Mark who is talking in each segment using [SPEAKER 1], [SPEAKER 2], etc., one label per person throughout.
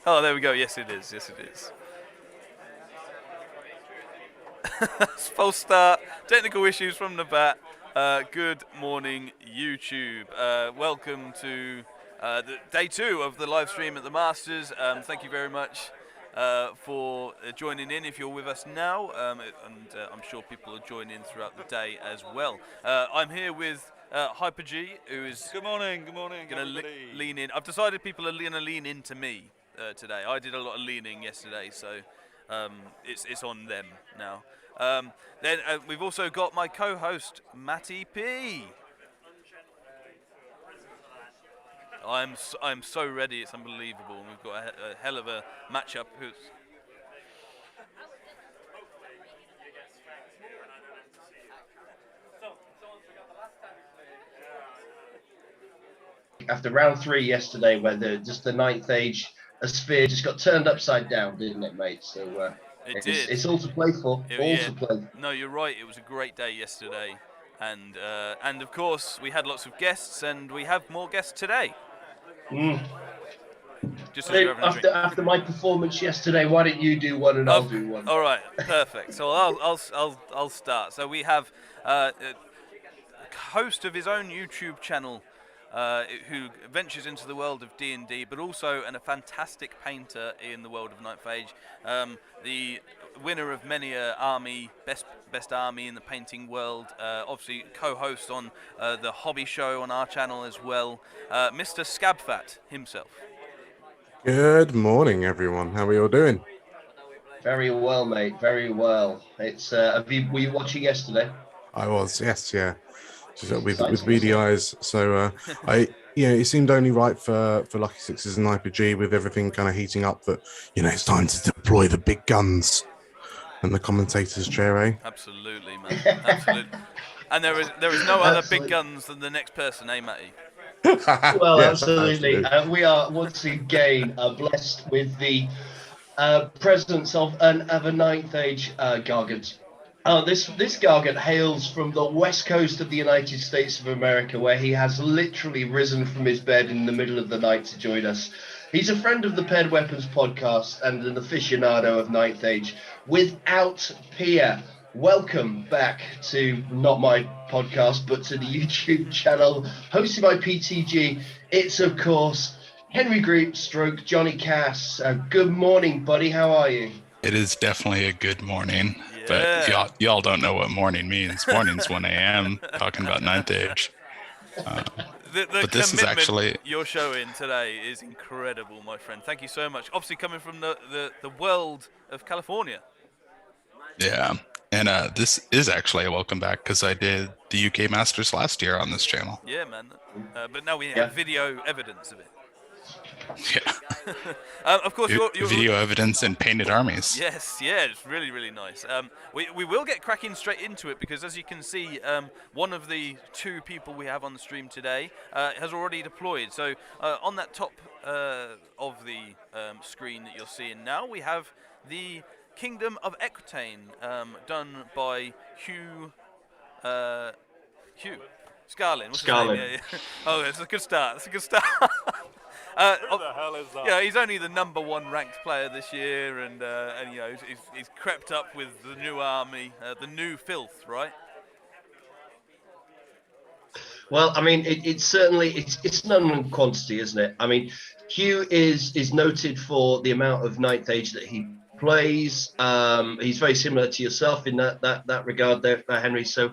[SPEAKER 1] Oh, there we go. Yes, it is. Yes, it is. False start. Technical issues from the bat. Good morning, YouTube. Welcome to the day 2 of the live stream at the Masters. Thank you very much for joining in if you're with us now. I'm sure people are joining in throughout the day as well. I'm here with Hyper G, who is
[SPEAKER 2] Good morning,
[SPEAKER 1] going
[SPEAKER 2] everybody.
[SPEAKER 1] to lean in. I've decided people are going to lean into me today. I did a lot of leaning yesterday, so it's on them now. Then we've also got my co-host Matty P. I'm so ready. It's unbelievable. We've got a hell of a matchup.
[SPEAKER 3] After round 3 yesterday, where the ninth age, a sphere just got turned upside down, didn't it, mate? So it's all to play for. To play.
[SPEAKER 1] No, you're right. It was a great day yesterday, and of course we had lots of guests, and we have more guests today. Just
[SPEAKER 3] after my performance yesterday, why don't you do one and I'll do one?
[SPEAKER 1] All right, perfect. So I'll start. So we have a host of his own YouTube channel, who ventures into the world of D&D, but also a fantastic painter in the world of Ninth Age. The winner of many army best army in the painting world. Obviously, co-host on the hobby show on our channel as well. Mr. Scabfat himself.
[SPEAKER 4] Good morning, everyone. How are you all doing?
[SPEAKER 3] Very well, mate. Very well. It's were you watching yesterday?
[SPEAKER 4] I was, yes, yeah. Just with beady eyes. So it seemed only right for Lucky Sixes and IPG with everything kind of heating up that it's time to deploy the big guns and the commentator's chair, eh?
[SPEAKER 1] Absolutely, man. Absolutely. And there is no other big guns than the next person, eh, Matty?
[SPEAKER 3] Well, yeah, absolutely. We are once again blessed with the presence of a ninth age Gargant. This Gargant hails from the west coast of the United States of America, where he has literally risen from his bed in the middle of the night to join us. He's a friend of the Paired Weapons podcast and an aficionado of ninth age without peer. Welcome back to not my podcast, but to the YouTube channel hosted by PTG. It's, of course, Henry Greep / Johnny Cass. Good morning, buddy. How are you?
[SPEAKER 2] It is definitely a good morning, but y'all don't know what morning means. Morning's 1 a.m. talking about ninth age.
[SPEAKER 1] But this is actually you're showing today is incredible, my friend. Thank you so much. Obviously, coming from the world of California.
[SPEAKER 2] Yeah. And this is actually a welcome back because I did the UK Masters last year on this channel.
[SPEAKER 1] Yeah, man. But now we have video evidence of it.
[SPEAKER 2] Yeah.
[SPEAKER 1] Of course, your
[SPEAKER 2] video evidence and painted armies.
[SPEAKER 1] Yes, yeah, it's really, really nice. We will get cracking straight into it because, as you can see, one of the 2 people we have on the stream today has already deployed. So on that top of the screen that you're seeing now, we have the Kingdom of Equitane, done by Hugh Scarlin. What's his name? Yeah. Oh, it's a good start. That's a good start.
[SPEAKER 5] Who the hell is that?
[SPEAKER 1] Yeah, he's only the number 1 ranked player this year, and he's crept up with the new army, the new filth, right?
[SPEAKER 3] Well, I mean, it's certainly it's an unknown quantity, isn't it? I mean, Hugh is noted for the amount of ninth age that he plays. He's very similar to yourself in that regard there, Henry. So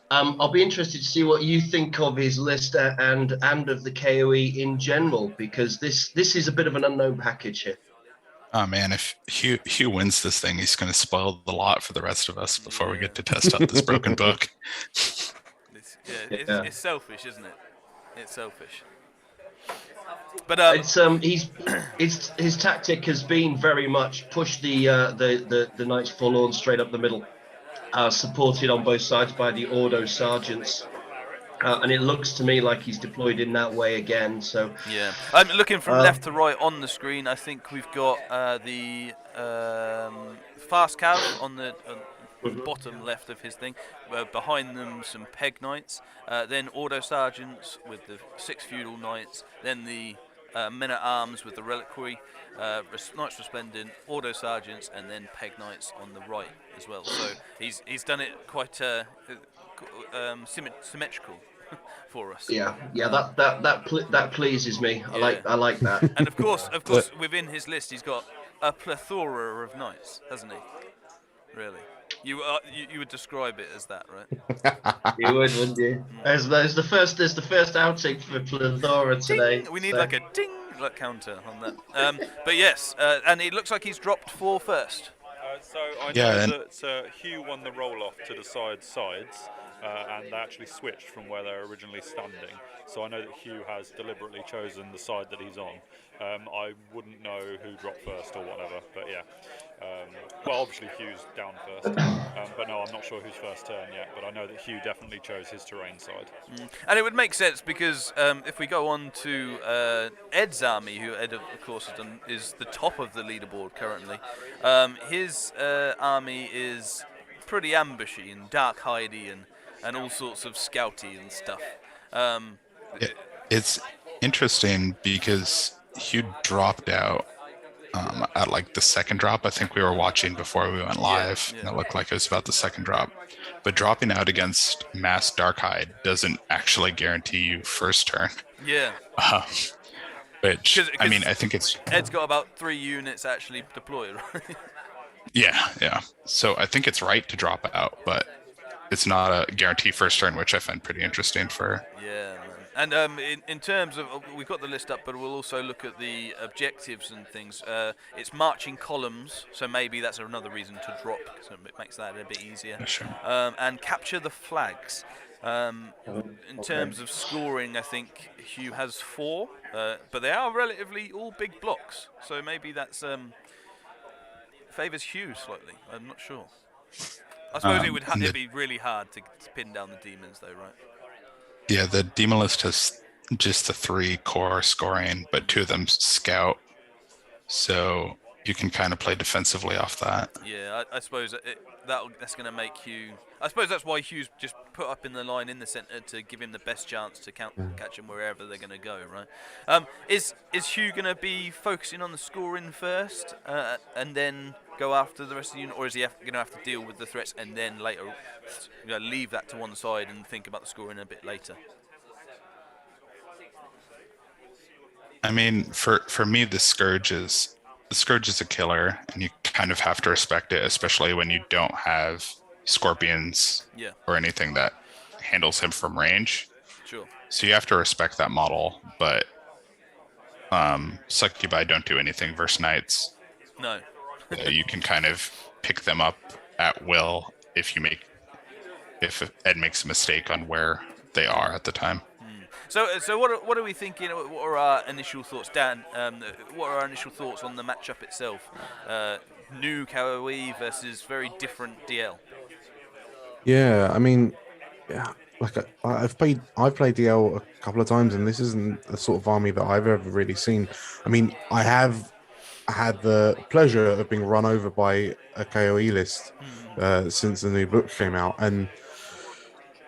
[SPEAKER 3] I'll be interested to see what you think of his list and of the KOE in general, because this is a bit of an unknown package here.
[SPEAKER 2] Oh man, if Hugh wins this thing, he's going to spoil the lot for the rest of us before we get to test out this broken book.
[SPEAKER 1] It's selfish, isn't it? It's selfish. But
[SPEAKER 3] his tactic has been very much push the Knights Forlorn straight up the middle, supported on both sides by the Ordo Sergeants. And it looks to me like he's deployed in that way again. So
[SPEAKER 1] yeah, I'm looking from left to right on the screen. I think we've got the fast cav on the bottom left of his thing. Behind them, some Peg Knights. Then Ordo Sergeants with the 6 Feudal Knights. Then the men at arms with the reliquary, knights resplendent, auto sergeants, and then peg knights on the right as well. So he's done it quite symmetrical for us.
[SPEAKER 3] Yeah, that pleases me.
[SPEAKER 1] Yeah.
[SPEAKER 3] I like that.
[SPEAKER 1] And of course, within his list, he's got a plethora of knights, hasn't he? Really, you would describe it as that, right?
[SPEAKER 3] You would, wouldn't you? There's the first outing for plethora today.
[SPEAKER 1] Ding! We need like a ding like counter on that. But yes, and it looks like he's dropped 4 first.
[SPEAKER 5] So I know that Hugh won the roll-off to the sides, and they actually switched from where they're originally standing. So I know that Hugh has deliberately chosen the side that he's on. I wouldn't know who dropped first or whatever, but yeah. Well, obviously Hugh's down first, but no, I'm not sure who's first turn yet, but I know that Hugh definitely chose his terrain side.
[SPEAKER 1] And it would make sense because if we go on to Ed's army, who Ed of course is the top of the leaderboard currently, his army is pretty ambushy and dark hidey and all sorts of scouty and stuff.
[SPEAKER 2] It's interesting because Hugh dropped out at like the second drop. I think we were watching before we went live.
[SPEAKER 1] Yeah.
[SPEAKER 2] And it looked like it was about the second drop. But dropping out against Mass Darkhide doesn't actually guarantee you first turn.
[SPEAKER 1] Yeah.
[SPEAKER 2] Which, I mean, I think it's...
[SPEAKER 1] Ed's got about 3 units actually deployed, right?
[SPEAKER 2] Yeah. So I think it's right to drop out, but it's not a guarantee first turn, which I find pretty interesting for...
[SPEAKER 1] Yeah, man. And in terms of, we've got the list up, but we'll also look at the objectives and things. It's marching columns, so maybe that's another reason to drop, because it makes that a bit easier.
[SPEAKER 2] Sure.
[SPEAKER 1] And capture the flags. In terms of scoring, I think Hugh has 4, but they are relatively all big blocks, so maybe that's favours Hugh slightly. I'm not sure. I suppose it'd be really hard to pin down the demons, though, right?
[SPEAKER 2] Yeah, the demon list has just the 3 core scoring, but 2 of them scout, so you can kind of play defensively off that.
[SPEAKER 1] Yeah, I suppose that's going to make Hugh... I suppose that's why Hugh's just put up in the line in the centre to give him the best chance to catch him wherever they're going to go, right? Is Hugh going to be focusing on the scoring first and then go after the rest of the unit, or is he going to have to deal with the threats and then later leave that to one side and think about the scoring a bit later?
[SPEAKER 2] I mean, for me, the Scourge is a killer, and you kind of have to respect it, especially when you don't have Scorpions or anything that handles him from range.
[SPEAKER 1] Sure.
[SPEAKER 2] So you have to respect that model, but Succubi don't do anything versus Knights.
[SPEAKER 1] No.
[SPEAKER 2] You can kind of pick them up at will if Ed makes a mistake on where they are at the time.
[SPEAKER 1] So what are we thinking? What are our initial thoughts, Dan? What are our initial thoughts on the matchup itself? New KOE versus very different DL.
[SPEAKER 4] Yeah, I mean, like I've played DL a couple of times, and this isn't the sort of army that I've ever really seen. I mean, I have had the pleasure of being run over by a KOE list since the new book came out, and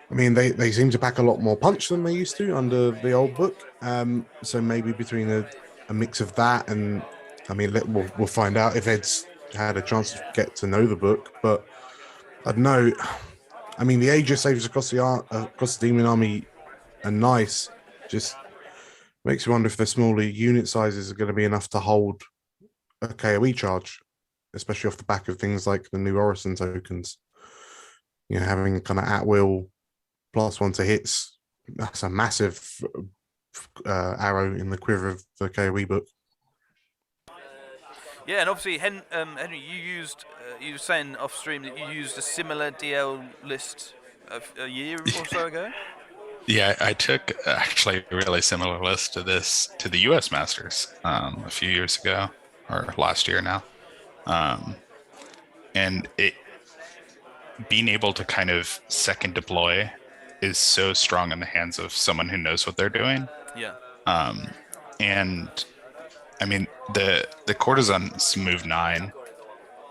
[SPEAKER 4] I mean, they seem to pack a lot more punch than they used to under the old book. So maybe between a mix of that and, I mean, we'll find out if Ed's had a chance to get to know the book. But I don't know. I mean, the Aegis saves across the Demon Army are nice. Just makes you wonder if the smaller unit sizes are going to be enough to hold a KOE charge, especially off the back of things like the new Orison tokens. You know, having kind of at will +1 to hits, that's a massive arrow in the quiver of the KOE book.
[SPEAKER 1] Yeah, and obviously, Henry, you were saying off stream that you used a similar DL list a year or so ago.
[SPEAKER 2] Yeah, I took actually a really similar list to the US Masters a few years ago, or last year now, and it being able to kind of second deploy is so strong in the hands of someone who knows what they're doing.
[SPEAKER 1] Yeah.
[SPEAKER 2] And I mean, the courtesan's move 9,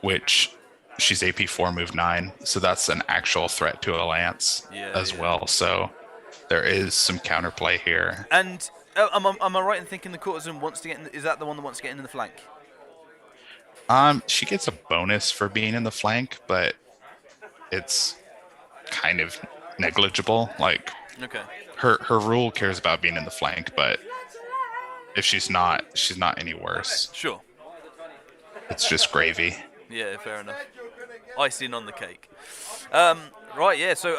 [SPEAKER 2] which she's AP4 move 9, so that's an actual threat to a lance as well. So there is some counterplay here.
[SPEAKER 1] And Am I right in thinking the courtesan wants to get in, is that the one that wants to get in the flank?
[SPEAKER 2] She gets a bonus for being in the flank, but it's kind of negligible. Like,
[SPEAKER 1] Okay.
[SPEAKER 2] her rule cares about being in the flank, but if she's not any worse.
[SPEAKER 1] Sure.
[SPEAKER 2] It's just gravy.
[SPEAKER 1] Yeah, fair enough. Icing on the cake. Right, yeah. So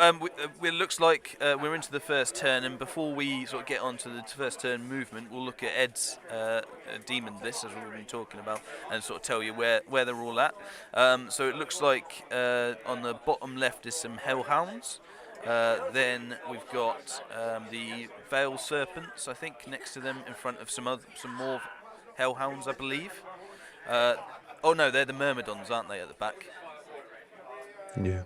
[SPEAKER 1] it looks like we're into the first turn, and before we sort of get on to the first turn movement, we'll look at Ed's demon list, as we've been talking about, and sort of tell you where they're all at. So it looks like on the bottom left is some hellhounds. Then we've got the veil serpents, I think, next to them, in front of some more hellhounds, I believe. Oh no, they're the myrmidons, aren't they, at the back?
[SPEAKER 4] Yeah.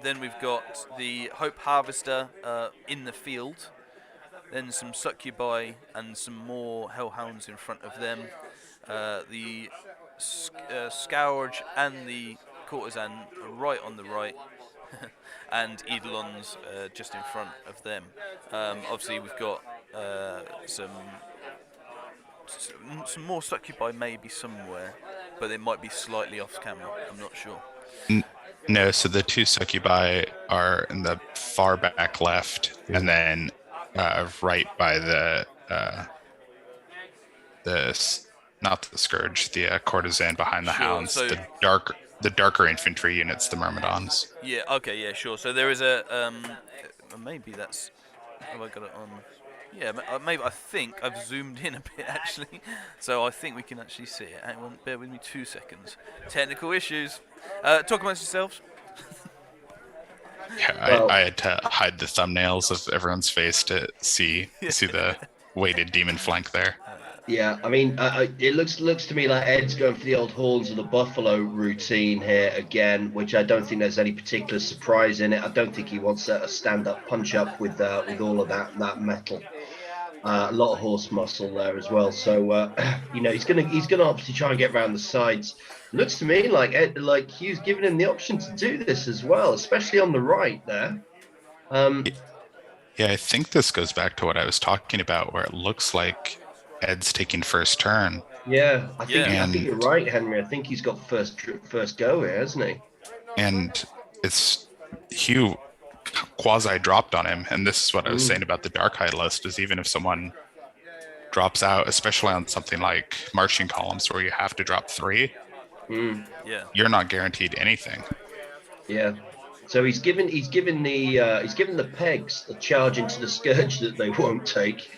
[SPEAKER 1] Then we've got the Hope Harvester in the field. Then some succubi and some more hellhounds in front of them. The Scourge and the Courtesan right on the right. And Eidolons just in front of them. Obviously we've got some more succubi maybe somewhere, but they might be slightly off camera. I'm not sure.
[SPEAKER 2] No, so the two succubi are in the far back left, and then right by the not the scourge, the courtesan behind the hounds. So the darker infantry units, the myrmidons.
[SPEAKER 1] Yeah. Okay. Yeah. Sure. So there is a maybe that's. Have I got it on? Yeah. Maybe I think I've zoomed in a bit actually, so I think we can actually see it. Hang on, bear with me 2 seconds. Technical issues. Talk amongst yourselves.
[SPEAKER 2] Yeah, I had to hide the thumbnails of everyone's face to see the weighted demon flank there.
[SPEAKER 3] Yeah, I mean, it looks to me like Ed's going for the old horns of the buffalo routine here again, which I don't think there's any particular surprise in it. I don't think he wants a stand-up punch-up with all of that metal. A lot of horse muscle there as well. So he's gonna obviously try and get around the sides. Looks to me like Hugh's giving him the option to do this as well, especially on the right there.
[SPEAKER 2] Yeah, I think this goes back to what I was talking about, where it looks like Ed's taking first turn.
[SPEAKER 3] Yeah, I think you're right, Henry. I think he's got first go here, hasn't he?
[SPEAKER 2] And it's Hugh quasi dropped on him, and this is what I was saying about the Dark Hide list, is even if someone drops out, especially on something like marching columns where you have to drop 3, you're not guaranteed anything.
[SPEAKER 3] Yeah. So he's given the pegs a charge into the scourge that they won't take.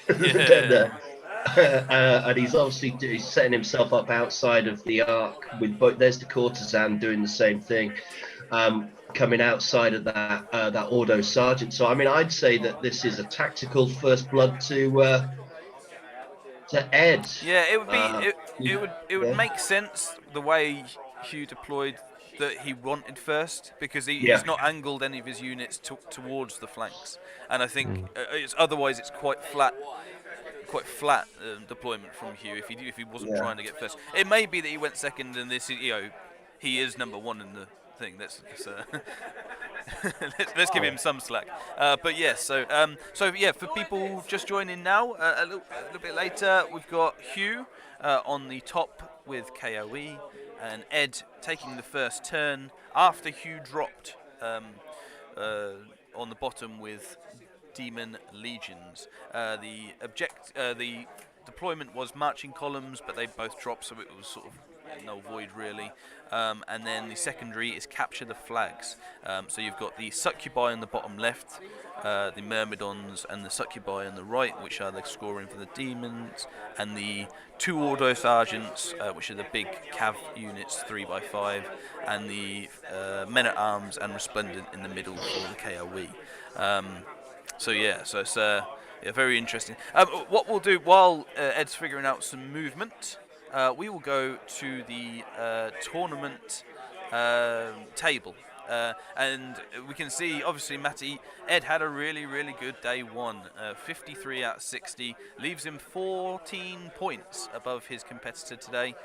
[SPEAKER 3] And he's obviously setting himself up outside of the arc with there's the courtesan doing the same thing, coming outside of that Ordo sergeant. So I mean, I'd say that this is a tactical first blood to Ed.
[SPEAKER 1] Yeah, it would be it would make sense the way Hugh deployed that he wanted first, because he's not angled any of his units towards the flanks, and I think otherwise it's quite flat deployment from Hugh if he wasn't trying to get first. It may be that he went second, and this he is number one in the thing. Let's give him some slack. But yes, for people just joining now, a little bit later, we've got Hugh on the top with KOE, and Ed taking the first turn after Hugh dropped on the bottom with Demon Legions. The deployment was marching columns, but they both dropped, so it was sort of null void really. And then the secondary is capture the flags. So you've got the succubi on the bottom left, the myrmidons and the succubi on the right, which are the scoring for the demons, and the 2 Ordo sergeants, which are the big cav units, 3x5, and the men-at-arms and resplendent in the middle for the KOE. So it's very interesting. What we'll do while Ed's figuring out some movement, we will go to the tournament table. And we can see, obviously, Matty, Ed had a really, really good day one. 53 out of 60, leaves him 14 points above his competitor today,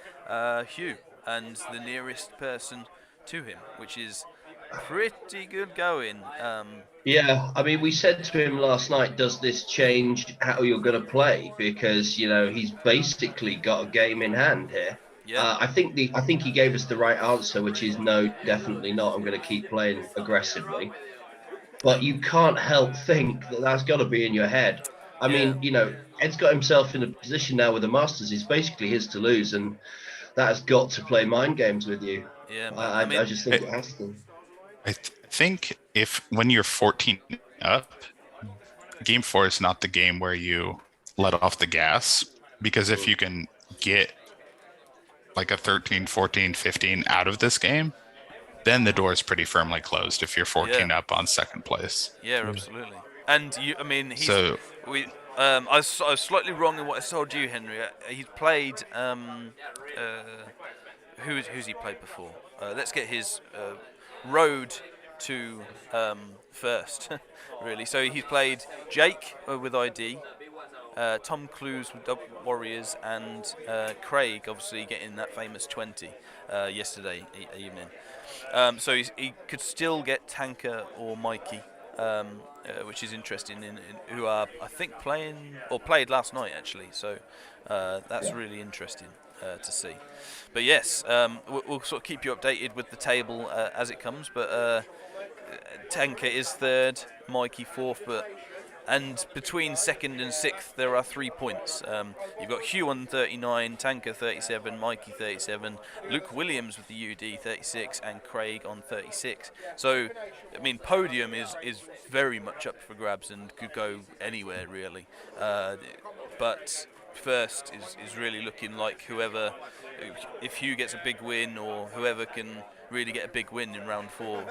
[SPEAKER 1] Hugh, and the nearest person to him, which is pretty good going.
[SPEAKER 3] Yeah, I mean, we said to him last night, does this change how you're going to play? Because, you know, he's basically got a game in hand here.
[SPEAKER 1] Yeah.
[SPEAKER 3] I think he gave us the right answer, which is no, definitely not. I'm going to keep playing aggressively. But you can't help think that that's got to be in your head. I mean, you know, Ed's got himself in a position now with the Masters. It's basically his to lose, and that has got to play mind games with you.
[SPEAKER 1] Yeah,
[SPEAKER 3] I just think it has to.
[SPEAKER 2] I think when you're 14 up, game 4 is not the game where you let off the gas, because if you can get like a 13, 14, 15 out of this game, then the door is pretty firmly closed if you're 14 up on second place.
[SPEAKER 1] Yeah, absolutely. And I mean, I was slightly wrong in what I told you, Henry. He's played. Who's he played before? Let's get his road to first, really. So he's played Jake with ID, Tom Cruise with Warriors, and Craig, obviously getting that famous 20 yesterday evening. So he could still get Tanker or Mikey, which is interesting, who are, I think, played last night, actually. So that's really interesting to see. But yes, we'll sort of keep you updated with the table as it comes. But Tanker is third, Mikey fourth, and between second and sixth there are 3 points. You've got Hugh on 39, Tanker 37, Mikey 37, Luke Williams with the UD 36, and Craig on 36. So, I mean, podium is very much up for grabs and could go anywhere, really. But first is really looking like whoever, if Hugh gets a big win or whoever can really get a big win in round 4,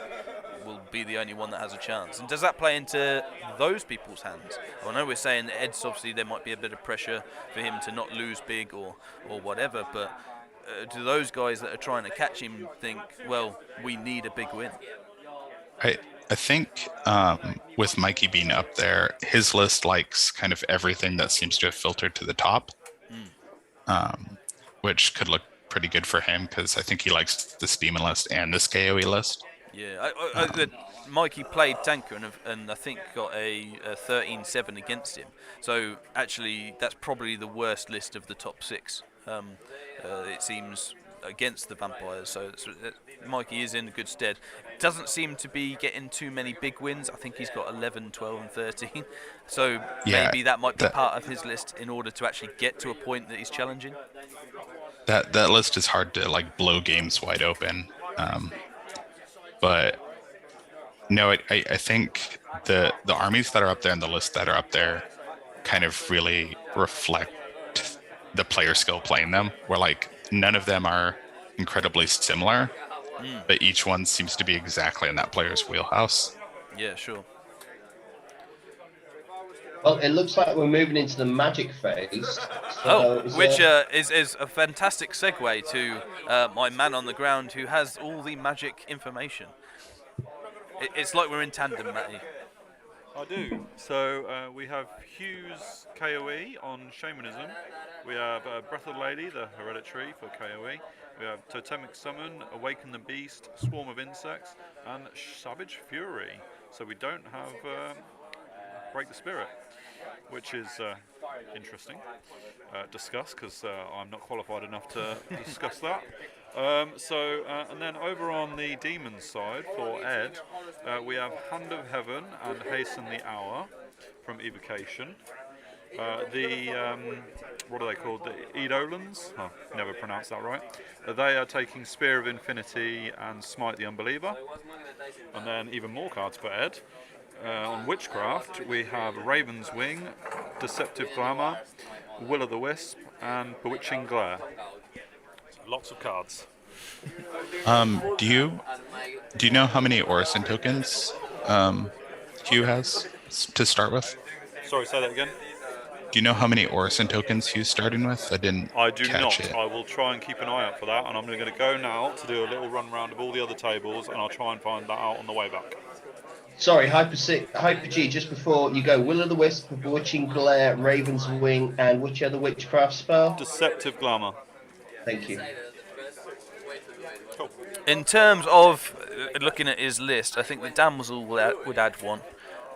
[SPEAKER 1] will be the only one that has a chance. And does that play into those people's hands? I know we're saying Ed's, obviously there might be a bit of pressure for him to not lose big or whatever, but do those guys that are trying to catch him think, well, we need a big win?
[SPEAKER 2] I think with Mikey being up there, his list likes kind of everything that seems to have filtered to the top, which could look pretty good for him, because I think he likes the Steam list and this KOE list.
[SPEAKER 1] Yeah, Mikey played Tanker and I think got a 13-7 against him. So actually, that's probably the worst list of the top 6. It seems against the vampires. So Mikey is in good stead. Doesn't seem to be getting too many big wins. I think he's got 11, 12, and 13. So maybe that might be part of his list in order to actually get to a point that he's challenging.
[SPEAKER 2] That list is hard to like blow games wide open. But no, I think the armies that are up there and the lists that are up there kind of really reflect the player skill playing them, where like none of them are incredibly similar, but each one seems to be exactly in that player's wheelhouse.
[SPEAKER 1] Yeah, sure.
[SPEAKER 3] Well, it looks like we're moving into the magic phase.
[SPEAKER 1] Which is a fantastic segue to my man on the ground who has all the magic information. It's like we're in tandem, Matty.
[SPEAKER 5] I do. So we have Hugh's KOE on Shamanism. We have Breath of the Lady, the Hereditary for KOE. We have Totemic Summon, Awaken the Beast, Swarm of Insects, and Savage Fury. So we don't have Break the Spirit, which is interesting. Discuss, because I'm not qualified enough to discuss that. And then over on the demon side for Ed, we have Hand of Heaven and Hasten the Hour from Evocation. What are they called? The Eidolons? Oh, never pronounced that right. They are taking Spear of Infinity and Smite the Unbeliever. And then even more cards for Ed. On Witchcraft, we have Raven's Wing, Deceptive Glamour, Will o' the Wisp, and Bewitching Glare. Lots of cards.
[SPEAKER 2] Do you know how many Orison tokens Hugh has to start with?
[SPEAKER 5] Sorry, say that again.
[SPEAKER 2] Do you know how many Orison tokens Hugh's starting with? I do
[SPEAKER 5] not.
[SPEAKER 2] It.
[SPEAKER 5] I will try and keep an eye out for that, and I'm going to go now to do a little run round of all the other tables, and I'll try and find that out on the way back.
[SPEAKER 3] Sorry, Hyper G, just before you go, Will o' the Wisp, Bewitching Glare, Raven's Wing, and which other witchcraft spell?
[SPEAKER 5] Deceptive Glamour.
[SPEAKER 3] Thank you.
[SPEAKER 5] Cool.
[SPEAKER 1] In terms of looking at his list, I think the Damsel would add one.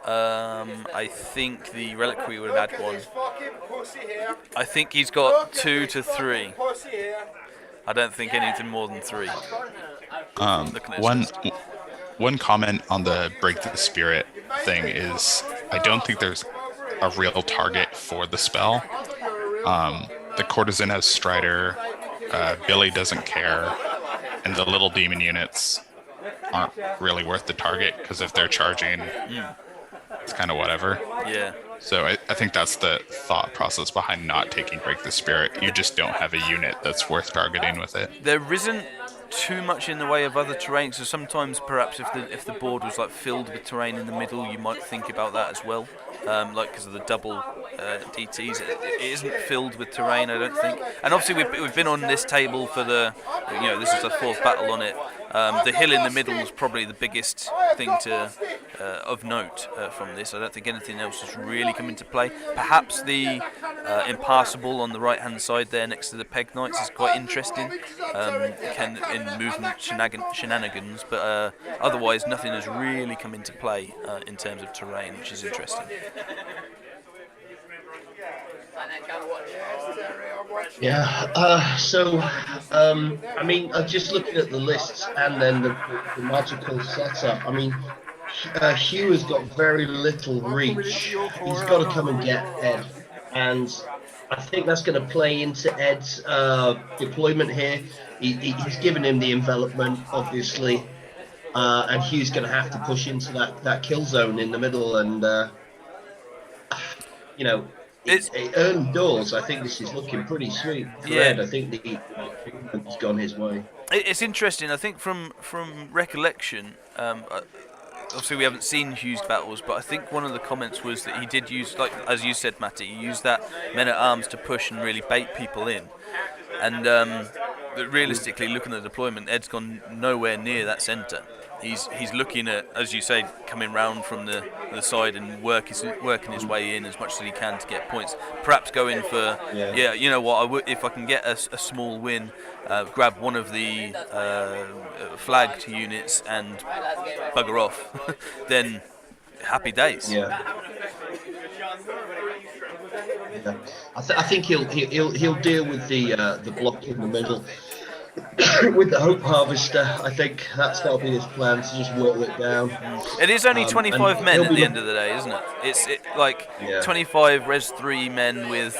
[SPEAKER 1] I think the Reliquary would add one. I think he's got 2 to 3. I don't think anything more than 3.
[SPEAKER 2] One comment on the Break the Spirit thing is I don't think there's a real target for the spell. The Courtesan has Strider, Billy doesn't care, and the little demon units aren't really worth the target because if they're charging, it's kind of whatever.
[SPEAKER 1] Yeah.
[SPEAKER 2] So I think that's the thought process behind not taking Break the Spirit. You just don't have a unit that's worth targeting with it.
[SPEAKER 1] There isn't too much in the way of other terrain, so sometimes perhaps if the board was like filled with terrain in the middle, you might think about that as well. Like because of the double DTs, it isn't filled with terrain, I don't think. And obviously we've been on this table for the, this is the 4th battle on it. The hill in the middle is probably the biggest thing of note from this. I don't think anything else has really come into play. Perhaps the impassable on the right-hand side there next to the Peg Knights is quite interesting in movement shenanigans, but otherwise nothing has really come into play in terms of terrain, which is interesting.
[SPEAKER 3] Yeah, I mean, just looking at the lists and then the magical setup, I mean, Hugh has got very little reach. He's got to come and get Ed, and I think that's going to play into Ed's deployment here. He's given him the envelopment, obviously, and Hugh's going to have to push into that kill zone in the middle, and early doors. I think this is looking pretty sweet for Ed. I think the has gone his way.
[SPEAKER 1] It's interesting. I think from recollection, obviously we haven't seen Hugh's battles, but I think one of the comments was that he did use, like as you said, Matty, he used that men-at-arms to push and really bait people in. And realistically, looking at the deployment, Ed's gone nowhere near that centre. He's looking at, as you say, coming round from the side and working his way in as much as he can to get points. Perhaps going for, you know what, if I can get a small win, grab one of the flagged units and bugger off, then happy days.
[SPEAKER 3] Yeah. I think he'll deal with the block in the middle. With the Hope Harvester, I think that'll be his plan, to just whittle it down.
[SPEAKER 1] It is only 25 men at the end of the day, isn't it? It's 25 Res 3 men with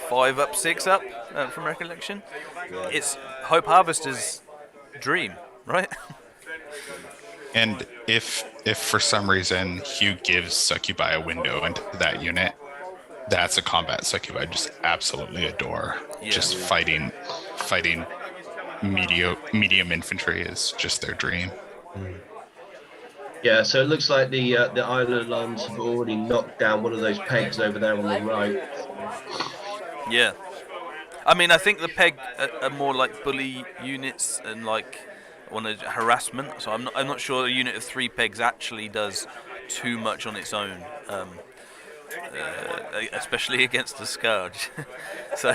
[SPEAKER 1] 5 up, 6 up, from recollection. Yeah. It's Hope Harvester's dream, right?
[SPEAKER 2] And if for some reason Hugh gives Succubi a window into that unit, that's a combat Succubi I just absolutely adore. Yeah. Just fighting medium infantry is just their dream.
[SPEAKER 3] Yeah, so it looks like the Eidolons have already knocked down one of those pegs over there on the right.
[SPEAKER 1] Yeah. I mean, I think the peg are more like bully units and like on a harassment, so I'm not sure a unit of 3 pegs actually does too much on its own. Especially against the Scourge. So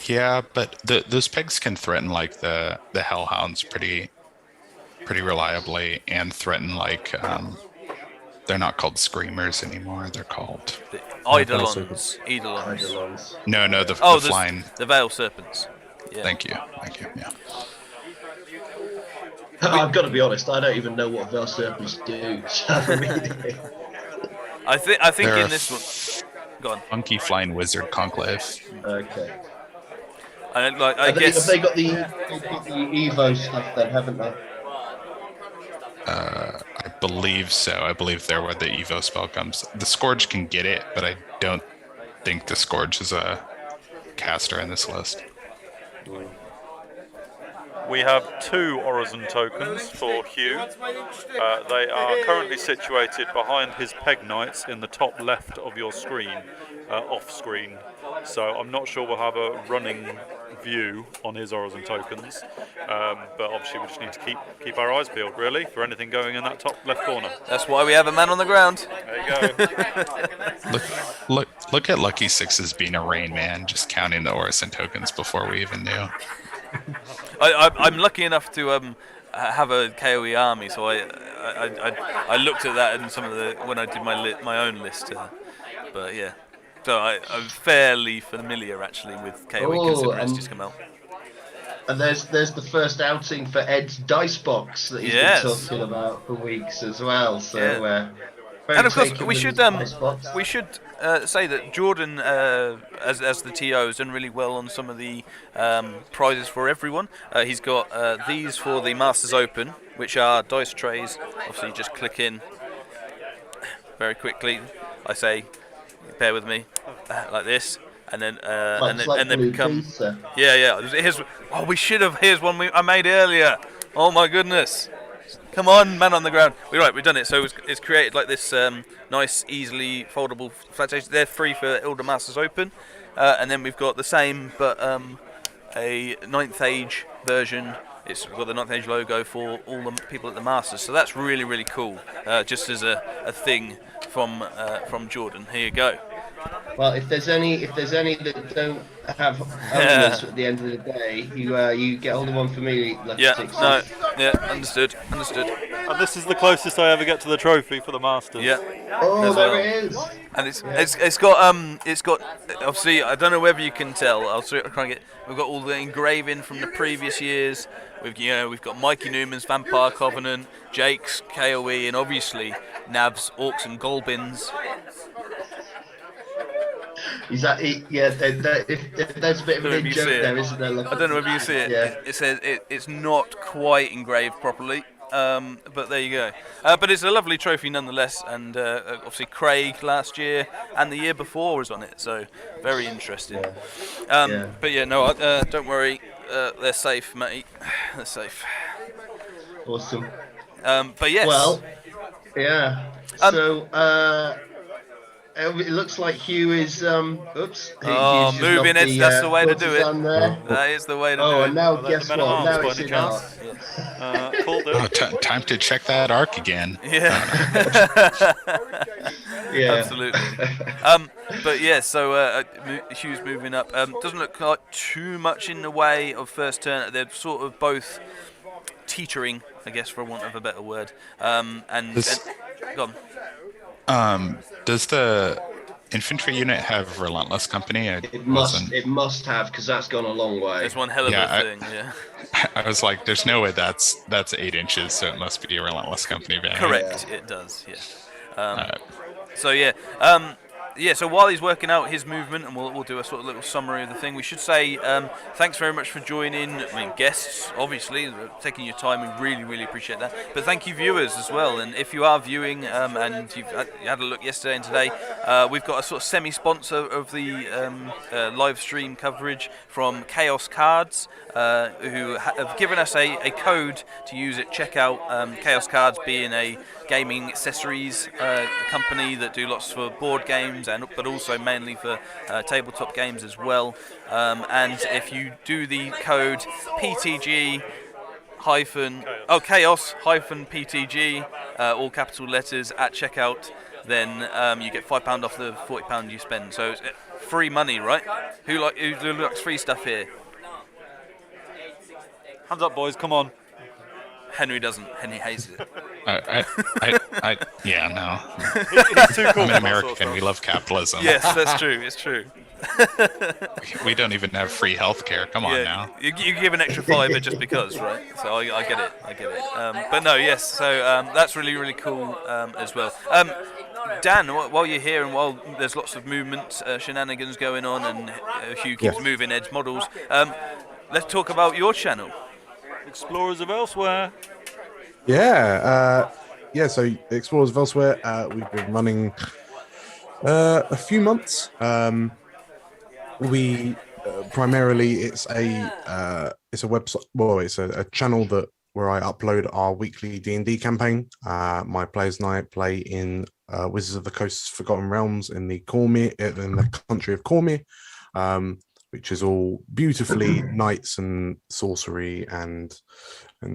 [SPEAKER 2] yeah, but those pegs can threaten like the Hellhounds pretty reliably, and threaten like they're not called Screamers anymore. They're called
[SPEAKER 1] the Eidolons.
[SPEAKER 2] No, the flying,
[SPEAKER 1] the Veil Serpents. Yeah.
[SPEAKER 2] Thank you. Yeah.
[SPEAKER 3] I've got to be honest. I don't even know what Veil Serpents do.
[SPEAKER 1] I think in this one, go on.
[SPEAKER 2] Funky flying wizard conclave.
[SPEAKER 3] Okay.
[SPEAKER 1] I guess
[SPEAKER 3] have they got the Evo stuff then, haven't they?
[SPEAKER 2] I believe so. I believe they're where the Evo spell comes. The Scourge can get it, but I don't think the Scourge is a caster in this list.
[SPEAKER 5] We have 2 Orison tokens for Hugh. They are currently situated behind his Peg Knights in the top left of your screen, off screen. So I'm not sure we'll have a running view on his Orison tokens, but obviously we just need to keep our eyes peeled, really, for anything going in that top left corner.
[SPEAKER 1] That's why we have a man on the ground.
[SPEAKER 5] There you
[SPEAKER 2] go. Look at Lucky Sixes being a rain man, just counting the Orison tokens before we even knew.
[SPEAKER 1] I'm lucky enough to have a KOE army, so I looked at that in some of the when I did my own list. But yeah, so I'm fairly familiar actually with KOE considering it's just come out.
[SPEAKER 3] And there's the first outing for Ed's dice box that he's been talking about for weeks as well. So
[SPEAKER 1] and of course we should say that Jordan as the TO has done really well on some of the prizes for everyone. He's got these for the Masters Open, which are dice trays. Obviously, you just click in very quickly. I say, bear with me, like this. And then they become Here's one I made earlier. Oh my goodness! Come on, man on the ground. We've done it. So it's created like this nice, easily foldable flat station. They're free for Elder Masters Open, and then we've got the same but a 9th Age version. It's got the 9th Age logo for all the people at the Masters. So that's really really cool. Just as a thing from Jordan. Here you go.
[SPEAKER 3] Well, if there's any that don't have owners at the end of the day, you get hold of one for me.
[SPEAKER 1] Understood.
[SPEAKER 5] And this is the closest I ever get to the trophy for the Masters.
[SPEAKER 3] Yeah. Oh, there it is.
[SPEAKER 1] And it's got obviously I don't know whether you can tell. I'll try and get. We've got all the engraving from the previous years. We've got Mikey Newman's Vampire Covenant, Jake's KOE, and obviously Nav's Orcs and Goblins.
[SPEAKER 3] Is that it? Yeah, there's a bit of an in-joke there, isn't there?
[SPEAKER 1] I don't know if you see it. Yeah. It says it's not quite engraved properly, but there you go. But it's a lovely trophy nonetheless, and obviously Craig last year and the year before was on it, so very interesting. But yeah, no, don't worry, they're safe, mate. They're safe.
[SPEAKER 3] Awesome.
[SPEAKER 1] But yes.
[SPEAKER 3] Well, yeah. It looks like Hugh is
[SPEAKER 1] moving it. That's the way to do it. That is the way to do it.
[SPEAKER 3] Oh, and now guess what? Now it's in arc.
[SPEAKER 2] Time to check that arc again.
[SPEAKER 1] Yeah. Yeah. Absolutely. But yeah, so Hugh's moving up. Doesn't look like too much in the way of first turn. They're sort of both teetering, I guess, for want of a better word. Go on.
[SPEAKER 2] Does the infantry unit have Relentless Company?
[SPEAKER 3] It must have, because that's gone a long way.
[SPEAKER 1] It's one hell of a thing, yeah.
[SPEAKER 2] I was like, there's no way that's 8 inches, so it must be a Relentless Company banner.
[SPEAKER 1] Correct, it does, yeah. So yeah, so while he's working out his movement, and we'll do a sort of little summary of the thing, we should say thanks very much for joining. I mean, guests, obviously, taking your time. We really, really appreciate that. But thank you, viewers, as well. And if you are viewing and you had a look yesterday and today, we've got a sort of semi-sponsor of the live stream coverage from Chaos Cards, who have given us a code to use at checkout. Chaos Cards being a gaming accessories company that do lots for board games, but also mainly for tabletop games as well. And if you do the code PTG Chaos PTG, all capital letters at checkout, then you get £5 off the £40 you spend. So it's free money, right? Who likes free stuff here?
[SPEAKER 5] Hands up, boys! Come on.
[SPEAKER 1] Henry doesn't. Henry hates it.
[SPEAKER 2] Yeah, no.
[SPEAKER 5] It's too cool.
[SPEAKER 2] I'm an American. We love capitalism.
[SPEAKER 1] Yes, that's true. It's true.
[SPEAKER 2] We don't even have free healthcare. Come on now.
[SPEAKER 1] You give an extra $5 just because, right? So I get it. But no, yes. So that's really, really cool as well. Dan, while you're here and while there's lots of movement, shenanigans going on, and Hugh keeps moving Ed's models, let's talk about your channel.
[SPEAKER 5] Explorers of Elsewhere.
[SPEAKER 4] So Explorers of Elsewhere, we've been running a few months. We primarily it's a website. Well, it's a channel where I upload our weekly D&D campaign. My players and I play in Wizards of the Coast's Forgotten Realms in the country of Cormier, which is all beautifully knights and sorcery and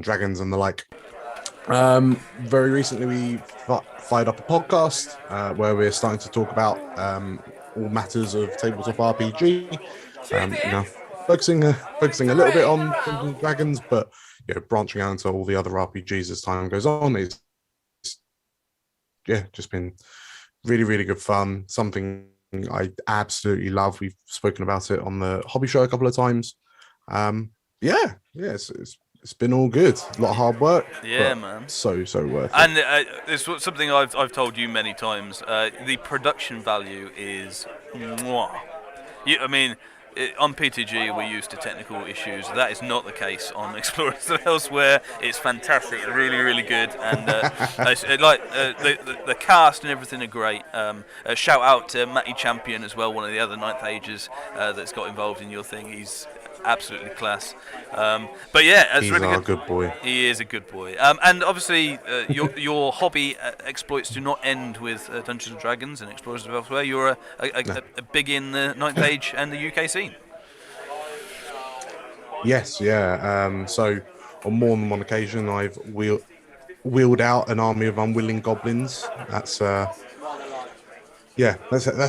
[SPEAKER 4] dragons and the like. Very recently we fired up a podcast where we're starting to talk about all matters of tabletop RPG. focusing a little bit on Dungeons and Dragons, but branching out into all the other RPGs as time goes on is just been really, really good fun. Something I absolutely love. We've spoken about it on the hobby show a couple of times. It's been all good. A lot of hard work.
[SPEAKER 1] Yeah, man.
[SPEAKER 4] So worth it.
[SPEAKER 1] And it's something I've told you many times. The production value is mwah. I mean, on PTG we're used to technical issues. That is not the case on Explorers Elsewhere. It's fantastic, really, really good, and the cast and everything are great. Shout out to Matty Champion as well, one of the other 9th Agers that's got involved in your thing. He's absolutely class. But yeah, it's really good.
[SPEAKER 4] Good boy.
[SPEAKER 1] He is a good boy. And obviously, your hobby exploits do not end with Dungeons and Dragons and Explorers of Elsewhere. You're a big in the 9th Age and the UK scene.
[SPEAKER 4] Yes, yeah. So on more than one occasion, I've wheeled out an army of unwilling goblins. That's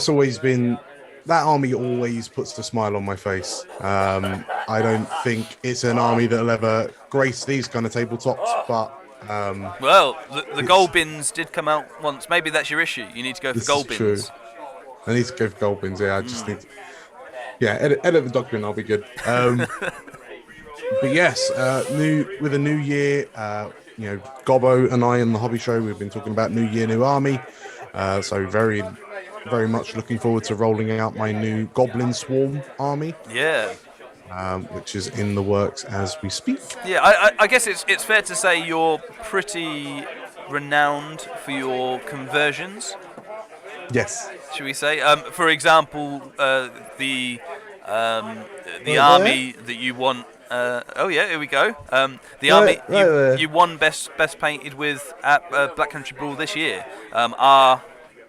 [SPEAKER 4] always been. That army always puts a smile on my face. I don't think it's an army that'll ever grace these kind of tabletops, but...
[SPEAKER 1] well, the gold bins did come out once. Maybe that's your issue. You need to go for gold bins. True.
[SPEAKER 4] I need to go for gold bins, yeah. I just need to... Yeah, edit the document, I'll be good. But yes, with a new year, Gobbo and I in the hobby show, we've been talking about new year, new army. So very... very much looking forward to rolling out my new Goblin Swarm army.
[SPEAKER 1] Yeah.
[SPEAKER 4] Which is in the works as we speak.
[SPEAKER 1] Yeah, I guess it's fair to say you're pretty renowned for your conversions.
[SPEAKER 4] Yes.
[SPEAKER 1] Should we say? For example, the army that you won. Here we go. The army you won best painted with at Black Country Brawl this year.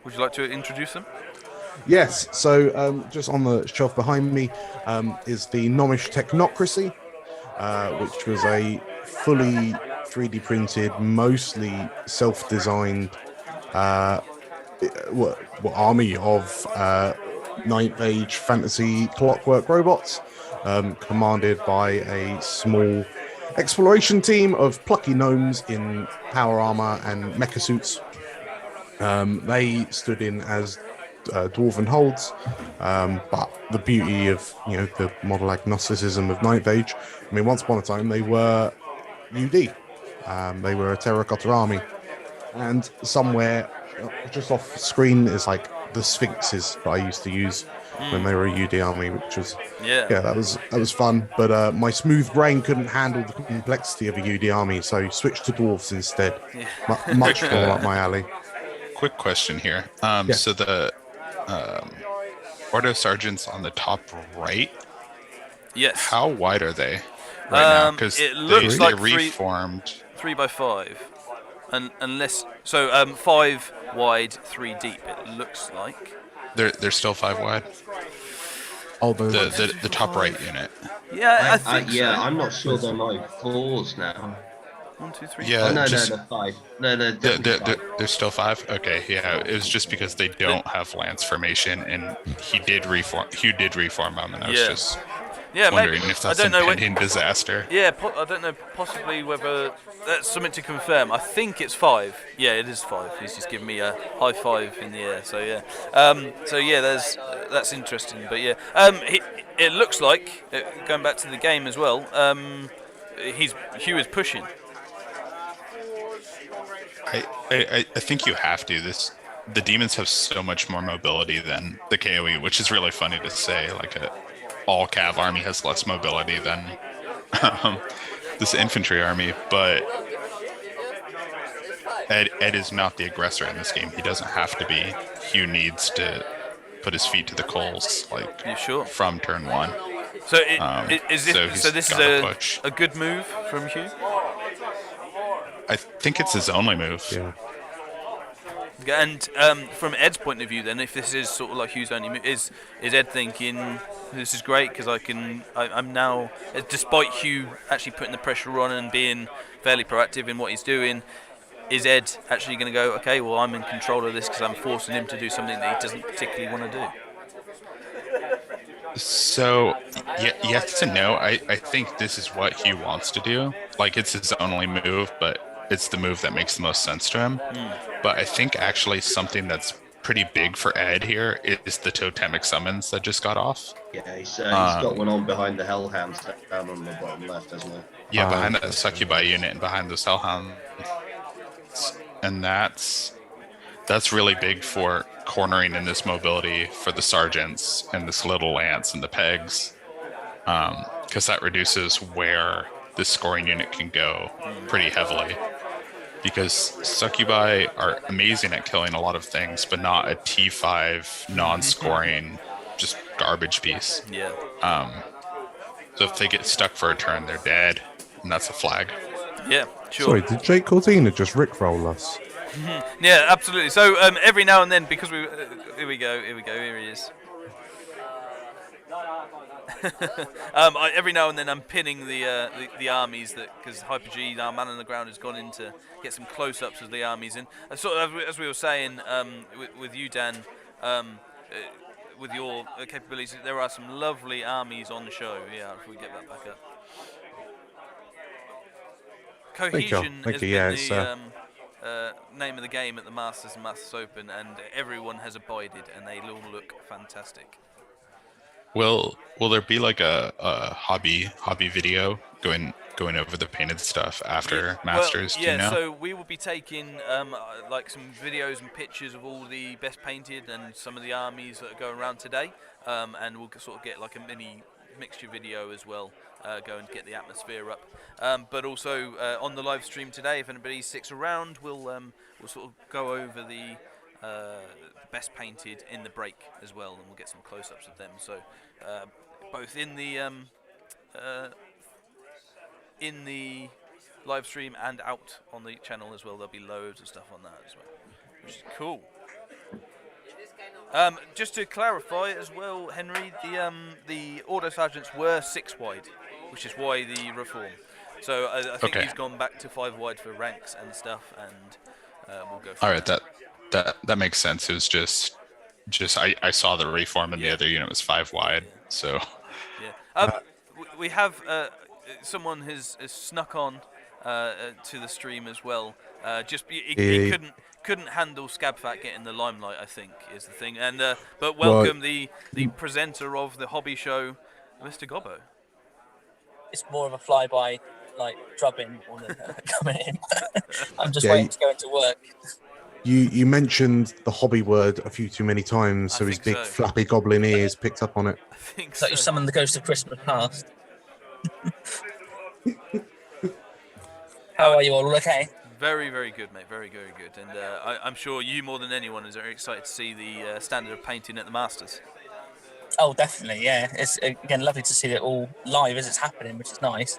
[SPEAKER 1] Would you like to introduce them?
[SPEAKER 4] Yes. So just on the shelf behind me is the Nomish Technocracy, which was a fully 3D printed, mostly self-designed army of 9th Age fantasy clockwork robots, commanded by a small exploration team of plucky gnomes in power armor and mecha suits. They stood in as dwarven holds, but the beauty of the model agnosticism of 9th Age. I mean, once upon a time they were UD. They were a terracotta army, and somewhere just off screen is like the Sphinxes that I used to use when they were a UD army, which was that was fun. But my smooth brain couldn't handle the complexity of a UD army, so switched to dwarves instead. Much more up my alley.
[SPEAKER 2] Quick question here. So the Ordo Sergeants on the top right.
[SPEAKER 1] Yes.
[SPEAKER 2] How wide are they right now? Because
[SPEAKER 1] it looks
[SPEAKER 2] they
[SPEAKER 1] like
[SPEAKER 2] reformed
[SPEAKER 1] 3x5, unless 5 wide, 3 deep. It looks like
[SPEAKER 2] they're still 5 wide.
[SPEAKER 4] Oh,
[SPEAKER 2] the top right unit.
[SPEAKER 1] Yeah, I think so.
[SPEAKER 3] I'm not sure they're like 4s now.
[SPEAKER 1] 1, 2, 3.
[SPEAKER 2] Yeah,
[SPEAKER 3] no, they're 5. No,
[SPEAKER 2] they're still 5. Okay, yeah, it was just because they don't have lance formation, and Hugh did reform them, and I was just wondering if that's an impending disaster.
[SPEAKER 1] Yeah, I don't know. Possibly whether that's something to confirm. I think it's 5. Yeah, it is 5. He's just giving me a high five in the air. So yeah, that's interesting. But yeah, it looks like going back to the game as well. Hugh is pushing.
[SPEAKER 2] I think you have to. The demons have so much more mobility than the KOE, which is really funny to say. Like a all cav army has less mobility than this infantry army, but Ed is not the aggressor in this game. He doesn't have to be. Hugh needs to put his feet to the coals, from turn 1.
[SPEAKER 1] So this is a good move from Hugh?
[SPEAKER 2] I think it's his only move.
[SPEAKER 4] Yeah.
[SPEAKER 1] And from Ed's point of view, then, if this is sort of like Hugh's only move, is Ed thinking this is great because I'm now, despite Hugh actually putting the pressure on and being fairly proactive in what he's doing, is Ed actually going to go, okay, well, I'm in control of this because I'm forcing him to do something that he doesn't particularly want to do?
[SPEAKER 2] So, yes and no. I think this is what he wants to do. Like, it's his only move, but it's the move that makes the most sense to him. But I think actually something that's pretty big for Ed here is the totemic summons that just got off.
[SPEAKER 3] Yeah, he's got one on behind the Hellhounds down on the bottom left, hasn't he?
[SPEAKER 2] Yeah, behind that Succubi unit and behind those Hellhounds. And that's really big for cornering in this mobility for the sergeants and this little lance and the pegs, because that reduces where the scoring unit can go pretty heavily. Because Succubi are amazing at killing a lot of things, but not a T5 non-scoring, just garbage piece.
[SPEAKER 1] Yeah.
[SPEAKER 2] So if they get stuck for a turn, they're dead, and that's a flag.
[SPEAKER 1] Yeah, sure.
[SPEAKER 4] Sorry, did Jake Cortina just rickroll us?
[SPEAKER 1] Yeah, absolutely. So every now and then, because we here we go, here he is. Every now and then I'm pinning the armies because Hyper G, our man on the ground, has gone in to get some close-ups of the armies. And sort of as we were saying with you, Dan, with your capabilities, there are some lovely armies on the show. Yeah, if we get that back up. Cohesion has been the name of the game at the Masters and Masters Open, and everyone has abided, and they all look fantastic.
[SPEAKER 2] Will there be like a hobby video going over the painted stuff after Masters?
[SPEAKER 1] Well, yeah,
[SPEAKER 2] do you know?
[SPEAKER 1] So we will be taking like some videos and pictures of all the best painted and some of the armies that are going around today, and we'll sort of get like a mini mixture video as well, go and get the atmosphere up. But also on the live stream today, if anybody sticks around, we'll sort of go over the best painted in the break as well, and we'll get some close-ups of them. So both in the live stream and out on the channel as well, there'll be loads of stuff on that as well, which is cool. Just to clarify as well, Henry, the auto sergeants were 6 wide, which is why the reform. So I think he's gone back to 5 wide for ranks and stuff, and we'll go.
[SPEAKER 2] All right, that makes sense. It was just I saw the reform and the other unit was 5 wide. So
[SPEAKER 1] we have someone has snuck on to the stream as well. He couldn't handle Scabfat getting the limelight, I think, is the thing. And but welcome the presenter of the hobby show, Mr. Gobbo.
[SPEAKER 6] It's more of a flyby, like drubbing more than coming in. I'm just waiting to go into work.
[SPEAKER 4] You mentioned the hobby word a few too many times, so his big flappy goblin ears picked up on it.
[SPEAKER 1] I think
[SPEAKER 6] so. You summoned the ghost of Christmas past. How are you all? Okay.
[SPEAKER 1] Very, very good, mate. Very, very good. And I'm sure you, more than anyone, is very excited to see the standard of painting at the Masters.
[SPEAKER 6] Oh, definitely, yeah. It's, again, lovely to see it all live as it's happening, which is nice.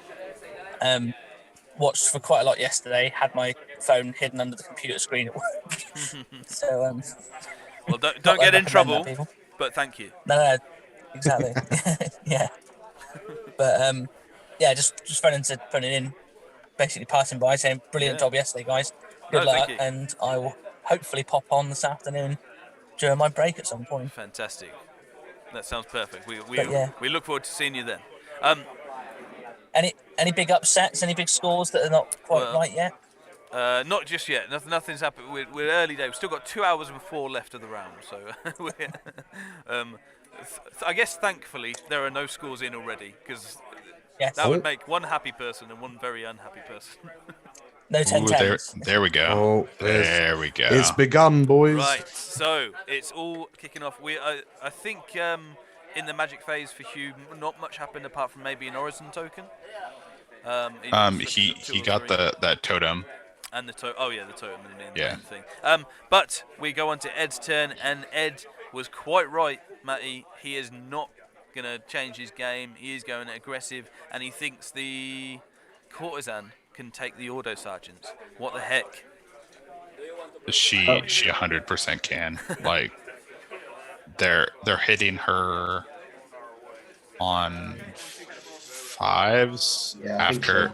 [SPEAKER 6] Watched for quite a lot yesterday. Had my phone hidden under the computer screen at work. So,
[SPEAKER 1] well, don't get in trouble, but thank you.
[SPEAKER 6] No, exactly. Yeah. But, yeah, just phoning in. Basically passing by saying brilliant job yesterday, guys. Good luck, and I will hopefully pop on this afternoon during my break at some point.
[SPEAKER 1] Fantastic. That sounds perfect. We look forward to seeing you then.
[SPEAKER 6] Any big upsets? Any big scores that are not quite right yet?
[SPEAKER 1] Not just yet. Nothing's happened. We're early days. We've still got 2 hours and 4 left of the round. So I guess thankfully there are no scores in already, because that would make one happy person and one very unhappy person.
[SPEAKER 6] No 10-10s.
[SPEAKER 2] There we go.
[SPEAKER 4] Oh,
[SPEAKER 2] there we go.
[SPEAKER 4] It's begun, boys.
[SPEAKER 1] Right, so it's all kicking off. I think in the magic phase for Hugh, not much happened apart from maybe an Orison token.
[SPEAKER 2] He got that totem.
[SPEAKER 1] And the totem. Oh yeah, the totem and the thing. But we go on to Ed's turn, and Ed was quite right, Matty. He is not going to change his game. He is going aggressive, and he thinks the courtesan can take the auto sergeants. What the heck?
[SPEAKER 2] She 100% can. Like they're hitting her on 5s after.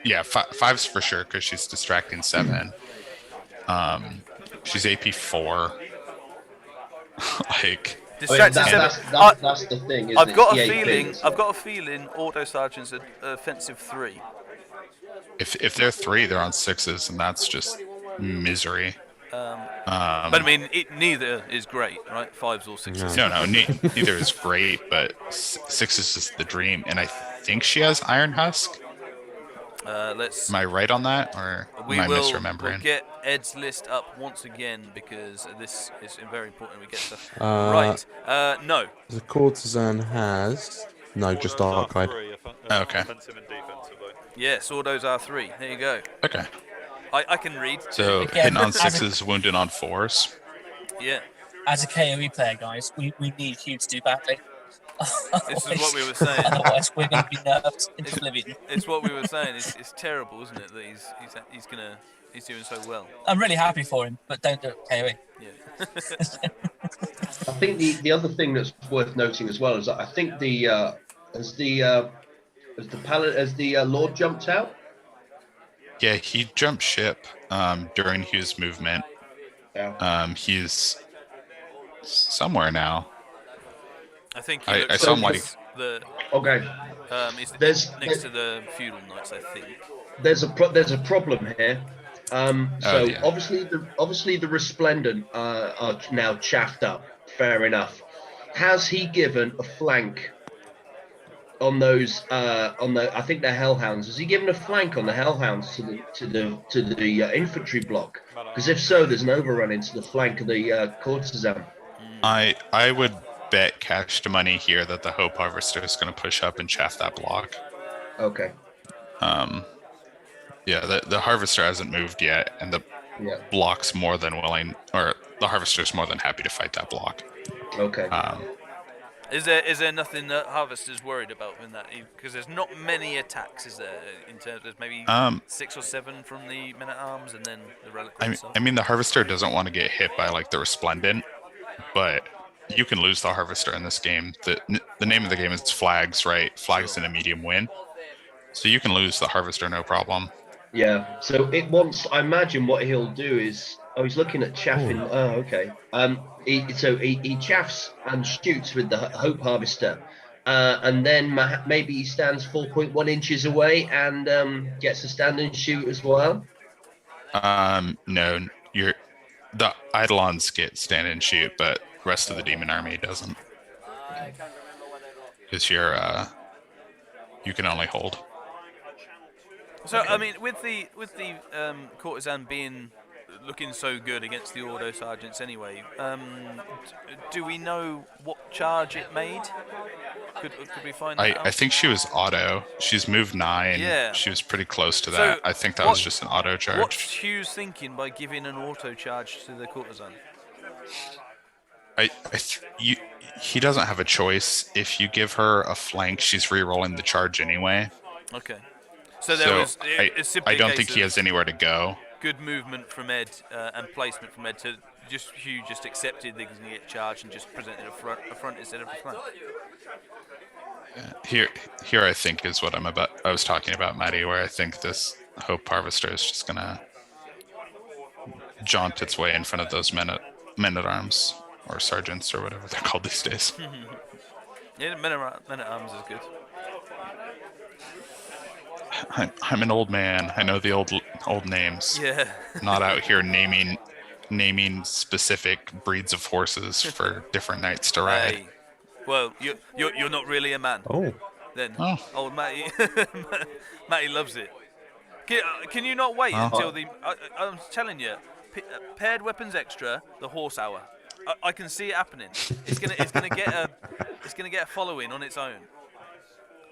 [SPEAKER 2] Yeah, 5s for sure, because she's distracting 7. She's AP 4. Like
[SPEAKER 3] That's the thing.
[SPEAKER 1] I've got a feeling Auto Sergeant's an offensive 3.
[SPEAKER 2] If they're 3, they're on 6s, and that's just misery.
[SPEAKER 1] But I mean, neither is great, right? 5s or 6s.
[SPEAKER 2] No, neither is great, but 6 is just the dream. And I think she has Iron Husk. Am I right on that, or am I misremembering?
[SPEAKER 1] We'll get Ed's list up once again because this is very important. We get stuff right. No.
[SPEAKER 4] The courtesan has just Dark Guide.
[SPEAKER 2] Okay.
[SPEAKER 5] Offensive and defensive, though.
[SPEAKER 1] Yes, autos are 3. There you go.
[SPEAKER 2] Okay.
[SPEAKER 1] I can read.
[SPEAKER 2] So hitting on 6s, wounded on 4s.
[SPEAKER 1] Yeah.
[SPEAKER 6] As a KOE player, guys, we need Hugh to do badly.
[SPEAKER 1] This is what we were saying.
[SPEAKER 6] Otherwise, we're going to be nerfed into oblivion.
[SPEAKER 1] It's what we were saying. It's terrible, isn't it, that he's doing so well.
[SPEAKER 6] I'm really happy for him, but don't do it KOE.
[SPEAKER 1] Yeah.
[SPEAKER 3] I think the other thing that's worth noting as well is that I think as the Lord jumped out.
[SPEAKER 2] Yeah, he jumped ship during Hugh's movement.
[SPEAKER 3] Yeah.
[SPEAKER 2] He's somewhere now.
[SPEAKER 1] I think
[SPEAKER 2] I saw him like
[SPEAKER 3] okay.
[SPEAKER 1] He's next to the feudal knights, I think.
[SPEAKER 3] There's a problem here. Obviously the resplendent are now chaffed up. Fair enough. Has he given a flank on those I think they're hellhounds? Has he given a flank on the hellhounds to the infantry block? Because if so, there's an overrun into the flank of the courtesan.
[SPEAKER 2] I would bet cash to money here that the Hope Harvester is going to push up and chaff that block.
[SPEAKER 3] Okay.
[SPEAKER 2] Yeah, the Harvester hasn't moved yet, and the block's more than willing, or the Harvester's more than happy to fight that block.
[SPEAKER 3] Okay.
[SPEAKER 1] Is there nothing that Harvester's worried about in that? Because there's not many attacks, is there? In terms of maybe 6 or 7 from the men-at-arms, and then the reliquary.
[SPEAKER 2] I mean, the Harvester doesn't want to get hit by like the Resplendent, but you can lose the Harvester in this game. The name of the game is Flags, right? Flags in a medium win, so you can lose the Harvester no problem.
[SPEAKER 3] Yeah. So I imagine what he'll do is. Oh, he's looking at chaffing. Oh, okay. He chaffs and shoots with the Hope Harvester, and then maybe he stands 4.1 inches away and gets a stand and shoot as well.
[SPEAKER 2] No, the Eidolons get stand and shoot, but the rest of the demon army doesn't. Because you can only hold.
[SPEAKER 1] So I mean, with the courtesan looking so good against the Auto Sergeants anyway, do we know what charge it made? Could we find that out?
[SPEAKER 2] I think she was auto. She's moved 9.
[SPEAKER 1] Yeah.
[SPEAKER 2] She was pretty close to that. I think that was just an auto charge.
[SPEAKER 1] What's Hughes thinking by giving an auto charge to the courtesan?
[SPEAKER 2] He doesn't have a choice. If you give her a flank, she's re-rolling the charge anyway.
[SPEAKER 1] Okay. So
[SPEAKER 2] I don't think he has anywhere to go.
[SPEAKER 1] Good movement from Ed and placement from Ed to Hugh just accepted that he's going to get charged and just presented a front instead of a flank.
[SPEAKER 2] Here I think is what I was talking about, Maddie, where I think this Hope Harvester is just going to jaunt its way in front of those men-at-arms or sergeants or whatever they're called these days.
[SPEAKER 1] Yeah, men-at-arms is good.
[SPEAKER 2] I'm an old man. I know the old names.
[SPEAKER 1] Yeah.
[SPEAKER 2] Not out here naming specific breeds of horses for different knights to ride.
[SPEAKER 1] Hey. Well, you're not really a man.
[SPEAKER 4] Oh.
[SPEAKER 1] Then old Matty Matty loves it. Can you not wait until I'm telling you, paired weapons extra, the horse hour. I can see it happening. It's gonna get a following on its own.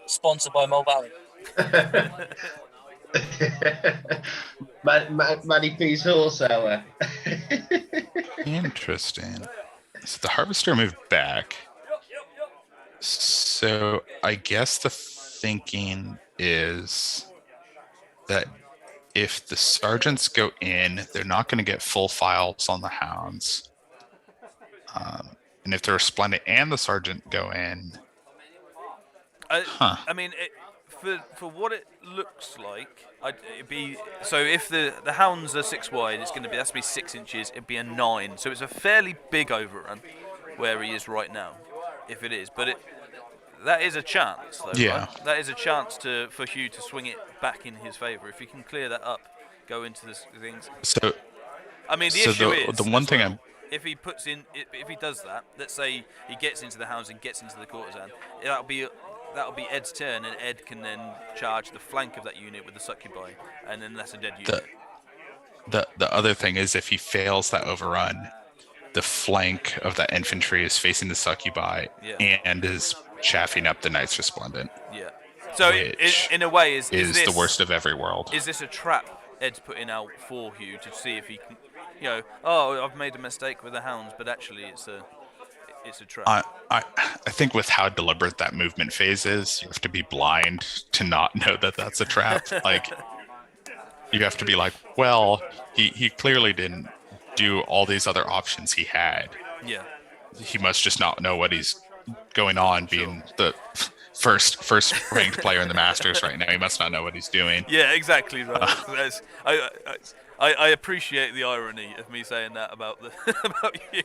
[SPEAKER 6] Sponsored by Mole Valley.
[SPEAKER 3] Manny P's horse hour.
[SPEAKER 2] Interesting. So the Harvester moved back. So I guess the thinking is that if the sergeants go in, they're not going to get full files on the hounds. And if the Resplendent and the sergeant go in,
[SPEAKER 1] I mean, for what it looks like, it'd be so. If the hounds are 6 wide, that's to be 6 inches. It'd be a 9, so it's a fairly big overrun. where he is right now, if it is. But that is a chance, though, right? That is a chance for Hugh to swing it back in his favour. If he can clear that up, go into the things.
[SPEAKER 2] So,
[SPEAKER 1] I mean, the issue is
[SPEAKER 2] the one thing
[SPEAKER 1] if he puts in, if he does that, let's say he gets into the hounds and gets into the courtesan, that'll be Ed's turn, and Ed can then charge the flank of that unit with the succubi, and then that's a dead unit.
[SPEAKER 2] The other thing is, if he fails that overrun, the flank of that infantry is facing the succubi and is chaffing up the Knights Resplendent.
[SPEAKER 1] Yeah. So in a way, is this
[SPEAKER 2] the worst of every world?
[SPEAKER 1] Is this a trap Ed's putting out for Hugh to see if he can, I've made a mistake with the hounds, but actually it's a trap.
[SPEAKER 2] I think with how deliberate that movement phase is, you have to be blind to not know that that's a trap. Like, you have to be like, well, he clearly didn't do all these other options he had.
[SPEAKER 1] Yeah.
[SPEAKER 2] He must just not know what he's going on, being the first ranked player in the Masters right now. He must not know what he's doing.
[SPEAKER 1] Yeah, exactly right. I appreciate the irony of me saying that about you.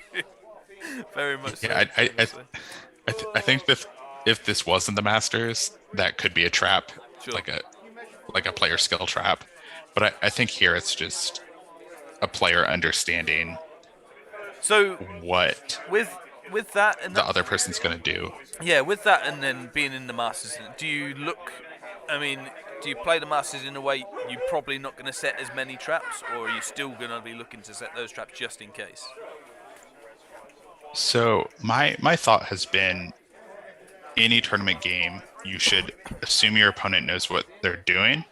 [SPEAKER 1] Very much so.
[SPEAKER 2] Yeah, I think that if this wasn't the Masters, that could be a trap, like a player skill trap. But I think here it's just a player understanding what
[SPEAKER 1] with that and
[SPEAKER 2] the other person's going to do.
[SPEAKER 1] Yeah, with that and then being in the Masters, do you play the Masters in a way you're probably not going to set as many traps, or are you still going to be looking to set those traps just in case?
[SPEAKER 2] So my thought has been, any tournament game, you should assume your opponent knows what they're doing.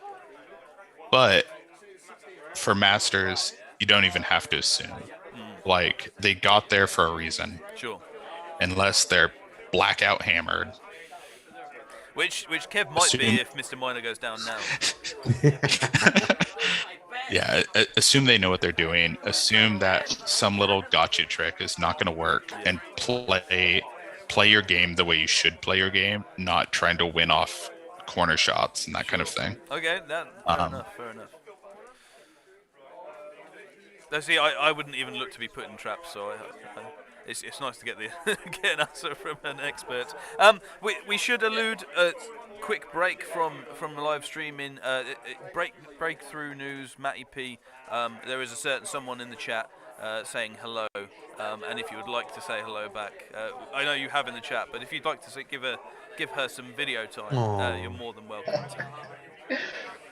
[SPEAKER 2] But for Masters, you don't even have to assume. Like, they got there for a reason.
[SPEAKER 1] Sure.
[SPEAKER 2] Unless they're blackout hammered.
[SPEAKER 1] Which Kev might be if Mr. Miner goes down now.
[SPEAKER 2] Yeah, assume they know what they're doing. Assume that some little gotcha trick is not going to work, and play your game the way you should play your game, not trying to win off corner shots and that kind of thing.
[SPEAKER 1] Okay, fair enough. See, I wouldn't even look to be put in traps, so it's nice to get get an answer from an expert. We should allude a quick break from the live streaming. Breakthrough news, Matty P. There is a certain someone in the chat saying hello, and if you would like to say hello back, I know you have in the chat, but if you'd like to give her some video time, you're more than welcome to.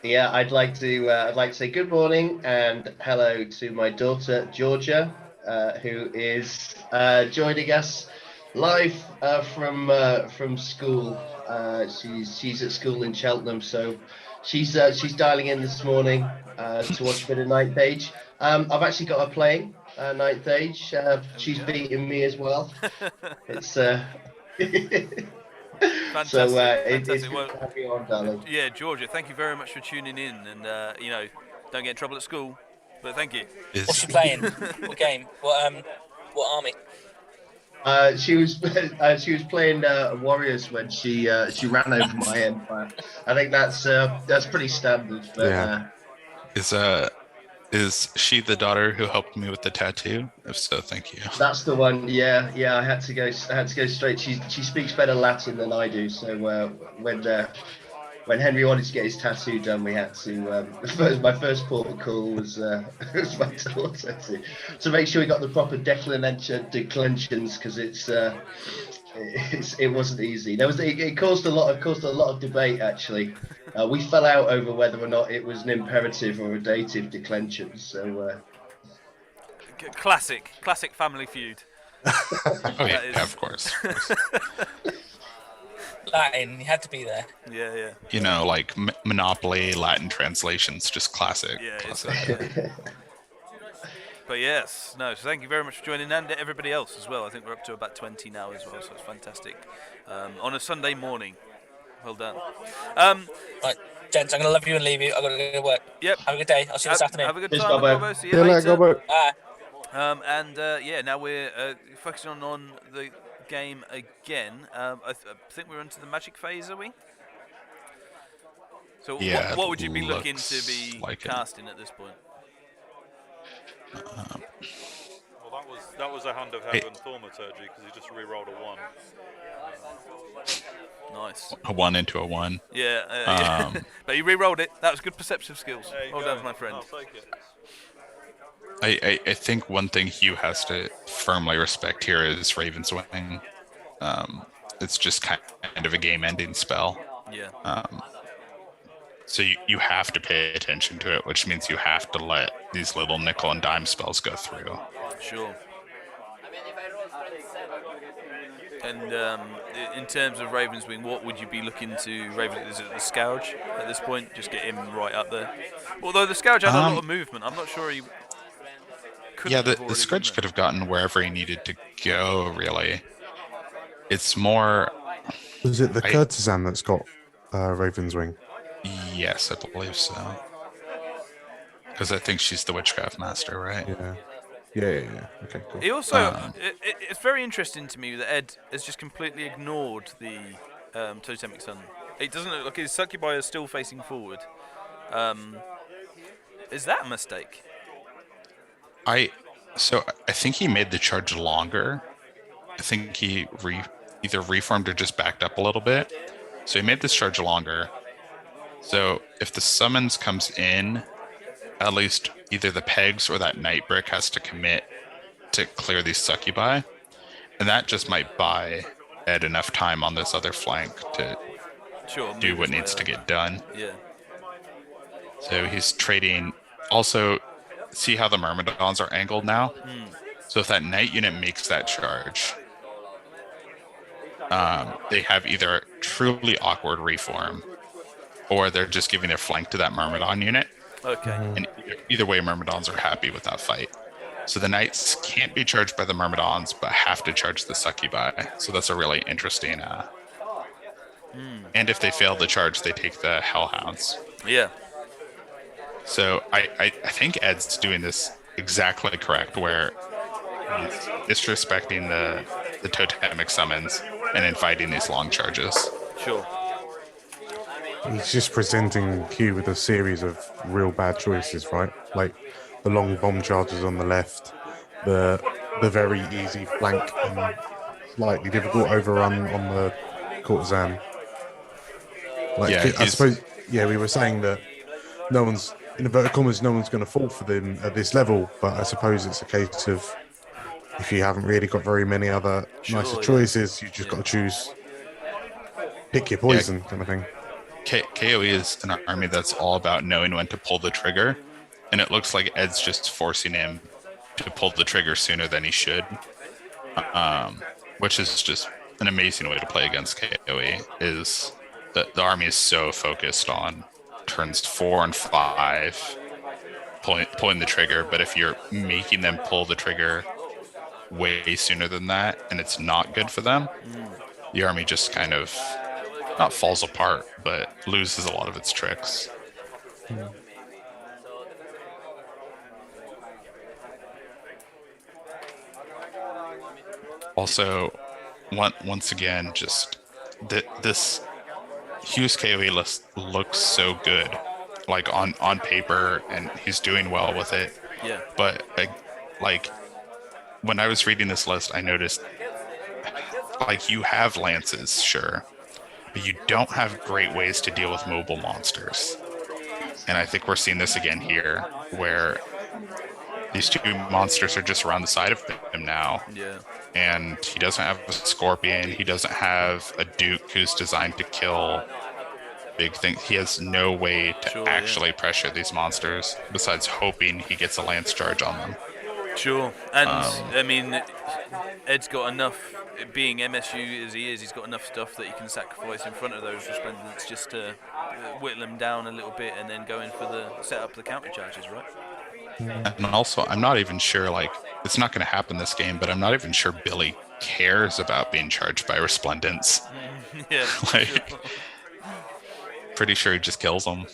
[SPEAKER 3] Yeah, I'd like to say good morning and hello to my daughter Georgia, who is joining us live from school. She's at school in Cheltenham, so she's dialing in this morning to watch a bit of Ninth Age. I've actually got her playing Ninth Age. She's beating me as well. It's
[SPEAKER 1] Fantastic.
[SPEAKER 3] So
[SPEAKER 1] Fantastic.
[SPEAKER 3] it's good to have you on, darling.
[SPEAKER 1] Yeah, Georgia, thank you very much for tuning in, and don't get in trouble at school, but thank you.
[SPEAKER 6] What's she playing? What game? What army?
[SPEAKER 3] She was playing Warriors when she ran over my empire. I think that's pretty standard. But,
[SPEAKER 2] yeah. Is she the daughter who helped me with the tattoo? If so, thank you.
[SPEAKER 3] That's the one. Yeah. I had to go straight. She speaks better Latin than I do. So when Henry wanted to get his tattoo done, we had to. My first port of call was my daughter to make sure we got the proper declensions, because it wasn't easy. It caused a lot of debate, actually. We fell out over whether or not it was an imperative or a dative declension. So
[SPEAKER 1] classic family feud.
[SPEAKER 2] Oh yeah, of course.
[SPEAKER 6] Latin, you had to be there.
[SPEAKER 1] Yeah.
[SPEAKER 2] Like Monopoly, Latin translations, just classic.
[SPEAKER 1] Yeah.
[SPEAKER 2] Classic.
[SPEAKER 1] But yes, so thank you very much for joining, and everybody else as well. I think we're up to about 20 now as well, so it's fantastic. On a Sunday morning. Well done.
[SPEAKER 6] Right, gents, I'm going to love you and leave you. I've got to go to work.
[SPEAKER 1] Yep.
[SPEAKER 6] Have a good day. I'll see you this afternoon.
[SPEAKER 1] Have a good
[SPEAKER 3] Cheers,
[SPEAKER 1] time,
[SPEAKER 3] Gobbo.
[SPEAKER 1] Gobbo. See you later.
[SPEAKER 4] Gobbo.
[SPEAKER 1] Bye. Now we're focusing on the game again. I think we're into the magic phase, are we? So
[SPEAKER 2] yeah,
[SPEAKER 1] what would you be looking to be
[SPEAKER 2] like
[SPEAKER 1] casting at this point?
[SPEAKER 5] Well, That was a Hand of Heaven thaumaturgy because he just re-rolled a 1.
[SPEAKER 1] Nice.
[SPEAKER 2] A 1 into a 1.
[SPEAKER 1] Yeah, yeah. But you re-rolled it. That was good perceptive skills. Well done, my friend.
[SPEAKER 5] I'll take it.
[SPEAKER 2] I think one thing Hugh has to firmly respect here is Raven's Wing. It's just kind of a game-ending spell.
[SPEAKER 1] Yeah.
[SPEAKER 2] So you have to pay attention to it, which means you have to let these little nickel and dime spells go through.
[SPEAKER 1] Sure. And in terms of Raven's Wing, what would you be looking to Raven? Is it the Scourge at this point? Just get him right up there. Although the Scourge had a lot of movement, I'm not sure he.
[SPEAKER 2] Yeah, the Scourge could have gotten wherever he needed to go. Really, it's more.
[SPEAKER 4] Was it the Courtesan that's got Raven's Wing?
[SPEAKER 2] Yes, I believe so. Because I think she's the Witchcraft Master, right?
[SPEAKER 4] Yeah. Okay, cool.
[SPEAKER 1] He also, it's very interesting to me that Ed has just completely ignored the Totemic Sun. It doesn't look like his Succubi is still facing forward. Is that a mistake?
[SPEAKER 2] I think he made the charge longer. I think he either reformed or just backed up a little bit. So he made this charge longer. So if the summons comes in, at least either the pegs or that night brick has to commit to clear these succubi, and that just might buy Ed enough time on this other flank to do what needs to get done.
[SPEAKER 1] Yeah.
[SPEAKER 2] So he's trading. Also, see how the Myrmidons are angled now? So if that night unit makes that charge, they have either a truly awkward reform, or they're just giving their flank to that Myrmidon unit.
[SPEAKER 1] Okay.
[SPEAKER 2] And either way, Myrmidons are happy with that fight. So the Knights can't be charged by the Myrmidons, but have to charge the Succubi. So that's a really interesting... And if they fail the charge, they take the Hellhounds.
[SPEAKER 1] Yeah.
[SPEAKER 2] So I think Ed's doing this exactly correct, where he's disrespecting the totemic summons and then fighting these long charges.
[SPEAKER 1] Sure.
[SPEAKER 4] He's just presenting Q with a series of real bad choices, right? Like the long bomb charges on the left, the very easy flank and slightly difficult overrun on the Courtesan. Like,
[SPEAKER 2] yeah,
[SPEAKER 4] I suppose, we were saying that no one's, in inverted commas, no one's going to fall for them at this level, but I suppose it's a case of if you haven't really got very many other nicer choices, you just got to choose, pick your poison kind of thing.
[SPEAKER 2] KOE is an army that's all about knowing when to pull the trigger, and it looks like Ed's just forcing him to pull the trigger sooner than he should, which is just an amazing way to play against KOE. Is that the army is so focused on turns 4 and 5 pulling the trigger, but if you're making them pull the trigger way sooner than that, and it's not good for them, the army just kind of not falls apart, but loses a lot of its tricks. Also, once again, just this Hugh's KOE list looks so good, like on paper, and he's doing well with it.
[SPEAKER 1] Yeah.
[SPEAKER 2] But like when I was reading this list, I noticed like you have lances, sure, but you don't have great ways to deal with mobile monsters. And I think we're seeing this again here, where these two monsters are just around the side of him now.
[SPEAKER 1] Yeah.
[SPEAKER 2] And he doesn't have a Scorpion. He doesn't have a Duke who's designed to kill big things. He has no way to actually pressure these monsters besides hoping he gets a lance charge on them.
[SPEAKER 1] Sure. And, I mean, Ed's got enough, being MSU as he is, he's got enough stuff that he can sacrifice in front of those Resplendents just to whittle them down a little bit and then go in for set up the counter charges, right?
[SPEAKER 2] And also, I'm not even sure, like, it's not going to happen this game, but I'm not even sure Billy cares about being charged by Resplendents.
[SPEAKER 1] Yeah.
[SPEAKER 2] Like, pretty sure he just kills them.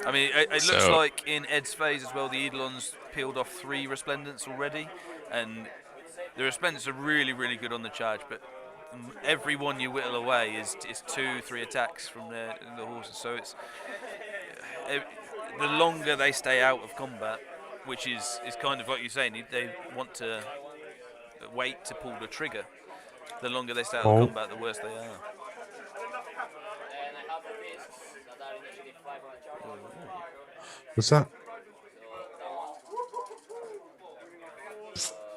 [SPEAKER 1] I mean, it looks like in Ed's phase as well, the Eidolon's peeled off 3 Resplendents already, and the Resplendents are really, really good on the charge, but every one you whittle away is 2-3 attacks from the horses. So it's the longer they stay out of combat, which is kind of like you're saying, they want to wait to pull the trigger. The longer they stay out of combat, the worse they are.
[SPEAKER 4] What's that?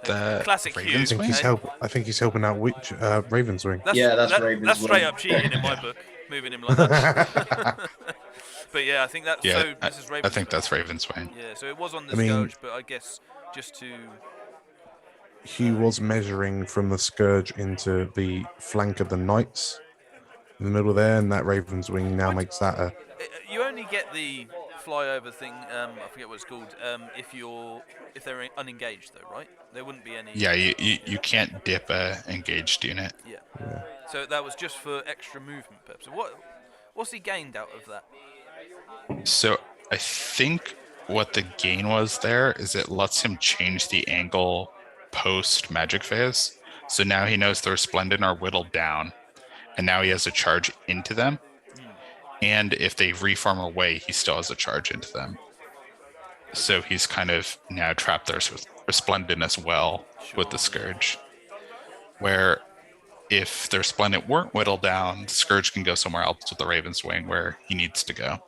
[SPEAKER 2] The
[SPEAKER 1] classic
[SPEAKER 2] Ravens
[SPEAKER 1] Hugh.
[SPEAKER 4] I think he's helping out Raven's Wing.
[SPEAKER 3] That's Raven's
[SPEAKER 1] That's straight
[SPEAKER 3] Wing.
[SPEAKER 1] up cheating in my book, moving him like that. But yeah, I think that's this is Raven's
[SPEAKER 2] I think that's Raven's Wing.
[SPEAKER 1] Yeah, so it was on the Scourge, but I guess just to...
[SPEAKER 4] Hugh was measuring from the Scourge into the flank of the Knights in the middle there, and that Raven's Wing now makes that a...
[SPEAKER 1] You only get the flyover thing, I forget what it's called, if they're unengaged though, right? There wouldn't be any...
[SPEAKER 2] Yeah, you can't dip a engaged unit.
[SPEAKER 1] Yeah. So that was just for extra movement purposes. What's he gained out of that?
[SPEAKER 2] So I think what the gain was there is it lets him change the angle post magic phase. So now he knows the Resplendent are whittled down, and now he has a charge into them. And if they reform away, he still has a charge into them. So he's kind of now trapped their Resplendent as well with the Scourge. Where if their Resplendent weren't whittled down, the Scourge can go somewhere else with the Raven's Wing where he needs to go.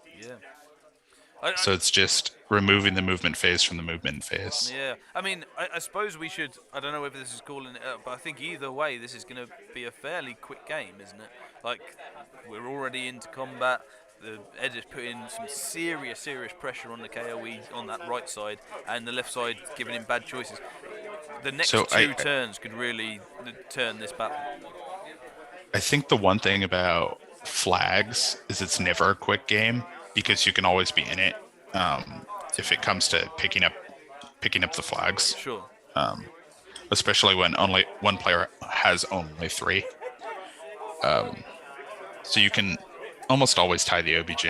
[SPEAKER 2] So it's just removing the movement phase from the movement phase.
[SPEAKER 1] Yeah, I mean, I suppose we should, I don't know whether this is calling it up, but I think either way this is going to be a fairly quick game, isn't it? Like, we're already into combat, the Ed is putting some serious pressure on the KOE on that right side, and the left side giving him bad choices. The next two turns could really turn this battle.
[SPEAKER 2] I think the one thing about flags is it's never a quick game, because you can always be in it if it comes to picking up the flags.
[SPEAKER 1] Sure.
[SPEAKER 2] Especially when only one player has only 3. So you can almost always tie the OBJ,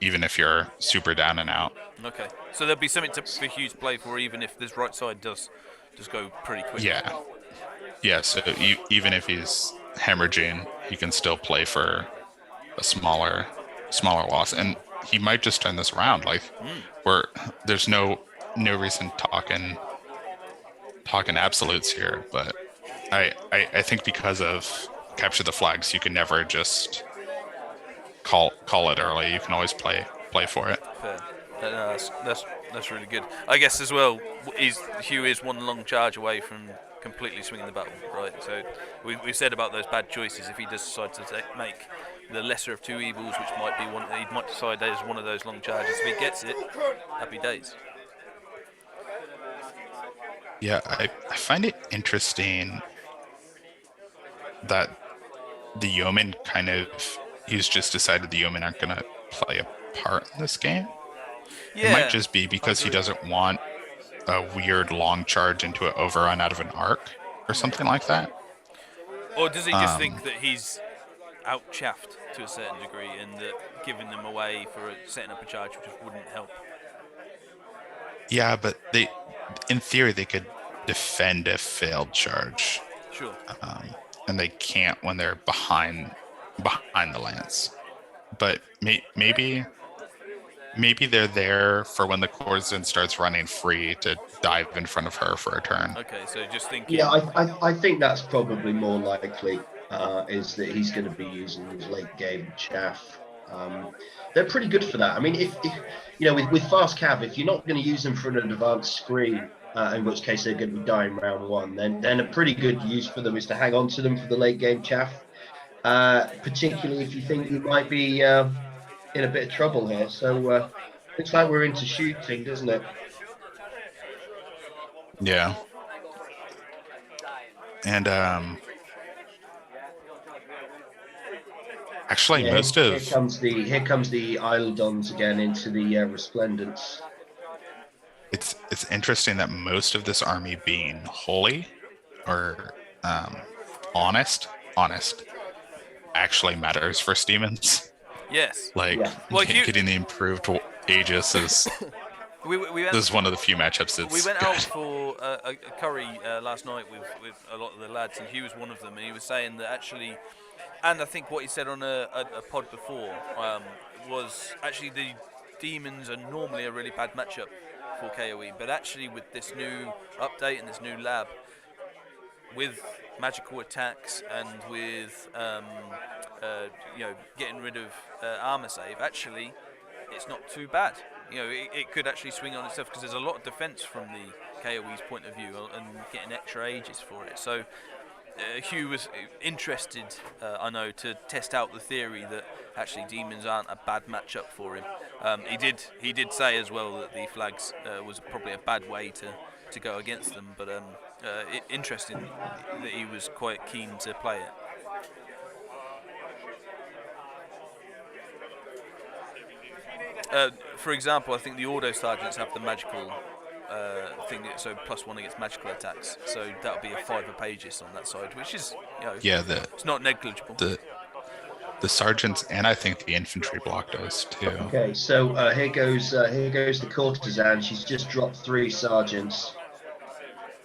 [SPEAKER 2] even if you're super down and out.
[SPEAKER 1] Okay. So there'll be something for Hugh to play for, even if this right side does just go pretty quick.
[SPEAKER 2] Yeah. Yeah. So even if he's hemorrhaging, he can still play for a smaller loss, and he might just turn this around. Like, where there's no reason talking absolutes here, but I think because of capture the flags, you can never just call it early. You can always play for it.
[SPEAKER 1] Fair. That's really good. I guess as well, Hugh is one long charge away from completely swinging the battle, right? So we said about those bad choices. If he does decide to make the lesser of two evils, which might be one, he might decide that is one of those long charges. If he gets it, happy days.
[SPEAKER 2] Yeah, I find it interesting that the Yeoman he's just decided the Yeoman aren't going to play a part in this game. Yeah. It might just be because he doesn't want a weird long charge into an overrun out of an arc or something like that.
[SPEAKER 1] Or does he just think that he's out-chaffed to a certain degree, and that giving them away for setting up a charge just wouldn't help?
[SPEAKER 2] Yeah, but in theory, they could defend a failed charge.
[SPEAKER 1] Sure.
[SPEAKER 2] And they can't when they're behind the lance. But maybe they're there for when the Corzin starts running free to dive in front of her for a turn.
[SPEAKER 1] Okay, so just thinking...
[SPEAKER 3] Yeah, I think that's probably more likely, is that he's going to be using his late game chaff. They're pretty good for that. I mean, if with fast cav, if you're not going to use them for an advanced screen, in which case they're going to be dying round 1, then a pretty good use for them is to hang on to them for the late game chaff, particularly if you think you might be in a bit of trouble here. So looks like we're into shooting, doesn't it?
[SPEAKER 2] Yeah. And actually,
[SPEAKER 3] yeah,
[SPEAKER 2] most
[SPEAKER 3] here
[SPEAKER 2] of
[SPEAKER 3] comes the Eildons again into the Resplendence.
[SPEAKER 2] It's interesting that most of this army being holy or honest actually matters for Demons.
[SPEAKER 1] Yes.
[SPEAKER 2] Like, getting the improved Aegis is this is one of the few matchups that's
[SPEAKER 1] we went
[SPEAKER 2] good.
[SPEAKER 1] out for a curry last night with a lot of the lads, and he was one of them, and he was saying that actually, and I think what he said on a pod before was actually the Demons are normally a really bad matchup for KOE, but actually with this new update and this new lab, with magical attacks and with getting rid of armor save, actually it's not too bad. It could actually swing on itself because there's a lot of defense from the KOE's point of view and getting extra ages for it. So Hugh was interested, I know, to test out the theory that actually demons aren't a bad matchup for him. He did say as well that the flags was probably a bad way to go against them, but interesting that he was quite keen to play it. For example, I think the auto sergeants have the magical thing, so +1 against magical attacks. So that'll be a 5 of pages on that side, which is it's not negligible.
[SPEAKER 2] The sergeants and I think the infantry block does too.
[SPEAKER 3] Okay, so here goes the courtesan. She's just dropped 3 sergeants.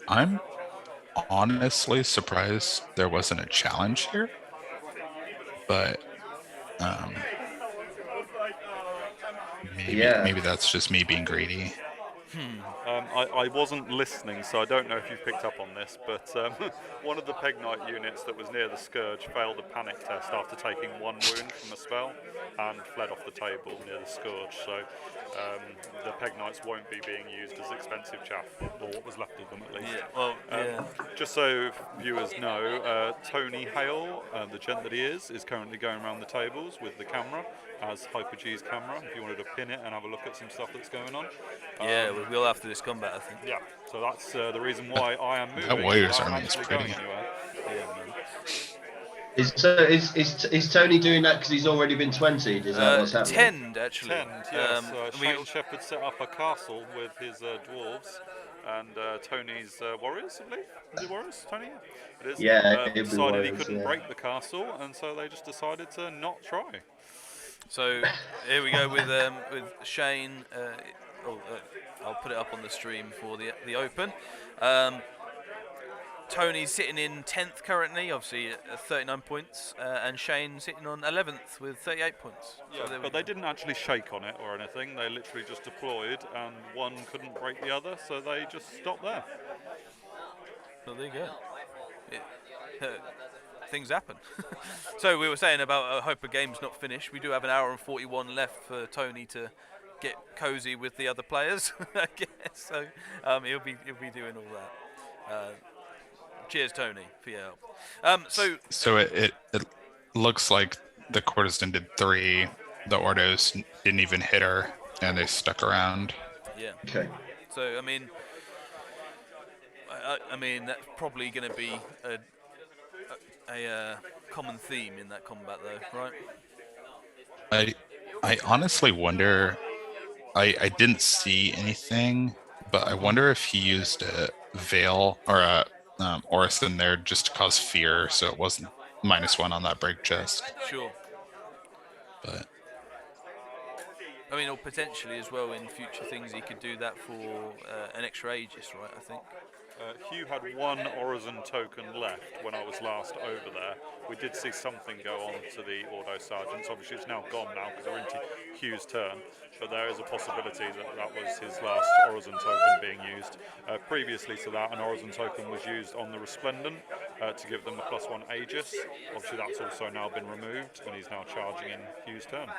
[SPEAKER 2] I'm honestly surprised there wasn't a challenge here, but maybe that's just me being greedy.
[SPEAKER 5] I wasn't listening, so I don't know if you've picked up on this, but one of the Peg Knight units that was near the Scourge failed a panic test after taking 1 wound from a spell and fled off the table near the Scourge. So the Peg Knights won't be being used as expensive chaff, or what was left of them at least. Just so viewers know, Tony Hale, the gent that he is currently going around the tables with the camera as Hyper G's camera, if you wanted to pin it and have a look at some stuff that's going on.
[SPEAKER 1] We'll after this combat, I think.
[SPEAKER 5] Yeah, so that's the reason why I am moving.
[SPEAKER 2] That Warriors army is pretty.
[SPEAKER 3] Is Tony doing that because he's already been 20'd? Is that what's happening?
[SPEAKER 1] 10'd, actually.
[SPEAKER 5] 10'd, yes. Shane Shepherd set up a castle with his dwarves and Tony's warriors, I believe. Is it warriors, Tony? It is.
[SPEAKER 3] Yeah,
[SPEAKER 5] decided he couldn't break the castle, and so they just decided to not try.
[SPEAKER 1] So here we go with Shane. I'll put it up on the stream for the open. Tony's sitting in 10th currently, obviously at 39 points, and Shane sitting on 11th with 38 points.
[SPEAKER 5] Yeah, so but they didn't actually shake on it or anything. They literally just deployed, and one couldn't break the other, so they just stopped there.
[SPEAKER 1] Well, there you go. Things happen. So we were saying about Hyper Games not finished. We do have an hour and 41 left for Tony to get cozy with the other players, I guess. So he'll be doing all that. Cheers, Tony, for your help.
[SPEAKER 2] So it looks like the courtesan did 3. The Ordos didn't even hit her, and they stuck around.
[SPEAKER 1] Yeah.
[SPEAKER 3] Okay.
[SPEAKER 1] So I mean that's probably going to be a common theme in that combat, though, right?
[SPEAKER 2] I honestly wonder. I didn't see anything, but I wonder if he used a Veil or a Orison there just to cause fear, so it wasn't -1 on that break chest.
[SPEAKER 1] Sure.
[SPEAKER 2] But
[SPEAKER 1] I mean, or potentially as well in future things, he could do that for an extra Aegis, right? I think.
[SPEAKER 5] Hugh had 1 Orison token left when I was last over there. We did see something go on to the Auto Sergeants. Obviously, it's now gone now because we're into Hugh's turn. But there is a possibility that was his last Orison token being used. Previously to that, an Orison token was used on the Resplendent to give them a +1 Aegis. Obviously, that's also now been removed, and he's now charging in Hugh's turn.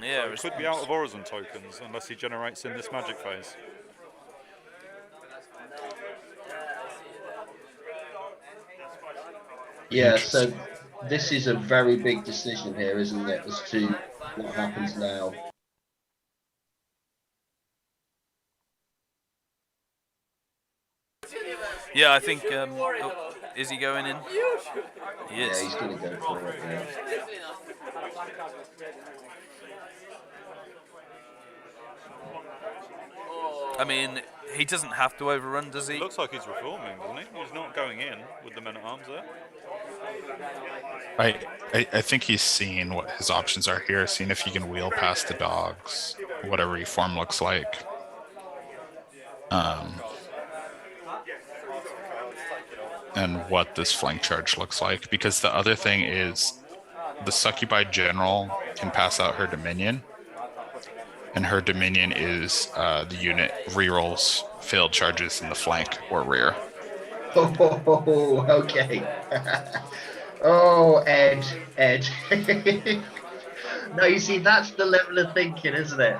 [SPEAKER 1] Yeah,
[SPEAKER 5] so it could be out of Orison tokens unless he generates in this magic phase.
[SPEAKER 3] Yeah, so this is a very big decision here, isn't it, as to what happens now.
[SPEAKER 1] Yeah, I think. Is he going in? He is.
[SPEAKER 3] Yeah, he's going to go for it. Yeah.
[SPEAKER 1] I mean, he doesn't have to overrun, does he?
[SPEAKER 5] It looks like he's reforming, doesn't he? He's not going in with the men-at-arms there.
[SPEAKER 2] I think he's seeing what his options are here, seeing if he can wheel past the dogs, whatever reform looks like. And what this flank charge looks like, because the other thing is the Succubi General can pass out her Dominion, and her dominion is the unit rerolls failed charges in the flank or rear.
[SPEAKER 3] Oh, okay. Oh, Ed. No, you see, that's the level of thinking, isn't it?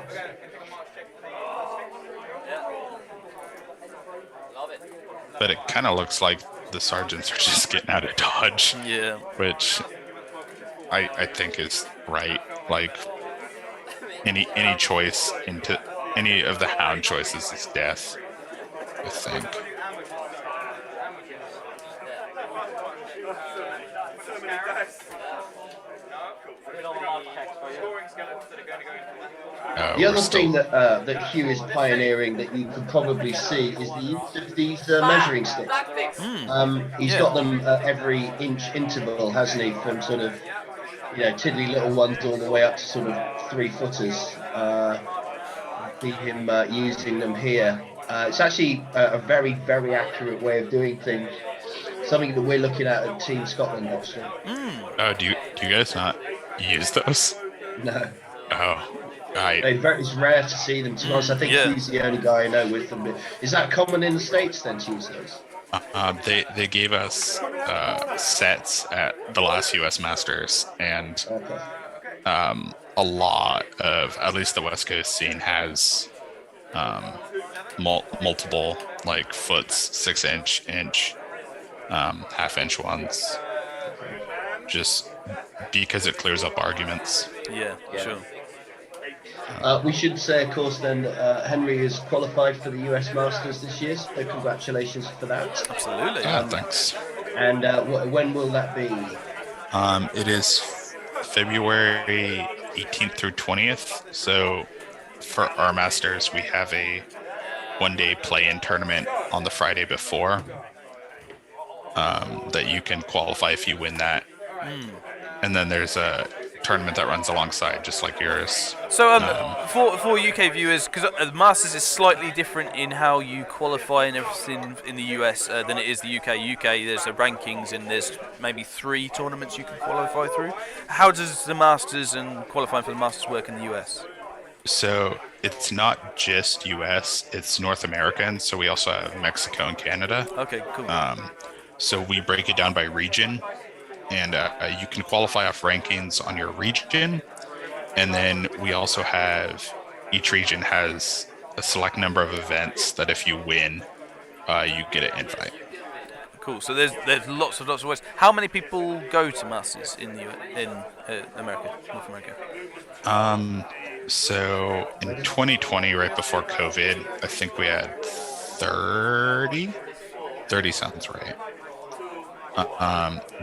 [SPEAKER 2] But it kind of looks like the sergeants are just getting out of dodge.
[SPEAKER 1] Yeah.
[SPEAKER 2] Which I think is right. Like any choice into any of the hound choices is death, I think.
[SPEAKER 3] The other thing that Hugh is pioneering that you could probably see is the use of these measuring sticks. He's got them at every inch interval, hasn't he? From sort of, tiddly little ones all the way up to sort of 3 footers. See him using them here. It's actually a very, very accurate way of doing things. Something that we're looking at Team Scotland, actually.
[SPEAKER 2] Oh, do you guys not use those?
[SPEAKER 3] No.
[SPEAKER 2] Oh.
[SPEAKER 3] It's rare to see them. To be honest, I think he's the only guy I know with them. Is that common in the States then to use those?
[SPEAKER 2] They gave us sets at the last US Masters, and a lot of, at least the West Coast scene has multiple like foots, 6-inch, half-inch ones, just because it clears up arguments.
[SPEAKER 1] Yeah. Sure.
[SPEAKER 3] We should say, of course, then Henry is qualified for the US Masters this year, so congratulations for that.
[SPEAKER 1] Absolutely.
[SPEAKER 2] Thanks.
[SPEAKER 3] And when will that be?
[SPEAKER 2] It is February 18th through 20th. So for our Masters, we have a one-day play-in tournament on the Friday before that you can qualify if you win that. And then there's a tournament that runs alongside, just like yours.
[SPEAKER 1] So for UK viewers, because the Masters is slightly different in how you qualify and everything in the US than it is the UK. There's the rankings and there's maybe 3 tournaments you can qualify through. How does the Masters and qualifying for the Masters work in the US?
[SPEAKER 2] So it's not just US, it's North American, so we also have Mexico and Canada.
[SPEAKER 1] Okay, cool.
[SPEAKER 2] So we break it down by region, and you can qualify off rankings on your region, and then we also have, each region has a select number of events that if you win, you get an invite.
[SPEAKER 1] Cool. So there's lots of ways. How many people go to Masters in America, North America?
[SPEAKER 2] So in 2020, right before COVID, I think we had 30. 30 sounds right.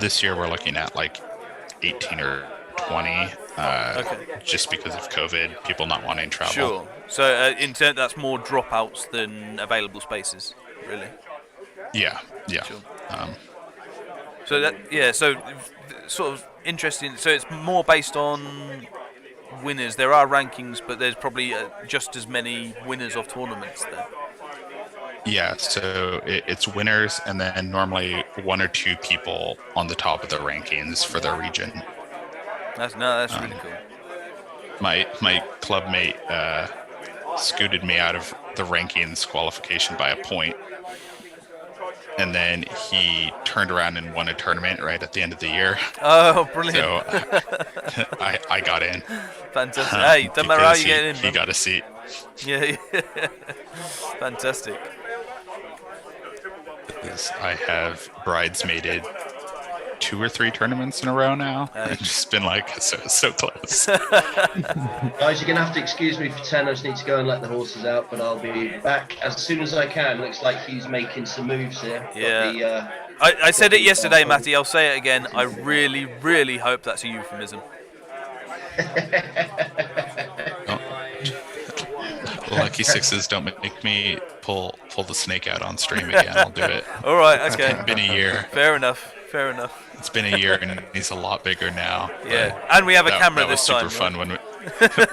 [SPEAKER 2] This year we're looking at like 18 or 20, just because of COVID, people not wanting to travel.
[SPEAKER 1] Sure. So in turn, that's more dropouts than available spaces, really.
[SPEAKER 2] Yeah.
[SPEAKER 1] Sure. So sort of interesting. So it's more based on winners. There are rankings, but there's probably just as many winners of tournaments there.
[SPEAKER 2] Yeah, so it's winners, and then normally 1 or 2 people on the top of the rankings for their region.
[SPEAKER 1] That's really cool.
[SPEAKER 2] My club mate scooted me out of the rankings qualification by a point, and then he turned around and won a tournament right at the end of the year.
[SPEAKER 1] Oh, brilliant!
[SPEAKER 2] So I got in.
[SPEAKER 1] Fantastic. Hey, doesn't matter how you get in.
[SPEAKER 2] He got a seat.
[SPEAKER 1] Yeah. Fantastic.
[SPEAKER 2] I have bridesmaided 2 or 3 tournaments in a row now. It's just been like so close.
[SPEAKER 3] Guys, you're going to have to excuse me for 10. I just need to go and let the horses out, but I'll be back as soon as I can. Looks like he's making some moves here.
[SPEAKER 1] Yeah. I said it yesterday, Matty. I'll say it again. I really, really hope that's a euphemism.
[SPEAKER 2] Lucky Sixes don't make me pull the snake out on stream again. I'll do it.
[SPEAKER 1] All right, okay.
[SPEAKER 2] It's been a year.
[SPEAKER 1] Fair enough.
[SPEAKER 2] It's been a year, and he's a lot bigger now.
[SPEAKER 1] Yeah, and we have a camera this time.
[SPEAKER 2] That was super fun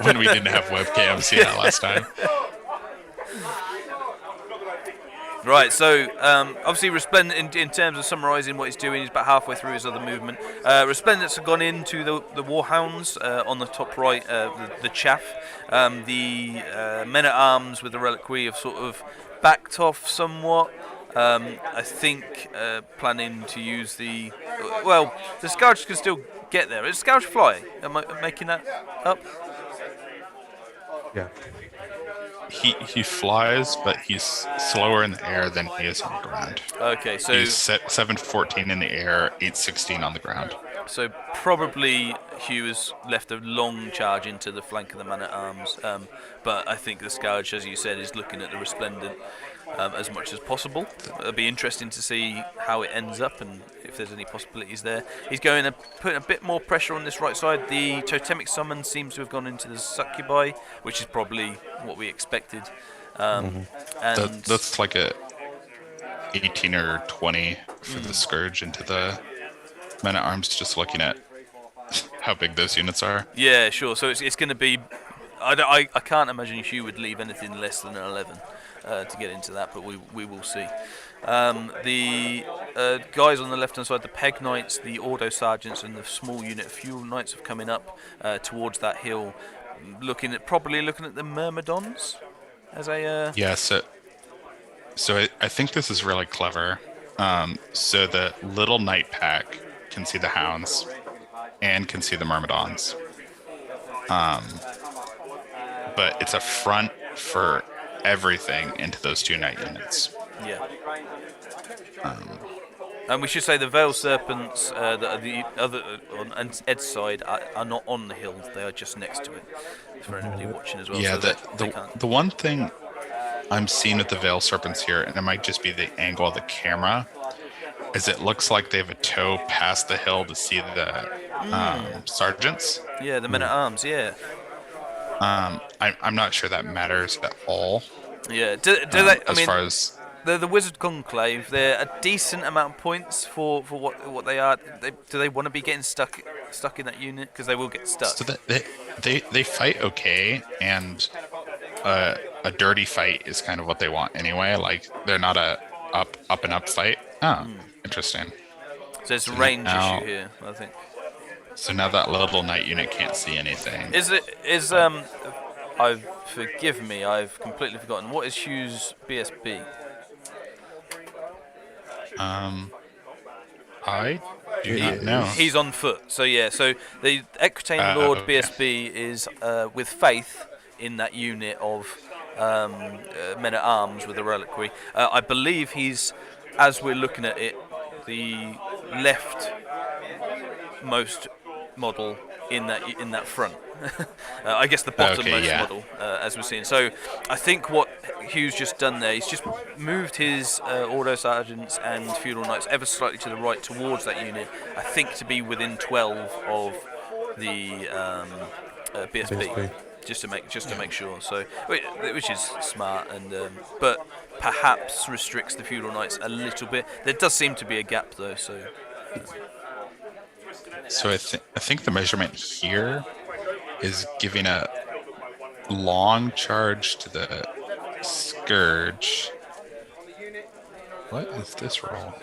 [SPEAKER 2] when we didn't have webcams. Yeah, last time.
[SPEAKER 1] Right, so obviously Resplendent, in terms of summarising what he's doing, he's about halfway through his other movement. Resplendent's gone into the Warhounds on the top right, the chaff. The Men-at-Arms with the Reliquary have sort of backed off somewhat. I think planning to use the... Well, the Scourge can still get there. Is Scourge fly? Am I making that up?
[SPEAKER 4] Yeah.
[SPEAKER 2] He flies, but he's slower in the air than he is on the ground.
[SPEAKER 1] Okay, so
[SPEAKER 2] he's 714 in the air, 816 on the ground.
[SPEAKER 1] So probably Hugh has left a long charge into the flank of the Man-at-Arms, but I think the Scourge, as you said, is looking at the Resplendent as much as possible. It'll be interesting to see how it ends up and if there's any possibilities there. He's going to put a bit more pressure on this right side. The Totemic Summon seems to have gone into the Succubi, which is probably what we expected. And
[SPEAKER 2] that's like a 18 or 20 for the Scourge into the Men-at-Arms, just looking at how big those units are.
[SPEAKER 1] Yeah, sure. So it's going to be... I can't imagine Hugh would leave anything less than an 11 to get into that, but we will see. The guys on the left-hand side, the Peg Knights, the Ordo Sergeants, and the small unit of Fuel Knights have coming up towards that hill, probably looking at the Myrmidons as a...
[SPEAKER 2] Yeah, so I think this is really clever. So the little Knight pack can see the Hounds and can see the Myrmidons. But it's a front for everything into those two Knight units.
[SPEAKER 1] Yeah. And we should say the Veil Serpents that are the other on Ed's side are not on the hill; they are just next to it. For anybody watching as well.
[SPEAKER 2] Yeah,
[SPEAKER 1] so
[SPEAKER 2] the one thing I'm seeing with the Veil Serpents here, and it might just be the angle of the camera, is it looks like they have a toe past the hill to see the sergeants.
[SPEAKER 1] Yeah, the Men-at-Arms. Yeah.
[SPEAKER 2] I'm not sure that matters at all.
[SPEAKER 1] Yeah. Do they?
[SPEAKER 2] As far as
[SPEAKER 1] they're the Wizard Conclave. They're a decent amount of points for what they are. Do they want to be getting stuck in that unit? Because they will get stuck.
[SPEAKER 2] So they fight okay, and a dirty fight is kind of what they want anyway. Like they're not a up and up fight. Interesting.
[SPEAKER 1] So it's a range issue here, I think.
[SPEAKER 2] So now that little Knight unit can't see anything.
[SPEAKER 1] Forgive me, I've completely forgotten. What is Hugh's BSB?
[SPEAKER 2] I do not know.
[SPEAKER 1] He's on foot. So yeah, so the Equitane Lord BSB is with faith in that unit of Men-at-Arms with the Reliquary. I believe he's, as we're looking at it, the leftmost model in that front. I guess the bottommost model, as we're seeing. So I think what Hugh's just done there, he's just moved his Ordo Sergeants and Feudal Knights ever slightly to the right towards that unit. I think to be within 12 of the BSB. Just to make sure. So, which is smart, and but perhaps restricts the Feudal Knights a little bit. There does seem to be a gap though.
[SPEAKER 2] So I think the measurement here is giving a long charge to the Scourge. What is this roll?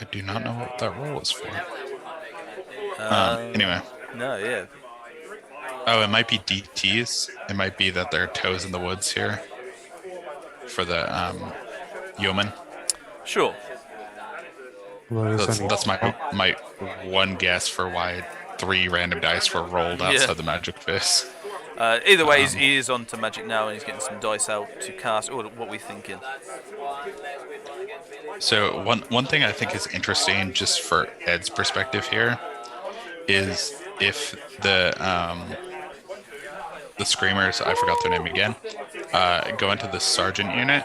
[SPEAKER 2] I do not know what that roll is for. Anyway.
[SPEAKER 1] No, yeah.
[SPEAKER 2] Oh, it might be DTs. It might be that there are toes in the woods here for the yeoman.
[SPEAKER 1] Sure.
[SPEAKER 4] Well,
[SPEAKER 2] that's my one guess for why 3 random dice were rolled outside the magic phase.
[SPEAKER 1] Either way, he is on to magic now, and he's getting some dice out to cast. What are we thinking?
[SPEAKER 2] So one thing I think is interesting, just for Ed's perspective here, is if the Screamers, I forgot their name again, go into the Sergeant unit,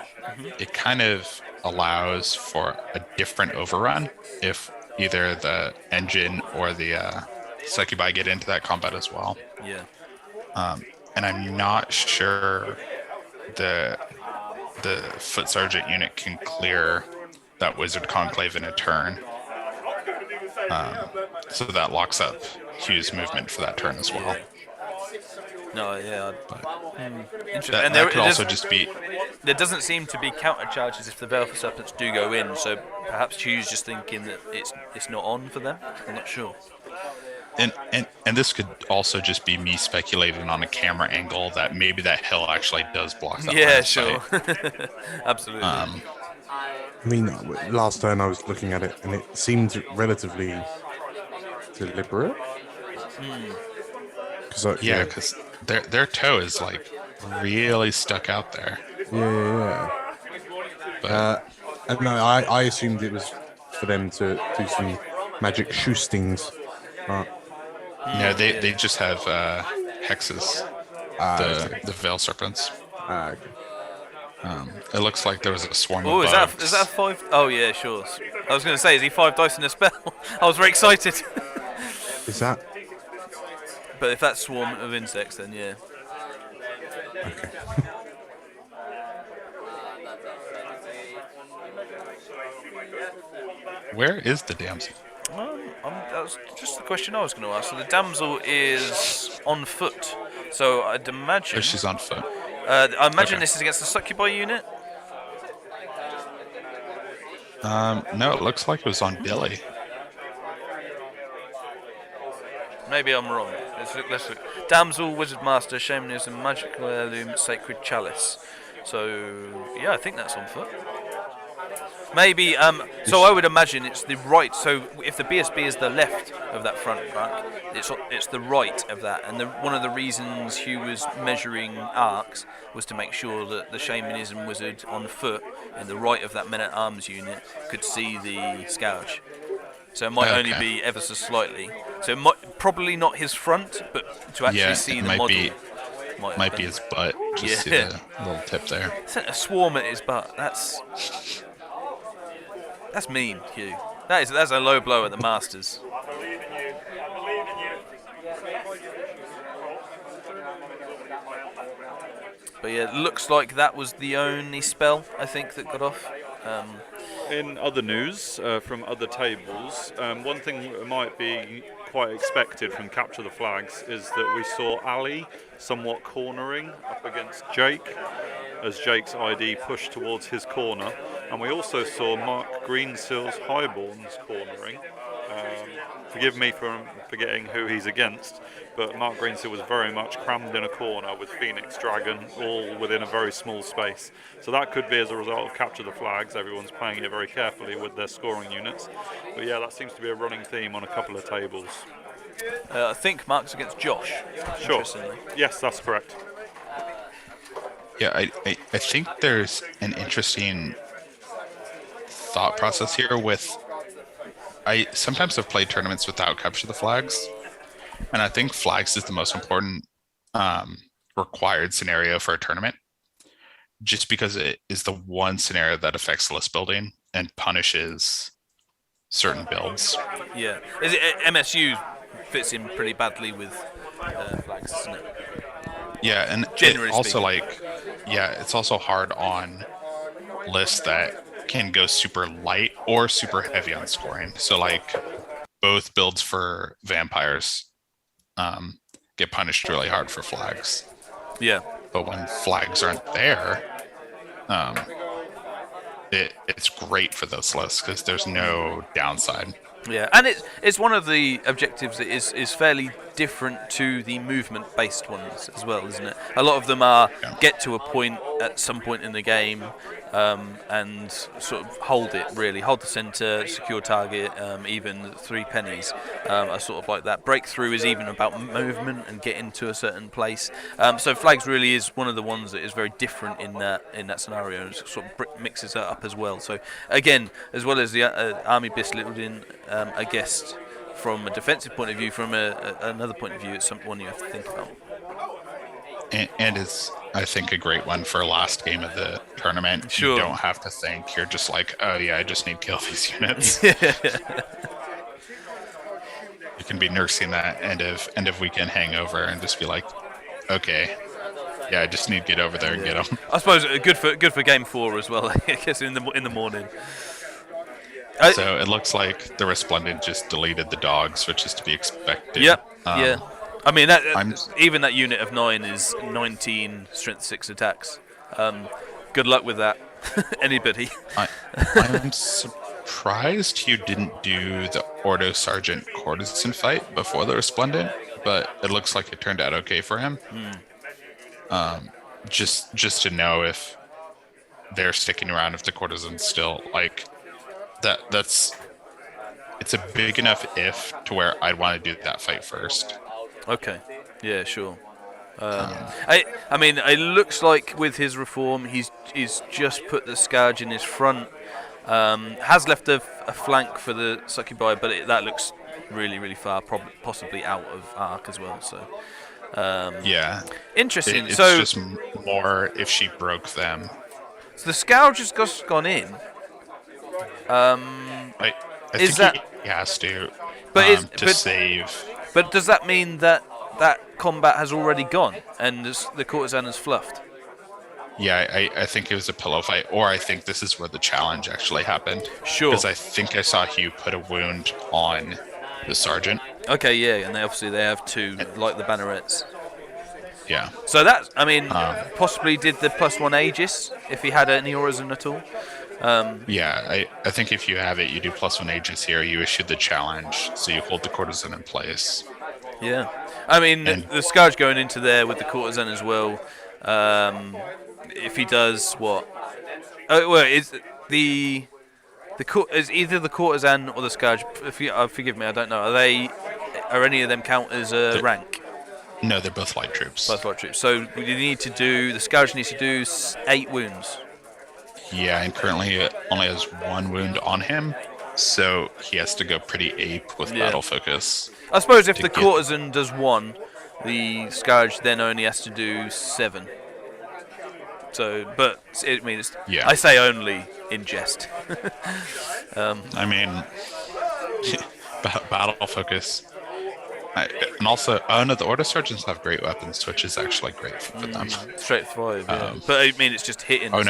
[SPEAKER 2] it kind of allows for a different overrun if either the engine or the Succubi get into that combat as well.
[SPEAKER 1] Yeah.
[SPEAKER 2] And I'm not sure the Foot Sergeant unit can clear that Wizard Conclave in a turn. So that locks up Hugh's movement for that turn as well.
[SPEAKER 1] No, yeah. Interesting.
[SPEAKER 2] That,
[SPEAKER 1] And
[SPEAKER 2] that could also just be...
[SPEAKER 1] There doesn't seem to be counter charges if the Baleful Serpents do go in, so perhaps Hugh's just thinking that it's not on for them. I'm not sure.
[SPEAKER 2] And this could also just be me speculating on a camera angle that maybe that hill actually does block that line of
[SPEAKER 1] sight. Absolutely.
[SPEAKER 4] I mean, last turn I was looking at it and it seemed relatively deliberate.
[SPEAKER 2] Because their toe is like really stuck out there.
[SPEAKER 4] Yeah. But and no, I assumed it was for them to do some magic shoestings.
[SPEAKER 2] No, they just have hexes. The Veil Serpents.
[SPEAKER 4] Okay.
[SPEAKER 2] It looks like there was a swarm of bugs.
[SPEAKER 1] Is that 5? Oh yeah, sure. I was going to say, is he 5 dice in a spell? I was very excited.
[SPEAKER 4] Is that?
[SPEAKER 1] But if that's swarm of insects, then yeah.
[SPEAKER 4] Okay.
[SPEAKER 2] Where is the damsel?
[SPEAKER 1] That was just the question I was going to ask. So the damsel is on foot. So I'd imagine...
[SPEAKER 2] Oh, she's on foot.
[SPEAKER 1] I imagine this is against the Succubi unit?
[SPEAKER 2] No, it looks like it was on Billy.
[SPEAKER 1] Maybe I'm wrong. Let's look. Damsel, Wizard Master, Shamanism, Magical Heirloom, Sacred Chalice. So, yeah, I think that's on foot. Maybe, so I would imagine it's the right, so if the BSB is the left of that front rack, it's the right of that, and one of the reasons Hugh was measuring arcs was to make sure that the Shamanism Wizard on foot in the right of that Men-at-Arms unit could see the Scourge. So it might only be ever so slightly. So it probably not his front, but to actually see the model.
[SPEAKER 2] Might be his butt, just see the little tip there.
[SPEAKER 1] Sent a swarm at his butt, that's mean, Hugh. That's a low blow at the Masters. But yeah, it looks like that was the only spell, I think, that got off.
[SPEAKER 5] In other news from other tables, one thing that might be quite expected from Capture the Flags is that we saw Ali somewhat cornering up against Jake as Jake's ID pushed towards his corner, and we also saw Mark Greenseal's Highborns cornering. Forgive me for forgetting who he's against, but Mark Greenseal was very much crammed in a corner with Phoenix Dragon all within a very small space. So that could be as a result of Capture the Flags. Everyone's playing it very carefully with their scoring units. But yeah, that seems to be a running theme on a couple of tables.
[SPEAKER 1] I think Mark's against Josh.
[SPEAKER 5] Sure. Yes, that's correct.
[SPEAKER 2] Yeah, I think there's an interesting thought process here with... I sometimes have played tournaments without Capture the Flags, and I think Flags is the most important required scenario for a tournament, just because it is the one scenario that affects list building and punishes certain builds.
[SPEAKER 1] Yeah. MSU fits in pretty badly with Flags, doesn't it?
[SPEAKER 2] Yeah, and
[SPEAKER 1] generally
[SPEAKER 2] also it's also hard on lists that can go super light or super heavy on scoring. So like both builds for vampires get punished really hard for Flags.
[SPEAKER 1] Yeah.
[SPEAKER 2] But when Flags aren't there, it's great for those lists because there's no downside.
[SPEAKER 1] Yeah, and it's one of the objectives that is fairly different to the movement-based ones as well, isn't it? A lot of them are get to a point at some point in the game and sort of hold the centre, secure target, even 3 pennies are sort of like that. Breakthrough is even about movement and getting to a certain place. So Flags really is one of the ones that is very different in that scenario, and it sort of mixes that up as well. So again, as well as the Army Bistlittled I guess from a defensive point of view, from another point of view, it's one you have to think about.
[SPEAKER 2] And it's, I think, a great one for last game of the tournament.
[SPEAKER 1] Sure.
[SPEAKER 2] You don't have to think. You're just like, oh yeah, I just need to kill these units. You can be nursing that end of weekend hangover and just be like, okay, yeah, I just need to get over there and get them.
[SPEAKER 1] I suppose good for game 4 as well. I guess in the morning.
[SPEAKER 2] So it looks like the Resplendent just deleted the dogs, which is to be expected.
[SPEAKER 1] Yep. Yeah. I mean, even that unit of 9 is 19 strength 6 attacks. Good luck with that, anybody.
[SPEAKER 2] I'm surprised Hugh didn't do the Ordo Sergeant Courtesan fight before the Resplendent, but it looks like it turned out okay for him. Just to know if they're sticking around, if the Courtesan's still like that's it's a big enough if to where I'd want to do that fight first.
[SPEAKER 1] Okay. Yeah, sure. I mean, it looks like with his reform, he's just put the Scourge in his front. Has left a flank for the Succubi, but that looks really, really far, possibly out of arc as well. So
[SPEAKER 2] yeah,
[SPEAKER 1] interesting.
[SPEAKER 2] It's
[SPEAKER 1] so
[SPEAKER 2] just more if she broke them.
[SPEAKER 1] So the Scourge has just gone in.
[SPEAKER 2] I think he has to, save.
[SPEAKER 1] But does that mean that combat has already gone and the Courtesan has fluffed?
[SPEAKER 2] Yeah, I think it was a pillow fight, or I think this is where the challenge actually happened.
[SPEAKER 1] Sure.
[SPEAKER 2] Because I think I saw Hugh put a wound on the Sergeant.
[SPEAKER 1] Okay, yeah, and they have 2, like the Bannerets.
[SPEAKER 2] Yeah.
[SPEAKER 1] So that, I mean, possibly did the +1 Aegis, if he had any Orison at all.
[SPEAKER 2] Yeah, I think if you have it, you do +1 Aegis here, you issue the challenge, so you hold the Courtesan in place.
[SPEAKER 1] Yeah. I mean, the Scourge going into there with the Courtesan as well, if he does what? Oh, well, is either the Courtesan or the Scourge, forgive me, I don't know, are any of them count as a rank?
[SPEAKER 2] No, they're both light troops.
[SPEAKER 1] Both light troops. So the Scourge needs to do 8 wounds.
[SPEAKER 2] Yeah, and currently it only has 1 wound on him, so he has to go pretty ape with battle focus.
[SPEAKER 1] I suppose if the Courtesan does 1, the Scourge then only has to do 7. So, but I mean, I say only in jest.
[SPEAKER 2] I mean, battle focus. And also, no, the Order Sergeants have great weapons, which is actually great for them.
[SPEAKER 1] Straight 5, yeah. But I mean, it's just hitting.
[SPEAKER 2] Oh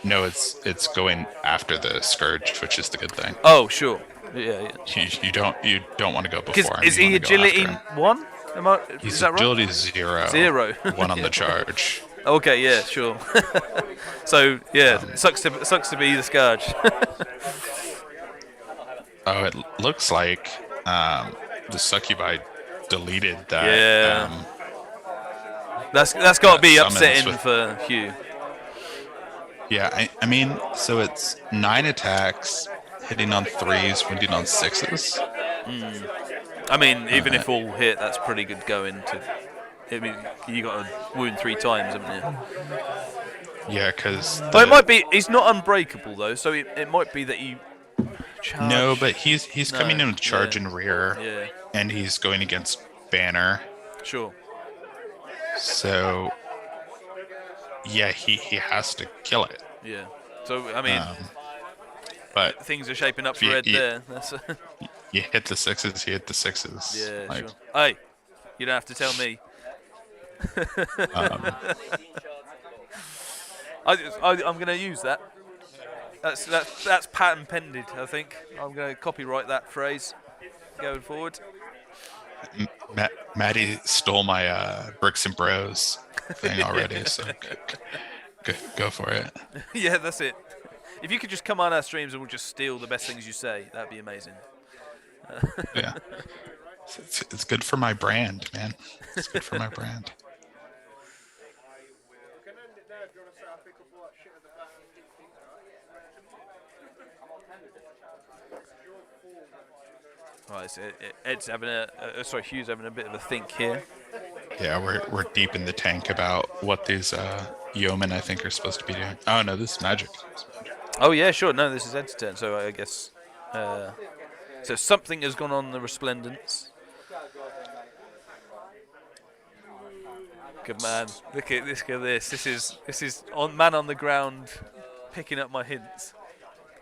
[SPEAKER 2] no, it's going after the Scourge, which is the good thing.
[SPEAKER 1] Oh sure, yeah.
[SPEAKER 2] You don't want to go before him.
[SPEAKER 1] Is he agility 1?
[SPEAKER 2] He's
[SPEAKER 1] is that
[SPEAKER 2] agility
[SPEAKER 1] right?
[SPEAKER 2] 0.
[SPEAKER 1] 0.
[SPEAKER 2] 1 on the charge.
[SPEAKER 1] Okay, yeah, sure. So yeah, sucks to be the Scourge.
[SPEAKER 2] Oh, it looks like the Succubi deleted that.
[SPEAKER 1] Yeah. That's got to be upsetting for Hugh.
[SPEAKER 2] Yeah, I mean, so it's 9 attacks, hitting on 3s, wounding on 6s.
[SPEAKER 1] I mean, even if all hit, that's pretty good going to. I mean, you got to wound 3 times, haven't you?
[SPEAKER 2] Yeah, because.
[SPEAKER 1] But it might be. He's not unbreakable though, so it might be that you. Charge.
[SPEAKER 2] No, but he's coming in with charge and rear, and he's going against Banner.
[SPEAKER 1] Sure.
[SPEAKER 2] So, yeah, he has to kill it.
[SPEAKER 1] Yeah. So I mean,
[SPEAKER 2] but
[SPEAKER 1] things are shaping up for Ed there.
[SPEAKER 2] You hit the 6s. You hit the 6s.
[SPEAKER 1] Yeah, sure. Hey, you don't have to tell me. I'm going to use that. That's patent pended, I think. I'm going to copyright that phrase going forward.
[SPEAKER 2] Maddie stole my Bricks and Bros thing already, so go for it.
[SPEAKER 1] Yeah, that's it. If you could just come on our streams and we'll just steal the best things you say, that'd be amazing.
[SPEAKER 2] Yeah. It's good for my brand, man. It's good for my brand.
[SPEAKER 1] Right, so Ed's having Hugh's having a bit of a think here.
[SPEAKER 2] Yeah, we're deep in the tank about what these yeomen I think are supposed to be doing. Oh no, this is magic.
[SPEAKER 1] Oh yeah, sure. No, this is Ed's turn. So I guess so. Something has gone on the Resplendence. Good man. Look at this. This is man on the ground, picking up my hints.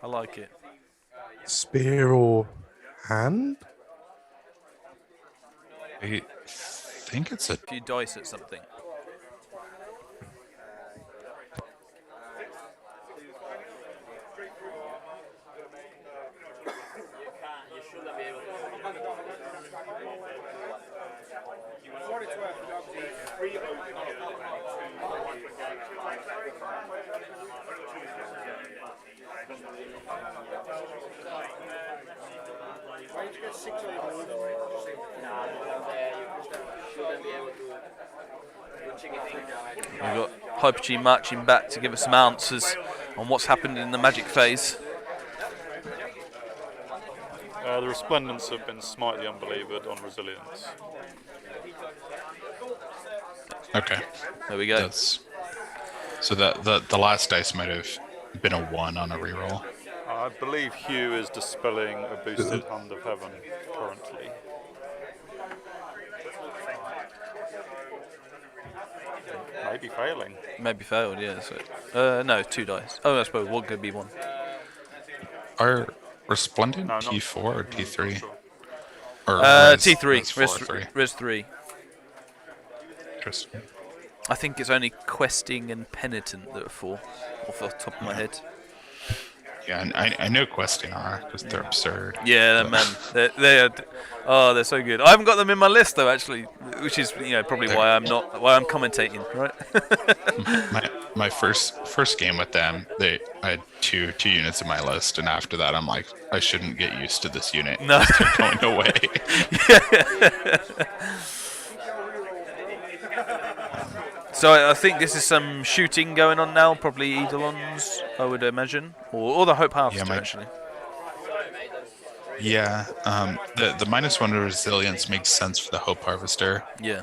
[SPEAKER 1] I like it.
[SPEAKER 4] Spear or hand?
[SPEAKER 2] I think it's a
[SPEAKER 1] few dice at something. We've got Hyper G marching back to give us some answers on what's happened in the Magic phase.
[SPEAKER 5] The Resplendents have been slightly unbelieved on Resilience.
[SPEAKER 2] Okay.
[SPEAKER 1] There we go.
[SPEAKER 2] So the last dice might have been a 1 on a reroll.
[SPEAKER 5] I believe Hugh is dispelling a boosted Hand of Heaven currently. Maybe failing.
[SPEAKER 1] Maybe failed, yeah. So, no, 2 dice. Oh, I suppose one could be 1.
[SPEAKER 2] Are Resplendent T4 or T3? Or
[SPEAKER 1] T3. Res 3.
[SPEAKER 2] Interesting.
[SPEAKER 1] I think it's only Questing and Penitent that are 4, off the top of my head.
[SPEAKER 2] Yeah, and I know Questing are, because they're absurd.
[SPEAKER 1] Yeah, man. They're so good. I haven't got them in my list though, actually, which is probably why I'm commentating, right?
[SPEAKER 2] my first game with them, I had two units in my list, and after that, I'm like, I shouldn't get used to this unit.
[SPEAKER 1] No,
[SPEAKER 2] they're going away.
[SPEAKER 1] So I think this is some shooting going on now, probably Eidolons, I would imagine, or the Hope Harvester, actually.
[SPEAKER 2] Yeah, the -1 resilience makes sense for the Hope Harvester.
[SPEAKER 1] Yeah.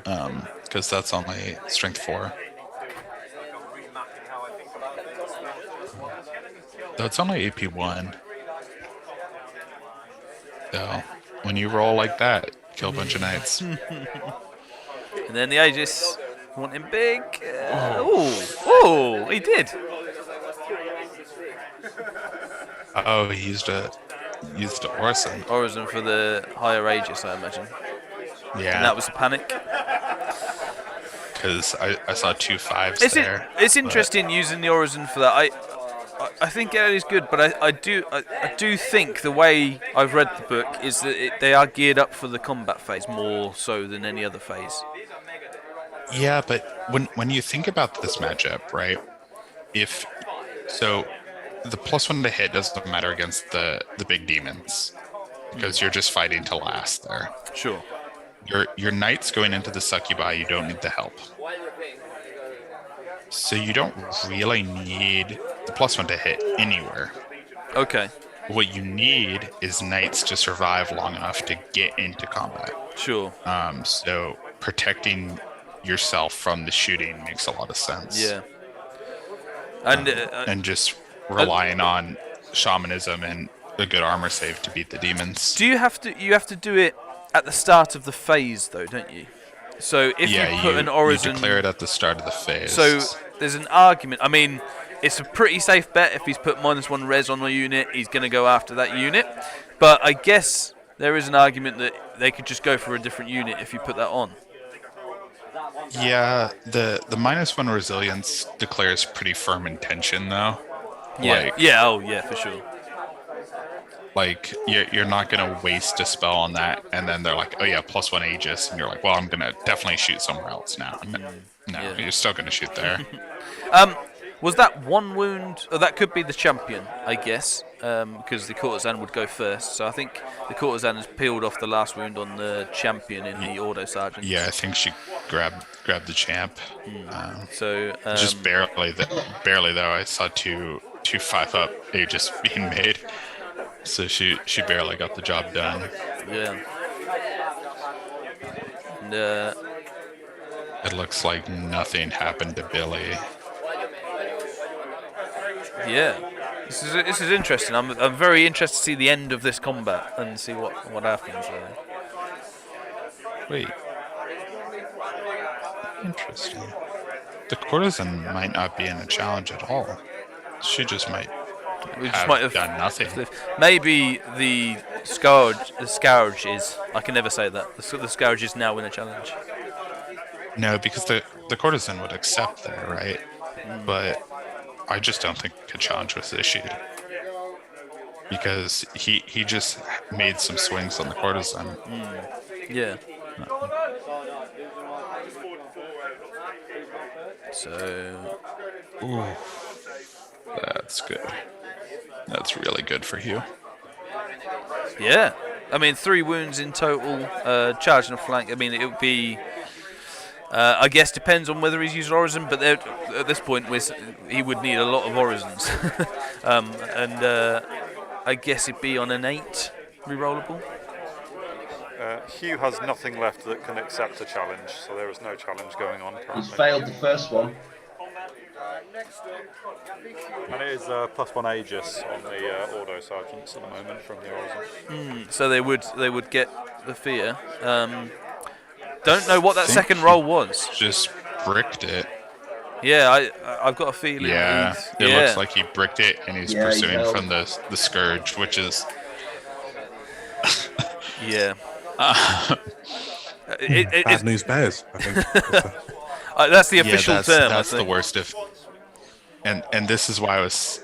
[SPEAKER 2] Because that's only strength 4. Though it's only AP 1. So when you roll like that, kill a bunch of knights.
[SPEAKER 1] And then the Aegis. Want him big? Oh, he did.
[SPEAKER 2] Oh, he used the Orison.
[SPEAKER 1] Orison for the higher Aegis, I imagine.
[SPEAKER 2] Yeah.
[SPEAKER 1] And that was a panic.
[SPEAKER 2] Because I saw 2 5s there.
[SPEAKER 1] It's interesting using the Orison for that. I think it is good, but I do think the way I've read the book is that they are geared up for the combat phase more so than any other phase.
[SPEAKER 2] Yeah, but when you think about this matchup, right? The +1 to hit doesn't matter against the big demons because you're just fighting to last there.
[SPEAKER 1] Sure.
[SPEAKER 2] Your knights going into the succubi, you don't need the help. So you don't really need the +1 to hit anywhere.
[SPEAKER 1] Okay.
[SPEAKER 2] What you need is knights to survive long enough to get into combat.
[SPEAKER 1] Sure.
[SPEAKER 2] So protecting yourself from the shooting makes a lot of sense.
[SPEAKER 1] Yeah.
[SPEAKER 2] And just relying on shamanism and a good armor save to beat the demons.
[SPEAKER 1] Do you have to do it at the start of the phase though, don't you? So if you put an Orison,
[SPEAKER 2] you declare it at the start of the phase.
[SPEAKER 1] So there's an argument. I mean, it's a pretty safe bet if he's put -1 res on a unit, he's going to go after that unit. But I guess there is an argument that they could just go for a different unit if you put that on.
[SPEAKER 2] Yeah, the -1 resilience declares pretty firm intention though.
[SPEAKER 1] Yeah, for sure.
[SPEAKER 2] Like you're not gonna waste a spell on that, and then they're like, oh yeah, +1 Aegis, and you're like, well, I'm gonna definitely shoot somewhere else now. No, you're still gonna shoot there.
[SPEAKER 1] Was that 1 wound? Oh, that could be the champion, I guess, because the courtesan would go first. So I think the courtesan has peeled off the last wound on the champion in the Ordo Sergeant.
[SPEAKER 2] Yeah, I think she grabbed the champ. Just barely though. I saw two 5-up Aegis being made, so she barely got the job done.
[SPEAKER 1] Yeah. And,
[SPEAKER 2] it looks like nothing happened to Billy.
[SPEAKER 1] Yeah, this is interesting. I'm very interested to see the end of this combat and see what happens.
[SPEAKER 2] Wait, interesting. The courtesan might not be in a challenge at all. She just might have done nothing.
[SPEAKER 1] Maybe the scourge is. I can never say that. The scourge is now in a challenge.
[SPEAKER 2] No, because the courtesan would accept that, right? But I just don't think a challenge was issued because he just made some swings on the courtesan.
[SPEAKER 1] Yeah. So,
[SPEAKER 2] ooh, that's good. That's really good for Hugh.
[SPEAKER 1] Yeah, I mean 3 wounds in total. Charging a flank. I mean it would be. I guess depends on whether he's used Orison, but at this point he would need a lot of Orisons. And I guess it'd be on an 8 rerollable.
[SPEAKER 5] Hugh has nothing left that can accept a challenge, so there is no challenge going on currently.
[SPEAKER 3] He's failed the first one.
[SPEAKER 5] And it is +1 Aegis on the Ordo Sergeants at the moment from the Orison.
[SPEAKER 1] So they would get the fear. Don't know what that second roll was.
[SPEAKER 2] Just bricked it.
[SPEAKER 1] Yeah, I've got a feeling.
[SPEAKER 2] Yeah, it looks like he bricked it, and he's pursuing from the Scourge, which is.
[SPEAKER 1] Yeah.
[SPEAKER 4] Bad news bears, I think.
[SPEAKER 1] That's the official term.
[SPEAKER 2] That's the worst of. And this is why I was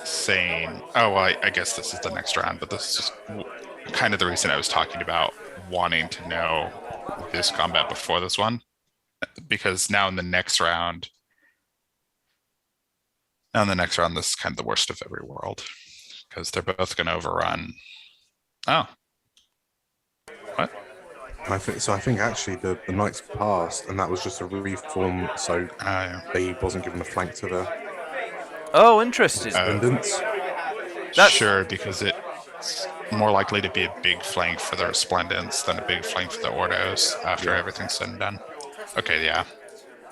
[SPEAKER 2] saying. Oh, well, I guess this is the next round, but this is just kind of the reason I was talking about wanting to know this combat before this one, because now in the next round, this is kind of the worst of every world, because they're both going to overrun. Oh. What?
[SPEAKER 4] I think actually the Knights passed, and that was just a reform, so he wasn't given a flank to the.
[SPEAKER 1] Oh, interesting.
[SPEAKER 2] Sure, because it's more likely to be a big flank for the Resplendents than a big flank for the Ordos after everything's said and done. Okay, yeah.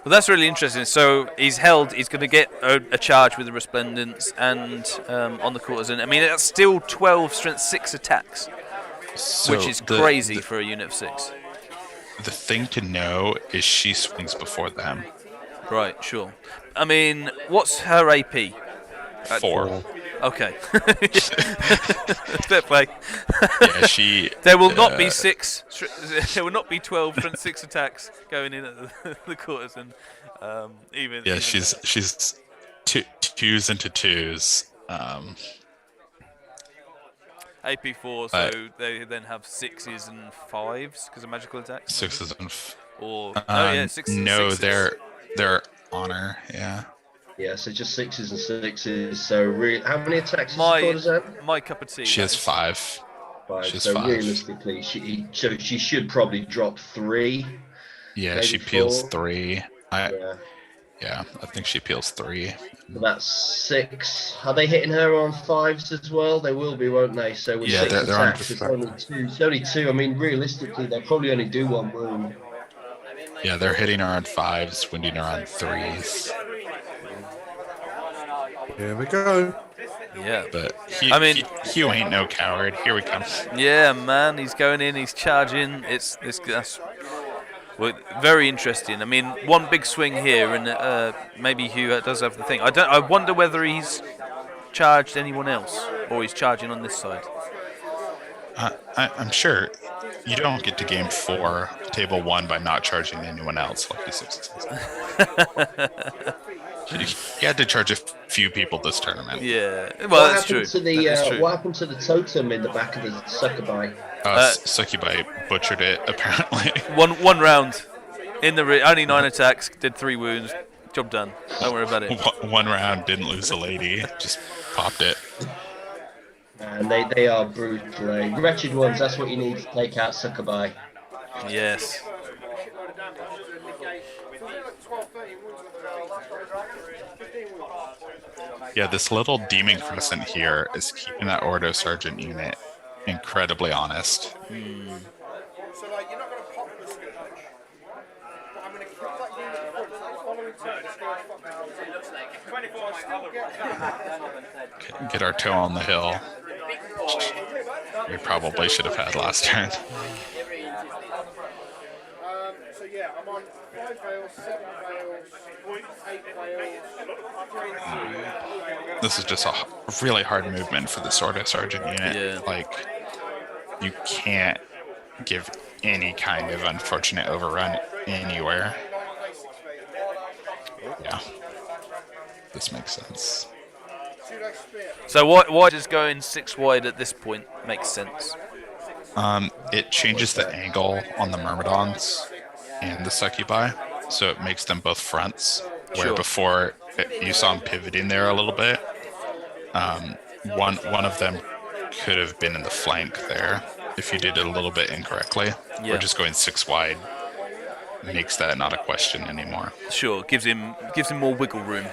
[SPEAKER 1] Well, that's really interesting. So he's going to get a charge with the Resplendents and on the Courtesan. I mean, that's still 12 strength 6 attacks.
[SPEAKER 2] So
[SPEAKER 1] which is crazy for a unit of 6.
[SPEAKER 2] The thing to know is she swings before them.
[SPEAKER 1] Right, sure. I mean, what's her AP?
[SPEAKER 2] 4.
[SPEAKER 1] Okay. Fair play.
[SPEAKER 2] Yeah, she.
[SPEAKER 1] There will not be 6. There will not be 12 front 6 attacks going in at the Courtesan. Even.
[SPEAKER 2] Yeah, she's 2s into 2s.
[SPEAKER 1] AP 4, so they then have 6s and 5s because of magical attacks.
[SPEAKER 2] 6s and.
[SPEAKER 1] 6s.
[SPEAKER 2] No,
[SPEAKER 1] and 6s.
[SPEAKER 2] they're honor. Yeah.
[SPEAKER 3] Yeah, so just 6s and 6s. So how many attacks
[SPEAKER 1] has my cup of tea.
[SPEAKER 2] She has 5.
[SPEAKER 3] 5.
[SPEAKER 2] She has
[SPEAKER 3] so
[SPEAKER 2] 5.
[SPEAKER 3] Realistically, she should probably drop 3.
[SPEAKER 2] Yeah, she peels
[SPEAKER 3] 4.
[SPEAKER 2] 3. Yeah, I think she peels 3.
[SPEAKER 3] So that's 6. Are they hitting her on 5s as well? They will be, won't they? So with 6 attacks, it's only 2. It's only 2. I mean, realistically, they'll probably only do 1 wound.
[SPEAKER 2] Yeah, they're hitting her on 5s, wounding her on 3s.
[SPEAKER 4] Here we go.
[SPEAKER 1] Yeah,
[SPEAKER 2] but Hugh ain't no coward. Here we come.
[SPEAKER 1] Yeah, man, he's going in. He's charging. That's very interesting. I mean, one big swing here, and maybe Hugh does have the thing. I wonder whether he's charged anyone else, or he's charging on this side.
[SPEAKER 2] I'm sure you don't get to game 4, table 1 by not charging anyone else. Lucky 6. You had to charge a few people this tournament.
[SPEAKER 1] Yeah, well, that's true.
[SPEAKER 3] What happened to the totem in the back of the succubi?
[SPEAKER 2] Succubi butchered it, apparently.
[SPEAKER 1] One round. Only 9 attacks, did 3 wounds. Job done. Don't worry about it.
[SPEAKER 2] One round, didn't lose a lady. Just popped it.
[SPEAKER 3] And they are brutal. Wretched ones, that's what you need to take out succubi.
[SPEAKER 1] Yes.
[SPEAKER 2] Yeah, this little demon crescent here is keeping that Ordo Sergeant unit incredibly honest. Get our toe on the hill. We probably should have had last turn.
[SPEAKER 7] So yeah, I'm on 5 veils, 7 veils, 8 veils.
[SPEAKER 2] This is just a really hard movement for the Ordo Sergeant unit.
[SPEAKER 1] Yeah.
[SPEAKER 2] Like, you can't give any kind of unfortunate overrun anywhere. Yeah. This makes sense.
[SPEAKER 1] So why does going 6 wide at this point make sense?
[SPEAKER 2] It changes the angle on the Myrmidons. and the succubi, so it makes them both fronts. Where before you saw him pivoting there a little bit. One of them could have been in the flank there if you did it a little bit incorrectly. Or just going 6 wide makes that not a question anymore.
[SPEAKER 1] Sure, gives him more wiggle room.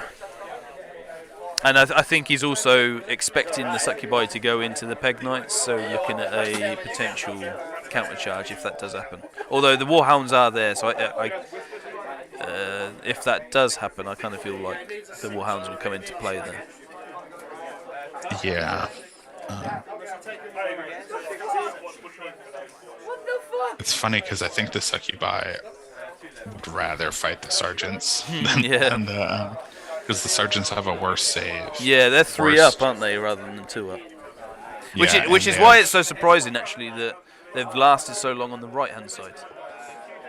[SPEAKER 1] And I think he's also expecting the succubi to go into the peg knights, so looking at a potential countercharge if that does happen. Although the warhounds are there, so if that does happen, I kind of feel like the warhounds will come into play there.
[SPEAKER 2] Yeah. It's funny because I think the succubi would rather fight the sergeants than because the sergeants have a worse save.
[SPEAKER 1] Yeah, they're 3 up, aren't they, rather than 2 up? Which is why it's so surprising, actually, that they've lasted so long on the right-hand side.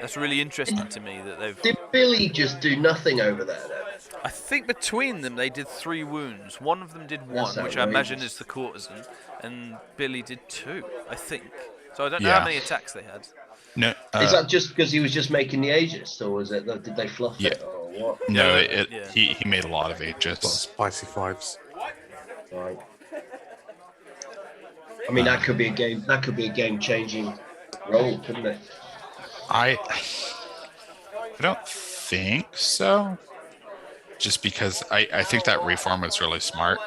[SPEAKER 1] That's really interesting to me that they've...
[SPEAKER 3] Did Billy just do nothing over there, then?
[SPEAKER 1] I think between them they did 3 wounds. One of them did 1, which I imagine is the courtesan, and Billy did 2, I think. So I don't know how many attacks they had.
[SPEAKER 2] No,
[SPEAKER 3] is that just because he was just making the Aegis, or was it? Did they fluff it, or what?
[SPEAKER 2] No, he made a lot of Aegis.
[SPEAKER 4] Spicy 5s.
[SPEAKER 3] Right. I mean, that could be a game. That could be a game-changing role, couldn't it?
[SPEAKER 2] I don't think so. Just because I think that reform was really smart.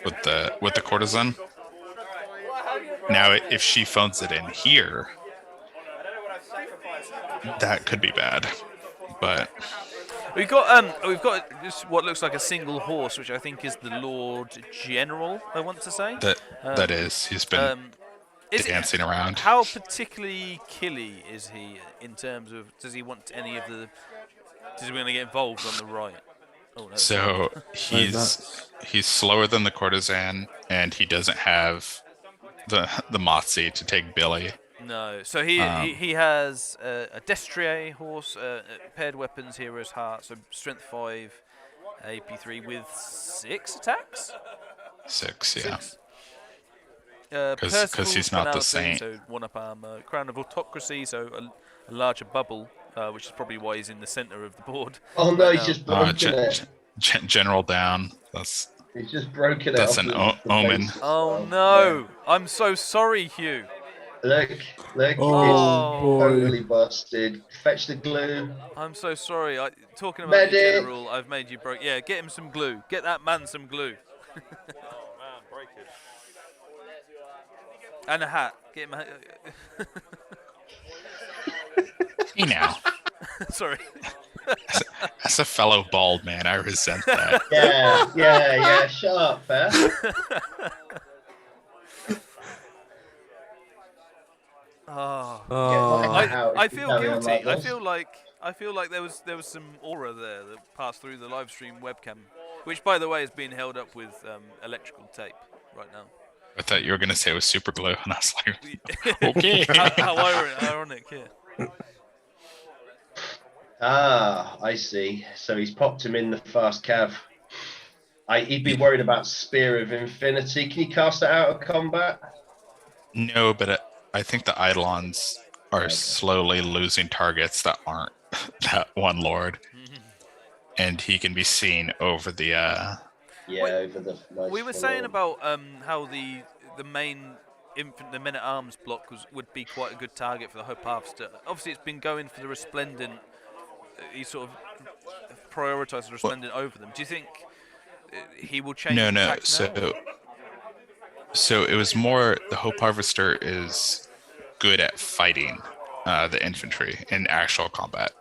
[SPEAKER 2] With the courtesan. Now, if she phones it in here, that could be bad. But
[SPEAKER 1] we've got just what looks like a single horse, which I think is the Lord General. I want to say
[SPEAKER 2] that is he's been dancing around.
[SPEAKER 1] How particularly killy is he in terms of? Does he want any of the? Does he want to get involved on the right? Oh, no.
[SPEAKER 2] So he's slower than the courtesan, and he doesn't have the Motzi to take Billy.
[SPEAKER 1] No, so he has a destrier horse, paired weapons, hero's heart, so strength 5, AP3 with 6 attacks.
[SPEAKER 2] 6, yeah.
[SPEAKER 1] Because
[SPEAKER 2] he's not the saint.
[SPEAKER 1] So 1 up armor, crown of autocracy, so a larger bubble, which is probably why he's in the center of the board.
[SPEAKER 3] Oh no, he's just broken it.
[SPEAKER 2] General down.
[SPEAKER 3] He's just broken it.
[SPEAKER 2] That's an omen.
[SPEAKER 1] Oh no! I'm so sorry, Hugh.
[SPEAKER 3] Look,
[SPEAKER 1] Oh,
[SPEAKER 3] it's totally busted. Fetch the glue.
[SPEAKER 1] I'm so sorry. Talking about the general, I've made you broke. Yeah, get him some glue. Get that man some glue.
[SPEAKER 5] Oh man, break it.
[SPEAKER 1] And a hat. Get him a hat.
[SPEAKER 2] Hey now.
[SPEAKER 1] Sorry.
[SPEAKER 2] As a fellow bald man, I resent that.
[SPEAKER 3] Yeah. Shut up, man.
[SPEAKER 1] I feel guilty. I feel like there was some aura there that passed through the live stream webcam, which, by the way, is being held up with electrical tape right now.
[SPEAKER 2] I thought you were going to say it was super glue, and I was like, okay.
[SPEAKER 1] How ironic, yeah.
[SPEAKER 3] I see. So he's popped him in the fast cav. He'd be worried about Spear of Infinity. Can you cast it out of combat?
[SPEAKER 2] No, but I think the Eidolons are slowly losing targets that aren't that one lord. And he can be seen over the...
[SPEAKER 3] over the... Nice
[SPEAKER 1] we were saying about how the main... the men-at-arms block would be quite a good target for the Hope Harvester. Obviously, it's been going for the Resplendent. He sort of prioritised the Resplendent over them. Do you think he will change?
[SPEAKER 2] No. So it was more the Hope Harvester is good at fighting the infantry in actual combat.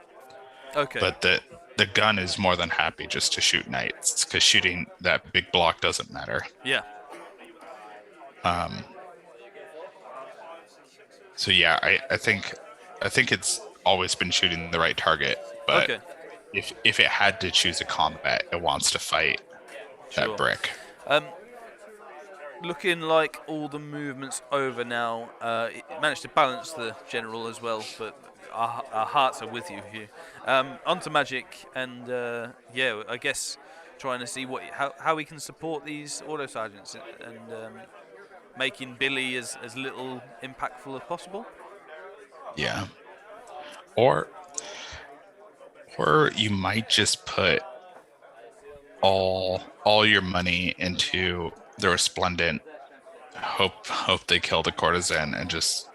[SPEAKER 1] Okay.
[SPEAKER 2] But the gun is more than happy just to shoot knights because shooting that big block doesn't matter.
[SPEAKER 1] Yeah.
[SPEAKER 2] So yeah, I think it's always been shooting the right target, but if it had to choose a combat, it wants to fight that brick.
[SPEAKER 1] Looking like all the movements over now. It managed to balance the general as well, but our hearts are with you here. Onto Magic, and I guess trying to see how we can support these auto sergeants and making Billy as little impactful as possible.
[SPEAKER 2] Yeah. Or you might just put all your money into the Resplendent, hope they kill the courtesan, and just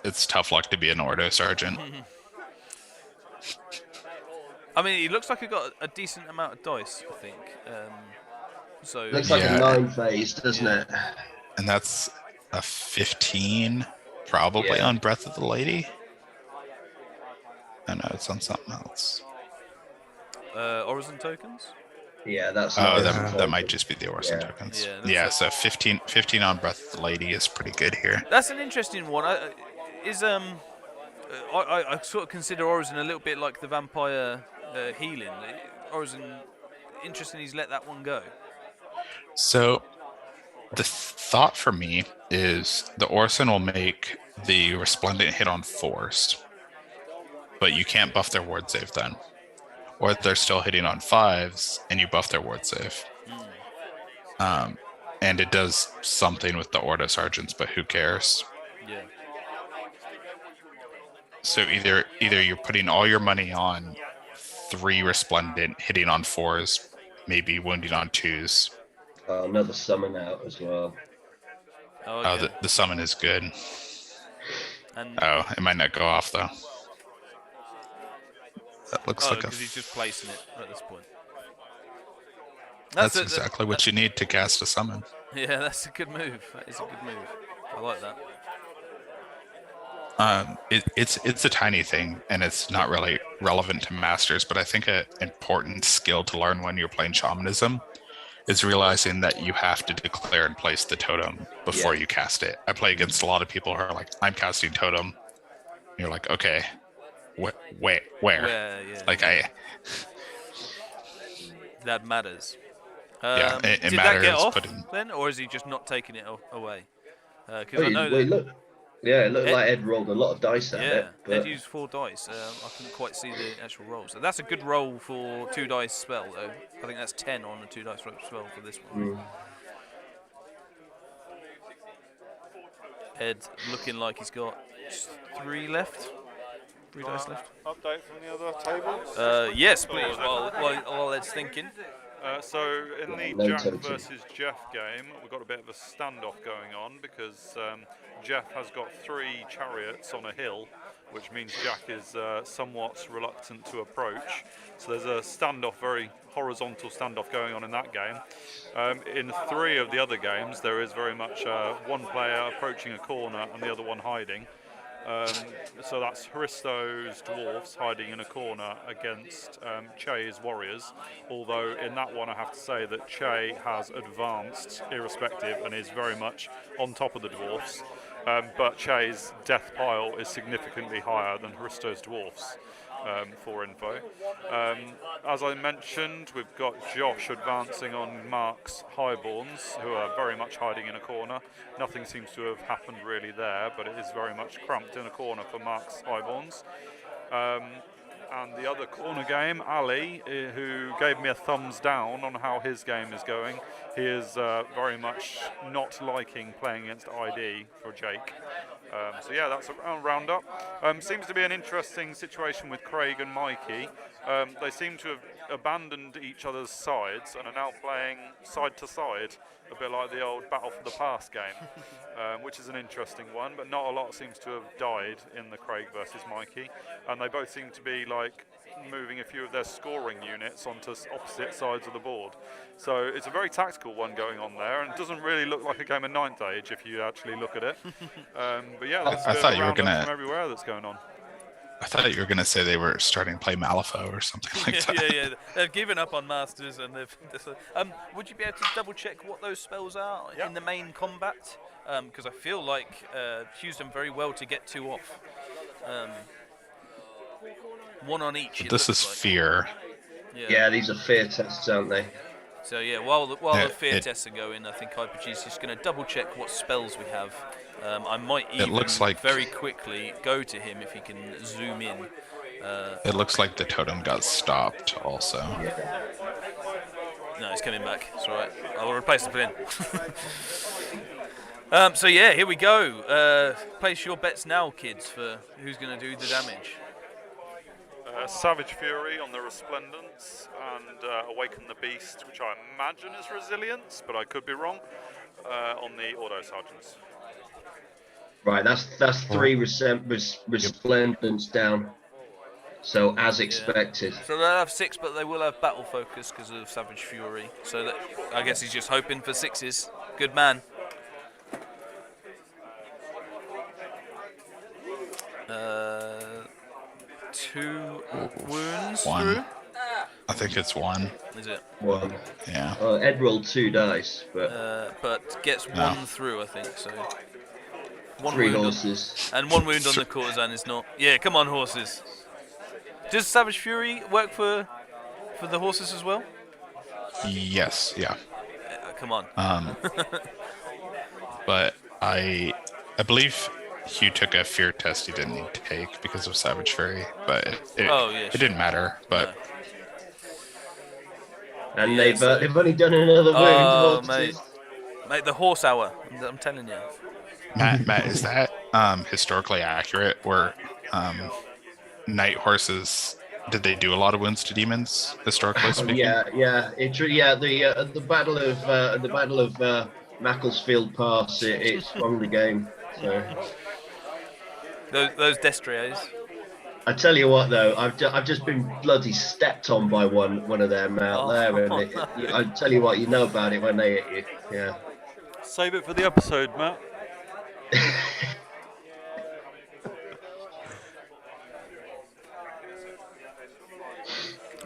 [SPEAKER 2] it's tough luck to be an Ordo Sergeant.
[SPEAKER 1] I mean, he looks like he got a decent amount of dice, I think. So
[SPEAKER 3] looks like a 9 phase, doesn't it?
[SPEAKER 2] And that's a 15, probably on Breath of the Lady. I know it's on something else.
[SPEAKER 1] Orison tokens?
[SPEAKER 3] Yeah, that's.
[SPEAKER 2] That might just be the Orison tokens. Yeah, so 15 on Breath of the Lady is pretty good here.
[SPEAKER 1] That's an interesting one. I sort of consider Orison a little bit like the vampire healing. Orison, interesting he's let that one go.
[SPEAKER 2] So the thought for me is the Orison will make the Resplendent hit on 4s, but you can't buff their ward save then. Or they're still hitting on 5s and you buff their ward save. And it does something with the Ordo Sergeants, but who cares?
[SPEAKER 1] Yeah.
[SPEAKER 2] So either you're putting all your money on 3 Resplendent, hitting on 4s, maybe wounding on 2s.
[SPEAKER 3] Another summon out as well.
[SPEAKER 1] Oh, okay.
[SPEAKER 2] The summon is good. It might not go off though. That looks like
[SPEAKER 1] because he's just placing it at this point.
[SPEAKER 2] That's exactly what you need to cast a summon.
[SPEAKER 1] Yeah, that's a good move. That is a good move. I like that.
[SPEAKER 2] It's a tiny thing, and it's not really relevant to masters, but I think an important skill to learn when you're playing shamanism is realizing that you have to declare and place the totem before you cast it. I play against a lot of people who are like, I'm casting totem. And you're like, okay, where?
[SPEAKER 1] That matters.
[SPEAKER 2] It
[SPEAKER 1] did
[SPEAKER 2] matters.
[SPEAKER 1] That get off then, or is he just not taking it away? Because I know
[SPEAKER 3] it looked like Ed rolled a lot of dice at it.
[SPEAKER 1] But Ed used 4 dice. I couldn't quite see the actual roll. So that's a good roll for 2 dice spell, though. I think that's 10 on the 2 dice spell for this one. Ed looking like he's got 3 left. 3 dice left.
[SPEAKER 5] Update from the other tables?
[SPEAKER 1] Yes, please, while Ed's thinking.
[SPEAKER 5] So in the Jack versus Jeff game, we've got a bit of a standoff going on because Jeff has got 3 chariots on a hill, which means Jack is somewhat reluctant to approach. So there's a standoff, very horizontal standoff going on in that game. In 3 of the other games, there is very much one player approaching a corner and the other one hiding. So that's Hristo's dwarves hiding in a corner against Che's warriors, although in that one I have to say that Che has advanced irrespective and is very much on top of the dwarfs, but Che's death pile is significantly higher than Hristo's dwarfs. For info. As I mentioned, we've got Josh advancing on Mark's Highborns, who are very much hiding in a corner. Nothing seems to have happened really there, but it is very much cramped in a corner for Mark's Highborns. And the other corner game, Ali, who gave me a thumbs down on how his game is going. He is very much not liking playing against ID for Jake. So yeah, that's a roundup. Seems to be an interesting situation with Craig and Mikey. They seem to have abandoned each other's sides and are now playing side to side, a bit like the old Battle for the Past game, which is an interesting one, but not a lot seems to have died in the Craig versus Mikey, and they both seem to be like moving a few of their scoring units onto opposite sides of the board. So it's a very tactical one going on there, and it doesn't really look like a game of 9th Age if you actually look at it. But yeah, that's
[SPEAKER 2] I thought you were gonna
[SPEAKER 5] from everywhere that's going on.
[SPEAKER 2] I thought you were going to say they were starting to play Malifaux or something like that.
[SPEAKER 1] Yeah. They've given up on Masters and they've. Would you be able to double check what those spells are in the main combat? Because I feel like Hugh's done very well to get 2 off. 1 on each.
[SPEAKER 2] This is like. Fear.
[SPEAKER 3] Yeah, these are fear tests, aren't they?
[SPEAKER 1] So yeah, while the fear tests are going, I think IPG's just going to double check what spells we have. I might even very quickly go to him if he can zoom in.
[SPEAKER 2] It looks like the totem got stopped also.
[SPEAKER 1] No, it's coming back. It's all right. I will replace the pin. So yeah, here we go. Place your bets now, kids, for who's going to do the damage.
[SPEAKER 5] Savage Fury on the Resplendence and Awaken the Beast, which I imagine is Resilience, but I could be wrong, on the Auto Sergeants.
[SPEAKER 3] Right, that's 3 Resplendence down. So as expected.
[SPEAKER 1] So they'll have 6, but they will have battle focus because of Savage Fury. So that, I guess he's just hoping for 6s. Good man. 2 wounds
[SPEAKER 2] 1.
[SPEAKER 1] through.
[SPEAKER 2] I think it's 1.
[SPEAKER 1] Is it?
[SPEAKER 3] 1.
[SPEAKER 2] Yeah.
[SPEAKER 3] Ed rolled 2 dice,
[SPEAKER 1] but gets 1 through, I think. So
[SPEAKER 3] 3 horses.
[SPEAKER 1] And 1 wound on the courtesan is not. Yeah, come on, horses. Does Savage Fury work for the horses as well?
[SPEAKER 2] Yes. Yeah.
[SPEAKER 1] Come on.
[SPEAKER 2] But I believe Hugh took a fear test he didn't need to take because of Savage Fury, but it didn't matter. But
[SPEAKER 3] and they've only done another wound.
[SPEAKER 1] Mate, the horse hour. I'm telling you.
[SPEAKER 2] Matt, is that historically accurate? Where night horses, did they do a lot of wounds to demons historically speaking?
[SPEAKER 3] The battle of Macclesfield Pass, it swung the game. So
[SPEAKER 1] those destriers.
[SPEAKER 3] I tell you what, though, I've just been bloody stepped on by one of them out there, and I tell you what, you know about it when they hit you. Yeah.
[SPEAKER 5] Save it for the episode, Matt.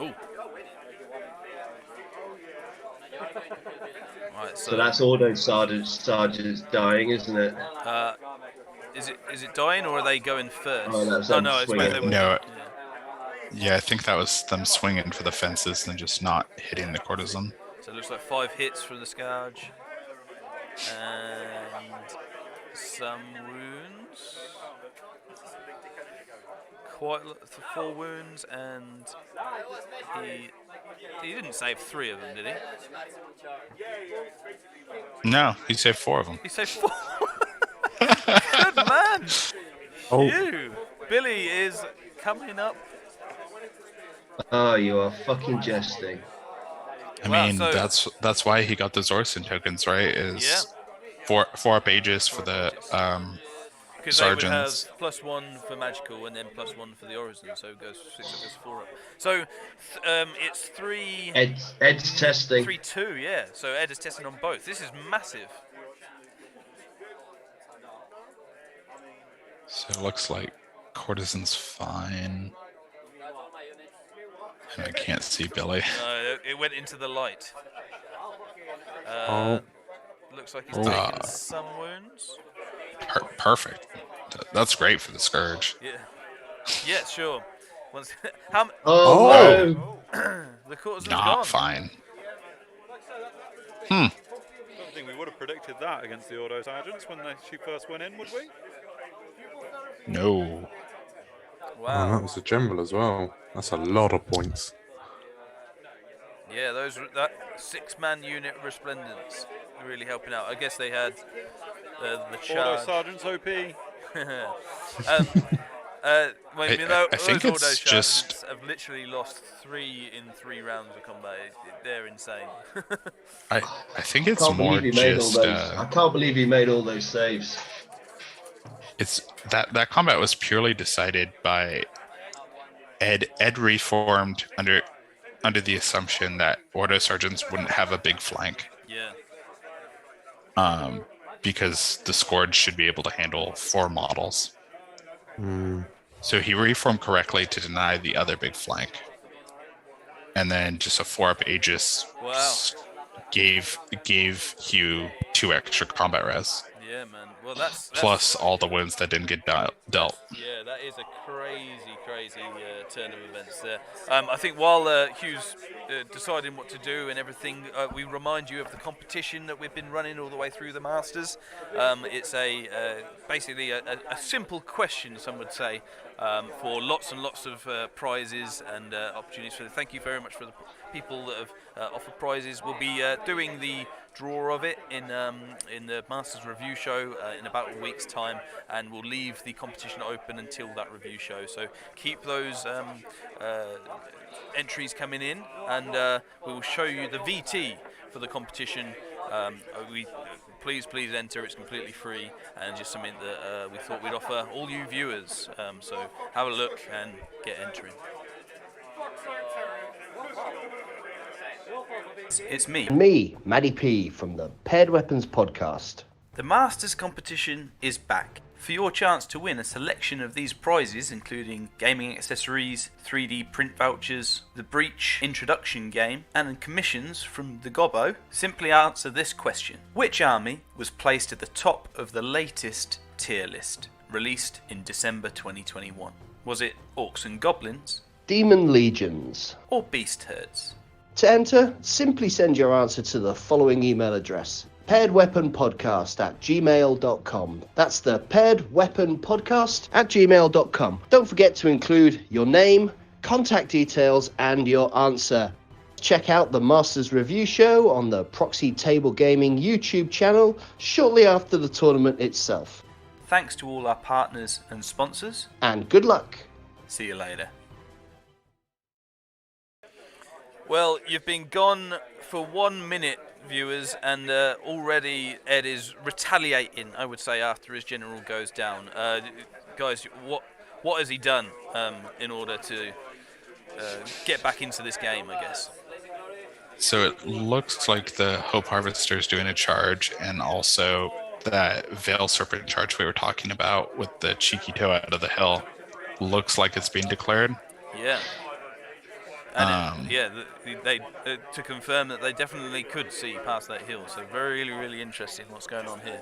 [SPEAKER 1] Ooh. Right,
[SPEAKER 3] so that's Auto Sergeant's dying, isn't it?
[SPEAKER 1] Is it dying or are they going first?
[SPEAKER 3] Oh, no,
[SPEAKER 1] it's where they were.
[SPEAKER 2] No. Yeah, I think that was them swinging for the fences and just not hitting the courtesan.
[SPEAKER 1] So it looks like 5 hits from the Scourge. And some wounds. Quite 4 wounds, and he didn't save 3 of them, did he?
[SPEAKER 2] No, he saved 4 of them.
[SPEAKER 1] He saved 4. Good man. You, Billy is coming up.
[SPEAKER 3] Oh, you are fucking jesting.
[SPEAKER 2] I mean, that's why he got those Orson tokens, right? Is 4 up Aegis for the sergeants.
[SPEAKER 1] They would have +1 for magical and then +1 for the Orison, so it goes 6 up, goes 4 up. So it's 3.
[SPEAKER 3] Ed's testing.
[SPEAKER 1] 3-2, yeah. So Ed is testing on both. This is massive.
[SPEAKER 2] So it looks like courtesan's fine. And I can't see Billy.
[SPEAKER 1] It went into the light. Looks like he's taken some wounds.
[SPEAKER 2] Perfect. That's great for the Scourge.
[SPEAKER 1] Yeah. Yeah, sure. The courtesan's
[SPEAKER 2] not
[SPEAKER 1] gone.
[SPEAKER 2] Fine.
[SPEAKER 5] I don't think we would have predicted that against the Auto Sergeants when she first went in, would we?
[SPEAKER 2] No.
[SPEAKER 1] Wow.
[SPEAKER 4] Oh, that was a general as well. That's a lot of points.
[SPEAKER 1] Yeah, that 6-man unit Resplendence really helping out. I guess they had the charge.
[SPEAKER 5] Auto Sergeants OP.
[SPEAKER 2] I think it's just
[SPEAKER 1] have literally lost 3 in 3 rounds of combat. They're insane.
[SPEAKER 2] I think it's more just.
[SPEAKER 3] I can't believe he made all those saves.
[SPEAKER 2] It's that combat was purely decided by Ed. Ed reformed under the assumption that Auto Sergeants wouldn't have a big flank.
[SPEAKER 1] Yeah.
[SPEAKER 2] Because the Scourge should be able to handle 4 models. So he reformed correctly to deny the other big flank. And then just a 4-up Aegis gave Hugh 2 extra combat res.
[SPEAKER 1] Yeah, man. Well, that's
[SPEAKER 2] plus all the wounds that didn't get dealt.
[SPEAKER 1] Yeah, that is a crazy turn of events there. I think while Hugh's deciding what to do and everything, we remind you of the competition that we've been running all the way through the Masters. It's basically a simple question, some would say, for lots and lots of prizes and opportunities. So thank you very much for the people that have offered prizes. We'll be doing the draw of it in the Masters review show in about a week's time, and we'll leave the competition open until that review show. So keep those entries coming in, and we will show you the VT for the competition. Please enter. It's completely free and just something that we thought we'd offer all you viewers. So have a look and get entering. It's me,
[SPEAKER 3] Maddie P from the Paired Weapons Podcast.
[SPEAKER 1] The Masters competition is back. For your chance to win a selection of these prizes, including gaming accessories, 3D print vouchers, the Breach introduction game, and commissions from the Gobbo, simply answer this question. Which army was placed at the top of the latest tier list, released in December 2021? Was it Orcs and Goblins,
[SPEAKER 3] Demon Legions,
[SPEAKER 1] or Beast Herds?
[SPEAKER 3] To enter, simply send your answer to the following email address: pairedweaponpodcast@gmail.com. That's the pairedweaponpodcast@gmail.com. Don't forget to include your name, contact details, and your answer. Check out the Masters Review Show on the Proxy Table Gaming YouTube channel shortly after the tournament itself.
[SPEAKER 1] Thanks to all our partners and sponsors.
[SPEAKER 3] And good luck.
[SPEAKER 1] See you later. Well, you've been gone for 1 minute, viewers, and already Ed is retaliating, I would say, after his general goes down. Guys, what has he done in order to get back into this game, I guess?
[SPEAKER 2] So it looks like the Hope Harvester is doing a charge, and also that Veil Serpent charge we were talking about with the cheeky toe out of the hill looks like it's being declared.
[SPEAKER 1] Yeah. And they to confirm that they definitely could see past that hill. So really interesting what's going on here.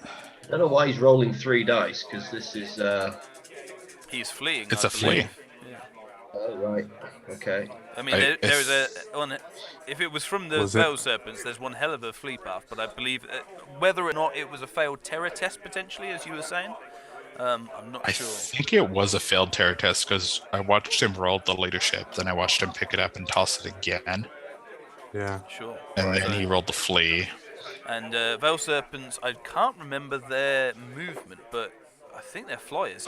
[SPEAKER 3] I don't know why he's rolling 3 dice, because this is...
[SPEAKER 1] He's fleeing.
[SPEAKER 2] It's a flea.
[SPEAKER 1] Yeah.
[SPEAKER 3] Oh, right. Okay.
[SPEAKER 1] I mean, there's if it was from the Veil Serpents, there's one hell of a flea path, but I believe whether or not it was a failed terror test, potentially, as you were saying, I'm not sure.
[SPEAKER 2] I think it was a failed terror test, because I watched him roll the leadership, then I watched him pick it up and toss it again.
[SPEAKER 4] Yeah.
[SPEAKER 1] Sure.
[SPEAKER 2] And then he rolled the flea.
[SPEAKER 1] And Veil Serpents, I can't remember their movement, but I think they're flyers.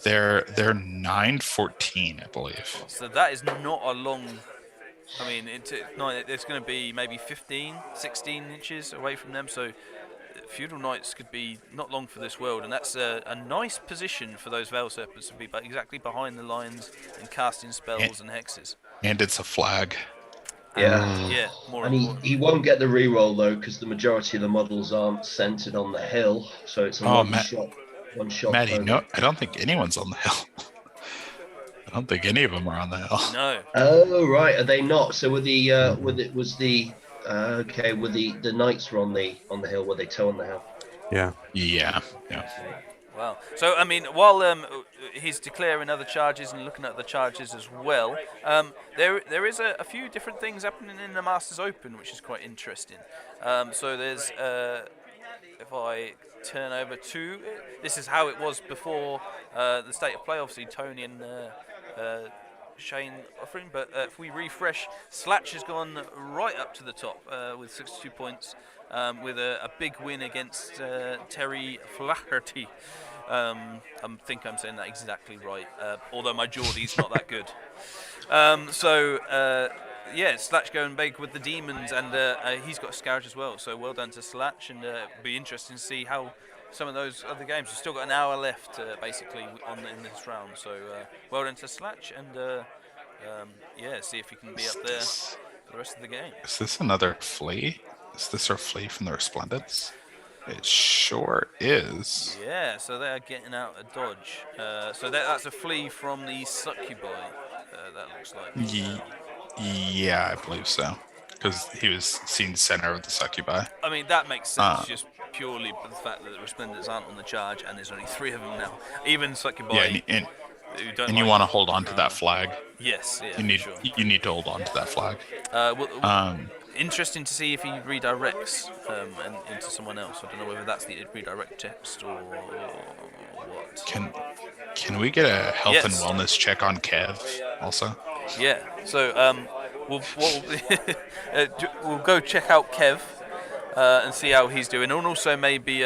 [SPEAKER 2] They're 914, I believe.
[SPEAKER 1] So that is not a long... I mean, it's going to be maybe 15, 16 inches away from them, so Feudal Knights could be not long for this world, and that's a nice position for those Veil Serpents to be exactly behind the lines and casting spells and hexes.
[SPEAKER 2] And it's a flag.
[SPEAKER 3] Yeah.
[SPEAKER 1] Yeah, more
[SPEAKER 3] and he won't get the reroll, though, because the majority of the models aren't centered on the hill, so it's a one shot.
[SPEAKER 2] Maddie, no, I don't think anyone's on the hill. I don't think any of them are on the hill.
[SPEAKER 1] No.
[SPEAKER 3] Oh, right, are they not? So were the knights were on the hill, were they toe on the hill?
[SPEAKER 2] Yeah.
[SPEAKER 1] Wow. So, I mean, while he's declaring other charges and looking at the charges as well, there is a few different things happening in the Masters Open, which is quite interesting. So there's, if I turn over to, this is how it was before the state of play, obviously Tony and Shane offering, but if we refresh, Slatch has gone right up to the top with 62 points, with a big win against Terry Flaherty. I think I'm saying that exactly right, although my Geordie's not that good. Slatch going big with the Demons, and he's got a Scourge as well, so well done to Slatch, and it'll be interesting to see how some of those other games. We've still got an hour left, basically, in this round, so well done to Slatch, and see if he can be up there for the rest of the game.
[SPEAKER 2] Is this another flea? Is this our flea from the Resplendence? It sure is.
[SPEAKER 1] Yeah, so they're getting out a dodge. So that's a flea from the Succubi, that looks like.
[SPEAKER 2] Yeah, I believe so. because he was seen center of the succubi.
[SPEAKER 1] I mean, that makes sense just purely by the fact that the Resplendents aren't on the charge and there's only 3 of them now. Even succubi.
[SPEAKER 2] Yeah, and you want to hold on to that flag.
[SPEAKER 1] Yes, yeah,
[SPEAKER 2] you need to hold on to that flag.
[SPEAKER 1] Interesting to see if he redirects into someone else. I don't know whether that's the redirect text or what.
[SPEAKER 2] Can we get a health and wellness check on Kev also?
[SPEAKER 1] Yeah. So we'll go check out Kev and see how he's doing, and also maybe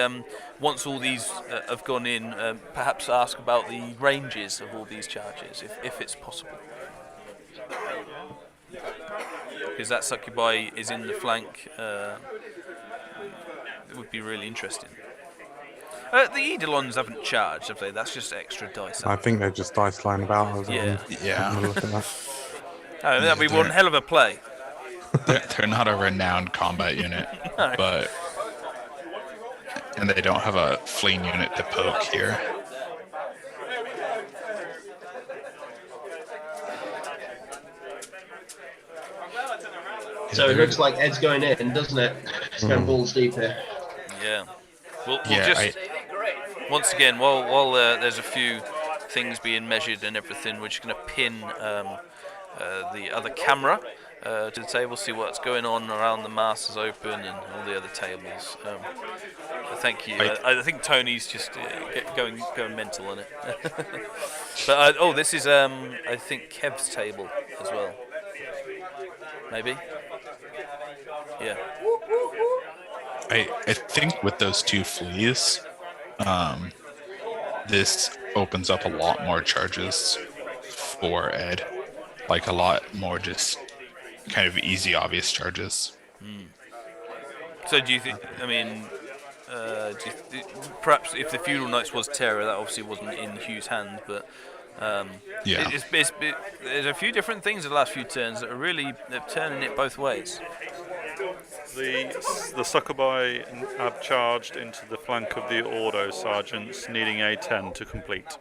[SPEAKER 1] once all these have gone in, perhaps ask about the ranges of all these charges, if it's possible. Because that succubi is in the flank, it would be really interesting. The Eidolons haven't charged, have they? That's just extra dice.
[SPEAKER 4] I think they're just dice lying about.
[SPEAKER 2] Yeah.
[SPEAKER 4] Look at that.
[SPEAKER 1] Oh, that'd be one hell of a play.
[SPEAKER 2] They're not a renowned combat unit, no. And they don't have a fleeing unit to poke here.
[SPEAKER 3] So it looks like Ed's going in, doesn't it? It's going balls deep here.
[SPEAKER 1] Yeah. We'll once again, while there's a few things being measured and everything, we're just going to pin the other camera to the table, see what's going on around the Masters Open and all the other tables. Thank you. I think Tony's just going mental on it. But this is I think Kev's table as well. Maybe. Yeah.
[SPEAKER 2] I think with those 2 fleas, this opens up a lot more charges for Ed. Like a lot more just kind of easy, obvious charges.
[SPEAKER 1] So do you think, I mean, perhaps if the Feudal Knights was Terror, that obviously wasn't in Hugh's hand, but there's a few different things in the last few turns that are really turning it both ways.
[SPEAKER 5] The succubi have charged into the flank of the Ordo Sergeants, needing a 10 to complete.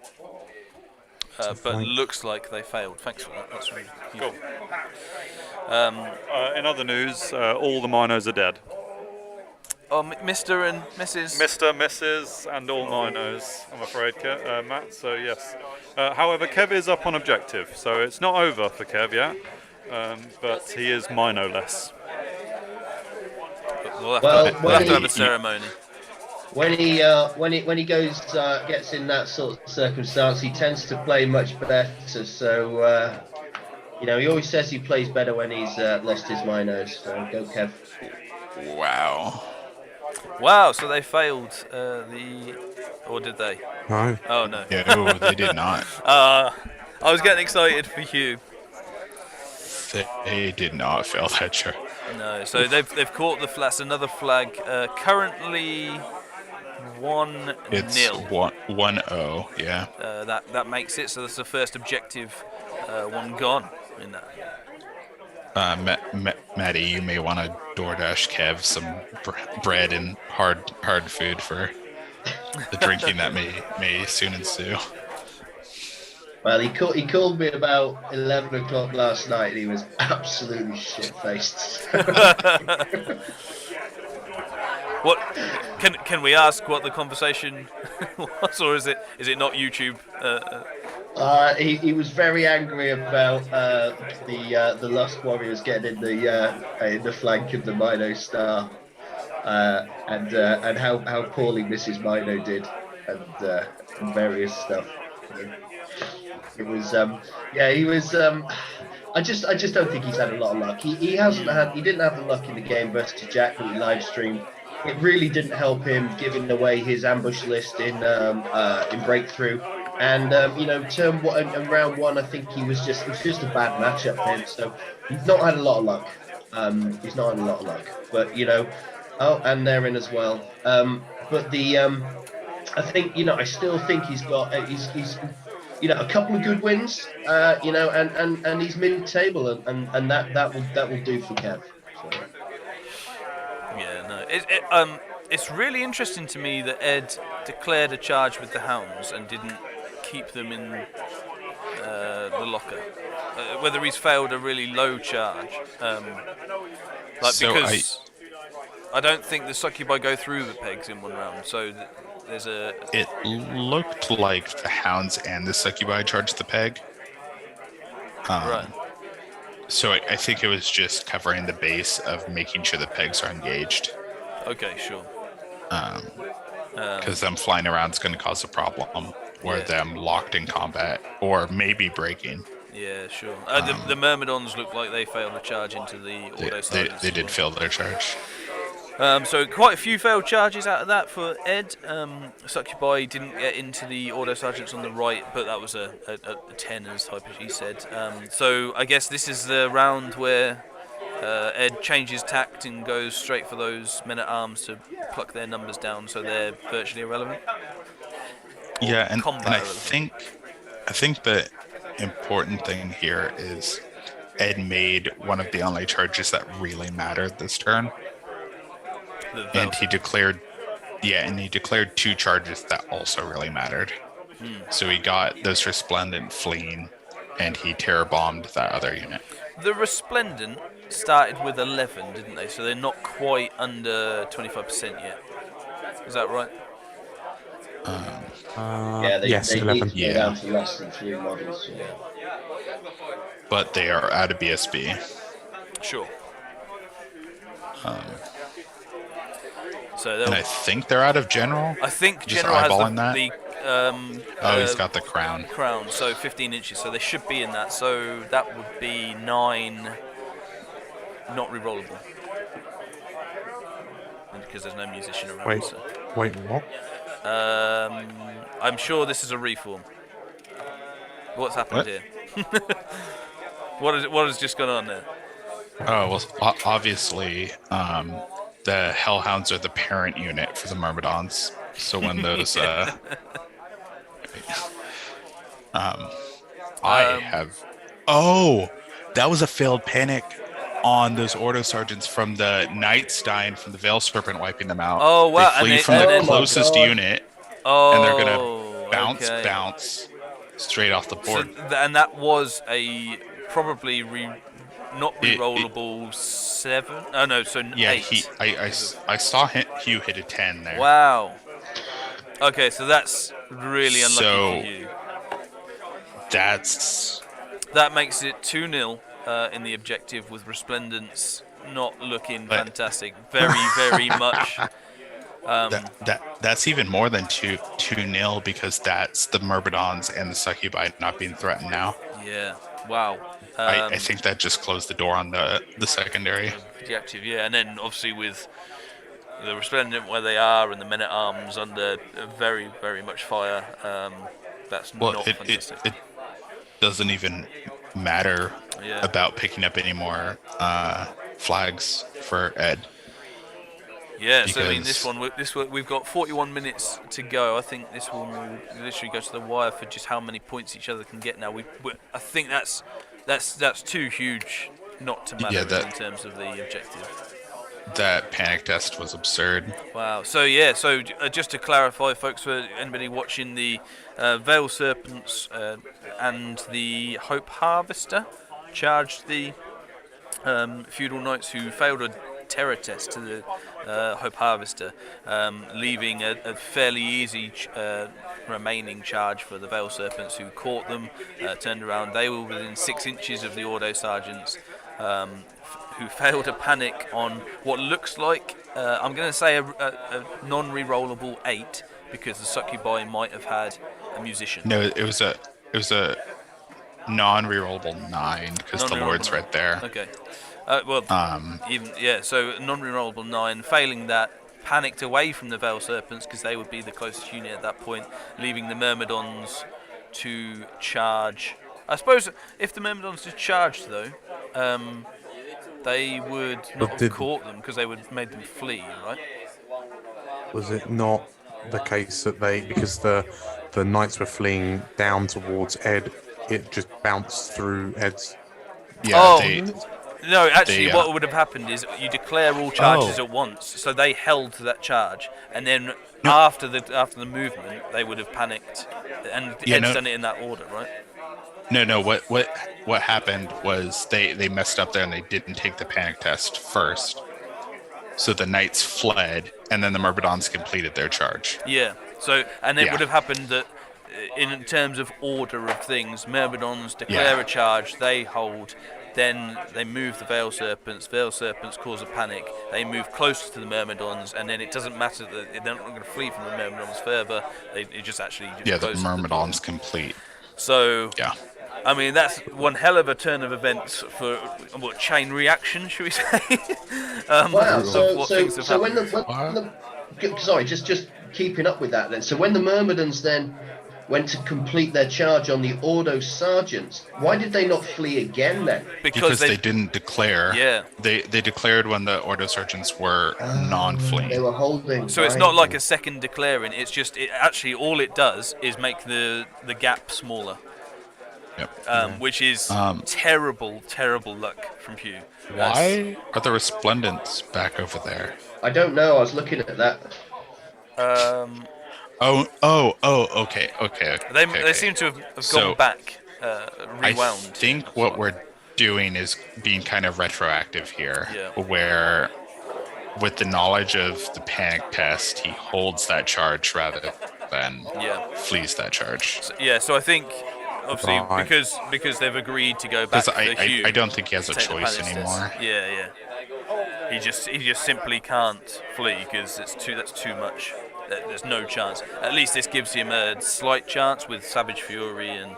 [SPEAKER 1] But looks like they failed. Thanks for that. That's really
[SPEAKER 5] cool. In other news, all the Minos are dead.
[SPEAKER 1] Oh, Mr. and Mrs.
[SPEAKER 5] Mr., Mrs. and all Minos, I'm afraid, Matt. So yes. However, Kev is up on objective, so it's not over for Kev yet. But he is Mino-less.
[SPEAKER 1] We'll have to have a ceremony.
[SPEAKER 3] When he goes gets in that sort of circumstance, he tends to play much better. So he always says he plays better when he's lost his Minos. So go Kev.
[SPEAKER 1] Wow. So they failed or did they?
[SPEAKER 4] No.
[SPEAKER 1] Oh no.
[SPEAKER 2] No, they did not.
[SPEAKER 1] I was getting excited for Hugh.
[SPEAKER 2] They did not fail that shot.
[SPEAKER 1] No, so they've caught the flag. Another flag. Currently 1-0.
[SPEAKER 2] It's 1-0. Yeah.
[SPEAKER 1] That makes it. So that's the first objective one gone in that.
[SPEAKER 2] Maddie, you may want to DoorDash Kev some bread and hard food for the drinking that may soon ensue.
[SPEAKER 3] Well, he called me about 11 o'clock last night and he was absolutely shit-faced.
[SPEAKER 1] What can we ask what the conversation was, or is it not YouTube?
[SPEAKER 3] He was very angry about the Lust Warriors getting in the flank of the Mino Star, and how poorly Mrs. Mino did, and various stuff. It was he was. I just don't think he's had a lot of luck. He didn't have the luck in the game versus Jack that we live streamed. It really didn't help him giving away his ambush list in Breakthrough. And turn one and round 1, I think it was just a bad matchup for him. So he's not had a lot of luck. But and they're in as well. But I think I still think he's got he's a couple of good wins. And he's mid-table, and that will do for Kev. So.
[SPEAKER 1] Yeah, no. It's really interesting to me that Ed declared a charge with the hounds and didn't keep them in the locker. Whether he's failed a really low charge, Because I don't think the succubi go through the pegs in one round, so there's a...
[SPEAKER 2] It looked like the hounds and the succubi charged the peg.
[SPEAKER 1] Right.
[SPEAKER 2] So I think it was just covering the base of making sure the pegs are engaged.
[SPEAKER 1] Okay, sure.
[SPEAKER 2] Because them flying around is going to cause a problem, or them locked in combat, or maybe breaking.
[SPEAKER 1] Yeah, sure. The Myrmidons look like they failed to charge into the auto sergeants.
[SPEAKER 2] They did fail their charge.
[SPEAKER 1] So quite a few failed charges out of that for Ed. Succubi didn't get into the auto sergeants on the right, but that was a 10 as type as he said. So I guess this is the round where Ed changes tact and goes straight for those men-at-arms to pluck their numbers down, so they're virtually irrelevant.
[SPEAKER 2] Yeah, and I think the important thing here is Ed made one of the only charges that really mattered this turn. And he declared 2 charges that also really mattered. So he got those Resplendent fleeing, and he terror bombed that other unit.
[SPEAKER 1] The Resplendent started with 11, didn't they? So they're not quite under 25% yet. Is that right?
[SPEAKER 3] They
[SPEAKER 4] 11.
[SPEAKER 3] need to go down to less than 3 models. Yeah.
[SPEAKER 2] But they are out of BSB.
[SPEAKER 1] Sure.
[SPEAKER 2] And I think they're out of General.
[SPEAKER 1] I think
[SPEAKER 2] Just
[SPEAKER 1] General has
[SPEAKER 2] the he's got the crown.
[SPEAKER 1] Crown, so 15 inches. So they should be in that. So that would be 9 not rerollable. Because there's no musician around.
[SPEAKER 4] Wait, what?
[SPEAKER 1] I'm sure this is a reform. What's happened here? What has just gone on there?
[SPEAKER 2] Oh, well, obviously, the Hellhounds are the parent unit for the Myrmidons. So when those... that was a failed panic on those Ordo Sergeants from the Knights dying from the Veil Serpent wiping them out.
[SPEAKER 1] Oh, wow.
[SPEAKER 2] They flee from the closest unit, and they're going to bounce straight off the board.
[SPEAKER 1] So and that was a probably not re-rollable 7. Oh no, so 8.
[SPEAKER 2] I saw Hugh hit a 10 there.
[SPEAKER 1] Wow. Okay, so that's really unlucky for you. That makes it 2-0 in the objective, with Resplendence not looking fantastic. Very, very much.
[SPEAKER 2] That's even more than 2-0 because that's the Myrmidons and the Succubi not being threatened now.
[SPEAKER 1] Yeah. Wow.
[SPEAKER 2] I think that just closed the door on the secondary.
[SPEAKER 1] Objective, yeah, and then obviously with the Resplendent where they are and the men-at-arms under very, very much fire, that's not fantastic.
[SPEAKER 2] It doesn't even matter about picking up any more flags for Ed.
[SPEAKER 1] Yeah, so I mean, this one we've got 41 minutes to go. I think this one will literally go to the wire for just how many points each other can get now. I think that's too huge not to matter in terms of the objective.
[SPEAKER 2] That panic test was absurd.
[SPEAKER 1] Wow. So just to clarify, folks, for anybody watching, the Veil Serpents and the Hope Harvester charged the Feudal Knights, who failed a terror test to the Hope Harvester, leaving a fairly easy remaining charge for the Veil Serpents, who caught them, turned around. They were within 6 inches of the Ordo Sergeants, who failed to panic on what looks like, I'm going to say a non-rerollable 8, because the Succubi might have had a musician.
[SPEAKER 2] No, it was a non-rerollable 9 because the Lord's right there.
[SPEAKER 1] Okay. So non-rerollable 9, failing that, panicked away from the Veil Serpents because they would be the closest unit at that point, leaving the Myrmidons to charge. I suppose if the Myrmidons had charged, though, they would not have caught them because they would have made them flee, right?
[SPEAKER 4] Was it not the case that because the Knights were fleeing down towards Ed, it just bounced through Ed's...
[SPEAKER 2] Yeah,
[SPEAKER 1] No, actually, what would have happened is you declare all charges at once, so they held that charge, and then after the movement, they would have panicked, and Ed's done it in that order, right?
[SPEAKER 2] No. What happened was they messed up there and they didn't take the panic test first. So the knights fled, and then the Myrmidons completed their charge.
[SPEAKER 1] Yeah. So, and it would have happened that, in terms of order of things, Myrmidons declare a charge, they hold, then they move the Veil Serpents cause a panic, they move closer to the Myrmidons, and then it doesn't matter that they're not going to flee from the Myrmidons further, it just actually...
[SPEAKER 2] the Myrmidons complete.
[SPEAKER 1] So... Yeah. I mean, that's one hell of a turn of events for chain reaction, should we say?
[SPEAKER 3] Wow. So when the sorry, just keeping up with that then. So when the Myrmidons then went to complete their charge on the Ordo Sergeants, why did they not flee again then?
[SPEAKER 2] Because they didn't declare.
[SPEAKER 1] Yeah.
[SPEAKER 2] They declared when the Ordo Sergeants were non-fleeing.
[SPEAKER 3] They were holding.
[SPEAKER 1] So it's not like a second declaring. It's just actually all it does is make the gap smaller.
[SPEAKER 2] Yep.
[SPEAKER 1] Which is terrible luck from Hugh.
[SPEAKER 2] Why are the Resplendents back over there?
[SPEAKER 3] I don't know. I was looking at that.
[SPEAKER 2] Okay.
[SPEAKER 1] They seem to have gone back, rewound.
[SPEAKER 2] I think what we're doing is being kind of retroactive here, where with the knowledge of the panic test, he holds that charge rather than flees that charge.
[SPEAKER 1] So I think... Obviously, because they've agreed to go back to Hugh.
[SPEAKER 2] I don't think he has a choice anymore.
[SPEAKER 1] Yeah. He just simply can't flee because that's too much. There's no chance. At least this gives him a slight chance with Savage Fury and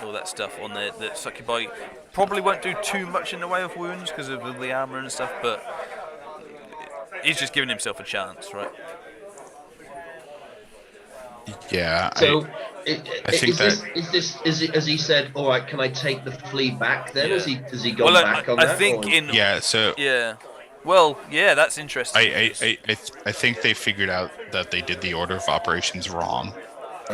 [SPEAKER 1] all that stuff on there. That Succubi probably won't do too much in the way of wounds because of the armor and stuff, but he's just giving himself a chance, right?
[SPEAKER 2] Yeah.
[SPEAKER 3] So,
[SPEAKER 2] I think
[SPEAKER 3] has he said, all right, can I take the flea back then? Has he gone back on that?
[SPEAKER 1] I think that's interesting.
[SPEAKER 2] I think they figured out that they did the order of operations wrong,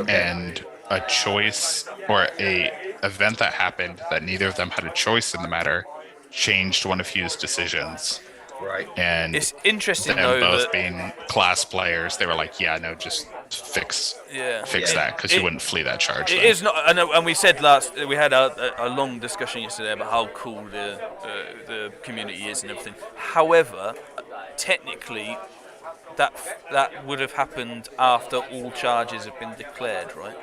[SPEAKER 2] and a choice or a event that happened that neither of them had a choice in the matter changed one of Hugh's decisions.
[SPEAKER 3] Right.
[SPEAKER 2] And
[SPEAKER 1] it's interesting
[SPEAKER 2] them both being class players, they were like, just fix that because you wouldn't flee that charge.
[SPEAKER 1] It is not, and we said we had a long discussion yesterday about how cool the community is and everything. However, technically, that would have happened after all charges have been declared, right?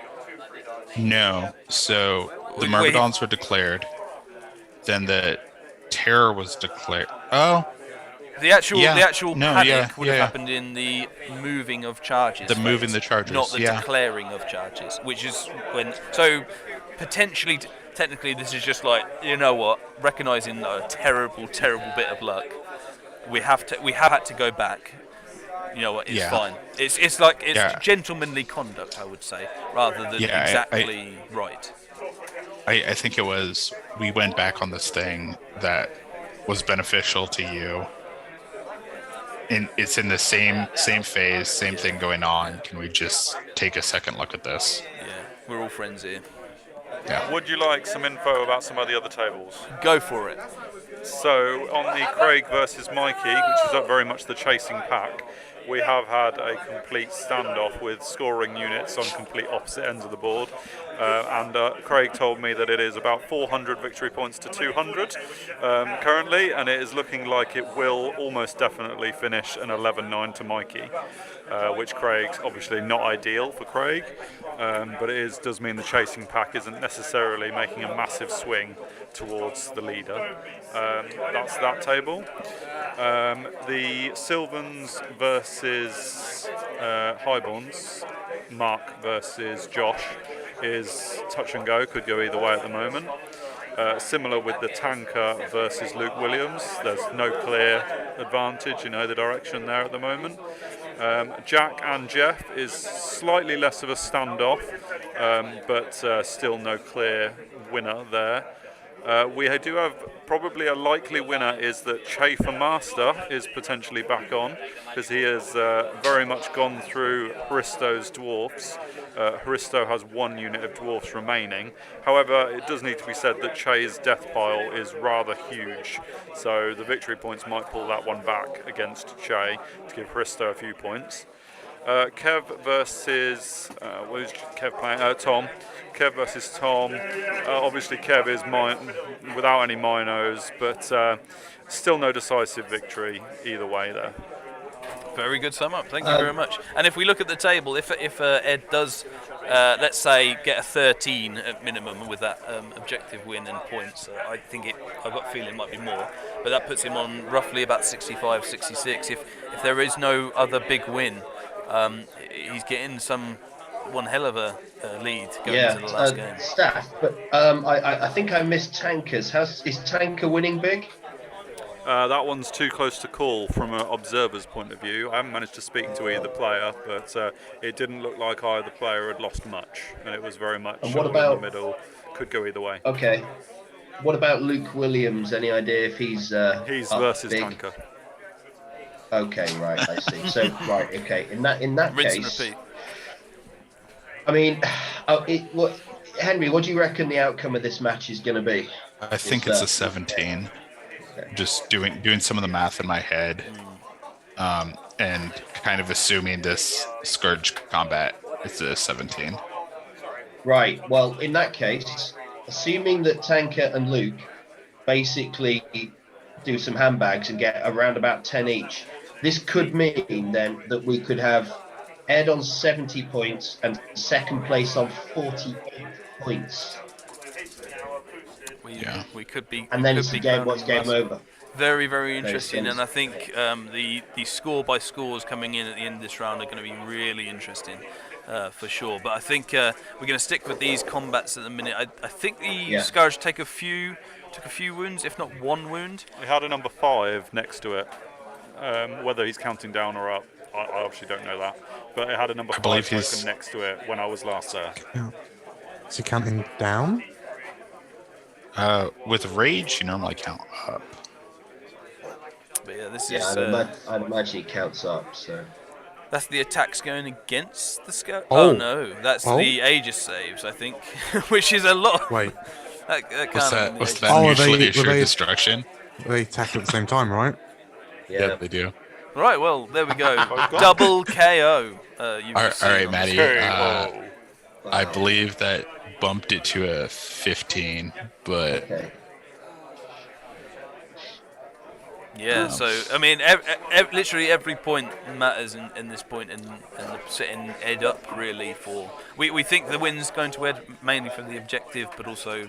[SPEAKER 2] No. So the Myrmidons were declared, then the Terror was declared. Oh.
[SPEAKER 1] The actual panic would have happened in the moving of charges.
[SPEAKER 2] The moving the charges,
[SPEAKER 1] not the declaring of charges, which is when. So potentially, technically, this is just like, you know what, recognizing a terrible bit of luck. We have had to go back. You know what? It's fine. It's gentlemanly conduct, I would say, rather than exactly right.
[SPEAKER 2] I think it was we went back on this thing that was beneficial to you. It's in the same phase, same thing going on. Can we just take a second look at this?
[SPEAKER 1] Yeah, we're all friends here.
[SPEAKER 2] Yeah.
[SPEAKER 5] Would you like some info about some of the other tables?
[SPEAKER 1] Go for it.
[SPEAKER 5] So on the Craig versus Mikey, which is very much the chasing pack, we have had a complete standoff with scoring units on complete opposite ends of the board. And Craig told me that it is about 400 victory points to 200 currently, and it is looking like it will almost definitely finish an 11-9 to Mikey, which Craig's obviously not ideal for Craig, but it does mean the chasing pack isn't necessarily making a massive swing towards the leader. That's that table. The Sylvans versus Highborns, Mark versus Josh, is touch and go, could go either way at the moment. Similar with the Tanker versus Luke Williams, there's no clear advantage in either direction there at the moment. Jack and Jeff is slightly less of a standoff, but still no clear winner there. We do have probably a likely winner is that Chafer Master is potentially back on, because he has very much gone through Hristo's dwarfs. Hristo has 1 unit of dwarfs remaining. However, it does need to be said that Che's death pile is rather huge, so the victory points might pull that one back against Che to give Hristo a few points. Kev versus what is Kev playing? Tom. Kev versus Tom. Obviously, Kev is without any minos, but still no decisive victory either way there.
[SPEAKER 1] Very good sum up. Thank you very much. And if we look at the table, if Ed does, let's say, get a 13 at minimum with that objective win and points, I think I've got a feeling it might be more, but that puts him on roughly about 65, 66. If there is no other big win, he's getting one hell of a lead going into the last game.
[SPEAKER 3] Staff, but I think I missed Tankers. Is Tanker winning big?
[SPEAKER 5] That one's too close to call from an observer's point of view. I haven't managed to speak to either player, but it didn't look like either player had lost much, and it was very much in the middle. Could go either way.
[SPEAKER 3] Okay. What about Luke Williams? Any idea if he's
[SPEAKER 5] versus
[SPEAKER 3] big?
[SPEAKER 5] Tanker.
[SPEAKER 3] Okay, right, I see. So, right, okay. In that
[SPEAKER 1] Rinse
[SPEAKER 3] case,
[SPEAKER 1] and repeat.
[SPEAKER 3] I mean, Henry, what do you reckon the outcome of this match is going to be?
[SPEAKER 2] I think it's a 17. Okay. Just doing some of the math in my head, and kind of assuming this Scourge combat is a 17.
[SPEAKER 3] Right. Well, in that case, assuming that Tanker and Luke basically do some handbags and get around about 10 each, this could mean then that we could have Ed on 70 points and second place on 48 points.
[SPEAKER 1] We could be.
[SPEAKER 3] And then it's game over.
[SPEAKER 1] Very, very interesting, and I think the score by scores coming in at the end of this round are going to be really interesting, for sure. But I think we're going to stick with these combats at the minute. I think the Scourge took a few wounds, if not 1 wound.
[SPEAKER 5] He had a number 5 next to it. Whether he's counting down or up, I obviously don't know that. But it had a number 5 token next to it when I was last there.
[SPEAKER 4] Is he counting down?
[SPEAKER 2] With Rage, you normally count up.
[SPEAKER 1] But yeah, this
[SPEAKER 3] is. I'd imagine it counts up. So
[SPEAKER 1] that's the attacks going against the Scourge. Oh no, that's the Aegis saves, I think, which is a lot.
[SPEAKER 4] Wait,
[SPEAKER 2] what's that mutually assured destruction?
[SPEAKER 4] They attack at the same time, right?
[SPEAKER 2] Yeah, they do.
[SPEAKER 1] Right, well, there we go. Double KO.
[SPEAKER 2] All right, Maddie. I believe that bumped it to a 15, but
[SPEAKER 1] yeah. So I mean, literally every point matters in this point, and setting Ed up really for. We think the win's going to Ed mainly for the objective, but also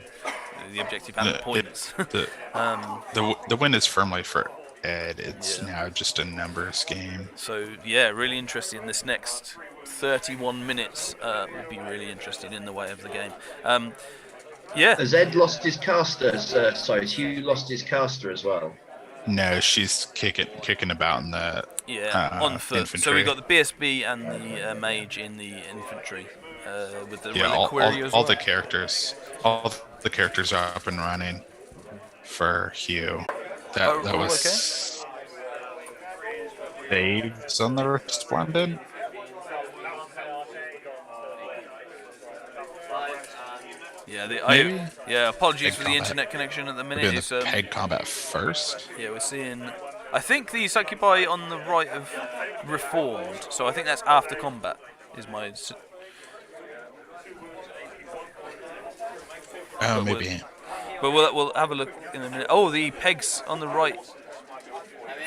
[SPEAKER 1] the objective and the points.
[SPEAKER 2] The win is firmly for Ed. It's now just a numbers game.
[SPEAKER 1] So yeah, really interesting. This next 31 minutes will be really interesting in the way of the game.
[SPEAKER 3] Has Ed lost his caster? Sorry, has Hugh lost his caster as well?
[SPEAKER 2] No, she's kicking about in the
[SPEAKER 1] on foot.
[SPEAKER 2] Infantry.
[SPEAKER 1] So we got the BSB and the mage in the infantry with the reliquary as well.
[SPEAKER 2] All the characters are up and running for Hugh. That was saves on the Resplendent.
[SPEAKER 1] Apologies for the internet connection at the minute.
[SPEAKER 2] It's peg combat first.
[SPEAKER 1] Yeah, we're seeing. I think the Succubi on the right have reformed, so I think that's after combat. Is my.
[SPEAKER 2] Maybe.
[SPEAKER 1] But we'll have a look in a minute. Oh, the pegs on the right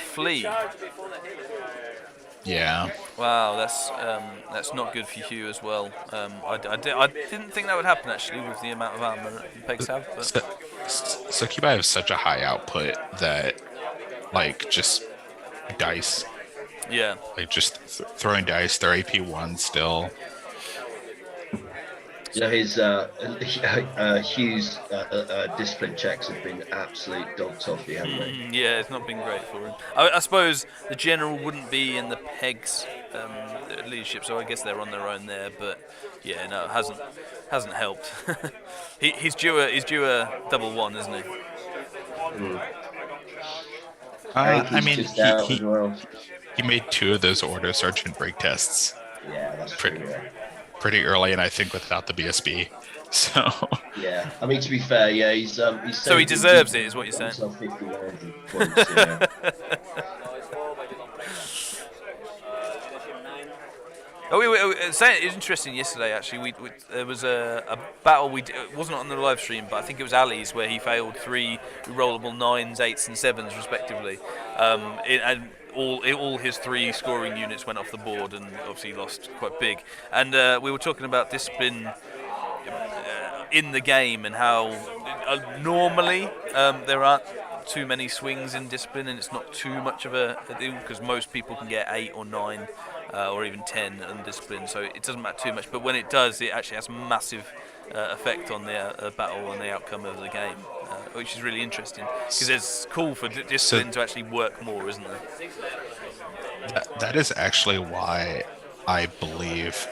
[SPEAKER 1] flee.
[SPEAKER 2] Yeah.
[SPEAKER 1] Wow, that's not good for Hugh as well. I didn't think that would happen actually with the amount of armor that the pegs have. But
[SPEAKER 2] Succubi have such a high output that, like, just dice.
[SPEAKER 1] Yeah.
[SPEAKER 2] Like just throwing dice. They're AP1 still.
[SPEAKER 3] You know, his Hugh's discipline checks have been absolute dog toffee, haven't they?
[SPEAKER 1] Yeah, it's not been great for him. I suppose the general wouldn't be in the pegs leadership, so I guess they're on their own there. But Yeah, no, it hasn't helped. he's due a double one, isn't he?
[SPEAKER 3] I think he's just out as well.
[SPEAKER 2] He made 2 of those Order Sergeant break tests.
[SPEAKER 3] Yeah, that's true.
[SPEAKER 2] Pretty early, and I think without the BSB. So.
[SPEAKER 3] Yeah, I mean, to be fair, yeah, he's
[SPEAKER 1] so he deserves it, is what you're saying.
[SPEAKER 3] 50 points, yeah.
[SPEAKER 1] It's interesting yesterday, actually. There was a battle. It wasn't on the live stream, but I think it was Ali's where he failed 3 rollable 9s, 8s, and 7s respectively, and all his 3 scoring units went off the board, and obviously lost quite big. And we were talking about discipline in the game and how normally there aren't too many swings in discipline, and it's not too much of a deal because most people can get 8 or 9. Or even 10 in discipline, so it doesn't matter too much. But when it does, it actually has a massive effect on the battle and the outcome of the game, which is really interesting because it's cool for discipline to actually work more, isn't it?
[SPEAKER 2] That is actually why I believe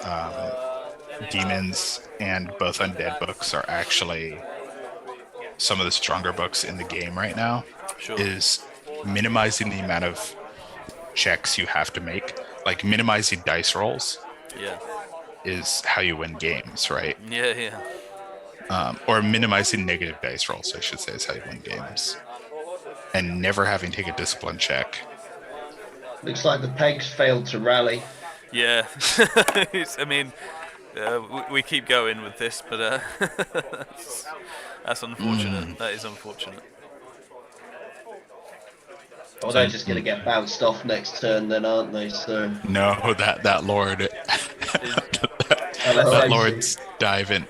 [SPEAKER 2] demons and both undead books are actually some of the stronger books in the game right now.
[SPEAKER 1] Sure.
[SPEAKER 2] Is minimizing the amount of checks you have to make. Like minimizing dice rolls, is how you win games, right?
[SPEAKER 1] Yeah.
[SPEAKER 2] Or minimizing negative dice rolls, I should say, is how you win games, and never having to take a discipline check.
[SPEAKER 3] Looks like the pegs failed to rally.
[SPEAKER 1] Yeah, I mean, we keep going with this, but that's unfortunate. That is unfortunate.
[SPEAKER 3] Well, they're just going to get bounced off next turn then, aren't they? So
[SPEAKER 2] no, that Lord, that Lord's diving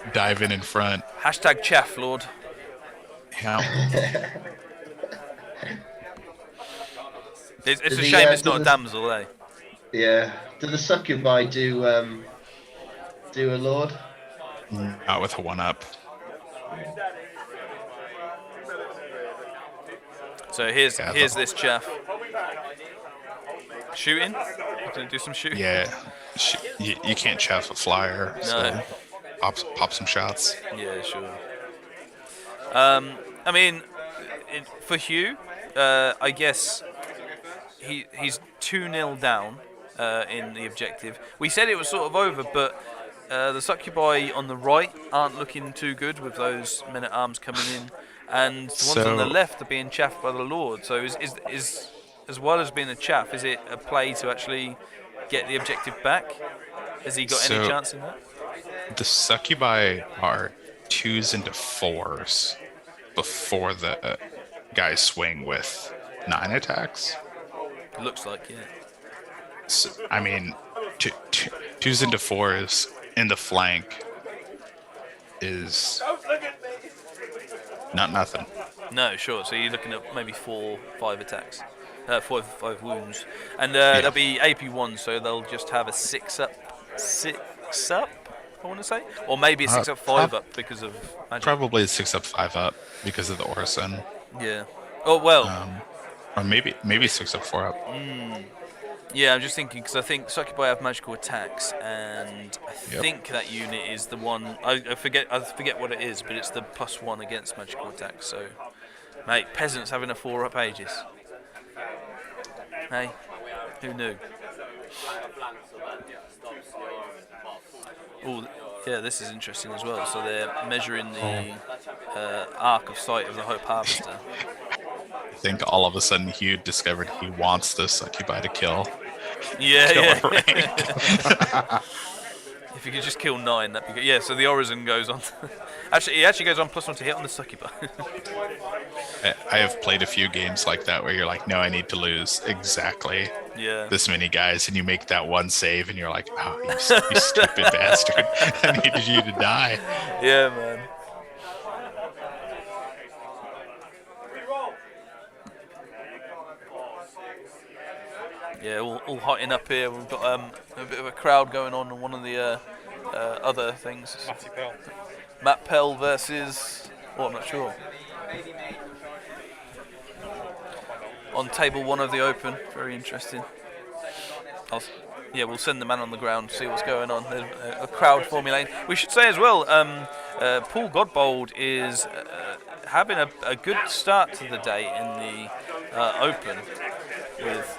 [SPEAKER 2] in front.
[SPEAKER 1] Hashtag chaff, Lord.
[SPEAKER 2] Yeah.
[SPEAKER 1] It's a shame it's not a damsel, eh?
[SPEAKER 3] Yeah. Did the succubi do a Lord?
[SPEAKER 2] Not with a 1-up.
[SPEAKER 1] So here's this chaff. Shooting? Gonna do some shooting?
[SPEAKER 2] Yeah. You can't chaff a flyer.
[SPEAKER 1] No.
[SPEAKER 2] So pop some shots.
[SPEAKER 1] Yeah, sure. I mean, for Hugh, I guess he's 2-0 down in the objective. We said it was sort of over, but the succubi on the right aren't looking too good with those men-at-arms coming in. And the ones on the left are being chaffed by the Lord. So is as well as being a chaff, is it a play to actually get the objective back? Has he got any chance in that?
[SPEAKER 2] The succubi are 2s into 4s before the guys swing with 9 attacks.
[SPEAKER 1] Looks like, yeah.
[SPEAKER 2] So, I mean, 2s into 4s in the flank is not nothing.
[SPEAKER 1] No, sure. So you're looking at maybe 4-5 attacks, 4-5 wounds, and they'll be AP1, so they'll just have a 6-up. I want to say, or maybe a 6-up, 5-up because of magic.
[SPEAKER 2] Probably a 6-up, 5-up because of the Orison.
[SPEAKER 1] Yeah. Oh well.
[SPEAKER 2] Or maybe 6-up, 4-up.
[SPEAKER 1] Yeah, I'm just thinking because I think Succubi have magical attacks, and I think that unit is the one. I forget what it is, but it's the +1 against magical attacks. So, mate, peasants having a 4-up Aegis. Hey, who knew? Oh, yeah, this is interesting as well. So they're measuring the arc of sight of the Hope Harvester.
[SPEAKER 2] I think all of a sudden Hugh discovered he wants the Succubi to kill.
[SPEAKER 1] Yeah. If you could just kill 9, that'd be good. Yeah, so the Orison goes on. He actually goes on +1 to hit on the Succubi.
[SPEAKER 2] I have played a few games like that where you're like, no, I need to lose exactly this many guys, and you make that one save, and you're like, oh, you stupid bastard. I needed you to die.
[SPEAKER 1] Yeah, man. Yeah, all hotting up here. We've got a bit of a crowd going on one of the other things. Matt Pell versus... Oh, I'm not sure. On table 1 of the Open. Very interesting. Yeah, we'll send the man on the ground to see what's going on. There's a crowd formulating. We should say as well, Paul Godbold is having a good start to the day in the Open with...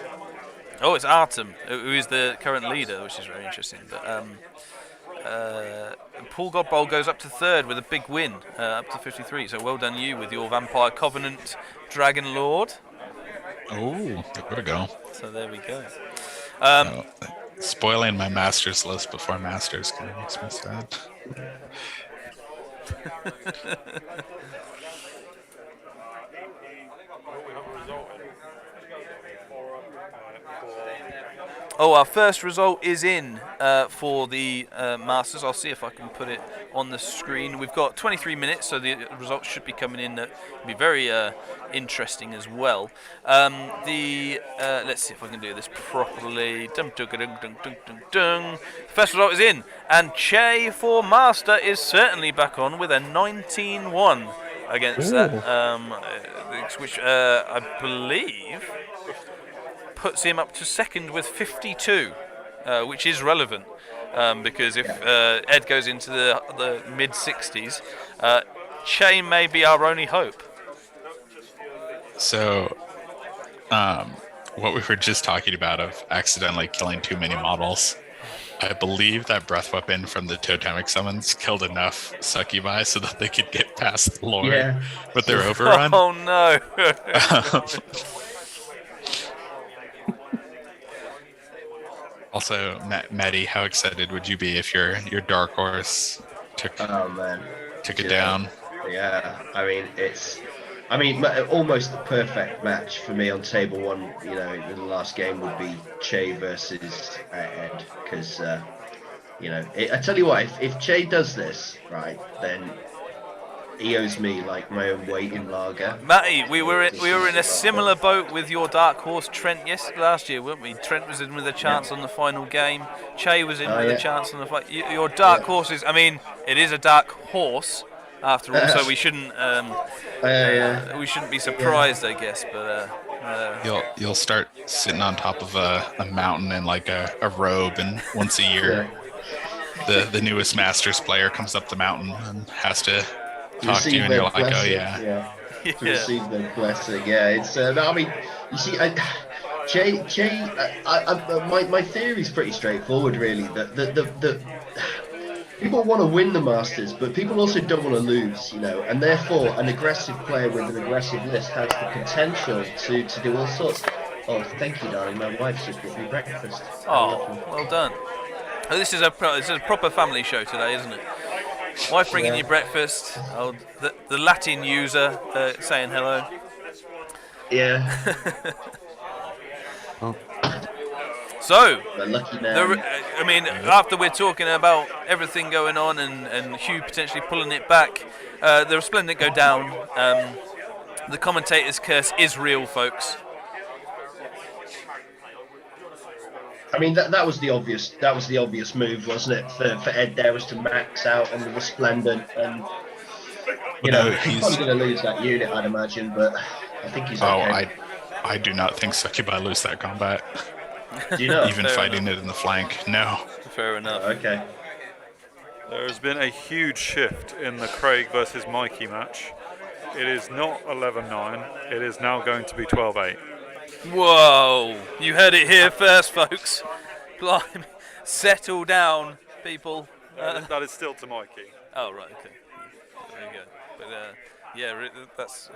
[SPEAKER 1] Oh, it's Artem, who is the current leader, which is very interesting. But Paul Godbold goes up to third with a big win, up to 53. So well done you with your Vampire Covenant Dragon Lord.
[SPEAKER 2] Oh, there we go.
[SPEAKER 1] So there we go.
[SPEAKER 2] Spoiling my Masters list before Masters kind of makes me sad.
[SPEAKER 1] Oh, our first result is in for the Masters. I'll see if I can put it on the screen. We've got 23 minutes, so the results should be coming in. It'll be very interesting as well. Let's see if I can do this properly. First result is in, and Che for Master is certainly back on with a 19-1 against that, which I believe puts him up to second with 52, which is relevant because if Ed goes into the mid-60s, Che may be our only hope.
[SPEAKER 2] So, what we were just talking about of accidentally killing too many models, I believe that breath weapon from the totemic summons killed enough succubi so that they could get past Lord with their overrun.
[SPEAKER 1] Oh no!
[SPEAKER 2] Also, Maddie, how excited would you be if your dark horse took it down?
[SPEAKER 3] Yeah, I mean, almost the perfect match for me on table one. In the last game would be Che versus Ed, because I tell you what, if Che does this right, then he owes me like my own weight in lager.
[SPEAKER 1] Matty, we were in a similar boat with your dark horse Trent last year, weren't we? Trent was in with a chance on the final game. Che was in with a chance on the fight. Your dark horses. I mean, it is a dark horse after all, so we shouldn't be surprised, I guess. But
[SPEAKER 2] you'll start sitting on top of a mountain in like a robe, and once a year, the newest Masters player comes up the mountain and has to talk to you, and you're like, blessing. Oh yeah.
[SPEAKER 3] To receive the blessing. Yeah, it's no, I mean, you see, my theory is pretty straightforward, really. That people want to win the Masters, but people also don't want to lose, and therefore an aggressive player with an aggressive list has the potential to do all sorts. Oh, thank you, darling. My wife's just brought me breakfast.
[SPEAKER 1] Oh, well done. Oh, this is a proper family show today, isn't it? Wife bringing you breakfast. Oh, the Latin user saying hello.
[SPEAKER 3] Yeah.
[SPEAKER 1] So,
[SPEAKER 3] the lucky man.
[SPEAKER 1] After we're talking about everything going on and Hugh potentially pulling it back, the Resplendent go down. The commentator's curse is real, folks.
[SPEAKER 3] I mean, that was the obvious move, wasn't it? For Ed there, was to max out on the Resplendent, and he's probably going to lose that unit, I'd imagine, but I think he's okay.
[SPEAKER 2] I do not think Succubi lose that combat.
[SPEAKER 3] Do you know?
[SPEAKER 2] Even fighting it in the flank, no.
[SPEAKER 1] Fair enough.
[SPEAKER 3] Okay.
[SPEAKER 5] There has been a huge shift in the Craig versus Mikey match. It is not 11-9. It is now going to be 12-8.
[SPEAKER 1] Whoa! You heard it here first, folks. Blimey. Settle down, people.
[SPEAKER 5] That is still to Mikey.
[SPEAKER 1] Oh, right, okay. There you go. But, that's...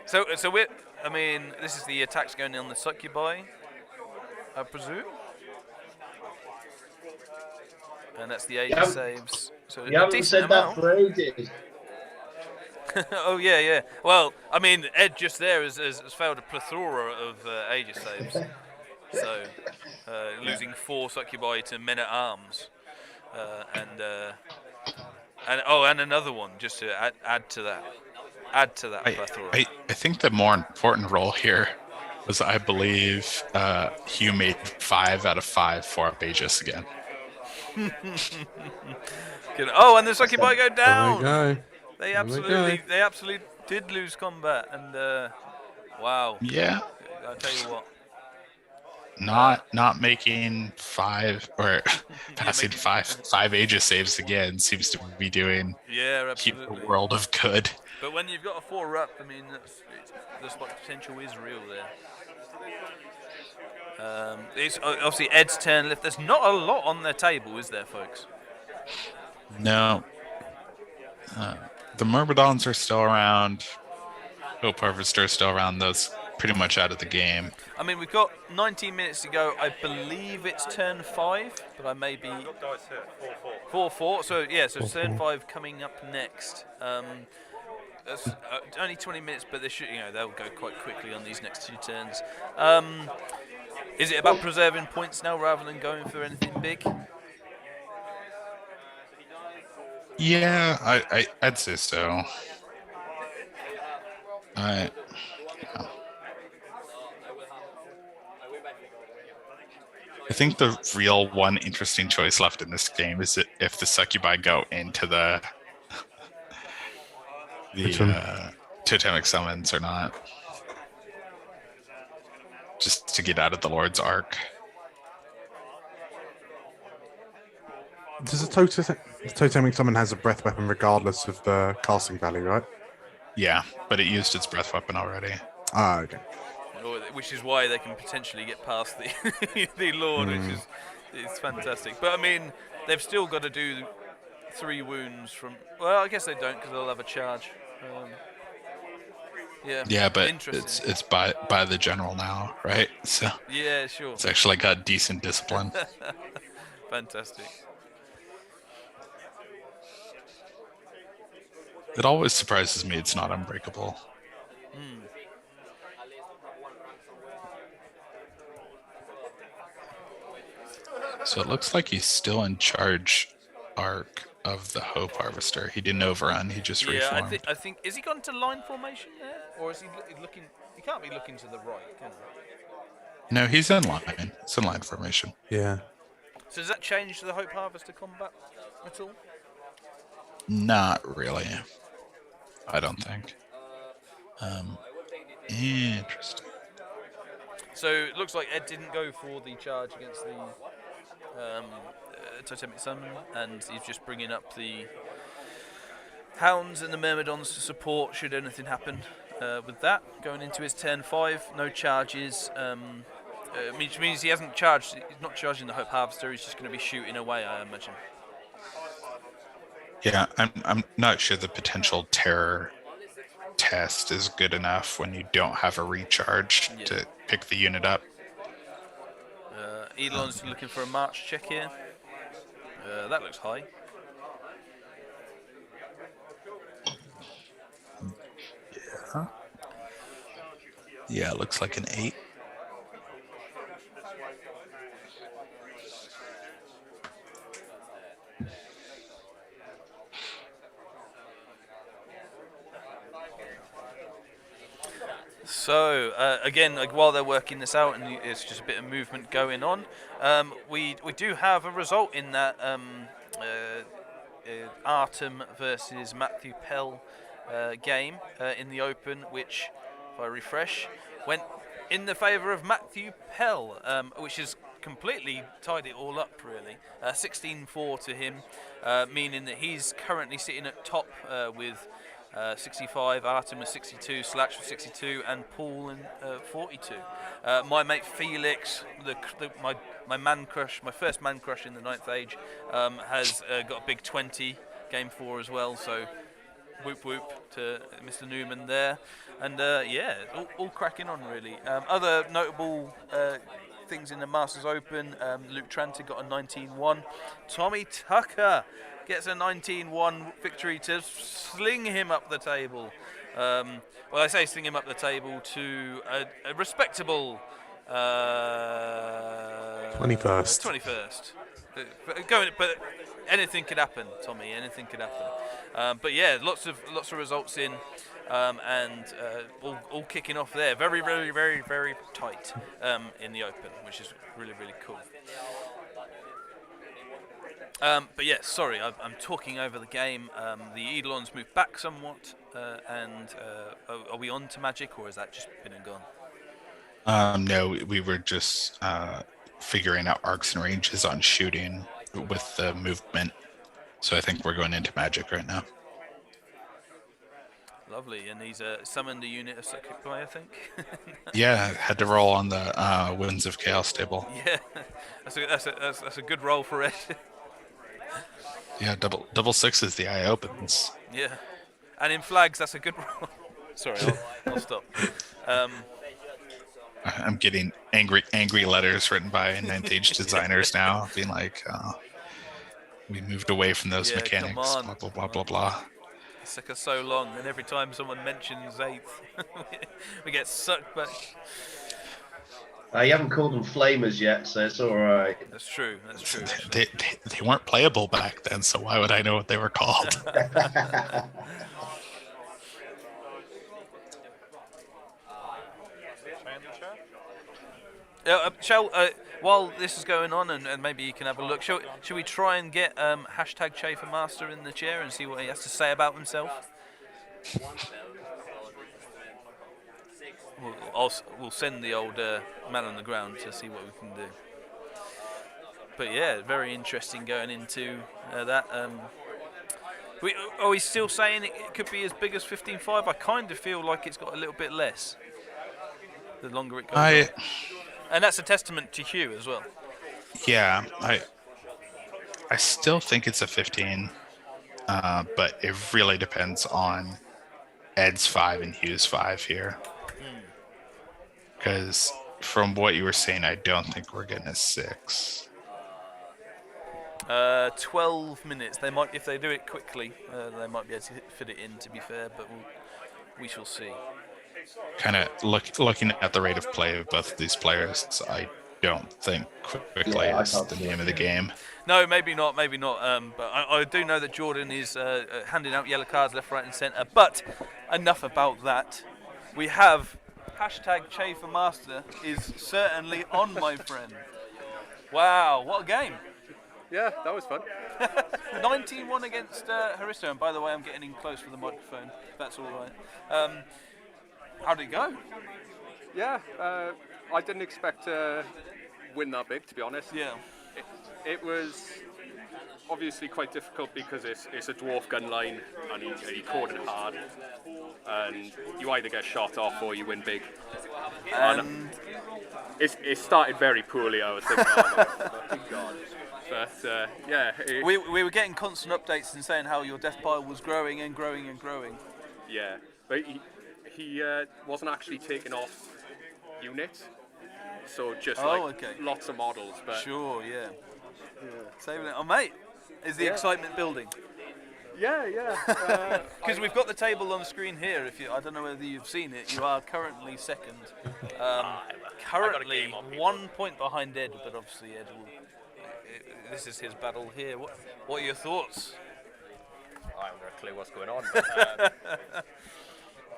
[SPEAKER 1] So we're... I mean, this is the attacks going on the Succubi, I presume? And that's the Aegis saves. So
[SPEAKER 3] you haven't said that for ages.
[SPEAKER 1] Oh, yeah. Well, I mean, Ed just there has failed a plethora of Aegis saves. So, losing 4 Succubi to Men-at-Arms. And another one, just to add to that. Plethora.
[SPEAKER 2] I think the more important role here was, I believe, Hugh made 5 out of 5 for Aegis again.
[SPEAKER 1] Oh, and the Succubi go down!
[SPEAKER 4] There we go.
[SPEAKER 1] They absolutely did lose combat, and wow.
[SPEAKER 2] Yeah.
[SPEAKER 1] I'll tell you what.
[SPEAKER 2] not making 5 or passing 5 Aegis saves again seems to be doing
[SPEAKER 1] absolutely
[SPEAKER 2] a world of good.
[SPEAKER 1] But when you've got a 4-up, I mean, that's what potential is real there. It's obviously Ed's turn left. There's not a lot on their table, is there, folks?
[SPEAKER 2] No. The Myrmidons are still around. Hope Harvester is still around. Those pretty much out of the game.
[SPEAKER 1] I mean, we've got 19 minutes to go. I believe it's turn 5, but I may be... 4-4. So, yeah, so turn 5 coming up next. That's only 20 minutes, but they should, they'll go quite quickly on these next 2 turns. Is it about preserving points now rather than going for anything big?
[SPEAKER 2] Yeah, I'd say so. I think the real one interesting choice left in this game is if the Succubi go into the totemic summons or not. Just to get out of the Lord's Ark.
[SPEAKER 4] Does the totemic summon has a breath weapon regardless of the casting value, right?
[SPEAKER 2] Yeah, but it used its breath weapon already.
[SPEAKER 4] Ah, okay.
[SPEAKER 1] Which is why they can potentially get past the the Lord, which is fantastic. But I mean, they've still got to do 3 wounds from. Well, I guess they don't because they'll have a charge.
[SPEAKER 2] Yeah, but it's by the general now, right? So
[SPEAKER 1] yeah, sure.
[SPEAKER 2] It's actually got decent discipline.
[SPEAKER 1] Fantastic.
[SPEAKER 2] It always surprises me it's not unbreakable. So it looks like he's still in charge arc of the Hope Harvester. He didn't overrun, he just reformed.
[SPEAKER 1] I think is he gone to line formation there? Or is he looking? He can't be looking to the right, can he?
[SPEAKER 2] No, he's in line. It's in line formation.
[SPEAKER 4] Yeah.
[SPEAKER 1] So does that change the Hope Harvester combat at all?
[SPEAKER 2] Not really. I don't think. Interesting.
[SPEAKER 1] So it looks like Ed didn't go for the charge against the totemic summon, and he's just bringing up the hounds and the myrmidons to support should anything happen with that. Going into his turn 5, no charges, which means he hasn't charged. He's not charging the Hope Harvester. He's just going to be shooting away, I imagine.
[SPEAKER 2] Yeah, I'm not sure the potential terror test is good enough when you don't have a recharge to pick the unit up.
[SPEAKER 1] Eidolon's looking for a march check here. That looks high.
[SPEAKER 2] Yeah, it looks like an 8.
[SPEAKER 1] So again, while they're working this out, and it's just a bit of movement going on, we do have a result in that Artem versus Matthew Pell game in the Open, which, if I refresh, went in the favour of Matthew Pell, which has completely tied it all up, really. 16-4 to him, meaning that he's currently sitting at top with 65, Artem with 62, Slatch with 62, and Paul in 42. My mate Felix, my man crush, my first man crush in the 9th Age, has got a big 20, game 4 as well, so whoop whoop to Mr. Newman there. And yeah, all cracking on, really. Other notable things in the Masters Open, Luke Tranter got a 19-1. Tommy Tucker gets a 19-1 victory to sling him up the table. Well, I say sling him up the table to a respectable
[SPEAKER 4] 21st.
[SPEAKER 1] 21st. But anything could happen, Tommy. Anything could happen. But yeah, lots of results in, and all kicking off there. Very, very, very, very tight in the Open, which is really, really cool. But yeah, sorry, I'm talking over the game. The Eidolons moved back somewhat, and are we on to Magic, or has that just been and gone?
[SPEAKER 2] No, we were just figuring out arcs and ranges on shooting with the movement. So I think we're going into magic right now.
[SPEAKER 1] Lovely, and he's summoned a unit of Psychic Boy, I think.
[SPEAKER 2] Yeah, had to roll on the Winds of Chaos table.
[SPEAKER 1] Yeah, that's a good roll for Ed.
[SPEAKER 2] Yeah, double sixes, the eye opens.
[SPEAKER 1] Yeah, and in flags, that's a good roll. Sorry, I'll stop.
[SPEAKER 2] I'm getting angry letters written by 9th Age designers now, being like, we moved away from those mechanics, blah, blah, blah, blah, blah.
[SPEAKER 1] It took us so long, and every time someone mentions 8th, we get sucked back.
[SPEAKER 3] You haven't called them flamers yet, so it's all right.
[SPEAKER 1] That's true.
[SPEAKER 2] They weren't playable back then, so why would I know what they were called?
[SPEAKER 1] While this is going on, and maybe you can have a look, should we try and get hashtag Chafermaster in the chair and see what he has to say about himself? We'll send the old man on the ground to see what we can do. But yeah, very interesting going into that. Are we still saying it could be as big as 15.5? I kind of feel like it's got a little bit less the longer it goes on. And that's a testament to Hugh as well.
[SPEAKER 2] Yeah, I still think it's a 15, but it really depends on Ed's 5 and Hugh's 5 here. Because from what you were saying, I don't think we're getting a 6.
[SPEAKER 1] 12 minutes. They might, if they do it quickly, they might be able to fit it in. To be fair, but we shall see.
[SPEAKER 2] Kind of looking at the rate of play of both of these players, I don't think quickly is the name of the game.
[SPEAKER 1] No, maybe not. But I do know that Jordan is handing out yellow cards left, right, and centre. But enough about that. We have hashtag Chafermaster is certainly on, my friend. Wow, what a game!
[SPEAKER 8] Yeah, that was fun.
[SPEAKER 1] 19-1 against Haristo. And by the way, I'm getting in close for the microphone. If that's all right. How did it go?
[SPEAKER 8] Yeah, I didn't expect to win that big, to be honest.
[SPEAKER 1] Yeah.
[SPEAKER 8] It was obviously quite difficult because it's a dwarf gun line and he caught it hard. And you either get shot off or you win big. And it started very poorly, I was thinking, oh my fucking God. But yeah.
[SPEAKER 1] We were getting constant updates and saying how your death pile was growing and growing and growing.
[SPEAKER 8] Yeah, but he wasn't actually taking off units, so just lots of models. But
[SPEAKER 1] sure, yeah. Saving it. Oh, mate, is the excitement building?
[SPEAKER 8] Yeah.
[SPEAKER 1] Because we've got the table on the screen here. I don't know whether you've seen it. You are currently second. Currently 1 point behind Ed, but obviously Ed will. This is his battle here. What are your thoughts?
[SPEAKER 9] I haven't got a clue what's going on. But,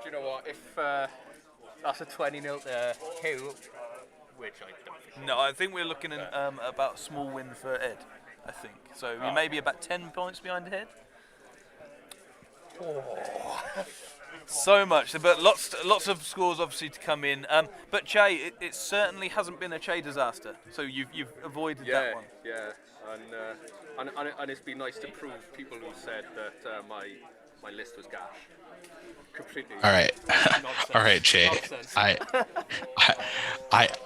[SPEAKER 9] do you know what? If that's a 20-0 to Hugh, which I don't think.
[SPEAKER 1] No, I think we're looking at about a small win for Ed. I think so. We may be about 10 points behind Ed. So much, but lots of scores obviously to come in. But Che, it certainly hasn't been a Che disaster. So you've avoided that one.
[SPEAKER 8] Yeah, and it's been nice to prove people who said that my list was gash. Completely.
[SPEAKER 2] All right,
[SPEAKER 8] nonsense.
[SPEAKER 2] All right, Che.
[SPEAKER 8] Nonsense.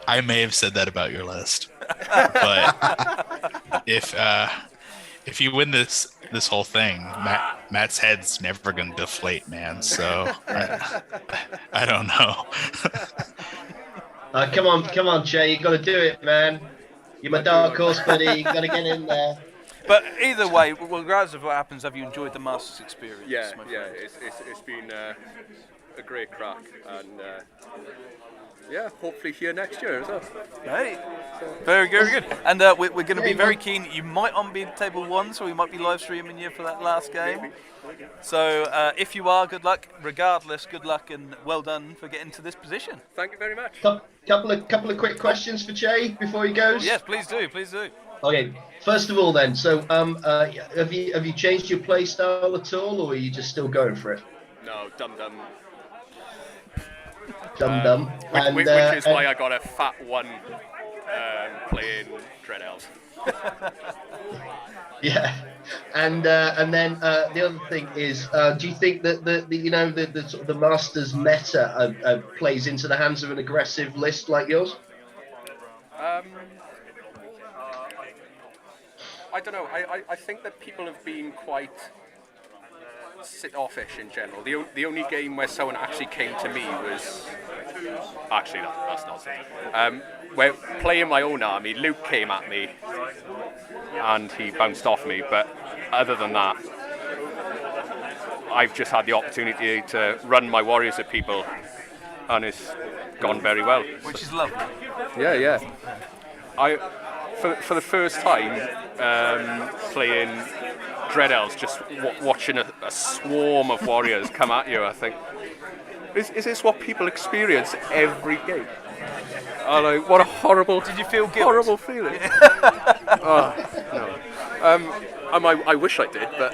[SPEAKER 2] I may have said that about your list, but if you win this whole thing, Matt's head's never gonna deflate, man. So I don't know.
[SPEAKER 3] Come on, Che, you got to do it, man. You're my dark horse, buddy. You got to get in there.
[SPEAKER 1] But either way, regardless of what happens, have you enjoyed the Masters experience?
[SPEAKER 8] Yeah. It's been a great crack, and hopefully here next year as well.
[SPEAKER 1] Hey, very good. And we're going to be very keen. You might on be table 1, so we might be live streaming you for that last game.
[SPEAKER 8] Maybe.
[SPEAKER 1] So if you are, good luck. Regardless, good luck and well done for getting to this position.
[SPEAKER 8] Thank you very much.
[SPEAKER 3] Couple of quick questions for Che before he goes.
[SPEAKER 1] Yes, please do.
[SPEAKER 3] Okay, first of all then, so have you changed your play style at all, or are you just still going for it?
[SPEAKER 8] No, dum.
[SPEAKER 3] Dum-dum.
[SPEAKER 8] Which is why I got a fat one playing Dread Elves.
[SPEAKER 3] Yeah, and then the other thing is, do you think that the sort of the Masters meta plays into the hands of an aggressive list like yours?
[SPEAKER 8] I don't know. I think that people have been quite sit-offish in general. The only game where someone actually came to me was actually that's not where playing my own army. Luke came at me and he bounced off me. But other than that, I've just had the opportunity to run my warriors at people, and it's gone very well.
[SPEAKER 1] Which is lovely.
[SPEAKER 8] Yeah. For the first time playing Dread Elves, just watching a swarm of warriors come at you, I think, is this what people experience every game? Oh, no, what a horrible,
[SPEAKER 1] Did you feel guilt?
[SPEAKER 8] horrible feeling. Oh, no. I wish I did, but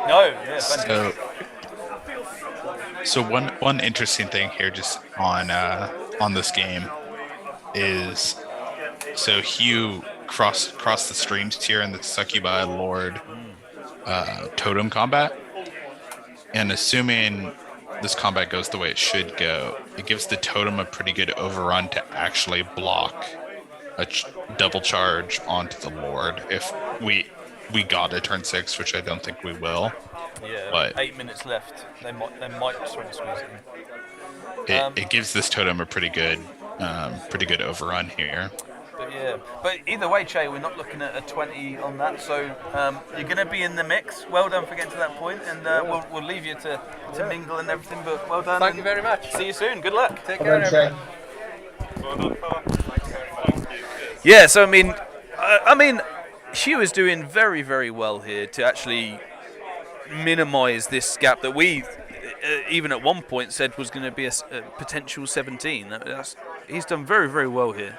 [SPEAKER 1] No, yeah, fantastic.
[SPEAKER 2] So one interesting thing here, just on this game, is so Hugh crossed the streams here in the Succubi Lord totem combat, and assuming this combat goes the way it should go, it gives the totem a pretty good overrun to actually block a double charge onto the Lord if we got a turn 6, which I don't think we will.
[SPEAKER 1] Yeah,
[SPEAKER 2] but
[SPEAKER 1] 8 minutes left. They might try to squeeze it in.
[SPEAKER 2] It gives this totem a pretty good overrun here.
[SPEAKER 1] But either way, Che, we're not looking at a 20 on that, so you're going to be in the mix. Well done for getting to that point, and we'll leave you to mingle and everything, but well done.
[SPEAKER 8] Thank you very much.
[SPEAKER 1] See you soon. Good luck.
[SPEAKER 8] Take care, everyone.
[SPEAKER 1] Yeah, so I mean, Hugh is doing very, very well here to actually minimise this gap that we, even at one point, said was going to be a potential 17. He's done very, very well here.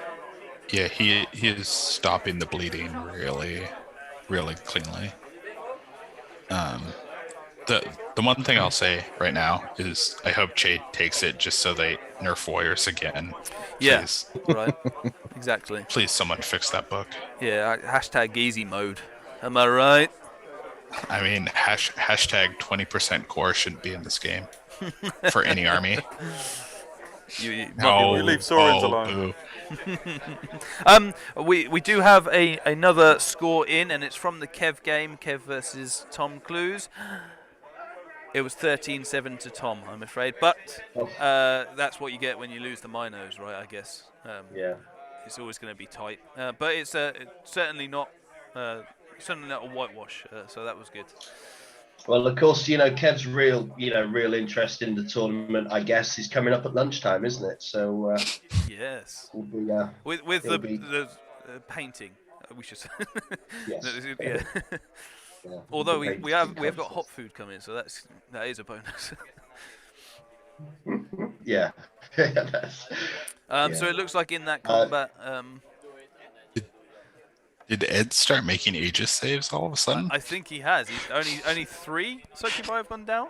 [SPEAKER 2] Yeah, he is stopping the bleeding really, really cleanly. The one thing I'll say right now is I hope Che takes it just so they nerf warriors again. Please.
[SPEAKER 1] Yeah, right. Exactly.
[SPEAKER 2] Please, someone fix that book.
[SPEAKER 1] Yeah, hashtag easy mode. Am I right?
[SPEAKER 2] I mean, hashtag 20% core shouldn't be in this game for any army.
[SPEAKER 1] You
[SPEAKER 5] leave Saurians alone.
[SPEAKER 1] We do have another score in, and it's from the Kev game, Kev versus Tom Clues. It was 13-7 to Tom, I'm afraid, but that's what you get when you lose the Minos, right? I guess.
[SPEAKER 3] Yeah.
[SPEAKER 1] It's always going to be tight, but it's certainly not a whitewash. So that was good.
[SPEAKER 3] Well, of course, Kev's real interest in the tournament, I guess, is coming up at lunchtime, isn't it? So
[SPEAKER 1] yes,
[SPEAKER 3] we'll be,
[SPEAKER 1] with the painting, we should say.
[SPEAKER 3] Yes.
[SPEAKER 1] Yeah.
[SPEAKER 3] Yeah,
[SPEAKER 1] although we have got hot food coming, so that is a bonus.
[SPEAKER 3] Yeah.
[SPEAKER 1] So it looks like in that combat.
[SPEAKER 2] Did Ed start making Aegis saves all of a sudden?
[SPEAKER 1] I think he has. He's only 3 Succubi have gone down,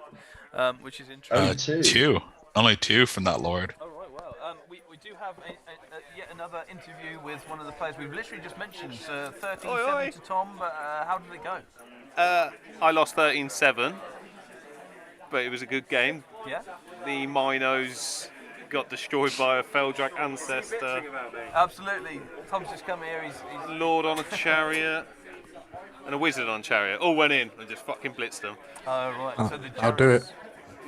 [SPEAKER 1] which is interesting.
[SPEAKER 2] Two. Only 2 from that Lord.
[SPEAKER 1] Oh, right, well, we do have yet another interview with one of the players we've literally just mentioned. 13-7 to Tom, but how did it go?
[SPEAKER 10] I lost 13-7, but it was a good game.
[SPEAKER 1] Yeah.
[SPEAKER 10] The Minos got destroyed by a Feldrak ancestor.
[SPEAKER 1] Absolutely. Tom's just come here. He's
[SPEAKER 10] Lord on a chariot and a wizard on a chariot. All went in and just fucking blitzed them.
[SPEAKER 1] Oh, right.
[SPEAKER 4] Oh,
[SPEAKER 1] So the
[SPEAKER 4] I'll do it.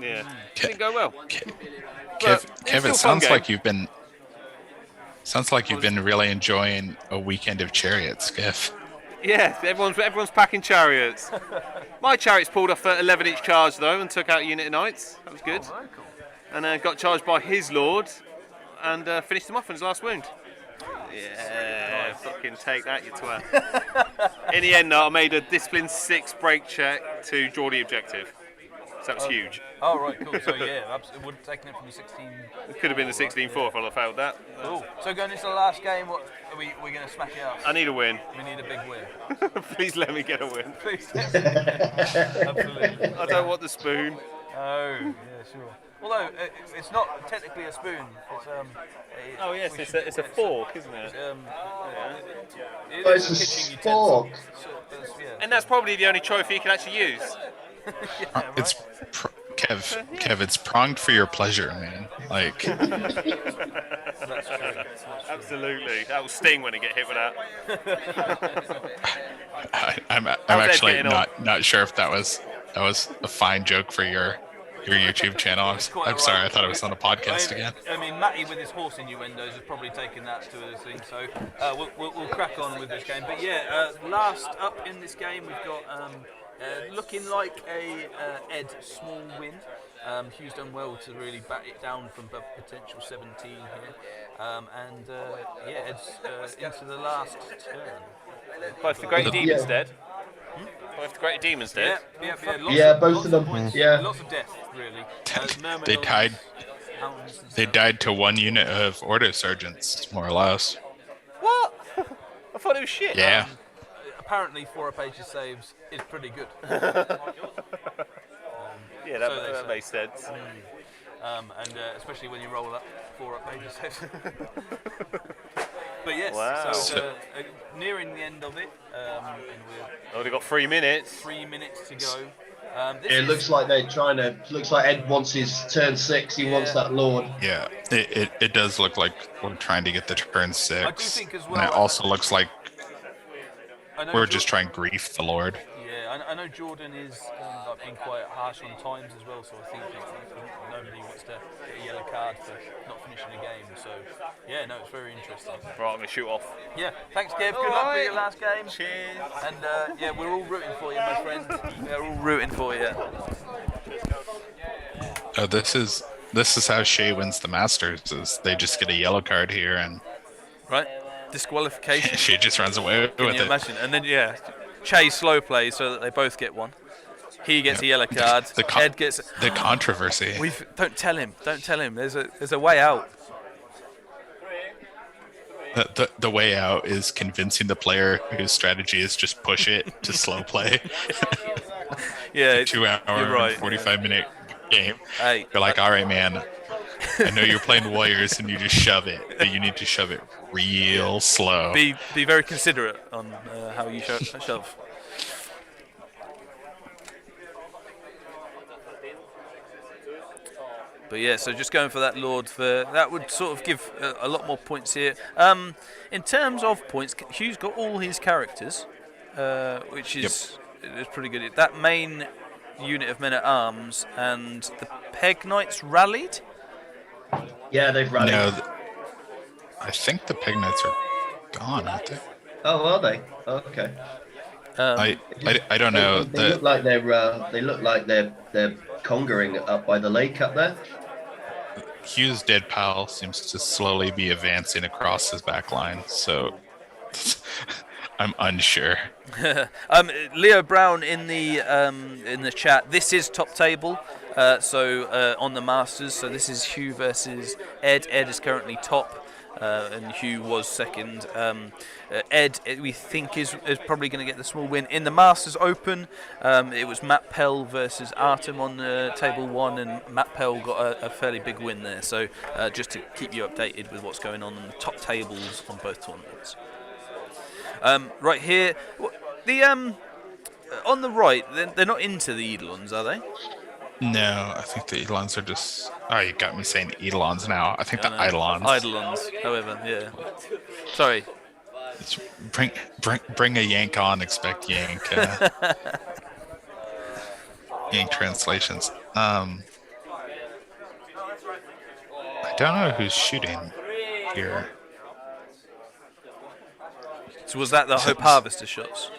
[SPEAKER 10] Yeah. Didn't go well.
[SPEAKER 2] Kev, it sounds like you've been really enjoying a weekend of chariots, Kev.
[SPEAKER 10] Yeah, everyone's packing chariots. My chariots pulled off an 11-inch charge though and took out a unit of knights. That was good.
[SPEAKER 1] Oh, very cool.
[SPEAKER 10] And got charged by his lord and finished him off on his last wound. Yeah, fucking take that, you twat. In the end, though, I made a discipline 6 break check to draw the objective. So that was huge.
[SPEAKER 1] Oh, right, cool. So, yeah, it would have taken it from the 16.
[SPEAKER 10] It could have been the 16-4 if I'd have failed that.
[SPEAKER 1] Cool. So, going into the last game, what are we going to smack it up?
[SPEAKER 10] I need a win.
[SPEAKER 1] We need a big win.
[SPEAKER 10] Please let me get a win.
[SPEAKER 1] Please. Absolutely.
[SPEAKER 10] I don't want the spoon.
[SPEAKER 1] Oh, yeah, sure. Although it's not technically a spoon. It's
[SPEAKER 10] oh yes, it's a fork, isn't it?
[SPEAKER 3] It's a fork.
[SPEAKER 10] And that's probably the only trophy you can actually use.
[SPEAKER 1] Yeah, right?
[SPEAKER 2] It's Kev, it's pronged for your pleasure, man. Like,
[SPEAKER 1] That's true.
[SPEAKER 10] Absolutely, that will sting when you get hit with that.
[SPEAKER 2] I'm actually not sure if that was a fine joke for your YouTube channel. I'm sorry, I thought it was on a podcast again.
[SPEAKER 1] I mean, Matty with his horse innuendos has probably taken that to a thing. So we'll crack on with this game. But yeah, last up in this game we've got looking like a Ed small win. Hugh's done well to really bat it down from potential 17 here. Ed's into the last turn.
[SPEAKER 10] Both the Great Demon's dead. Both the Great Demon's dead.
[SPEAKER 3] Yeah, both of them. Yeah.
[SPEAKER 1] Lots of death, really.
[SPEAKER 2] They died to one unit of Ordo Sergeants, more or less.
[SPEAKER 10] What? I thought it was shit.
[SPEAKER 2] Yeah.
[SPEAKER 1] Apparently 4 pages saves is pretty good.
[SPEAKER 10] Yeah, that makes sense.
[SPEAKER 1] Especially when you roll up 4 pages saves. But yes,
[SPEAKER 10] wow.
[SPEAKER 1] so nearing the end of it, and
[SPEAKER 10] we've got 3 minutes.
[SPEAKER 1] 3 minutes to go.
[SPEAKER 3] It looks like they're trying to. Looks like Ed wants his turn 6. He wants that Lord.
[SPEAKER 2] Yeah, it does look like we're trying to get the turn 6.
[SPEAKER 1] I do think as well.
[SPEAKER 2] And it also looks like we're just trying to grief the Lord.
[SPEAKER 1] Yeah, I know Jordan is being quite harsh on times as well, so I think nobody wants to get a yellow card for not finishing a game. So yeah, no, it's very interesting.
[SPEAKER 10] Right, I'm gonna shoot off.
[SPEAKER 1] Yeah, thanks, Kev. Good luck with your last game.
[SPEAKER 10] Cheers.
[SPEAKER 1] And yeah, we're all rooting for you, my friend. We're all rooting for you.
[SPEAKER 2] Oh, this is how Shay wins the Masters. Is they just get a yellow card here and
[SPEAKER 1] right disqualification.
[SPEAKER 2] She just runs away with it.
[SPEAKER 1] Imagine, and then Che slow plays so that they both get one. He gets a yellow card. Ed gets
[SPEAKER 2] the controversy.
[SPEAKER 1] Don't tell him. Don't tell him. There's a way out.
[SPEAKER 2] The way out is convincing the player whose strategy is just push it to slow play.
[SPEAKER 1] Yeah,
[SPEAKER 2] 2 hour,
[SPEAKER 1] right,
[SPEAKER 2] 45-minute game.
[SPEAKER 1] Hey,
[SPEAKER 2] you're like, all right, man. I know you're playing Warriors and you just shove it, but you need to shove it real slow.
[SPEAKER 1] Be very considerate on how you shove. But yeah, so just going for that Lord, that would sort of give a lot more points here. In terms of points, Hugh's got all his characters, which is pretty good. That main unit of men-at-arms and the Peg Knights rallied?
[SPEAKER 3] Yeah, they've rallied.
[SPEAKER 2] No, I think the Peg Knights are gone, aren't they?
[SPEAKER 3] Oh, are they? Okay.
[SPEAKER 2] I don't know.
[SPEAKER 3] They look like they're congering up by the lake up there.
[SPEAKER 2] Hugh's dead pal seems to slowly be advancing across his back line, so I'm unsure.
[SPEAKER 1] Leo Brown in the chat. This is top table, so on the Masters. So this is Hugh versus Ed. Ed is currently top, and Hugh was second. Ed, we think, is probably going to get the small win. In the Masters Open, it was Matt Pell versus Artem on table 1, and Matt Pell got a fairly big win there. So just to keep you updated with what's going on in the top tables on both tournaments. Right here, the on the right, they're not into the Eidolons, are they?
[SPEAKER 2] No, I think the Eidolons are just... Oh, you got me saying Eidolons now. I think the Eidolons.
[SPEAKER 1] Eidolons, however, yeah. Sorry.
[SPEAKER 2] It's bring a yank on, expect yank. Yank translations. I don't know who's shooting here.
[SPEAKER 1] So was that the Hope Harvester shots?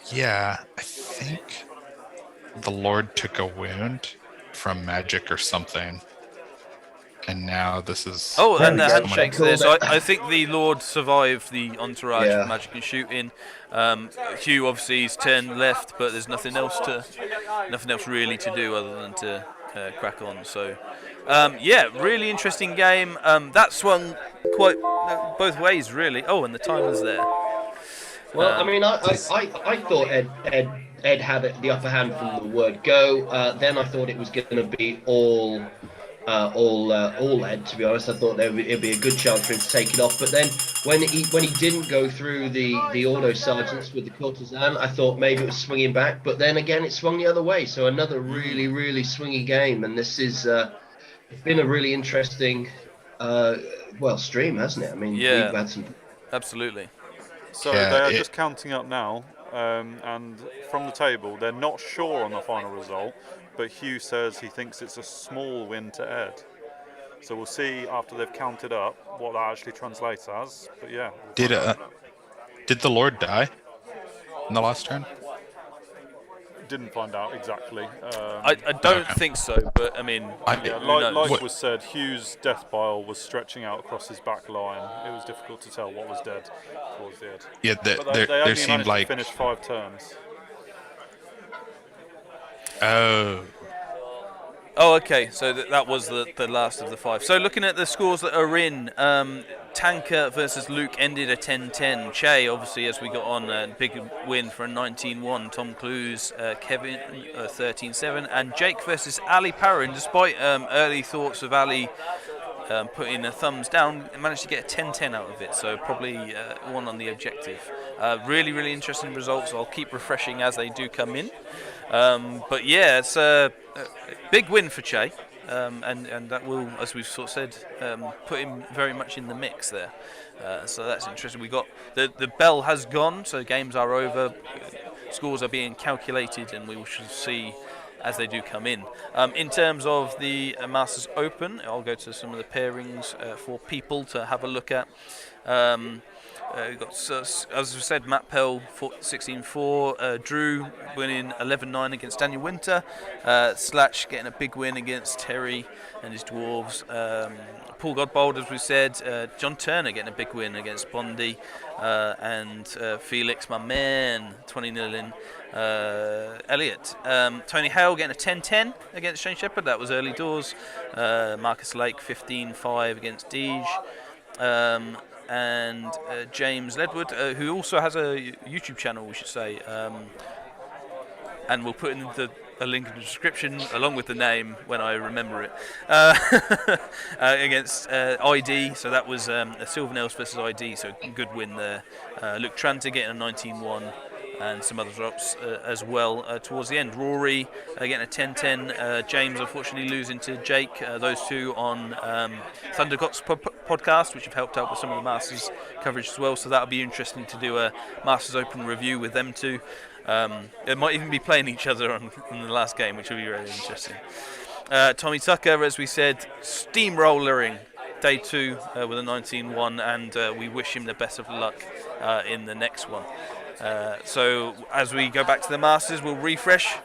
[SPEAKER 2] Yeah, I think the Lord took a wound from magic or something. And now this is...
[SPEAKER 1] Oh, and the handshake's there. So I think the Lord survived the entourage of magic and shooting. Hugh obviously is 10 left, but there's nothing else really to do other than to crack on. So yeah, really interesting game. That swung quite both ways, really. Oh, and the timer's there.
[SPEAKER 3] Well, I mean, I thought Ed Ed had the upper hand from the word go. Then I thought it was going to be all Ed. To be honest, I thought it'd be a good chance for him to take it off. But then when he didn't go through the auto sergeants with the courtesan, I thought maybe it was swinging back. But then again, it swung the other way. So another really swingy game. And this is it's been a really interesting stream, hasn't it? I mean, we've had some.
[SPEAKER 1] Absolutely.
[SPEAKER 5] So they are just counting up now, and from the table, they're not sure on the final result, but Hugh says he thinks it's a small win to Ed. So we'll see after they've counted up what that actually translates as. But yeah.
[SPEAKER 2] Did the Lord die in the last turn?
[SPEAKER 5] Didn't find out exactly.
[SPEAKER 1] I don't think so, but I mean,
[SPEAKER 5] like was said, Hugh's death bile was stretching out across his back line. It was difficult to tell what was dead towards the end.
[SPEAKER 2] Yeah,
[SPEAKER 5] they only seemed like to finish 5 turns.
[SPEAKER 1] Oh, okay. So that was the last of the 5. So looking at the scores that are in, Tanker versus Luke ended a 10-10. Che, obviously, as we got on, a big win for a 19-1. Tom Clues, Kevin, 13-7. And Jake versus Ali Parrin, despite early thoughts of Ali putting a thumbs down, managed to get a 10-10 out of it. So probably won on the objective. Really interesting results. I'll keep refreshing as they do come in. But yeah, it's a big win for Che, and that will, as we've sort of said, put him very much in the mix there. So that's interesting. We got the bell has gone, so games are over, scores are being calculated, and we shall see as they do come in. In terms of the Masters Open, I'll go to some of the pairings for people to have a look at. We've got, as we said, Matt Pell 16-4, Drew winning 11-9 against Daniel Winter, Slatch getting a big win against Terry and his Dwarves, Paul Godbold, as we said, John Turner getting a big win against Bondi, and Felix, my man, 20-0 in. Elliot, Tony Hale getting a 10-10 against Shane Shepherd, that was early doors. Marcus Lake 15-5 against Deej. And James Ledwood, who also has a YouTube channel, we should say, and we'll put in a link in the description along with the name when I remember it, against ID. So that was Silver Nails versus ID, so good win there. Luke Tranter getting a 19-1. And some other drops as well towards the end. Rory getting a 10-10. James unfortunately losing to Jake. Those two on Thundercock's podcast, which have helped out with some of the Masters coverage as well. So that'll be interesting to do a Masters Open review with them two. They might even be playing each other in the last game, which will be really interesting. Tommy Tucker, as we said, steamrollering day 2 with a 19-1, and we wish him the best of luck in the next one. So as we go back to the Masters, we'll refresh.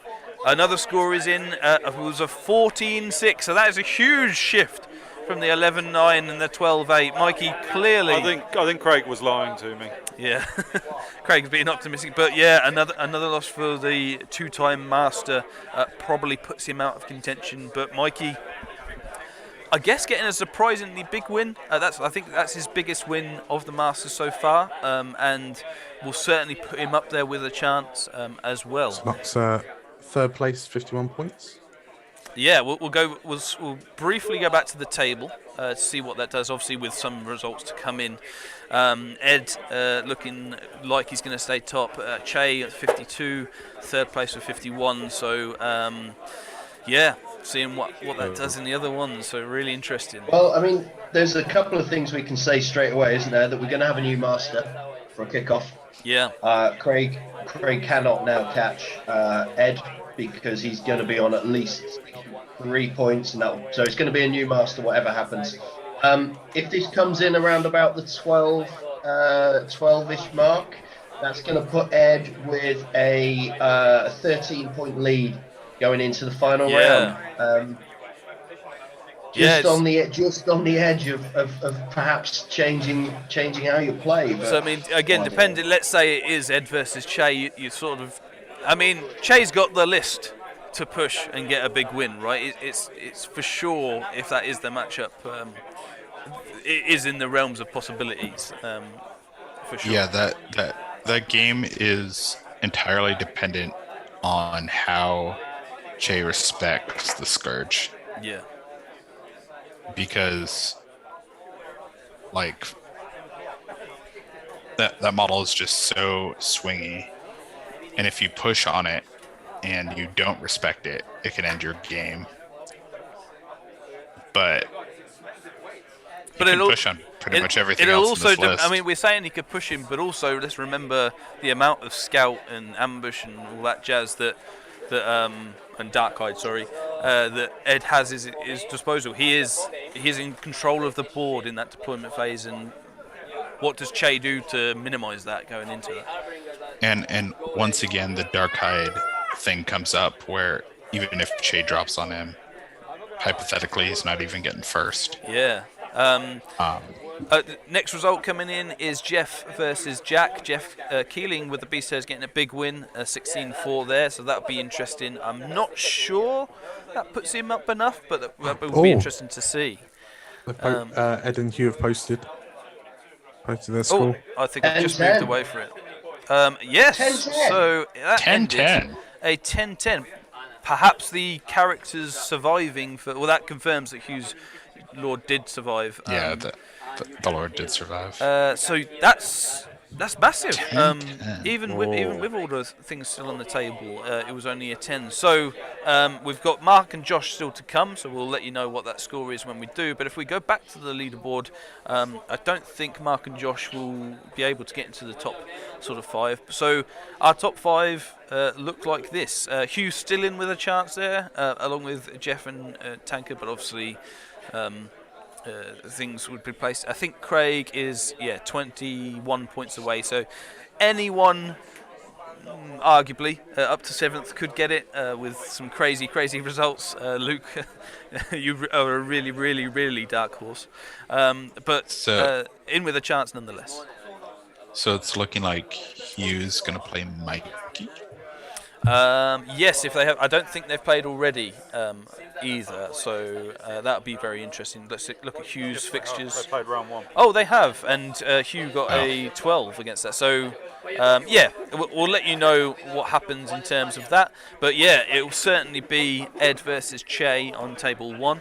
[SPEAKER 1] Another score is in. It was a 14-6, so that is a huge shift from the 11-9 and the 12-8. Mikey, clearly,
[SPEAKER 5] I think Craig was lying to me.
[SPEAKER 1] Yeah, Craig's being optimistic, but yeah, another loss for the 2-time master probably puts him out of contention. But Mikey, I guess getting a surprisingly big win. I think that's his biggest win of the Masters so far, and will certainly put him up there with a chance as well.
[SPEAKER 4] So that's third place, 51 points.
[SPEAKER 1] Yeah, we'll briefly go back to the table to see what that does. Obviously, with some results to come in. Ed looking like he's going to stay top. Che at 52, third place with 51. So yeah. Seeing what that does in the other ones, so really interesting.
[SPEAKER 3] Well, I mean, there's a couple of things we can say straight away, isn't there? That we're going to have a new master for a kickoff.
[SPEAKER 1] Yeah.
[SPEAKER 3] Craig cannot now catch Ed because he's going to be on at least 3 points, and so it's going to be a new master, whatever happens. If this comes in around about the 12-ish mark, that's going to put Ed with a 13-point lead going into the final round. Just on the edge of perhaps changing how you play. But,
[SPEAKER 1] so I mean, again, depending. Let's say it is Ed versus Che. You sort of, I mean, Che's got the list to push and get a big win, right? It's for sure. If that is the matchup, it is in the realms of possibilities. For sure.
[SPEAKER 2] Yeah, that game is entirely dependent on how Che respects the Scourge.
[SPEAKER 1] Yeah.
[SPEAKER 2] Because, like, that model is just so swingy. And if you push on it and you don't respect it, it can end your game. But it'll push on pretty much everything else
[SPEAKER 1] also
[SPEAKER 2] in this list.
[SPEAKER 1] I mean, we're saying he could push him, but also let's remember the amount of scout and ambush and all that jazz that and Dark-Eyed, that Ed has his disposal. He's in control of the board in that deployment phase, and what does Che do to minimise that going into that?
[SPEAKER 2] And once again, the Dark-Eyed thing comes up where even if Che drops on him, hypothetically, he's not even getting first.
[SPEAKER 1] Yeah. Next result coming in is Jeff versus Jack. Jeff Keeling with the B-Stairs getting a big win, 16-4 there, so that'll be interesting. I'm not sure that puts him up enough, but that will be interesting to see.
[SPEAKER 4] Ed and Hugh have posted their score.
[SPEAKER 1] I think I've just moved away from it. Yes,
[SPEAKER 3] 10-10.
[SPEAKER 1] so that
[SPEAKER 2] 10-10.
[SPEAKER 1] A 10-10. Perhaps the characters surviving that confirms that Hugh's Lord did survive.
[SPEAKER 2] Yeah, the Lord did survive.
[SPEAKER 1] So that's massive. Even with all the things still on the table, it was only a 10. So we've got Mark and Josh still to come. So we'll let you know what that score is when we do. But if we go back to the leaderboard, I don't think Mark and Josh will be able to get into the top sort of 5. So our top 5 look like this. Hugh's still in with a chance there, along with Jeff and Tanker, but obviously. Things would be placed. I think Craig is 21 points away, so anyone arguably up to 7th could get it with some crazy results. Luke, you are a really dark horse, but in with a chance nonetheless.
[SPEAKER 2] So it's looking like Hugh's going to play Mikey.
[SPEAKER 1] Yes, if they have. I don't think they've played already either, so that'll be very interesting. Let's look at Hugh's fixtures.
[SPEAKER 5] They played round 1.
[SPEAKER 1] Oh, they have, and Hugh got a 12 against that. So, we'll let you know what happens in terms of that. But yeah, it will certainly be Ed versus Che on table 1,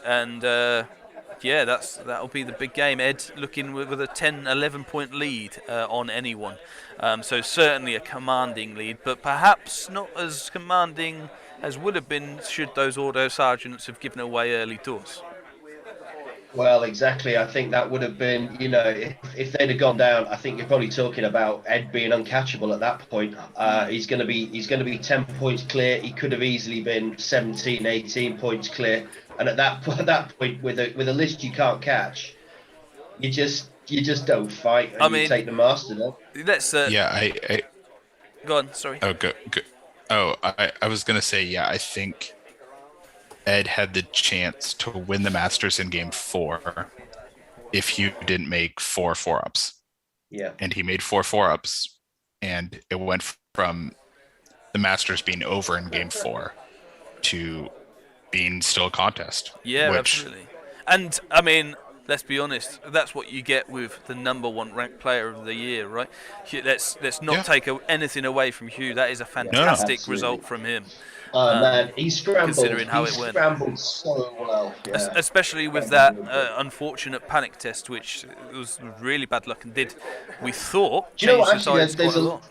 [SPEAKER 1] and that'll be the big game. Ed looking with a 10-11 point lead on anyone. So certainly a commanding lead, but perhaps not as commanding as would have been should those auto sergeants have given away early doors.
[SPEAKER 3] Well, exactly. I think that would have been, if they'd have gone down, I think you're probably talking about Ed being uncatchable at that point. He's going to be 10 points clear. He could have easily been 17, 18 points clear. And at that point, with a list you can't catch, you just don't fight. And you take the master then.
[SPEAKER 1] Let's.
[SPEAKER 2] I.
[SPEAKER 1] Go on. Sorry.
[SPEAKER 2] Oh, good. Oh, I was gonna say, I think Ed had the chance to win the Masters in Game 4 if Hugh didn't make 4 4-ups.
[SPEAKER 3] Yeah.
[SPEAKER 2] And he made 4 4-ups, and it went from the Masters being over in Game 4 to being still a contest.
[SPEAKER 1] Yeah, absolutely. And I mean, let's be honest, that's what you get with the number 1 ranked player of the year, right? Let's not take anything away from Hugh. That is a fantastic result from him.
[SPEAKER 3] Man, he scrambled.
[SPEAKER 1] Considering how it went.
[SPEAKER 3] He scrambled so well. Yeah.
[SPEAKER 1] Especially with that unfortunate panic test, which was really bad luck and we thought, changed the sides quite a lot.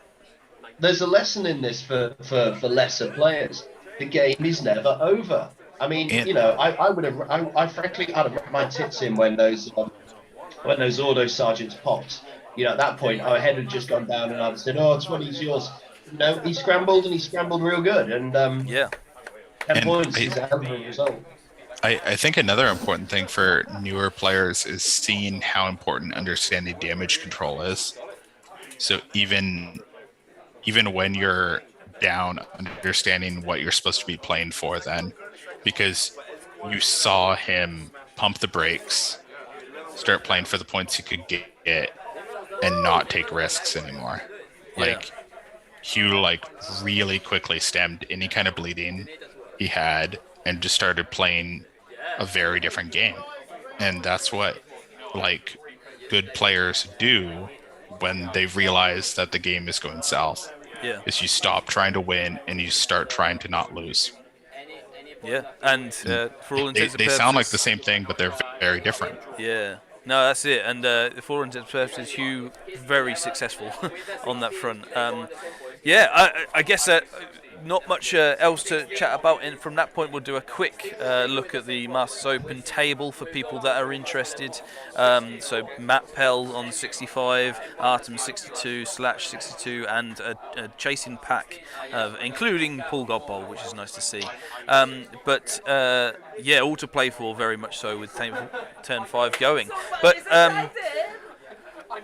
[SPEAKER 3] There's a lesson in this for lesser players. The game is never over. I mean, I frankly, I'd have wrapped my tits in when those auto sergeants popped. At that point, our head had just gone down, and I'd said, "Oh, 20's yours." No, he scrambled, and he scrambled real good, and 10 points is a hell of a result.
[SPEAKER 2] I think another important thing for newer players is seeing how important understanding damage control is. So even when you're down, understanding what you're supposed to be playing for then, because you saw him pump the brakes, start playing for the points he could get, and not take risks anymore. Hugh really quickly stemmed any kind of bleeding he had and just started playing a very different game. And that's what good players do when they realize that the game is going south. is you stop trying to win and you start trying to not lose.
[SPEAKER 1] Yeah, and for all intents and purposes,
[SPEAKER 2] they sound like the same thing, but they're very different.
[SPEAKER 1] Yeah, no, that's it. And for all intents and purposes, Hugh very successful on that front. I guess not much else to chat about. And from that point, we'll do a quick look at the Masters Open table for people that are interested. So Matt Pell on 65, Artem 62, Slash 62, and a chasing pack, including Paul Godbold, which is nice to see. But all to play for, very much so, with turn 5 going. But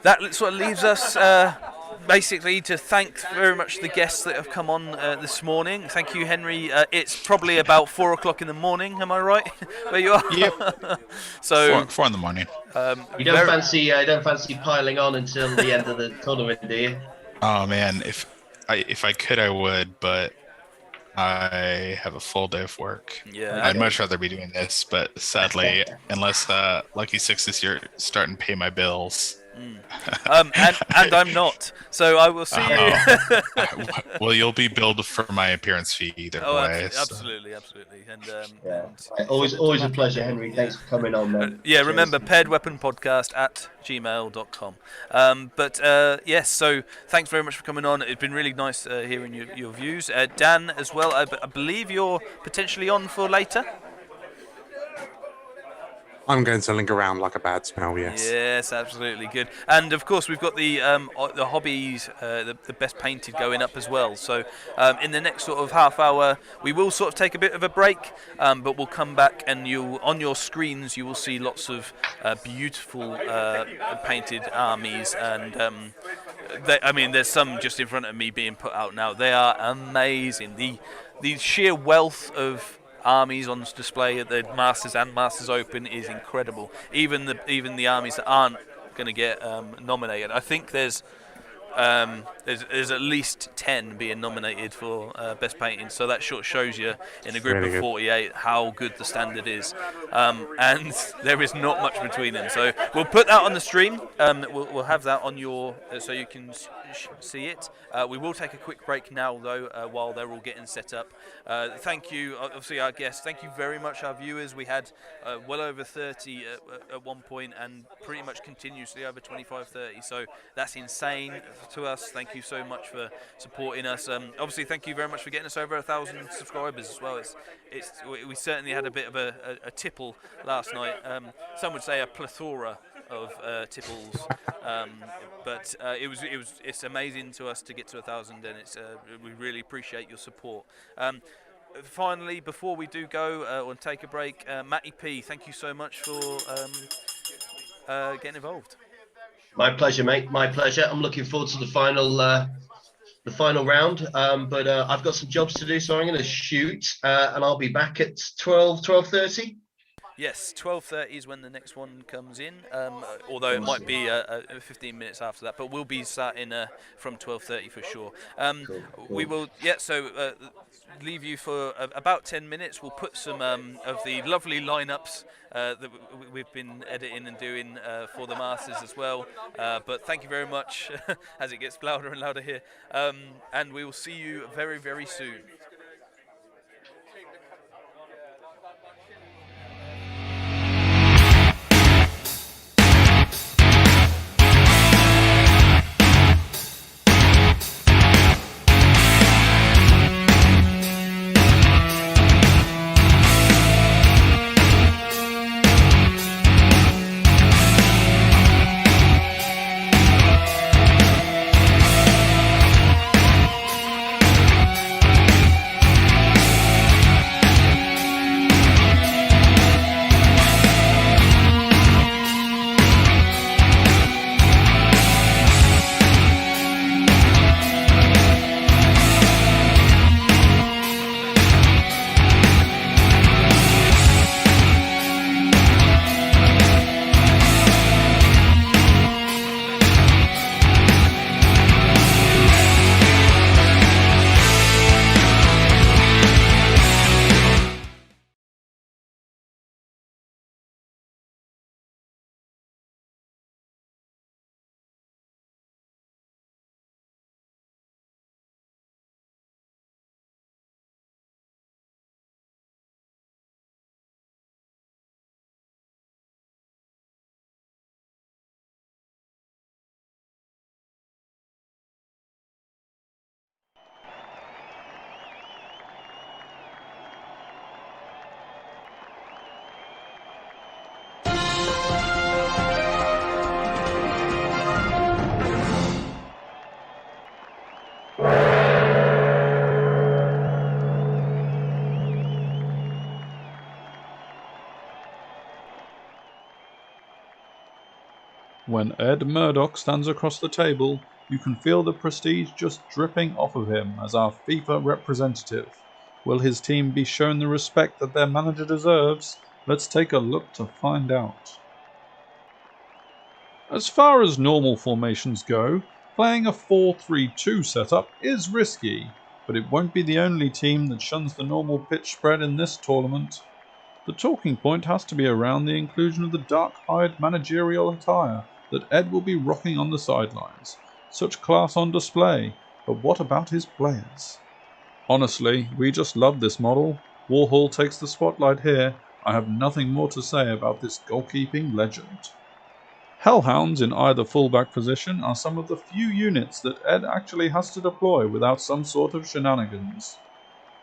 [SPEAKER 1] that sort of leaves us basically to thank very much the guests that have come on this morning. Thank you, Henry. It's probably about 4 o'clock in the morning, am I right? Where you are?
[SPEAKER 2] Yep.
[SPEAKER 1] So
[SPEAKER 2] 4 in the morning.
[SPEAKER 3] You don't fancy piling on until the end of the tournament, do you?
[SPEAKER 2] Oh man, if I could, I would, but I have a full day of work.
[SPEAKER 1] Yeah,
[SPEAKER 2] I'd much rather be doing this, but sadly, unless Lucky Six this year starting to pay my bills.
[SPEAKER 1] And I'm not, so I will see you.
[SPEAKER 2] Well, you'll be billed for my appearance fee either way.
[SPEAKER 1] Absolutely. And
[SPEAKER 3] always a pleasure, Henry. Thanks for coming on, man.
[SPEAKER 1] Remember, pairedweaponpodcast at gmail.com. Yes, so thanks very much for coming on. It's been really nice hearing your views. Dan, as well, I believe you're potentially on for later.
[SPEAKER 4] I'm going to linger around like a bad smell, yes.
[SPEAKER 1] Yes, absolutely, good. And of course, we've got the hobbies, the best painted going up as well. So in the next sort of half hour, we will sort of take a bit of a break, but we'll come back and on your screens you will see lots of beautiful painted armies. And there's some just in front of me being put out now. They are amazing. The sheer wealth of armies on display at the Masters and Masters Open is incredible. Even the armies that aren't going to get nominated, I think there's at least 10 being nominated for best painting. So that sort of shows you in a group
[SPEAKER 4] really
[SPEAKER 1] of 48 how good the standard is, and there is not much between them. So we'll put that on the stream. We'll have that on your so you can see it. We will take a quick break now, though, while they're all getting set up. Thank you, obviously, our guests. Thank you very much, our viewers. We had well over 30 at one point, and pretty much continuously over 25, 30. So that's insane to us. Thank you so much for supporting us. Obviously, thank you very much for getting us over 1,000 subscribers as well. We certainly had a bit of a tipple last night. Some would say a plethora of tipples, but it's amazing to us to get to 1,000, and we really appreciate your support. Finally, before we do go and take a break, Matty P, thank you so much for getting involved.
[SPEAKER 3] My pleasure, mate. My pleasure. I'm looking forward to the final round, but I've got some jobs to do, so I'm going to shoot, and I'll be back at 12:30.
[SPEAKER 1] Yes, 12:30 is when the next one comes in, although it might be 15 minutes after that, but we'll be starting from 12:30 for sure.
[SPEAKER 3] Cool.
[SPEAKER 1] We will, leave you for about 10 minutes. We'll put some of the lovely lineups that we've been editing and doing for the Masters as well. But thank you very much as it gets louder and louder here. And we will see you very, very soon.
[SPEAKER 11] When Ed Murdoch stands across the table, you can feel the prestige just dripping off of him as our FIFA representative. Will his team be shown the respect that their manager deserves? Let's take a look to find out. As far as normal formations go, playing a 4-3-2 setup is risky, but it won't be the only team that shuns the normal pitch spread in this tournament. The talking point has to be around the inclusion of the dark-hide managerial attire that Ed will be rocking on the sidelines. Such class on display, but what about his players? Honestly, we just love this model. Warhol takes the spotlight here. I have nothing more to say about this goalkeeping legend. Hellhounds in either fullback position are some of the few units that Ed actually has to deploy without some sort of shenanigans.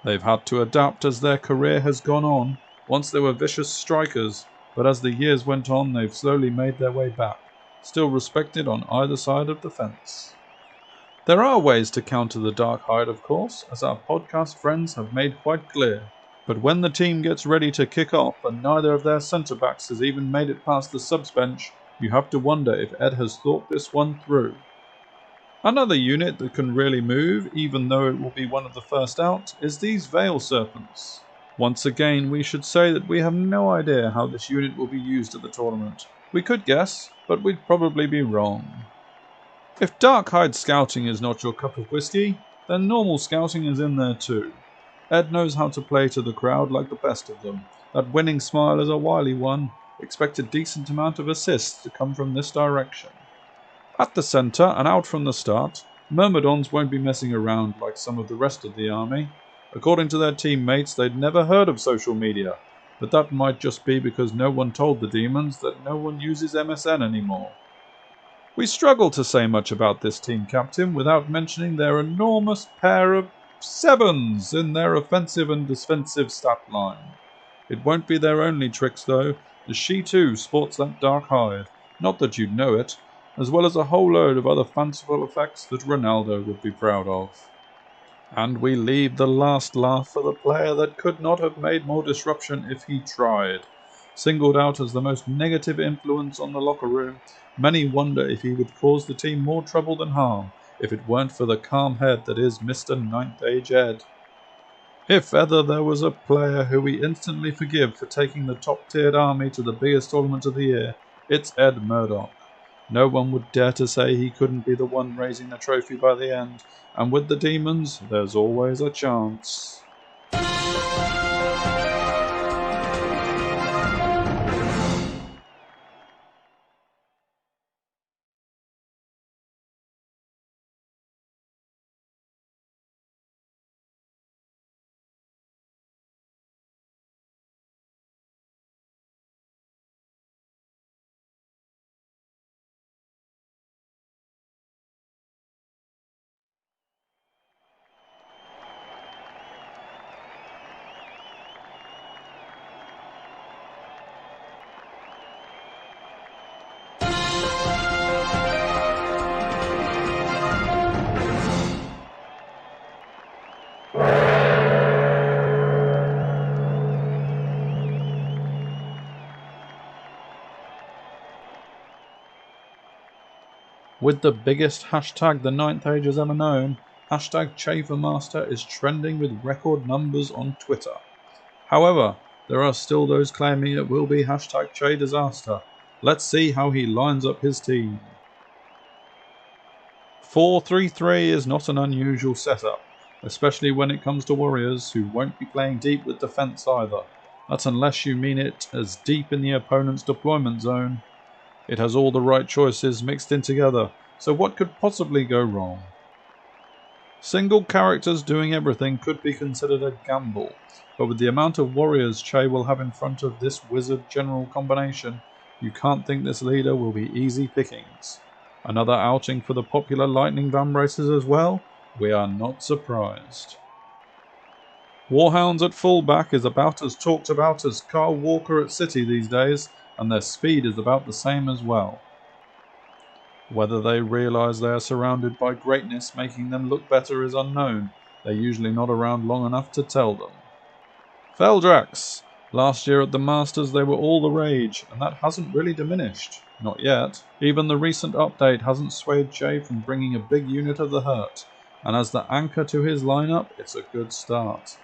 [SPEAKER 11] They've had to adapt as their career has gone on. Once they were vicious strikers, but as the years went on they've slowly made their way back, still respected on either side of the fence. There are ways to counter the Dark Hide, of course, as our podcast friends have made quite clear. But when the team gets ready to kick off and neither of their centre-backs has even made it past the subs bench, you have to wonder if Ed has thought this one through. Another unit that can really move, even though it will be one of the first out, is these Veil Serpents. Once again, we should say that we have no idea how this unit will be used at the tournament. We could guess, but we'd probably be wrong. If Darkhide scouting is not your cup of whiskey, then normal scouting is in there too. Ed knows how to play to the crowd like the best of them. That winning smile is a wily one. Expect a decent amount of assists to come from this direction. At the centre and out from the start, Myrmidons won't be messing around like some of the rest of the army. According to their teammates, they'd never heard of social media, but that might just be because no one told the demons that no one uses MSN anymore. We struggle to say much about this team captain without mentioning their enormous pair of 7s in their offensive and defensive stat line. It won't be their only tricks though, as she too sports that dark hide, not that you'd know it, as well as a whole load of other fanciful effects that Ronaldo would be proud of. And we leave the last laugh for the player that could not have made more disruption if he tried. Singled out as the most negative influence on the locker room, many wonder if he would cause the team more trouble than harm if it weren't for the calm head that is Mr. 9th Age Ed. If ever there was a player who we instantly forgive for taking the top-tiered army to the biggest tournament of the year, it's Ed Murdoch. No one would dare to say he couldn't be the one raising the trophy by the end, and with the demons, there's always a chance. With the biggest hashtag the 9th Age has ever known, hashtag Chafermaster is trending with record numbers on Twitter. However, there are still those claiming it will be hashtag Che Disaster. Let's see how he lines up his team. 4-3-3 is not an unusual setup, especially when it comes to warriors who won't be playing deep with defense either. That's unless you mean it as deep in the opponent's deployment zone. It has all the right choices mixed in together, so what could possibly go wrong? Single characters doing everything could be considered a gamble, but with the amount of warriors Che will have in front of this wizard general combination, you can't think this leader will be easy pickings. Another outing for the popular lightning van races as well? We are not surprised. Warhounds at fullback is about as talked about as Carl Walker at City these days, and their speed is about the same as well. Whether they realise they are surrounded by greatness making them look better is unknown. They're usually not around long enough to tell them. Feldrax, Last year at the Masters they were all the rage, and that hasn't really diminished. Not yet. Even the recent update hasn't swayed Jay from bringing a big unit of the hurt, and as the anchor to his lineup, it's a good start.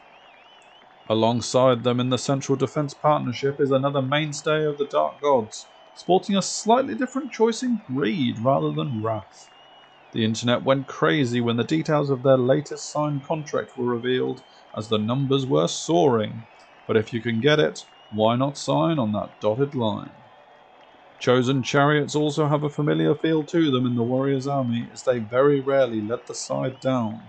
[SPEAKER 11] Alongside them in the Central Defense Partnership is another mainstay of the Dark Gods, sporting a slightly different choice in greed rather than wrath. The internet went crazy when the details of their latest signed contract were revealed, as the numbers were soaring. But if you can get it, why not sign on that dotted line? Chosen chariots also have a familiar feel to them in the Warriors' army, as they very rarely let the side down.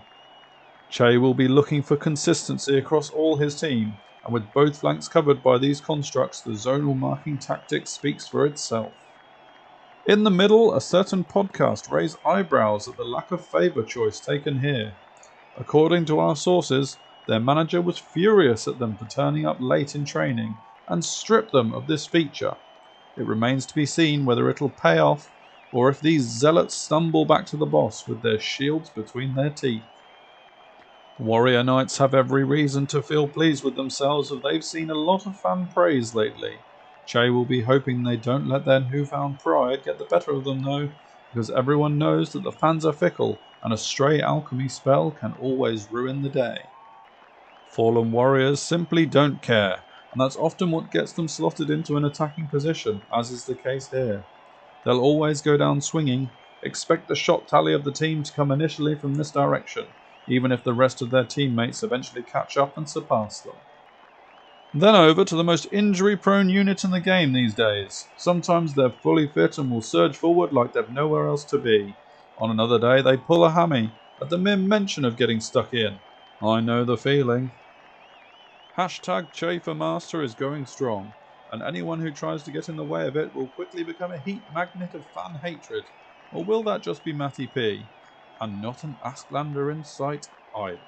[SPEAKER 11] Che will be looking for consistency across all his team, and with both flanks covered by these constructs, the zonal marking tactic speaks for itself. In the middle, a certain podcast raised eyebrows at the lack of favour choice taken here. According to our sources, their manager was furious at them for turning up late in training and stripped them of this feature. It remains to be seen whether it'll pay off or if these zealots stumble back to the boss with their shields between their teeth. Warrior Knights have every reason to feel pleased with themselves as they've seen a lot of fan praise lately. Che will be hoping they don't let their newfound pride get the better of them though, because everyone knows that the fans are fickle and a stray alchemy spell can always ruin the day. Fallen warriors simply don't care, and that's often what gets them slotted into an attacking position, as is the case here. They'll always go down swinging, expect the shot tally of the team to come initially from this direction, even if the rest of their teammates eventually catch up and surpass them. Then over to the most injury-prone unit in the game these days. Sometimes they're fully fit and will surge forward like they've nowhere else to be. On another day they pull a hammy at the mere mention of getting stuck in. I know the feeling. Hashtag #ChaferMaster is going strong, and anyone who tries to get in the way of it will quickly become a heat magnet of fan hatred. Or will that just be Matty P? And not an Asklander in sight either.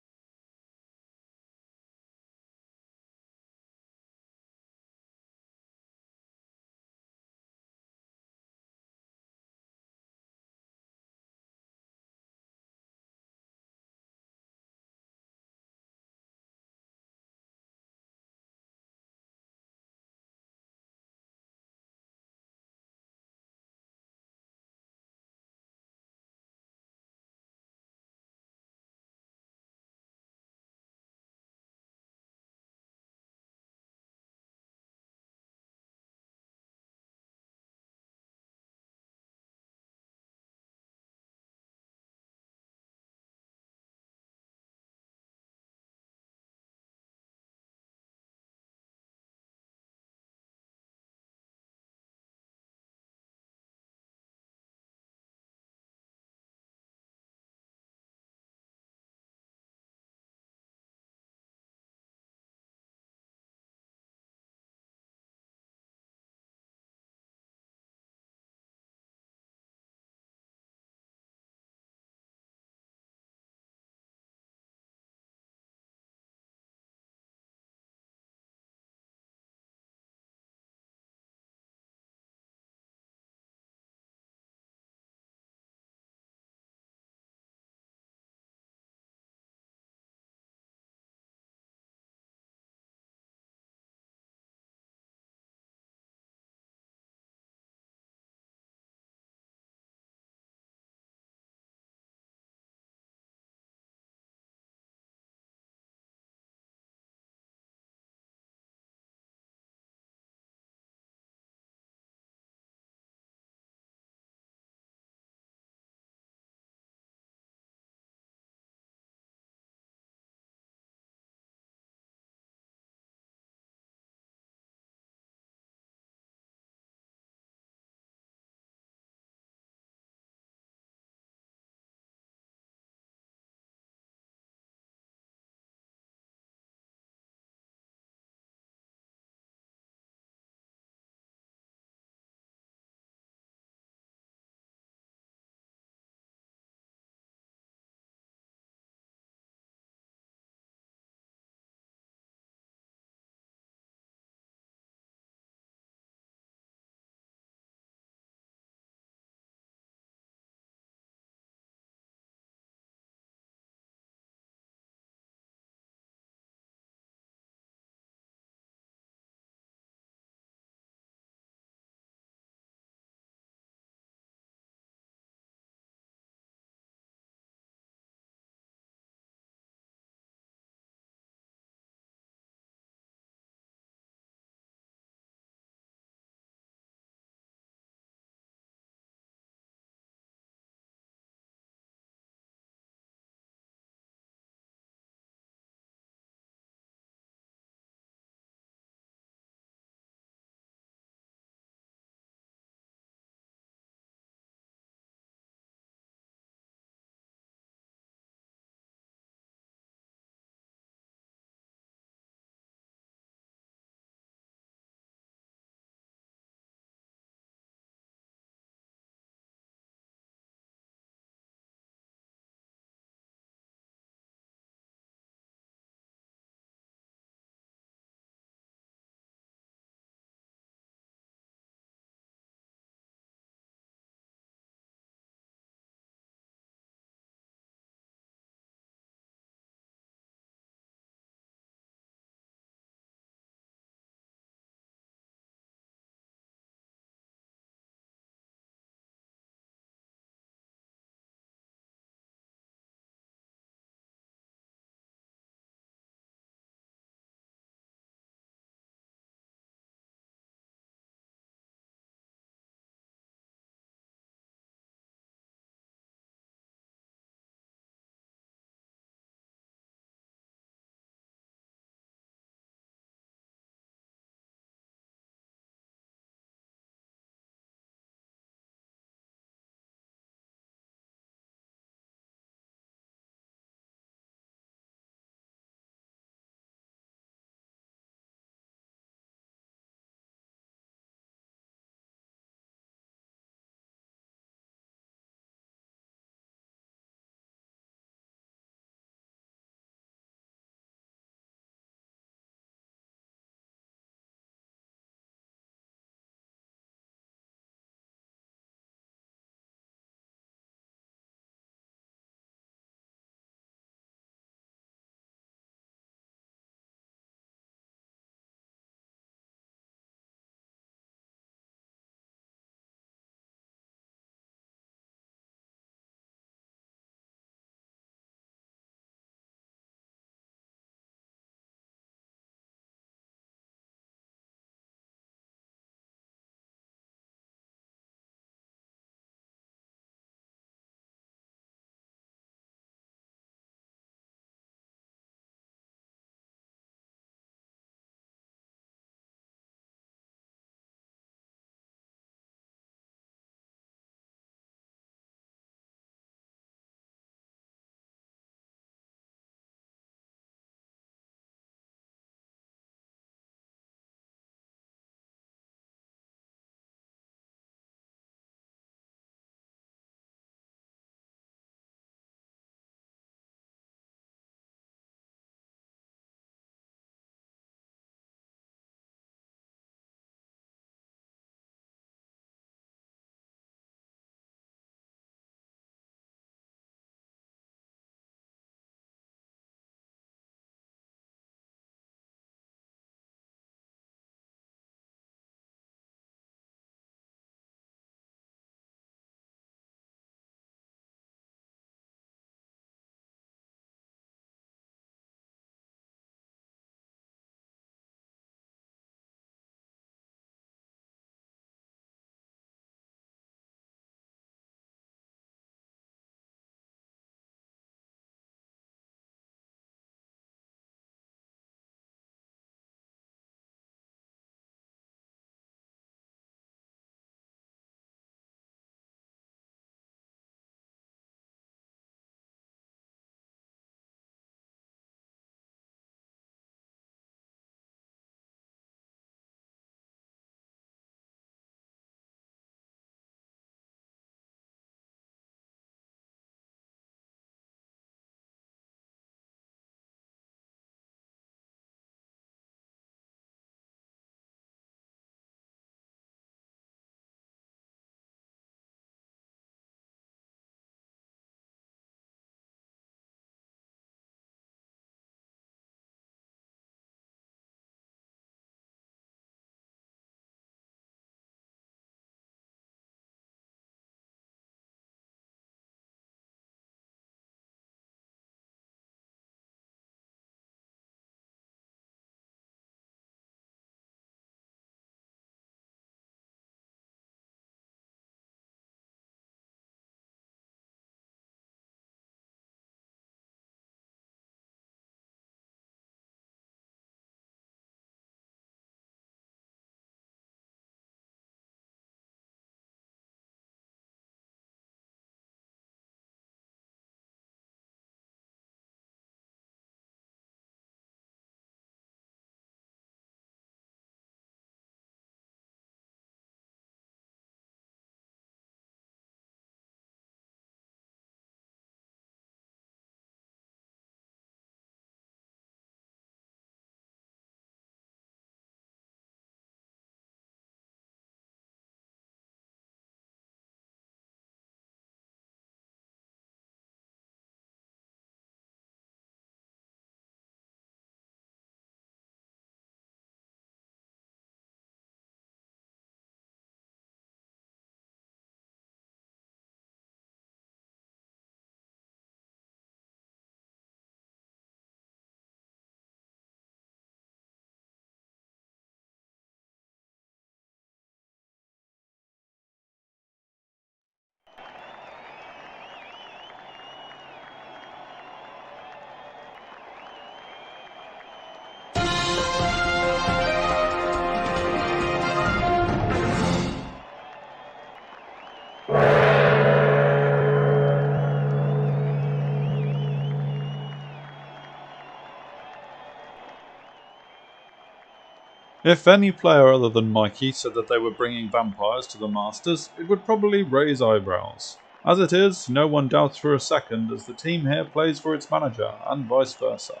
[SPEAKER 11] If any player other than Mikey said that they were bringing vampires to the Masters, it would probably raise eyebrows. As it is, no one doubts for a second as the team here plays for its manager, and vice versa.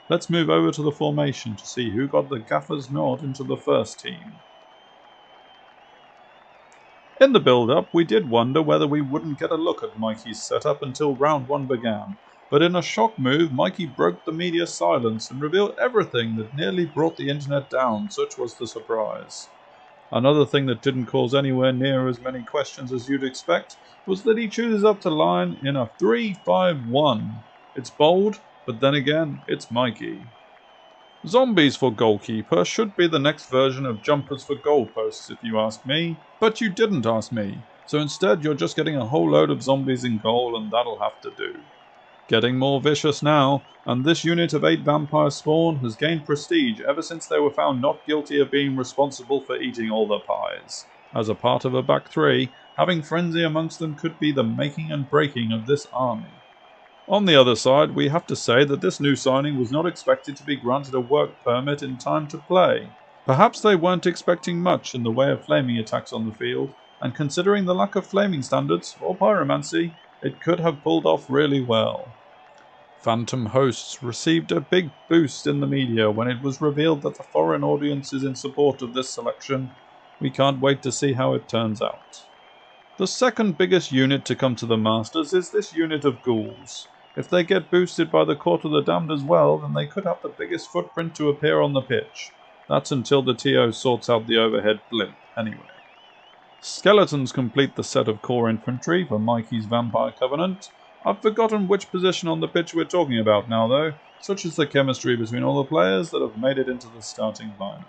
[SPEAKER 11] Let's move over to the formation to see who got the gaffer's nod into the first team. In the build-up, we did wonder whether we wouldn't get a look at Mikey's setup until round 1 began, but in a shock move, Mikey broke the media silence and revealed everything that nearly brought the internet down, such was the surprise. Another thing that didn't cause anywhere near as many questions as you'd expect was that he chooses up to line in a 3-5-1. It's bold, but then again, it's Mikey. Zombies for goalkeeper should be the next version of jumpers for goalposts if you ask me, but you didn't ask me, so instead you're just getting a whole load of zombies in goal and that'll have to do. Getting more vicious now, and this unit of 8 vampire spawn has gained prestige ever since they were found not guilty of being responsible for eating all the pies. As a part of a back 3, having frenzy amongst them could be the making and breaking of this army. On the other side, we have to say that this new signing was not expected to be granted a work permit in time to play. Perhaps they weren't expecting much in the way of flaming attacks on the field, and considering the lack of flaming standards, or pyromancy, it could have pulled off really well. Phantom Hosts received a big boost in the media when it was revealed that the foreign audience is in support of this selection. We can't wait to see how it turns out. The second biggest unit to come to the Masters is this unit of ghouls. If they get boosted by the Court of the Damned as well, then they could have the biggest footprint to appear on the pitch. That's until the TO sorts out the overhead blimp, anyway. Skeletons complete the set of core infantry for Mikey's Vampire Covenant. I've forgotten which position on the pitch we're talking about now though, such is the chemistry between all the players that have made it into the starting lineup.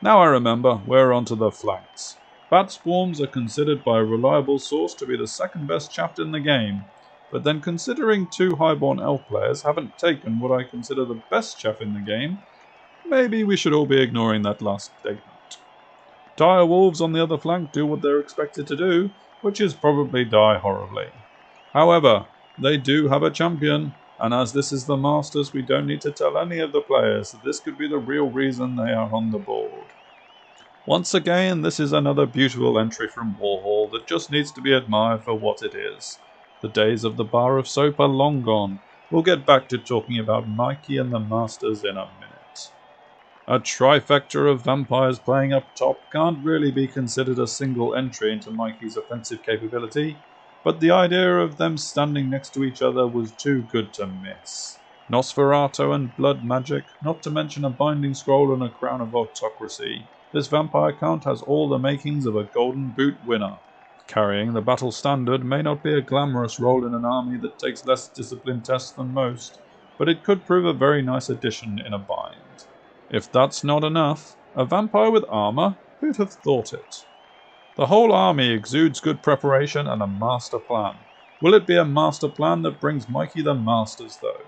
[SPEAKER 11] Now I remember, we're onto the flanks. Bat swarms are considered by a reliable source to be the second best chaff in the game, but then considering 2 highborn elf players haven't taken what I consider the best chaff in the game, maybe we should all be ignoring that last statement. Dire wolves on the other flank do what they're expected to do, which is probably die horribly. However, they do have a champion, and as this is the Masters, we don't need to tell any of the players that this could be the real reason they are on the board. Once again, this is another beautiful entry from Warhol that just needs to be admired for what it is. The days of the bar of soap are long gone. We'll get back to talking about Mikey and the Masters in a minute. A trifecta of vampires playing up top can't really be considered a single entry into Mikey's offensive capability, but the idea of them standing next to each other was too good to miss. Nosferatu and blood magic, not to mention a binding scroll and a crown of autocracy. This vampire count has all the makings of a golden boot winner. Carrying the battle standard may not be a glamorous role in an army that takes less discipline tests than most, but it could prove a very nice addition in a bind. If that's not enough, a vampire with armor? Who'd have thought it? The whole army exudes good preparation and a master plan. Will it be a master plan that brings Mikey the Masters, though?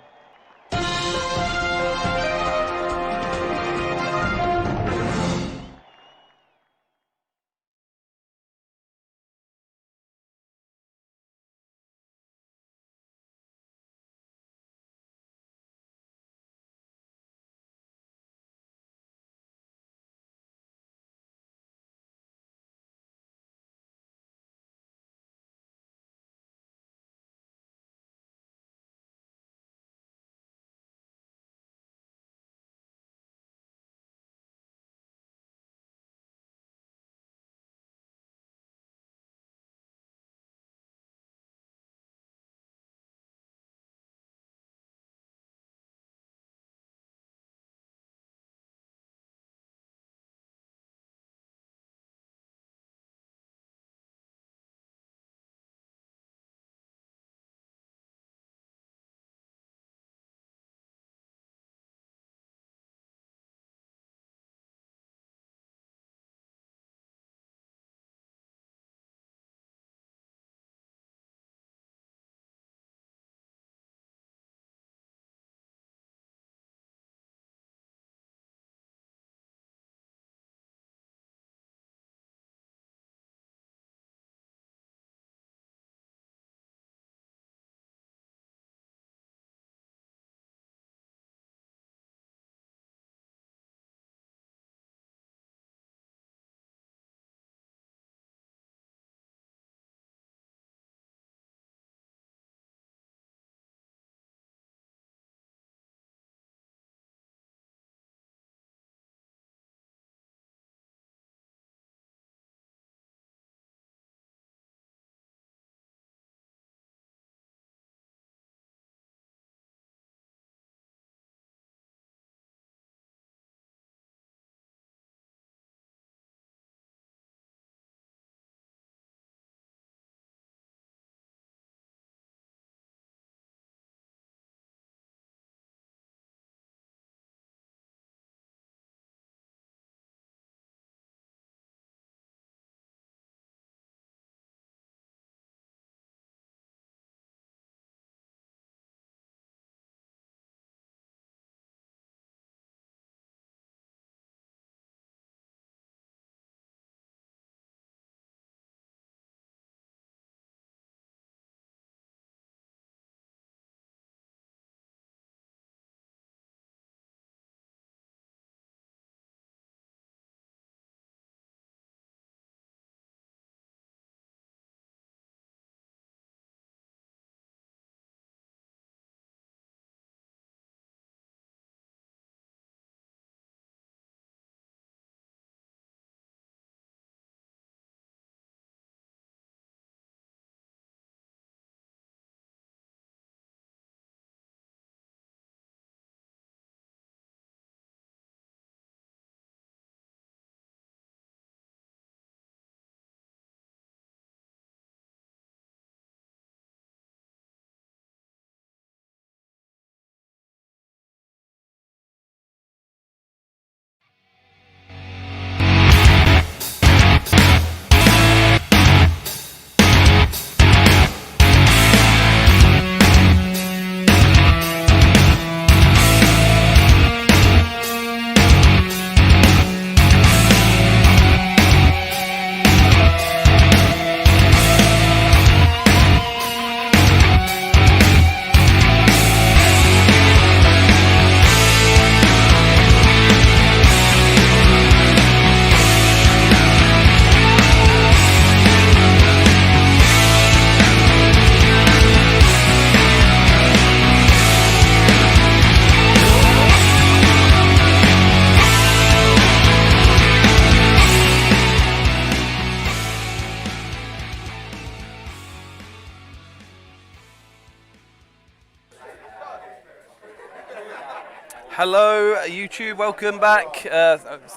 [SPEAKER 1] Hello, YouTube. Welcome back.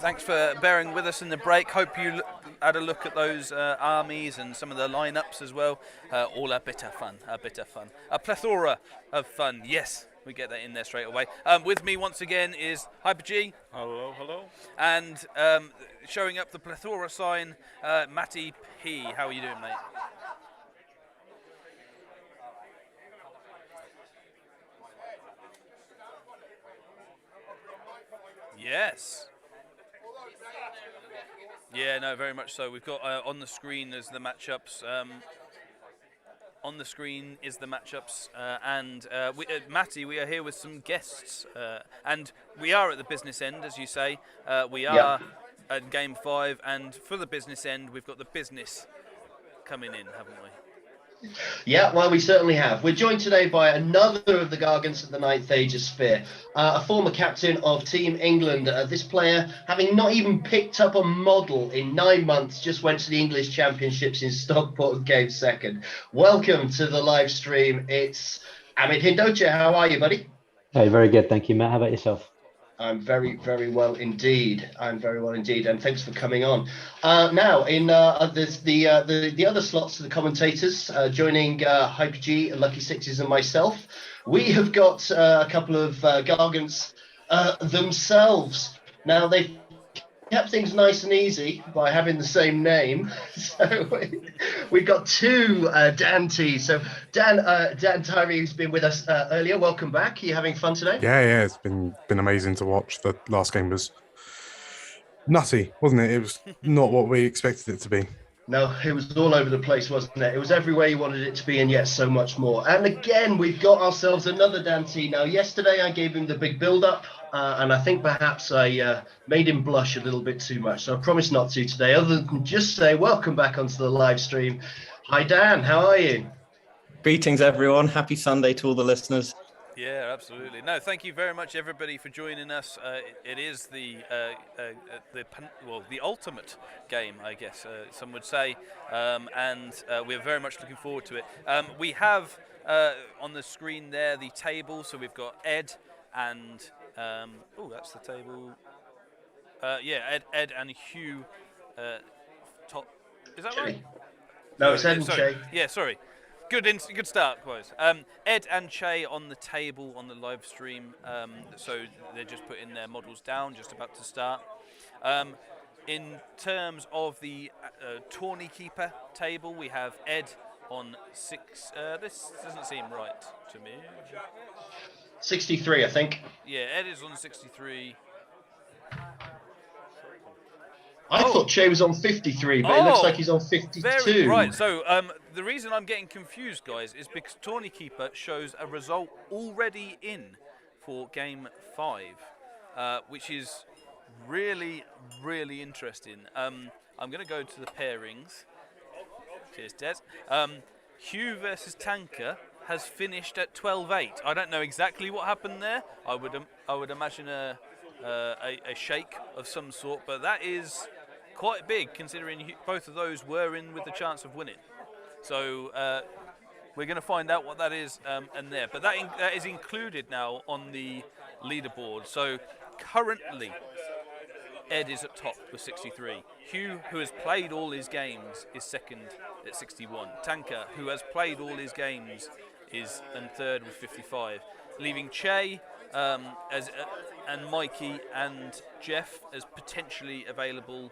[SPEAKER 1] Thanks for bearing with us in the break. Hope you had a look at those armies and some of the lineups as well. All a bit of fun. A plethora of fun. Yes, we get that in there straight away. With me once again is Hyper-G.
[SPEAKER 5] Hello, hello.
[SPEAKER 1] And showing up the plethora sign, Matty P. How are you doing, mate? Yes. Yeah, no, very much so. We've got on the screen as the matchups. On the screen is the matchups, and Matty, we are here with some guests, and we are at the business end, as you say. We are at Game 5, and for the business end, we've got the business coming in, haven't we?
[SPEAKER 3] Yeah, well, we certainly have. We're joined today by another of the Gargants of the 9th Age of Spear, a former captain of Team England. This player, having not even picked up a model in 9 months, just went to the English Championships in Stockport and came second. Welcome to the live stream. It's Amit Hindocha. How are you, buddy?
[SPEAKER 12] Hey, very good. Thank you, Matt. How about yourself?
[SPEAKER 3] I'm very, very well indeed. And thanks for coming on. Now, in there's the other slots of the commentators joining Hyper-G, Lucky Sixes, and myself. We have got a couple of Gargants themselves. Now, they've kept things nice and easy by having the same name. So we've got two Dan T's. So Dan Tyree, who's been with us earlier, welcome back. Are you having fun today?
[SPEAKER 4] Yeah, it's been amazing to watch. The last game was nutty, wasn't it? It was not what we expected it to be.
[SPEAKER 3] No, it was all over the place, wasn't it? It was everywhere you wanted it to be, and yet so much more. And again, we've got ourselves another Dan T. Now, yesterday I gave him the big build-up, and I think perhaps I made him blush a little bit too much. So I promise not to today, other than just say welcome back onto the live stream. Hi, Dan. How are you?
[SPEAKER 13] Greetings, everyone. Happy Sunday to all the listeners.
[SPEAKER 1] Yeah, absolutely. No, thank you very much, everybody, for joining us. It is the ultimate game, I guess some would say, and we're very much looking forward to it. We have on the screen there the table, so we've got Ed and that's the table. Ed and Hugh. Top. Is that right?
[SPEAKER 3] No, it's Ed and Che.
[SPEAKER 1] Yeah, sorry. Good start, boys. Ed and Che on the table on the live stream, so they're just putting their models down, just about to start. In terms of the Tawny Keeper table, we have Ed on 6. This doesn't seem right to me.
[SPEAKER 3] 63, I think.
[SPEAKER 1] Yeah, Ed is on 63.
[SPEAKER 3] I thought Che was on 53, but it looks like he's on 52.
[SPEAKER 1] Right, so the reason I'm getting confused, guys, is because Tawny Keeper shows a result already in for Game 5, which is really, really interesting. I'm going to go to the pairings. Cheers, Des. Hugh versus Tanker has finished at 12-8. I don't know exactly what happened there. I would imagine a shake of some sort, but that is quite big considering both of those were in with the chance of winning. So we're going to find out what that is and there. But that is included now on the leaderboard. So currently Ed is at top with 63. Hugh, who has played all his games, is second at 61. Tanker, who has played all his games, is in third with 55. Leaving Che and Mikey and Jeff as potentially available,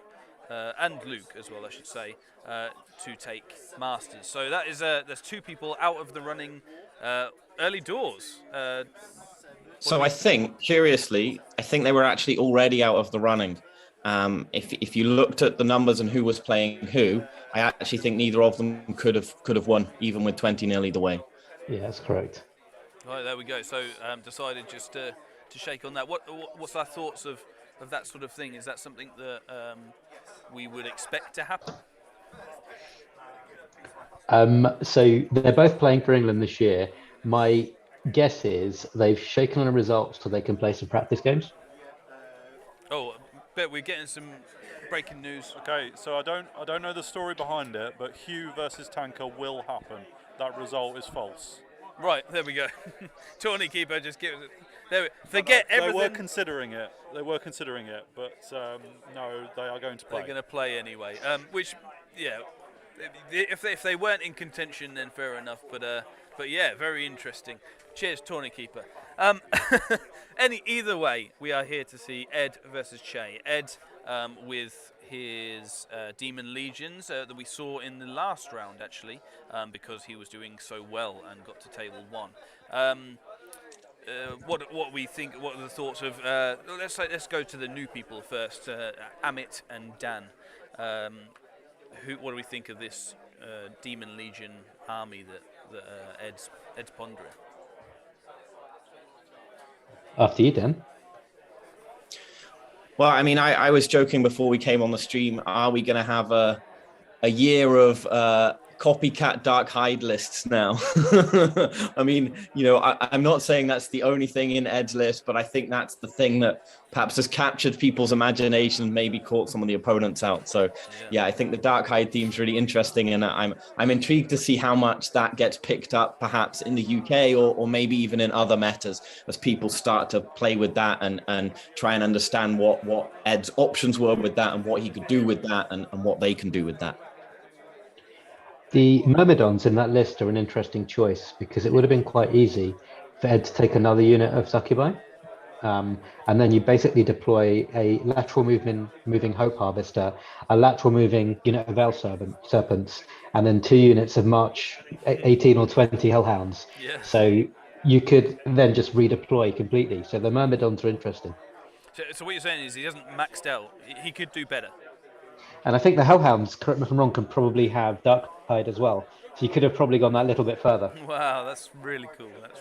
[SPEAKER 1] and Luke as well, I should say, to take Masters. So that is there's two people out of the running early doors.
[SPEAKER 13] So I think, curiously, they were actually already out of the running. If you looked at the numbers and who was playing who, I actually think neither of them could have won, even with 20-0 either way.
[SPEAKER 12] Yeah, that's correct.
[SPEAKER 1] Right, there we go. So decided just to shake on that. What's our thoughts of that sort of thing? Is that something that we would expect to happen?
[SPEAKER 12] So they're both playing for England this year. My guess is they've shaken on the results so they can play some practice games.
[SPEAKER 1] Oh, but we're getting some breaking news.
[SPEAKER 5] Okay, so I don't know the story behind it, but Hugh versus Tanker will happen. That result is false.
[SPEAKER 1] Right, there we go. Tawny Keeper just Forget everything.
[SPEAKER 5] They were considering it. But no, they are going to play.
[SPEAKER 1] They're going to play anyway. Which, yeah, if they weren't in contention, then fair enough. But yeah, very interesting. Cheers, Tawny Keeper. Either way, we are here to see Ed versus Che. Ed with his Demon Legions that we saw in the last round, actually, because he was doing so well and got to table 1. What we think? What are the thoughts of? Let's go to the new people first. Amit and Dan. What do we think of this Demon Legion army that Ed's pondering?
[SPEAKER 12] After you, Dan.
[SPEAKER 13] Well, I mean, I was joking before we came on the stream. Are we going to have a year of copycat Dark Hide lists now? I mean, I'm not saying that's the only thing in Ed's list, but I think that's the thing that perhaps has captured people's imagination and maybe caught some of the opponents out. So yeah, I think the Dark Hide theme's really interesting, and I'm intrigued to see how much that gets picked up perhaps in the UK or maybe even in other metas as people start to play with that and try and understand what Ed's options were with that and what he could do with that and what they can do with that.
[SPEAKER 12] The Myrmidons in that list are an interesting choice because it would have been quite easy for Ed to take another unit of Succubi. And then you basically deploy a lateral moving Hope Harvester, a lateral moving unit of Veil Serpents, and then 2 units of March 18 or 20 Hellhounds.
[SPEAKER 1] Yeah.
[SPEAKER 12] So you could then just redeploy completely. So the Myrmidons are interesting.
[SPEAKER 1] So what you're saying is he hasn't maxed out. He could do better.
[SPEAKER 12] And I think the Hellhounds, correct me if I'm wrong, can probably have Dark Hide as well. So you could have probably gone that little bit further.
[SPEAKER 1] Wow, that's really cool. That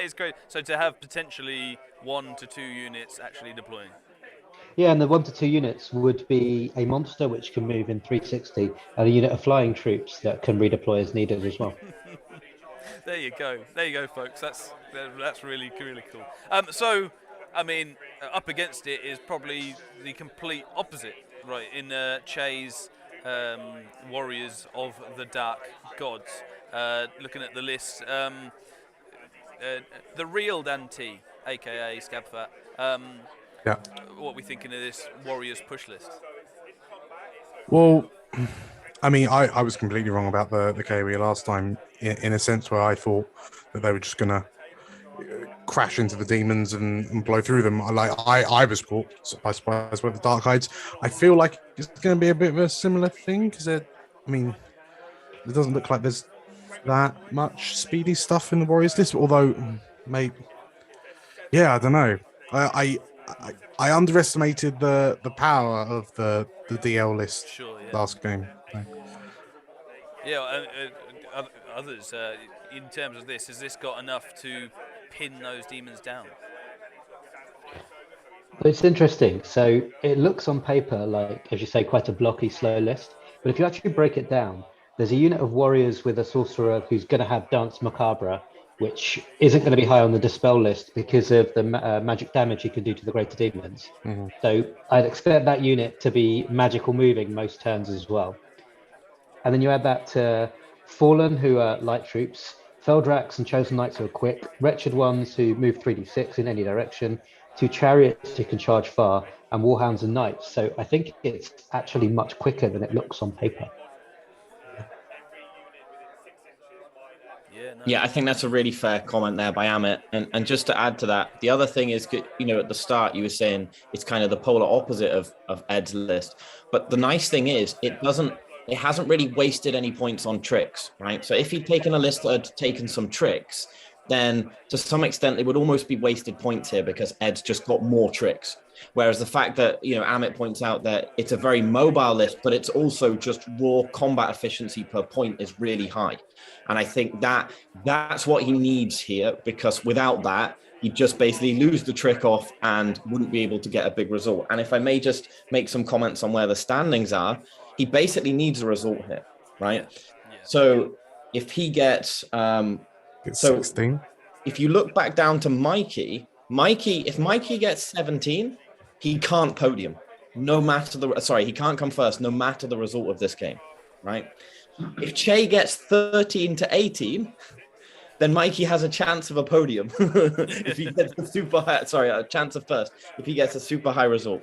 [SPEAKER 1] is great. So to have potentially 1 to 2 units actually deploying.
[SPEAKER 12] Yeah, and the 1 to 2 units would be a monster which can move in 360 and a unit of flying troops that can redeploy as needed as well.
[SPEAKER 1] There you go, folks. That's really cool. So, I mean, up against it is probably the complete opposite, right? In Che's Warriors of the Dark Gods. Looking at the list, the real Dan T, aka Scabfat.
[SPEAKER 4] Yeah.
[SPEAKER 1] What are we thinking of this Warriors push list?
[SPEAKER 4] Well, I mean, I was completely wrong about the KOE last time, in a sense where I thought that they were just gonna crash into the demons and blow through them. I was caught by surprise with the Dark Hides. I feel like it's going to be a bit of a similar thing because it doesn't look like there's that much speedy stuff in the Warriors list. Although, maybe, yeah, I don't know. I underestimated the power of the DL list last game.
[SPEAKER 1] Yeah, others in terms of this, has this got enough to pin those demons down?
[SPEAKER 12] It's interesting. So it looks on paper like, as you say, quite a blocky, slow list. But if you actually break it down, there's a unit of warriors with a sorcerer who's going to have Dance Macabre, which isn't going to be high on the Dispel list because of the magic damage he can do to the greater demons. Mm-hmm. So I'd expect that unit to be magical moving most turns as well. And then you add that to Fallen, who are light troops, Feldrax and Chosen Knights who are quick, Wretched Ones who move 3d6 in any direction, 2 Chariots who can charge far, and Warhounds and Knights. So I think it's actually much quicker than it looks on paper.
[SPEAKER 13] Yeah, I think that's a really fair comment there by Amit. And just to add to that, the other thing is, at the start you were saying it's kind of the polar opposite of Ed's list. But the nice thing is it hasn't really wasted any points on tricks, right? So if he'd taken a list that had taken some tricks, then to some extent it would almost be wasted points here because Ed's just got more tricks. Whereas the fact that, Amit points out that it's a very mobile list, but it's also just raw combat efficiency per point is really high. And I think that's what he needs here, because without that, he'd just basically lose the trick off and wouldn't be able to get a big result. And if I may just make some comments on where the standings are, he basically needs a result here, right? Yeah. So if he gets
[SPEAKER 4] 16.
[SPEAKER 13] If you look back down to Mikey, if Mikey gets 17, he can't podium, he can't come first, no matter the result of this game, right? If Che gets 13 to 18, then Mikey has a chance of a podium if he gets a super high. Sorry, a chance of first if he gets a super high result.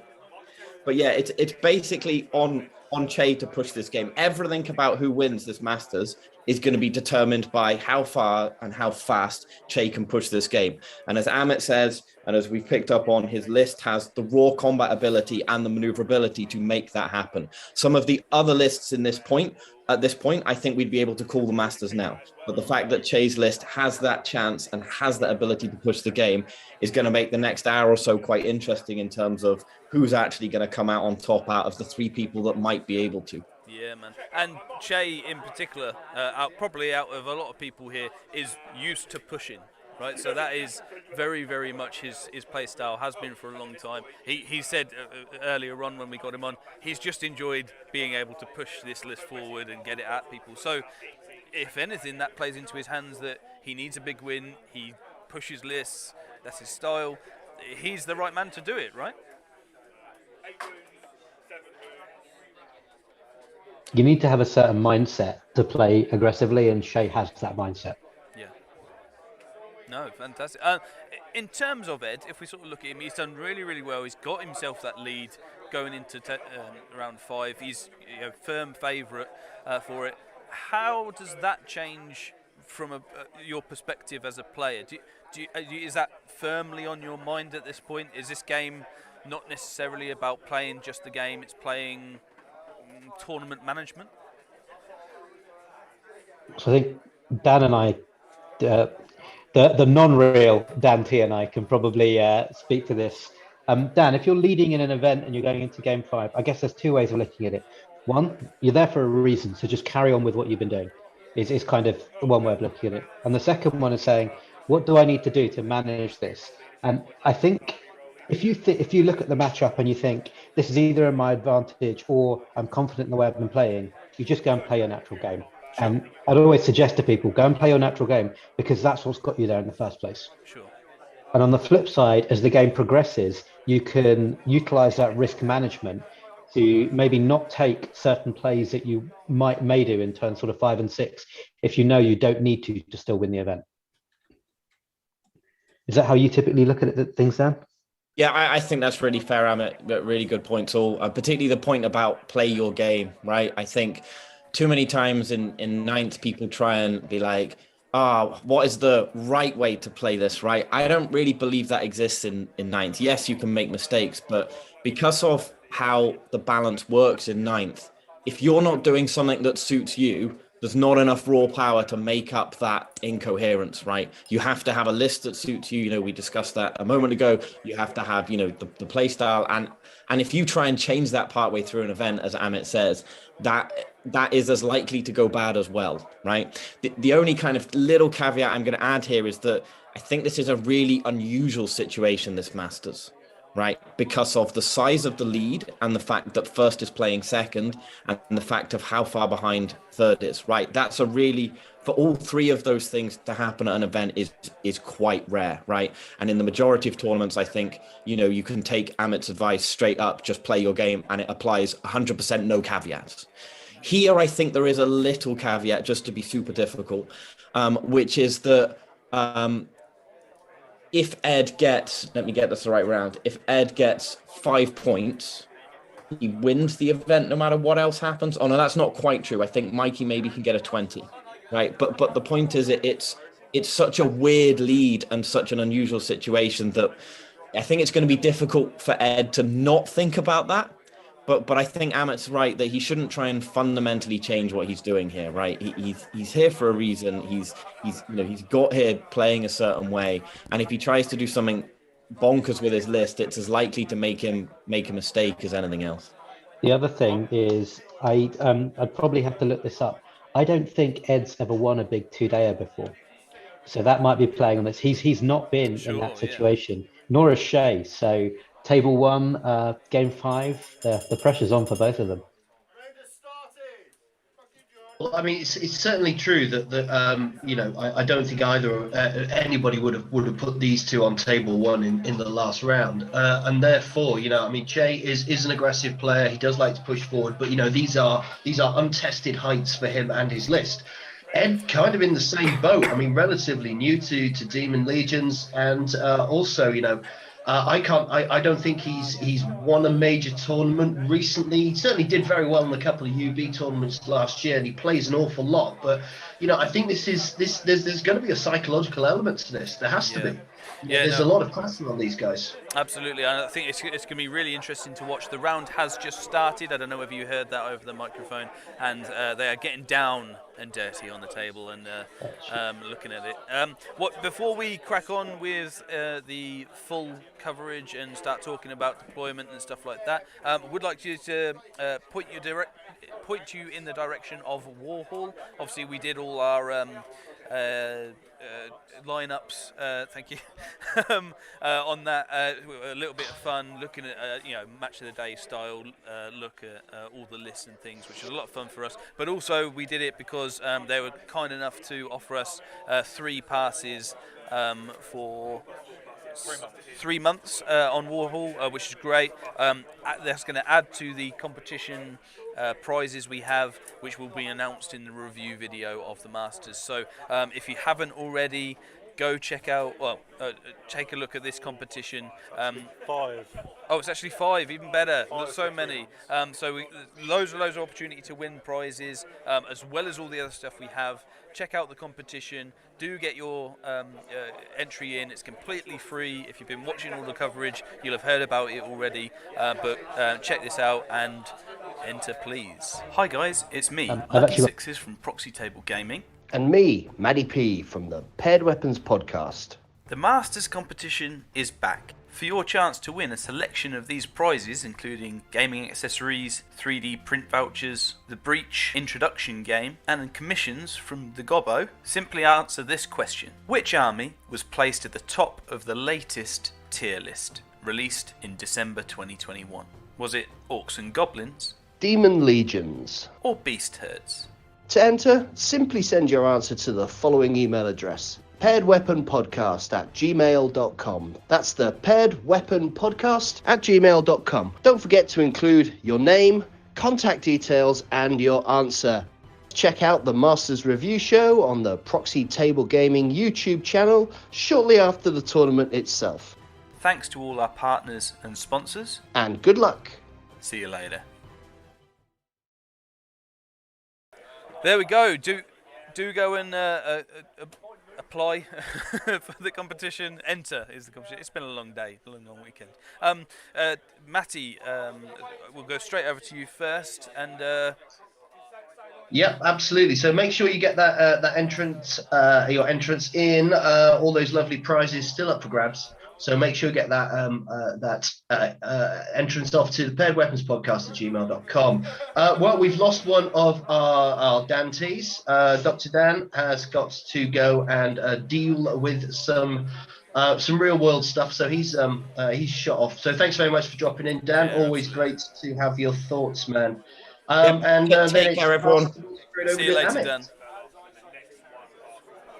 [SPEAKER 13] But yeah, it's basically on Che to push this game. Everything about who wins this Masters is going to be determined by how far and how fast Che can push this game. And as Amit says, and as we've picked up on, his list has the raw combat ability and the maneuverability to make that happen. Some of the other lists at this point, I think we'd be able to call the Masters now. But the fact that Che's list has that chance and has that ability to push the game is going to make the next hour or so quite interesting in terms of who's actually going to come out on top out of the three people that might be able to.
[SPEAKER 1] Yeah, man. And Che in particular, probably out of a lot of people here, is used to pushing, right? So that is very, very much his play style, has been for a long time. He said earlier on when we got him on, he's just enjoyed being able to push this list forward and get it at people. So if anything, that plays into his hands that he needs a big win, he pushes lists, that's his style. He's the right man to do it, right?
[SPEAKER 12] You need to have a certain mindset to play aggressively, and Che has that mindset.
[SPEAKER 1] Yeah. No, fantastic. In terms of Ed, if we sort of look at him, he's done really, really well. He's got himself that lead going into round 5. He's a firm favourite for it. How does that change from your perspective as a player? Is that firmly on your mind at this point? Is this game not necessarily about playing just the game, it's playing tournament management?
[SPEAKER 12] So I think Dan and I, the non-real Dan T and I can probably speak to this. Dan, if you're leading in an event and you're going into game 5, I guess there's two ways of looking at it. One, you're there for a reason, so just carry on with what you've been doing. Is kind of one way of looking at it. And the second one is saying, what do I need to do to manage this? And I think if you look at the matchup and you think this is either in my advantage or I'm confident in the way I've been playing, you just go and play your natural game. Sure. And I'd always suggest to people, go and play your natural game, because that's what's got you there in the first place.
[SPEAKER 1] Sure.
[SPEAKER 12] And on the flip side, as the game progresses, you can utilize that risk management to maybe not take certain plays that you may do in turn sort of 5 and 6 if you know you don't need to still win the event. Is that how you typically look at things, Dan?
[SPEAKER 13] Yeah, I think that's really fair, Amit. Really good points, all. Particularly the point about play your game, right? I think too many times in ninth, people try and be like, what is the right way to play this, right? I don't really believe that exists in ninth. Yes, you can make mistakes, but because of how the balance works in ninth, if you're not doing something that suits you, there's not enough raw power to make up that incoherence, right? You have to have a list that suits you. You know, we discussed that a moment ago. You have to have, the play style. And if you try and change that partway through an event, as Amit says, that is as likely to go bad as well, right? The only kind of little caveat I'm going to add here is that I think this is a really unusual situation, this Masters, right? Because of the size of the lead and the fact that first is playing second and the fact of how far behind third is, right? That's a really, for all three of those things to happen at an event is quite rare, right? And in the majority of tournaments, I think, you can take Amit's advice straight up, just play your game, and it applies 100%, no caveats. Here, I think there is a little caveat just to be super difficult, which is that if Ed gets, let me get this the right round, if Ed gets 5 points, he wins the event no matter what else happens. Oh no, that's not quite true. I think Mikey maybe can get a 20, right? But the point is it's such a weird lead and such an unusual situation that I think it's going to be difficult for Ed to not think about that. But I think Amit's right that he shouldn't try and fundamentally change what he's doing here, right? He's here for a reason. He's got here playing a certain way, and if he tries to do something bonkers with his list, it's as likely to make him make a mistake as anything else.
[SPEAKER 12] The other thing is, I'd probably have to look this up. I don't think Ed's ever won a big 2-dayer before, so that might be playing on this. He's not been in that situation, nor has Che. So table 1, game 5, the pressure's on for both of them.
[SPEAKER 3] Well, I mean, it's certainly true that I don't think either anybody would have put these two on table 1 in the last round, and therefore, Che is an aggressive player. He does like to push forward, but these are untested heights for him and his list. Ed kind of in the same boat. I mean, relatively new to Demon Legions, and also, I don't think he's won a major tournament recently. He certainly did very well in a couple of UB tournaments last year, and he plays an awful lot. But I think there's going to be a psychological element to this. There has to be. There's a lot of pressure on these guys.
[SPEAKER 1] Absolutely, and I think it's going to be really interesting to watch. The round has just started. I don't know whether you heard that over the microphone, and they are getting down and dirty on the table and looking at it. Before we crack on with the full coverage and start talking about deployment and stuff like that, would like you to point you in the direction of Warhol. Obviously, we did all our lineups. Thank you. On that, a little bit of fun looking at match of the day style look at all the lists and things, which is a lot of fun for us. But also we did it because they were kind enough to offer us 3 passes for 3 months on Warhol, which is great. That's going to add to the competition prizes we have, which will be announced in the review video of the Masters. So if you haven't already, go check out, take a look at this competition.
[SPEAKER 5] 5.
[SPEAKER 1] Oh, it's actually 5, even better. There's so many. Loads of opportunity to win prizes, as well as all the other stuff we have. Check out the competition. Do get your entry in. It's completely free. If you've been watching all the coverage, you'll have heard about it already. But check this out and enter, please. Hi guys, it's me, Lucky Sixes from Proxy Table Gaming.
[SPEAKER 3] And me, Maddie P from the Paired Weapons Podcast.
[SPEAKER 1] The Masters competition is back. For your chance to win a selection of these prizes, including gaming accessories, 3D print vouchers, the Breach introduction game, and commissions from the Gobbo, simply answer this question. Which army was placed at the top of the latest tier list, released in December 2021? Was it Orcs and Goblins,
[SPEAKER 3] Demon Legions,
[SPEAKER 1] or Beast Herds?
[SPEAKER 3] To enter, simply send your answer to the following email address: pairedweaponpodcast@gmail.com. That's the pairedweaponpodcast@gmail.com. Don't forget to include your name, contact details, and your answer. Check out the Masters Review Show on the Proxy Table Gaming YouTube channel shortly after the tournament itself.
[SPEAKER 1] Thanks to all our partners and sponsors.
[SPEAKER 3] And good luck.
[SPEAKER 1] See you later. There we go. Do go and apply for the competition. Enter is the competition. It's been a long day, a long weekend. Matty, we'll go straight over to you first, and.
[SPEAKER 3] Yep, absolutely. So make sure you get that entrance, your entrance in. All those lovely prizes still up for grabs. So make sure you get that entrance off to the pairedweaponspodcast@gmail.com. Well, we've lost one of our Dantes. Dr. Dan has got to go and deal with some real world stuff. So he's shot off. So thanks very much for dropping in, Dan. Yeah, always great to have your thoughts, man.
[SPEAKER 13] Take care, everyone.
[SPEAKER 1] See you later, Dan.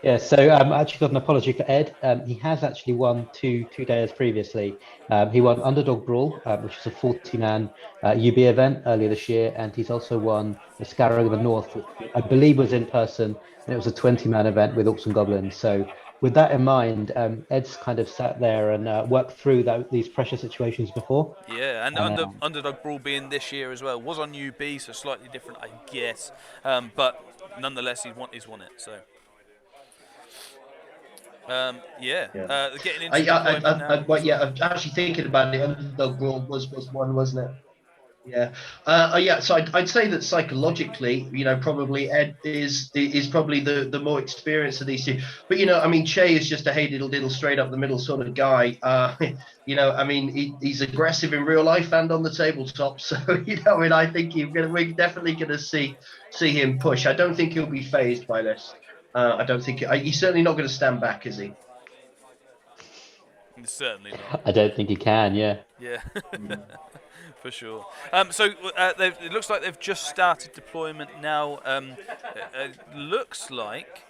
[SPEAKER 12] Yeah, so I actually got an apology for Ed. He has actually won two days previously. He won Underdog Brawl, which is a 40-man UB event earlier this year, and he's also won the Scouring of the North, which I believe was in person, and it was a 20-man event with Orcs and Goblins. So with that in mind, Ed's kind of sat there and worked through these pressure situations before.
[SPEAKER 1] Yeah, and Underdog Brawl being this year as well. Was on UB, so slightly different, I guess. But nonetheless, he's won it, so... getting into
[SPEAKER 3] I'm actually thinking about it. Underdog Brawl was one, wasn't it? Yeah. So I'd say that psychologically, probably Ed is probably the more experienced of these two. But Che is just a hey diddle straight up the middle sort of guy. He's aggressive in real life and on the tabletop. So I think we're definitely going to see him push. I don't think he'll be phased by this. I don't think he's certainly not going to stand back, is he?
[SPEAKER 1] Certainly not.
[SPEAKER 12] I don't think he can. Yeah.
[SPEAKER 1] Yeah. For sure. It looks like they've just started deployment now. It looks like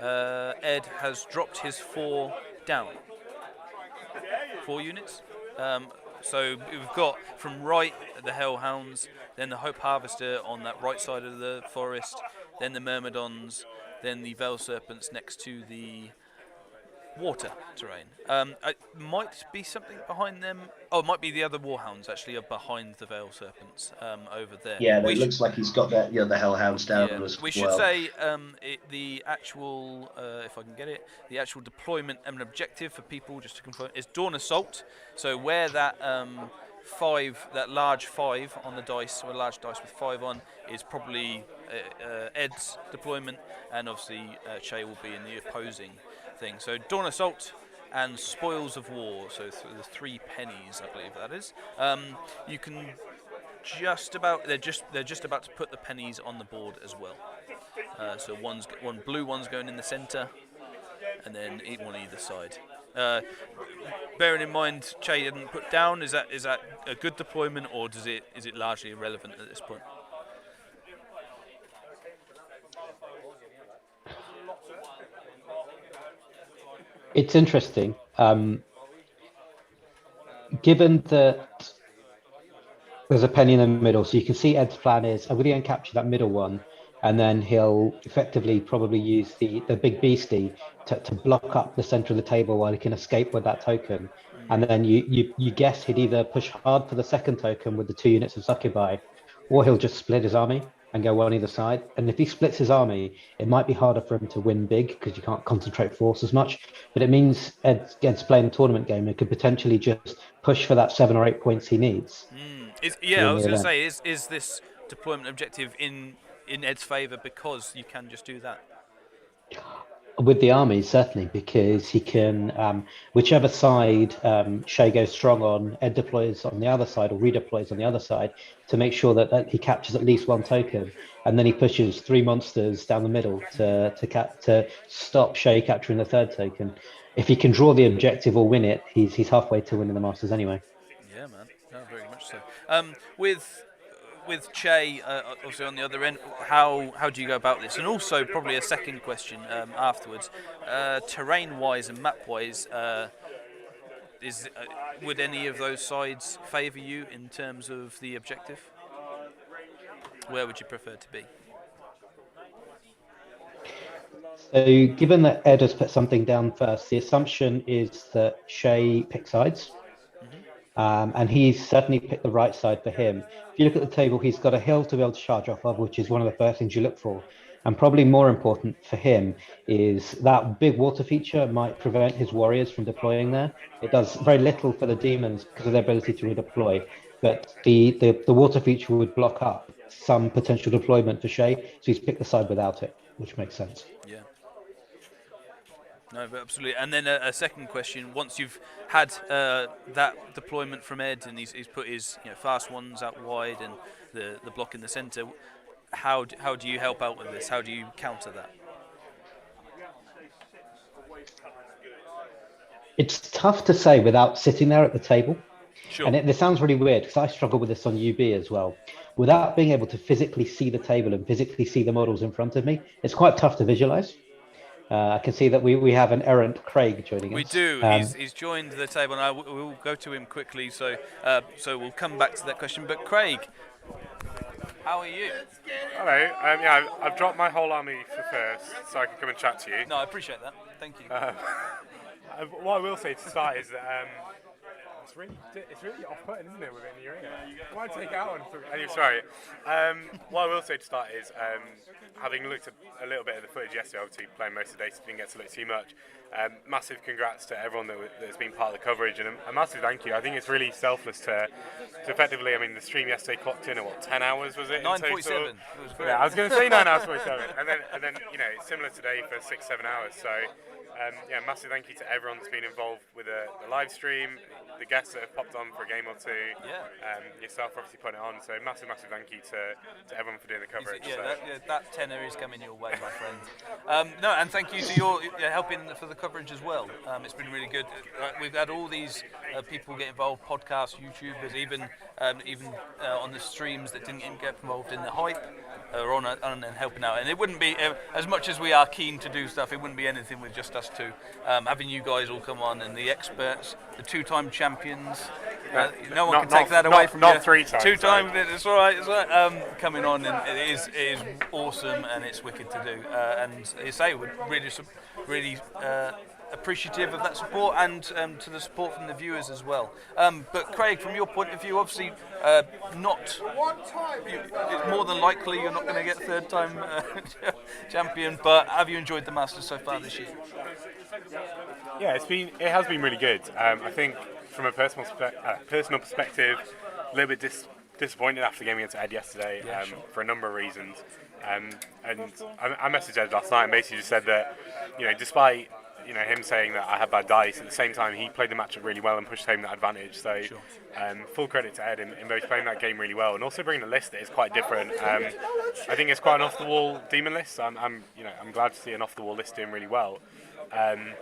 [SPEAKER 1] Ed has dropped his 4 down. 4 units. So we've got from right the Hellhounds, then the Hope Harvester on that right side of the forest, then the Myrmidons, then the Veil Serpents next to the water terrain. It might be something behind them. Oh, it might be the other Warhounds actually are behind the Veil Serpents over there.
[SPEAKER 3] Yeah, it looks like he's got the Hellhounds down as well.
[SPEAKER 1] We should say the actual, if I can get it, the actual deployment and objective for people, just to confirm, is Dawn Assault. So where that that large 5 on the dice, or a large dice with 5 on, is probably Ed's deployment, and obviously Che will be in the opposing thing. So Dawn Assault and Spoils of War, so the 3 pennies, I believe that is. You can they're just about to put the pennies on the board as well. So one blue one's going in the centre, and then one either side. Bearing in mind, Che didn't put down. Is that a good deployment, or is it largely irrelevant at this point?
[SPEAKER 12] It's interesting. Given that there's a penny in the middle, so you can see Ed's plan is, I'm going to capture that middle one, and then he'll effectively probably use the big beastie to block up the center of the table while he can escape with that token. And then you guess he'd either push hard for the second token with the 2 units of Succubi, or he'll just split his army and go on either side. And if he splits his army, it might be harder for him to win big because you can't concentrate force as much. But it means Ed's playing a tournament game and could potentially just push for that 7 or 8 points he needs.
[SPEAKER 1] I was going to say, is this deployment objective in Ed's favour because you can just do that?
[SPEAKER 12] With the army, certainly, because he can, whichever side Che goes strong on, Ed deploys on the other side or redeploys on the other side to make sure that he captures at least 1 token, and then he pushes 3 monsters down the middle to stop Che capturing the 3rd token. If he can draw the objective or win it, he's halfway to winning the Masters anyway.
[SPEAKER 1] Yeah, man. No, very much so. With Che, obviously on the other end, how do you go about this? And also probably a second question afterwards, terrain-wise and map-wise, would any of those sides favour you in terms of the objective? Where would you prefer to be?
[SPEAKER 12] So given that Ed has put something down first, the assumption is that Che picks sides. And he's certainly picked the right side for him. If you look at the table, he's got a hill to be able to charge off of, which is one of the first things you look for. And probably more important for him is that big water feature might prevent his warriors from deploying there. It does very little for the demons because of their ability to redeploy. But the water feature would block up some potential deployment for Che, so he's picked the side without it, which makes sense.
[SPEAKER 1] Yeah. No, but absolutely. And then a second question: once you've had that deployment from Ed, and he's put his fast ones out wide and the block in the centre, how do you help out with this? How do you counter that?
[SPEAKER 12] It's tough to say without sitting there at the table.
[SPEAKER 1] Sure.
[SPEAKER 12] And this sounds really weird because I struggle with this on UB as well. Without being able to physically see the table and physically see the models in front of me, it's quite tough to visualize. I can see that we have an errant Craig joining us.
[SPEAKER 1] We do. He's joined the table, and we'll go to him quickly. So we'll come back to that question. But Craig, how are you?
[SPEAKER 14] Hello. I've dropped my whole army for first, so I can come and chat to you.
[SPEAKER 1] No, I appreciate that. Thank you.
[SPEAKER 14] What I will say to start is that it's really off-putting, isn't it, within the arena? Why take it out on? Anyway, sorry. What I will say to start is, having looked at a little bit of the footage yesterday, obviously playing most of the day, so didn't get to look too much. Massive congrats to everyone that's been part of the coverage, and a massive thank you. I think it's really selfless to effectively. I mean, the stream yesterday clocked in at 10 hours was it?
[SPEAKER 1] 9.7.
[SPEAKER 14] Yeah, I was going to say 9 hours 47, and then it's similar today for 6-7 hours. So. Massive thank you to everyone that's been involved with the live stream, the guests that have popped on for a game or two, yourself for obviously putting it on. So massive thank you to everyone for doing the coverage.
[SPEAKER 1] That tenner is coming your way, my friend. And thank you to your helping for the coverage as well. It's been really good. We've had all these people get involved, podcasts, YouTubers, even on the streams that didn't get involved in the hype. are on and helping out. And it wouldn't be, as much as we are keen to do stuff, it wouldn't be anything with just us two. Having you guys all come on and the experts, the two-time champions, no one can take that away from you.
[SPEAKER 14] Not 3 times.
[SPEAKER 1] 2 times, it's all right. It's all right. Coming on, and it is awesome, and it's wicked to do. And as you say, we're really appreciative of that support, and to the support from the viewers as well. But Craig, from your point of view, obviously, it's more than likely you're not going to get 3rd time champion. But have you enjoyed the Masters so far this year?
[SPEAKER 14] Yeah, it has been really good. I think from a personal perspective, a little bit disappointed after the game against Ed yesterday, for a number of reasons. And I messaged Ed last night and basically just said that, despite him saying that I had bad dice, at the same time he played the matchup really well and pushed home that advantage. So full credit to Ed in both playing that game really well and also bringing a list that is quite different. I think it's quite an off-the-wall demon list. I'm glad to see an off-the-wall list doing really well. And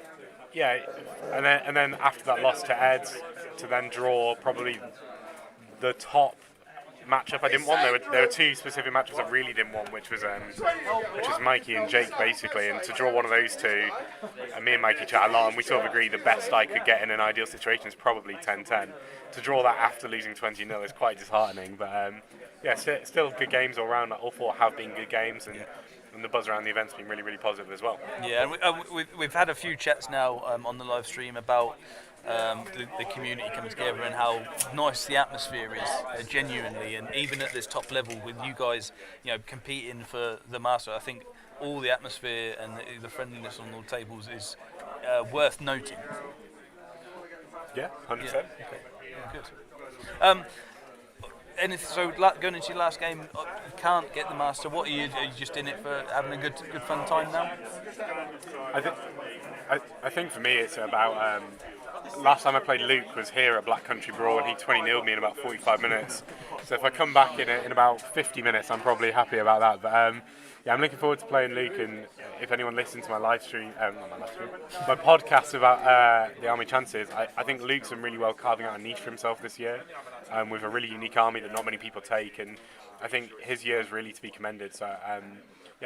[SPEAKER 14] then after that loss to Ed, to then draw probably the top matchup I didn't want. There were 2 specific matchups I really didn't want, which was Mikey and Jake basically, and to draw one of those 2, me and Mikey chat a lot, and we sort of agreed the best I could get in an ideal situation is probably 10-10. To draw that after losing 20-0 is quite disheartening, but still good games all round. All 4 have been good games, and the buzz around the event's been really, really positive as well. Yeah,
[SPEAKER 1] and we've had a few chats now on the live stream about the community coming together and how nice the atmosphere is, genuinely, and even at this top level with you guys, competing for the Master, I think all the atmosphere and the friendliness on all tables is worth noting.
[SPEAKER 14] Yeah, 100%.
[SPEAKER 1] Yeah. Okay. Yeah, good. And so going into your last game, you can't get the Master. What are you just in it for having a good fun time now?
[SPEAKER 14] I think for me it's about. Last time I played Luke was here at Black Country Brawl, and he 20-0'd me in about 45 minutes. So if I come back in about 50 minutes, I'm probably happy about that. But I'm looking forward to playing Luke. And if anyone listens to my live stream, my podcast about the Army Chances, I think Luke's done really well carving out a niche for himself this year, with a really unique army that not many people take. And I think his year is really to be commended. So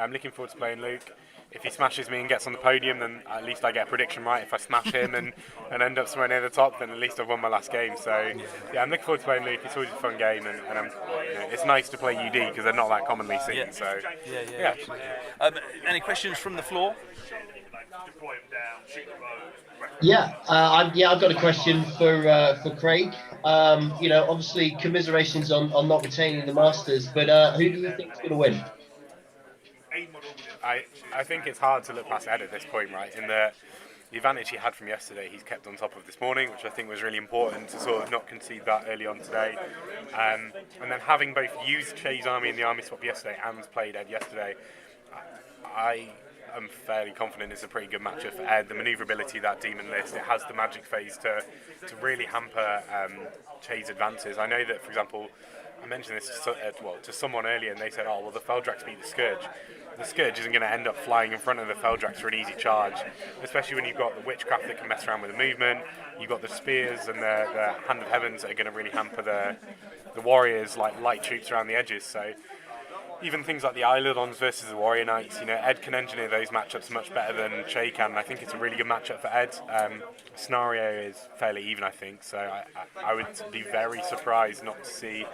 [SPEAKER 14] I'm looking forward to playing Luke. If he smashes me and gets on the podium, then at least I get a prediction right. If I smash him and end up somewhere near the top, then at least I've won my last game. So I'm looking forward to playing Luke. It's always a fun game, and it's nice to play UD because they're not that commonly seen.
[SPEAKER 1] Yeah.
[SPEAKER 14] So
[SPEAKER 1] absolutely. Any questions from the floor?
[SPEAKER 3] I've got a question for Craig. Obviously commiserations on not retaining the Masters, but who do you think is going to win?
[SPEAKER 14] I think it's hard to look past Ed at this point, right? In the advantage he had from yesterday, he's kept on top of this morning, which I think was really important to sort of not concede that early on today. And then having both used Che's army in the army swap yesterday and played Ed yesterday, I am fairly confident it's a pretty good matchup for Ed. The manoeuvrability of that demon list, it has the magic phase to really hamper Che's advances. I know that, for example, I mentioned this to someone earlier, and they said, "Oh, well, the Feldrax beat the Scourge." The Scourge isn't going to end up flying in front of the Feldrax for an easy charge, especially when you've got the Witchcraft that can mess around with the movement. You've got the Spears and the Hand of Heavens that are going to really hamper the Warriors, like light troops around the edges. So even things like the Eilidons versus the Warrior Knights, Ed can engineer those matchups much better than Che can, and I think it's a really good matchup for Ed. Scenario is fairly even, I think, so I would be very surprised not to see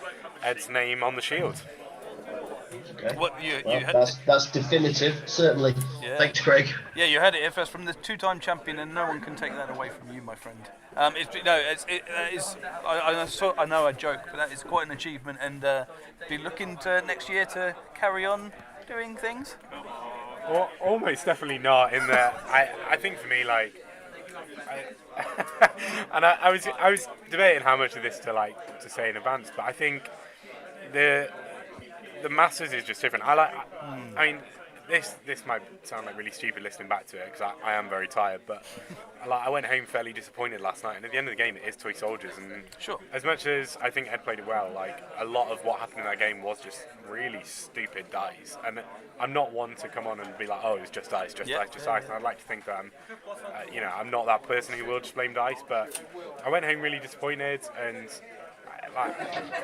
[SPEAKER 14] Ed's name on the shield.
[SPEAKER 3] Okay. That's definitive, certainly. Yeah. Thanks, Craig.
[SPEAKER 1] Yeah, you heard it first from the 2-time champion, and no one can take that away from you, my friend. I know I joke, but that is quite an achievement, and be looking to next year to carry on doing things.
[SPEAKER 14] Well, almost definitely not. In that, I think for me, I was debating how much of this to say in advance, but I think the Masters is just different. I mean, this might sound like really stupid listening back to it because I am very tired, but I went home fairly disappointed last night, and at the end of the game it is Toy Soldiers, and as much as I think Ed played it well, a lot of what happened in that game was just really stupid dice, and I'm not one to come on and be like, oh, it was just dice, dice, and I'd like to think that I'm not that person who will just blame dice, but I went home really disappointed, and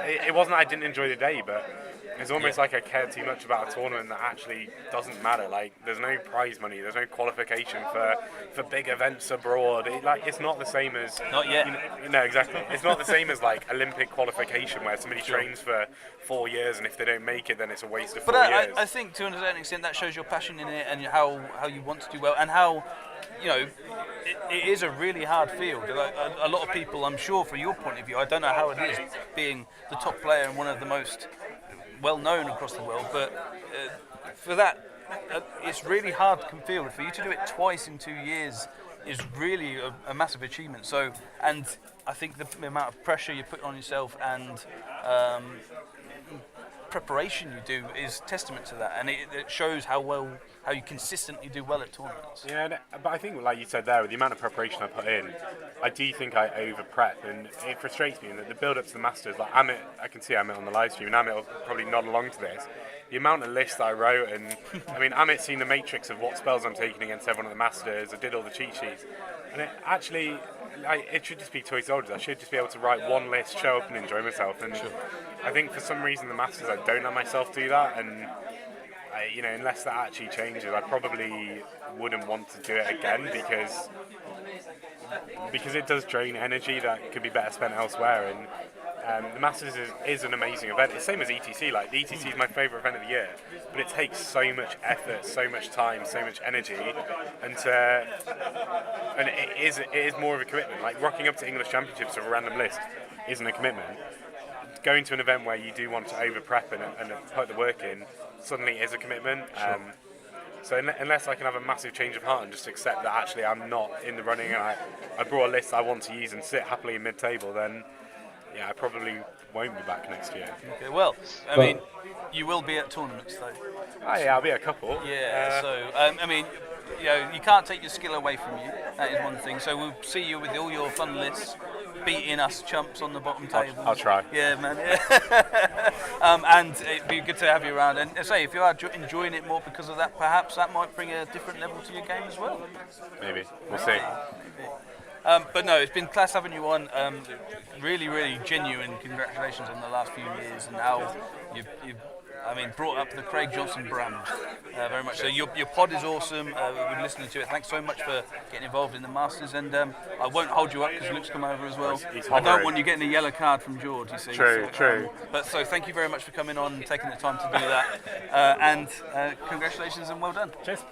[SPEAKER 14] it wasn't that I didn't enjoy the day, but it's almost like I cared too much about a tournament that actually doesn't matter. Like, there's no prize money, there's no qualification for big events abroad. It's not the same as...
[SPEAKER 1] Not yet.
[SPEAKER 14] No, exactly. It's not the same as, like, Olympic qualification where somebody trains for 4 years and if they don't make it, then it's a waste of 4 years.
[SPEAKER 1] But I think, to a certain extent, that shows your passion in it and how you want to do well and how... it is a really hard field. A lot of people, I'm sure, from your point of view, I don't know how it is being the top player and one of the most well-known across the world, but for that, it's really hard field. For you to do it twice in 2 years is really a massive achievement. So, and I think the amount of pressure you put on yourself and preparation you do is testament to that, and it shows how you consistently do well at tournaments.
[SPEAKER 14] Yeah, but I think, like you said there, with the amount of preparation I put in, I do think I over prep, and it frustrates me. And the build up to the Masters, like Amit, I can see Amit on the live stream, and Amit will probably nod along to this. The amount of lists that I wrote, and I mean, Amit's seen the matrix of what spells I'm taking against everyone at the Masters. I did all the cheat sheets, and it should just be toy soldiers. I should just be able to write one list, show up, and enjoy myself. And I think for some reason the Masters, I don't let myself do that, and unless that actually changes, I probably wouldn't want to do it again because it does drain energy that could be better spent elsewhere. And the Masters is an amazing event. It's the same as ETC. Like, the ETC is my favourite event of the year, but it takes so much effort, so much time, so much energy, and it is more of a commitment. Like, rocking up to English Championships or a random list isn't a commitment. Going to an event where you do want to over prep and put the work in suddenly is a commitment. So unless I can have a massive change of heart and just accept that actually I'm not in the running and I brought a list I want to use and sit happily in mid-table, then I probably won't be back next year.
[SPEAKER 1] Okay, well, I mean, you will be at tournaments though.
[SPEAKER 14] Oh yeah, I'll be at a couple.
[SPEAKER 1] Yeah, so I mean, you can't take your skill away from you. That is one thing. So we'll see you with all your fun lists, beating us chumps on the bottom table.
[SPEAKER 14] I'll try.
[SPEAKER 1] Yeah, man. Yeah. And it'd be good to have you around. And say, if you are enjoying it more because of that, perhaps that might bring a different level to your game as well.
[SPEAKER 14] Maybe. We'll see.
[SPEAKER 1] But no, it's been class having you on. Really, really genuine congratulations on the last few years and how you've brought up the Craig Johnson brand very much. So your pod is awesome. We've been listening to it. Thanks so much for getting involved in the Masters. And I won't hold you up because Luke's come over as well. I don't want you getting a yellow card from George, you see.
[SPEAKER 14] True.
[SPEAKER 1] But so thank you very much for coming on and taking the time to do that. And congratulations and well done.
[SPEAKER 14] Cheers.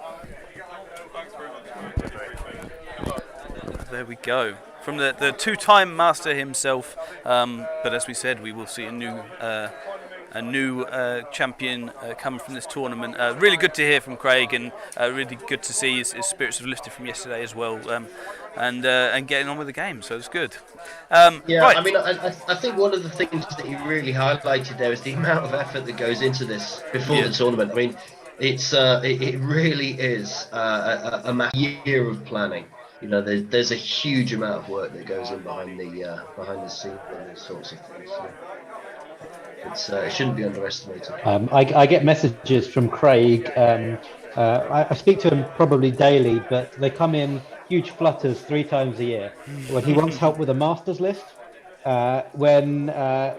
[SPEAKER 1] There we go. From the two-time master himself. But as we said, we will see a new champion come from this tournament. Really good to hear from Craig, and really good to see his spirits have lifted from yesterday as well, and getting on with the game. So it's good.
[SPEAKER 3] Right.
[SPEAKER 1] I
[SPEAKER 3] mean, I think one of the things that he really highlighted there is the amount of effort that goes into this before the tournament. I mean, it really is a year of planning. There's a huge amount of work that goes in behind the scenes and these sorts of things. So it shouldn't be underestimated.
[SPEAKER 12] I get messages from Craig. I speak to him probably daily, but they come in huge flutters 3 times a year. When he wants help with a Masters list, when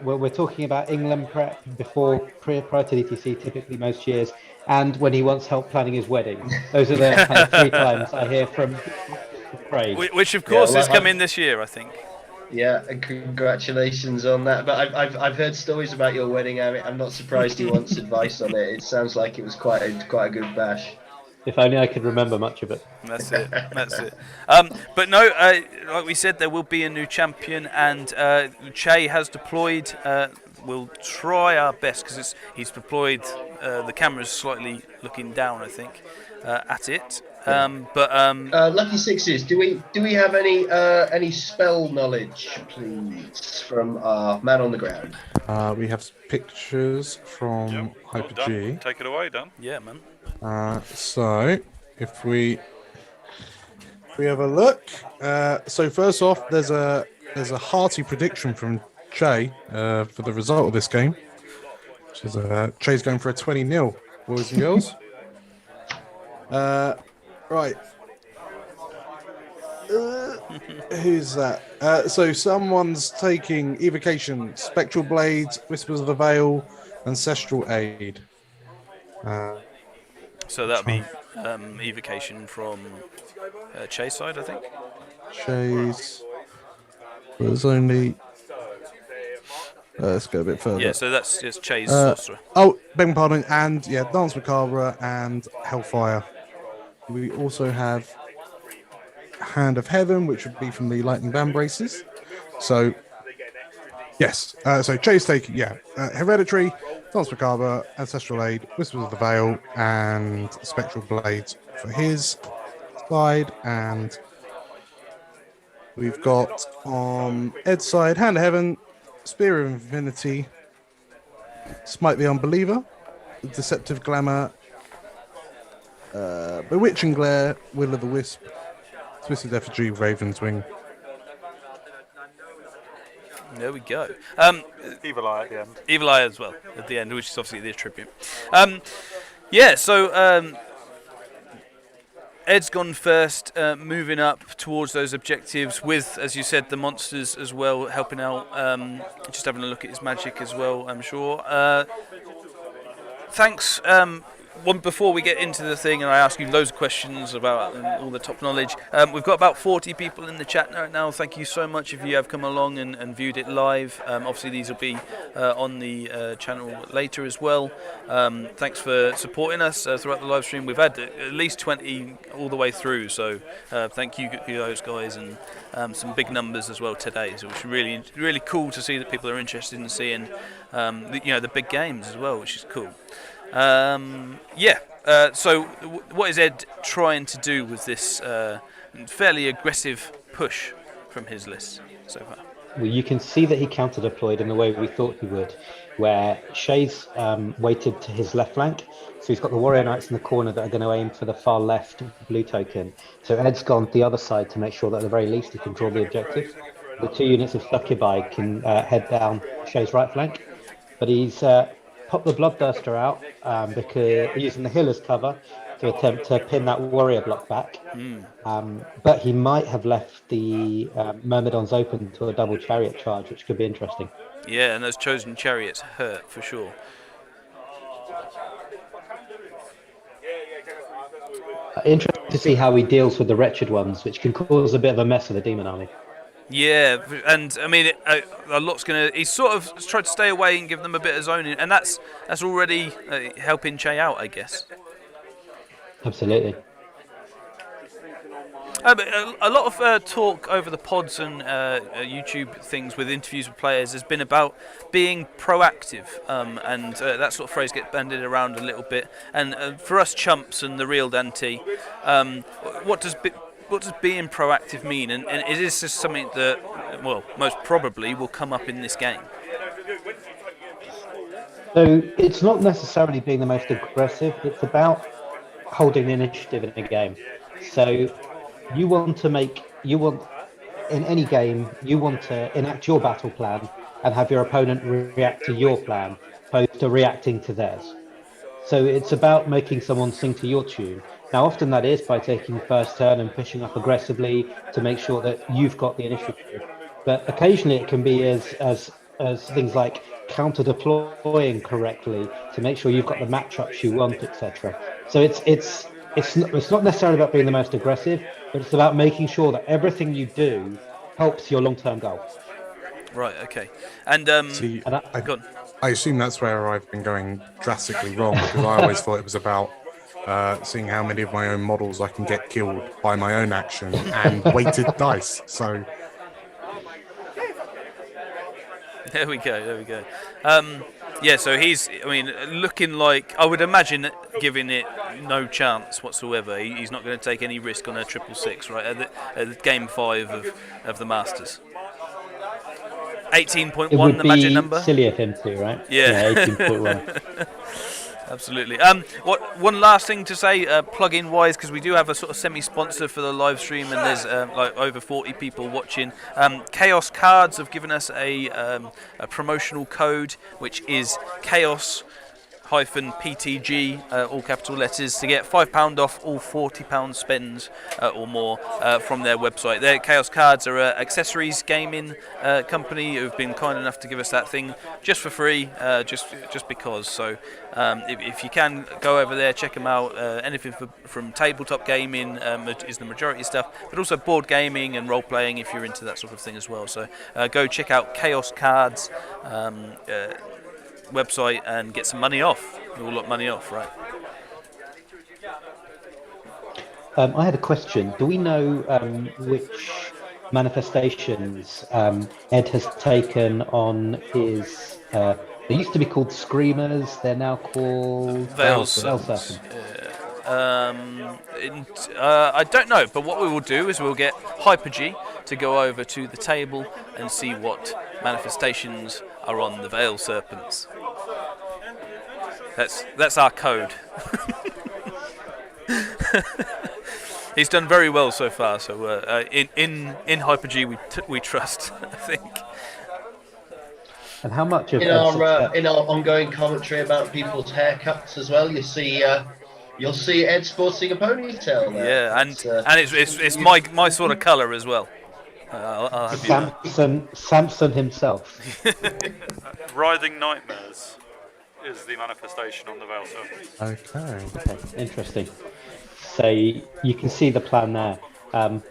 [SPEAKER 12] we're talking about England prep prior to DTC, typically most years, and when he wants help planning his wedding. Those are the kind of 3 times I hear from Craig.
[SPEAKER 1] Which of course is coming this year, I think.
[SPEAKER 3] Yeah, and congratulations on that. But I've heard stories about your wedding. I'm not surprised he wants advice on it. It sounds like it was quite a good bash.
[SPEAKER 12] If only I could remember much of it.
[SPEAKER 1] That's it. But no, like we said, there will be a new champion, and Che has deployed. We'll try our best because he's deployed. The camera's slightly looking down, I think, at it.
[SPEAKER 3] Lucky Sixes, do we have any spell knowledge, please, from our man on the ground?
[SPEAKER 4] We have pictures from Hyper G.
[SPEAKER 5] Take it away, Dan.
[SPEAKER 1] Yeah, man.
[SPEAKER 4] So if we have a look, so first off, there's a hearty prediction from Che for the result of this game, which is Che's going for a 20-0, boys and girls. Right. Who's that? So someone's taking Evocation, Spectral Blades, Whispers of the Veil, Ancestral Aid.
[SPEAKER 1] So that'll be Evocation from Chase side, I think.
[SPEAKER 4] Chase was only. Let's go a bit further.
[SPEAKER 1] Yeah, so that's just Chase Sorcerer.
[SPEAKER 4] Beg my pardon, and Dance Macabre and Hellfire. We also have Hand of Heaven, which would be from the Lightning Band Braces. So, yes. So Chase taking, Hereditary, Dance Macabre, Ancestral Aid, Whispers of the Veil, and Spectral Blades for his side. And we've got on Ed's side, Hand of Heaven, Spear of Infinity, Smite the Unbeliever, Deceptive Glamour, Bewitching Glare, Will of the Wisp, Twisted Effigy, Raven's Wing.
[SPEAKER 1] There we go.
[SPEAKER 5] Evil Eye at the end.
[SPEAKER 1] Evil Eye as well at the end, which is obviously the tribute. So Ed's gone first, moving up towards those objectives with, as you said, the monsters as well, helping out. Just having a look at his magic as well, I'm sure. Thanks. Before we get into the thing and I ask you loads of questions about all the top knowledge, we've got about 40 people in the chat right now. Thank you so much if you have come along and viewed it live. Obviously these will be on the channel later as well. Thanks for supporting us throughout the live stream. We've had at least 20 all the way through, so thank you to those guys, and some big numbers as well today, so it's really, really cool to see that people are interested in seeing the big games as well, which is cool. So what is Ed trying to do with this fairly aggressive push from his list so far?
[SPEAKER 12] Well, you can see that he counter-deployed in the way we thought he would, where Shay's weighted to his left flank, so he's got the Warrior Knights in the corner that are going to aim for the far left blue token. So Ed's gone the other side to make sure that at the very least he can draw the objective. The 2 units of Succubi can head down Shay's right flank, but he's popped the Bloodthirster out because using the hill as cover to attempt to pin that warrior block back. But he might have left the Myrmidons open to a double chariot charge, which could be interesting.
[SPEAKER 1] Yeah, and those chosen chariots hurt for sure.
[SPEAKER 12] Interesting to see how he deals with the wretched ones, which can cause a bit of a mess of the demon army.
[SPEAKER 1] Yeah, and I mean, a lot's gonna. He's sort of tried to stay away and give them a bit of zoning, and that's already helping Che out, I guess.
[SPEAKER 12] Absolutely.
[SPEAKER 1] But a lot of talk over the pods and YouTube things with interviews with players has been about being proactive, and that sort of phrase gets bandied around a little bit. And for us chumps and the real Dante, what does being proactive mean? And is this just something that, well, most probably will come up in this game?
[SPEAKER 12] So it's not necessarily being the most aggressive. It's about holding the initiative in a game. So in any game, you want to enact your battle plan and have your opponent react to your plan, opposed to reacting to theirs. So it's about making someone sing to your tune. Now, often that is by taking first turn and pushing up aggressively to make sure that you've got the initiative. But occasionally it can be as things like counter-deploying correctly to make sure you've got the matchups you want, etc. So it's not necessarily about being the most aggressive, but it's about making sure that everything you do helps your long-term goal.
[SPEAKER 1] Right. Okay. And
[SPEAKER 4] I assume that's where I've been going drastically wrong, because I always thought it was about seeing how many of my own models I can get killed by my own action and weighted dice. So
[SPEAKER 1] there we go. So he's, looking like, I would imagine, giving it no chance whatsoever. He's not going to take any risk on a 666, right? At game 5 of the Masters. 18.1, the magic number.
[SPEAKER 12] Silly of him too, right?
[SPEAKER 1] Yeah
[SPEAKER 12] 18.1.
[SPEAKER 1] Absolutely. One last thing to say, plug-in wise, because we do have a sort of semi-sponsor for the live stream, and there's over 40 people watching. Chaos Cards have given us a promotional code, which is Chaos PTG, all capital letters, to get £5 off all £40 spends or more from their website. Their Chaos Cards are an accessories gaming company who've been kind enough to give us that thing just for free, just because. So if you can go over there, check them out. Anything from tabletop gaming is the majority of stuff, but also board gaming and role playing if you're into that sort of thing as well. So go check out Chaos Cards website and get some money off. All lot money off, right?
[SPEAKER 12] I had a question. Do we know which manifestations Ed has taken on his? They used to be called Screamers. They're now called
[SPEAKER 1] Veil Serpents. I don't know, but what we will do is we'll get Hyper-G to go over to the table and see what manifestations are on the Veil Serpents. That's our code. He's done very well so far. So in Hyper-G we trust, I think.
[SPEAKER 12] And how much of
[SPEAKER 3] in our ongoing commentary about people's haircuts as well, you'll see Ed sporting a ponytail there.
[SPEAKER 1] Yeah, and it's my sort of colour as well. I'll have
[SPEAKER 12] Samson himself.
[SPEAKER 5] Writhing Nightmares is the manifestation on the Veil Serpents.
[SPEAKER 12] Okay, interesting. So you can see the plan there.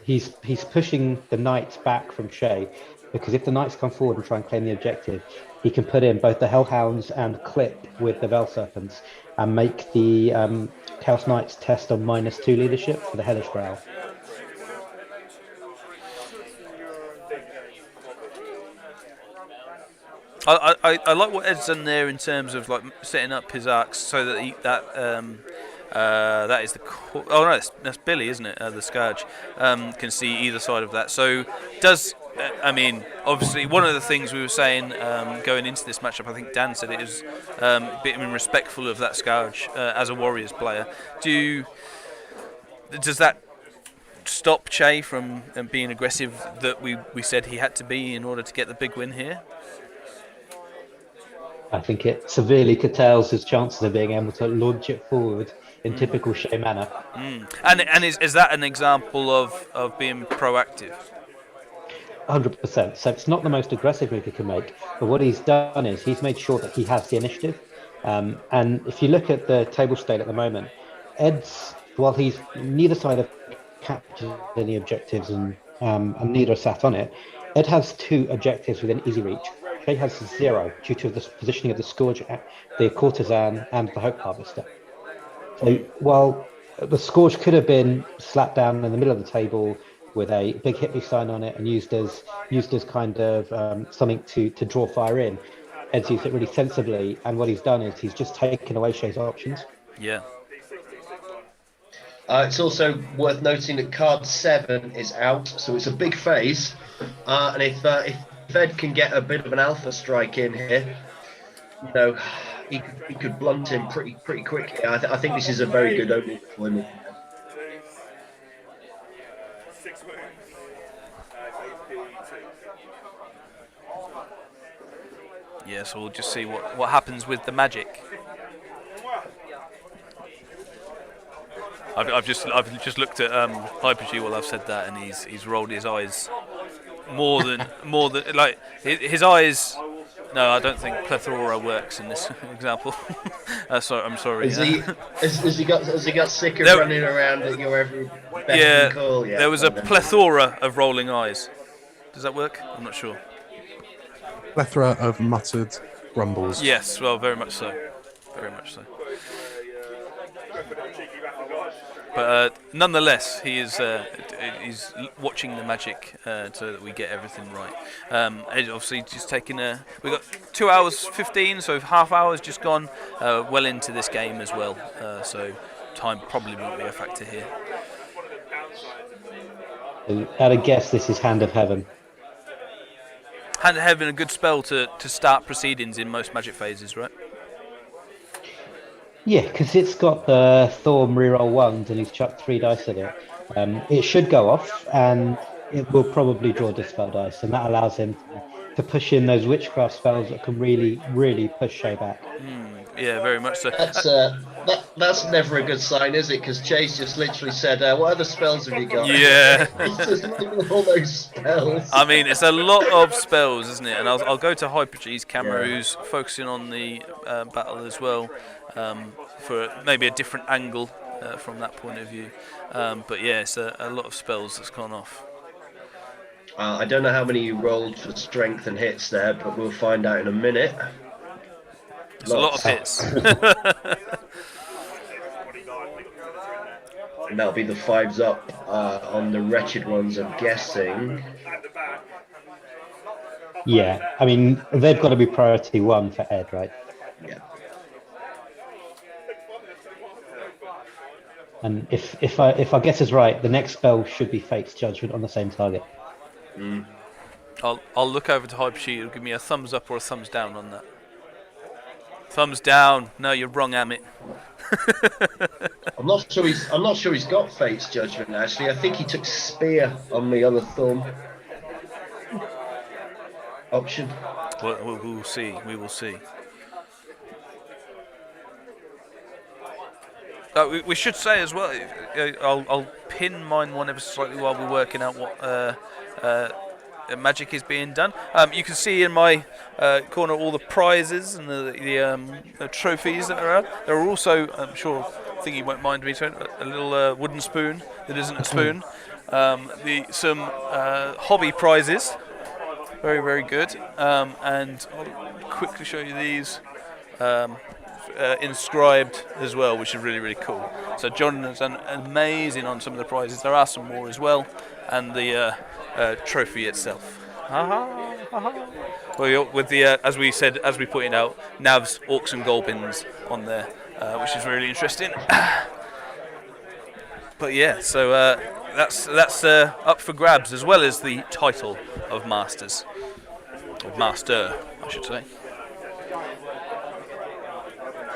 [SPEAKER 12] He's pushing the knights back from Shay, because if the knights come forward and try and claim the objective, he can put in both the Hellhounds and clip with the Veil Serpents and make the Chaos Knights test on -2 leadership for the Hellish Growl.
[SPEAKER 1] I like what Ed's done there in terms of like setting up his arcs so that that is the that's Billy, isn't it? The Scourge can see either side of that. So obviously one of the things we were saying going into this matchup, I think Dan said it is a bit respectful of that Scourge as a Warriors player. Does that stop Che from being aggressive that we said he had to be in order to get the big win here?
[SPEAKER 12] I think it severely curtails his chances of being able to launch it forward in typical Shay manner.
[SPEAKER 1] And is that an example of being proactive?
[SPEAKER 12] 100%. So it's not the most aggressive move he can make, but what he's done is he's made sure that he has the initiative. And if you look at the table state at the moment, Ed's, while he's neither side have captured any objectives and neither are sat on it, Ed has 2 objectives within easy reach. Shay has 0 due to the positioning of the Scourge, the Courtesan, and the Hope Harvester. So while the Scourge could have been slapped down in the middle of the table with a big hit me sign on it and used as kind of something to draw fire in, Ed's used it really sensibly, and what he's done is he's just taken away Shay's options.
[SPEAKER 1] Yeah.
[SPEAKER 3] It's also worth noting that card 7 is out, so it's a big phase, and if Ed can get a bit of an alpha strike in here, he could blunt him pretty quickly. I think this is a very good opening for him.
[SPEAKER 1] Yeah, so we'll just see what happens with the magic. I've just looked at Hyper-G while I've said that, and he's rolled his eyes more than like his eyes. No, I don't think plethora works in this example. I'm sorry.
[SPEAKER 3] Has he got sick of running around at your every beck and call? Yeah,
[SPEAKER 1] there was a plethora of rolling eyes. Does that work? I'm not sure.
[SPEAKER 4] Plethora of muttered grumbles.
[SPEAKER 1] Yes, well, very much so. Very much so. But nonetheless, he's watching the magic so that we get everything right. Obviously, just taking we've got 2 hours 15, so half hour's just gone well into this game as well. So time probably won't be a factor here.
[SPEAKER 12] At a guess, this is Hand of Heaven.
[SPEAKER 1] Hand of Heaven, a good spell to start proceedings in most magic phases, right?
[SPEAKER 12] Yeah, because it's got the Thorn reroll 1s and he's chucked 3 dice at it. It should go off and it will probably draw Dispel dice, and that allows him to push in those witchcraft spells that can really, really push Shay back.
[SPEAKER 1] Yeah, very much so.
[SPEAKER 3] That's never a good sign, is it? Because Chase just literally said, "What other spells have you got?"
[SPEAKER 1] Yeah.
[SPEAKER 3] He's just looking at all those spells.
[SPEAKER 1] I mean, it's a lot of spells, isn't it? And I'll go to Hyperg's camera, who's focusing on the battle as well, for maybe a different angle from that point of view. But yeah, it's a lot of spells that's gone off.
[SPEAKER 3] I don't know how many you rolled for strength and hits there, but we'll find out in a minute.
[SPEAKER 1] It's a lot of hits.
[SPEAKER 3] And that'll be the 5s up on the wretched ones, I'm guessing.
[SPEAKER 12] Yeah, I mean, they've got to be priority 1 for Ed, right?
[SPEAKER 3] Yeah.
[SPEAKER 12] And if our guess is right, the next spell should be Fate's Judgment on the same target.
[SPEAKER 3] Mm.
[SPEAKER 1] I'll look over to Hyperg. He'll give me a thumbs up or a thumbs down on that. Thumbs down. No, you're wrong, Amit.
[SPEAKER 3] I'm not sure he's got Fate's Judgment actually. I think he took Spear on the other thumb option.
[SPEAKER 1] We'll see. We will see. We should say as well. I'll pin mine one ever slightly while we're working out what magic is being done. You can see in my corner all the prizes and the trophies that are out. There are also, I'm sure, I think you won't mind me saying, a little wooden spoon that isn't a spoon. Some hobby prizes, very, very good. And I'll quickly show you these. Inscribed as well, which is really, really cool. So John has done amazing on some of the prizes. There are some more as well, and the trophy itself. Well, with the as we pointed out, Nav's Orcs and Goblins on there, which is really interesting. But yeah, so that's up for grabs, as well as the title of Masters, or Master, I should say.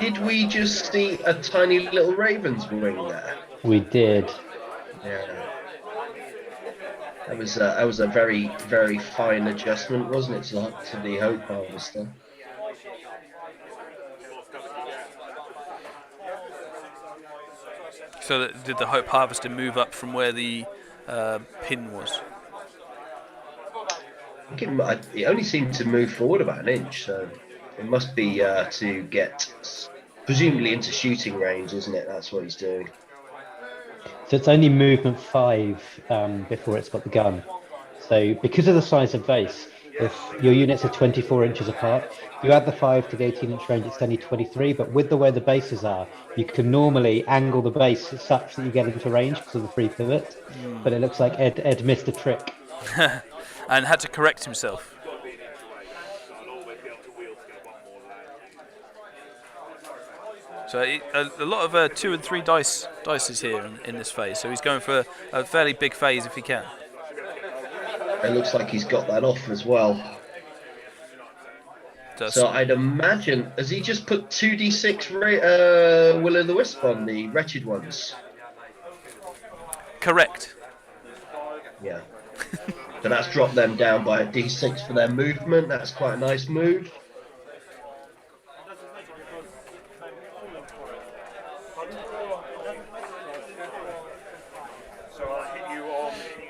[SPEAKER 3] Did we just see a tiny little raven's wing there?
[SPEAKER 12] We did.
[SPEAKER 3] Yeah. That was a very, very fine adjustment, wasn't it, to the Hope Harvester?
[SPEAKER 1] So did the Hope Harvester move up from where the pin was?
[SPEAKER 3] It only seemed to move forward about an inch, so it must be to get presumably into shooting range, isn't it? That's what he's doing.
[SPEAKER 12] So it's only movement 5 before it's got the gun. So because of the size of base, if your units are 24 inches apart, you add the 5 to the 18-inch range, it's only 23. But with the way the bases are, you can normally angle the base such that you get into range because of the free pivot. But it looks like Ed missed a trick.
[SPEAKER 1] And had to correct himself. So a lot of 2 and 3 dices here in this phase. So he's going for a fairly big phase if he can.
[SPEAKER 3] It looks like he's got that off as well. So I'd imagine, has he just put 2d6 Will-o'-the-Wisp on the wretched ones?
[SPEAKER 1] Correct.
[SPEAKER 3] Yeah. So that's dropped them down by a d6 for their movement. That's quite a nice move.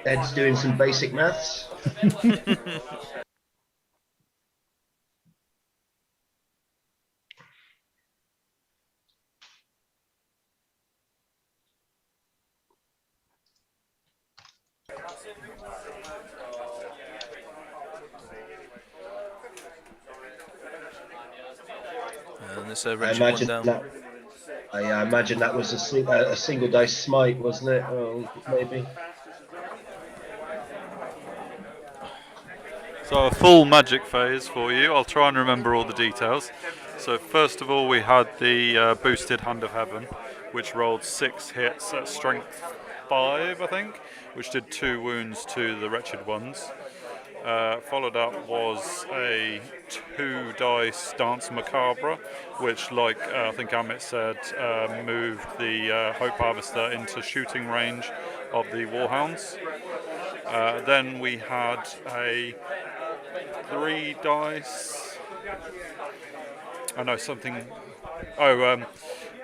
[SPEAKER 3] Ed's doing some basic maths.
[SPEAKER 1] And this one down.
[SPEAKER 3] I imagine that was a single dice smite, wasn't it? Oh, maybe.
[SPEAKER 5] So a full magic phase for you. I'll try and remember all the details. So first of all, we had the boosted Hand of Heaven, which rolled 6 hits at strength 5, I think, which did 2 wounds to the wretched ones. Followed up was a 2 dice Dance Macabre, which, like I think Amit said, moved the Hope Harvester into shooting range of the Warhounds. Then we had a 3 dice. I know something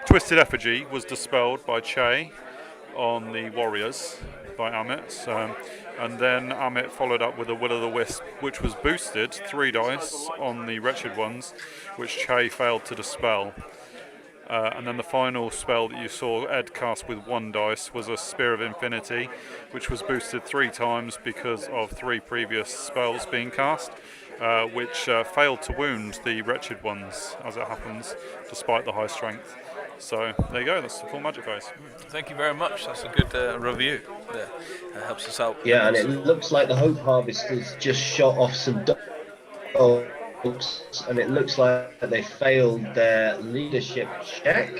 [SPEAKER 5] Twisted Effigy was dispelled by Che on the Warriors by Amit, and then Amit followed up with a Will o' the Wisp, which was boosted 3 dice on the Wretched Ones, which Che failed to dispel. And then the final spell that you saw Ed cast with 1 dice was a Spear of Infinity, which was boosted 3 times because of 3 previous spells being cast, which failed to wound the Wretched Ones, as it happens, despite the high strength. So there you go, that's the full magic phase.
[SPEAKER 1] Thank you very much, that's a good review there. That helps us out.
[SPEAKER 3] Yeah, and it looks like the Hope Harvesters just shot off some dogs, and it looks like they failed their leadership check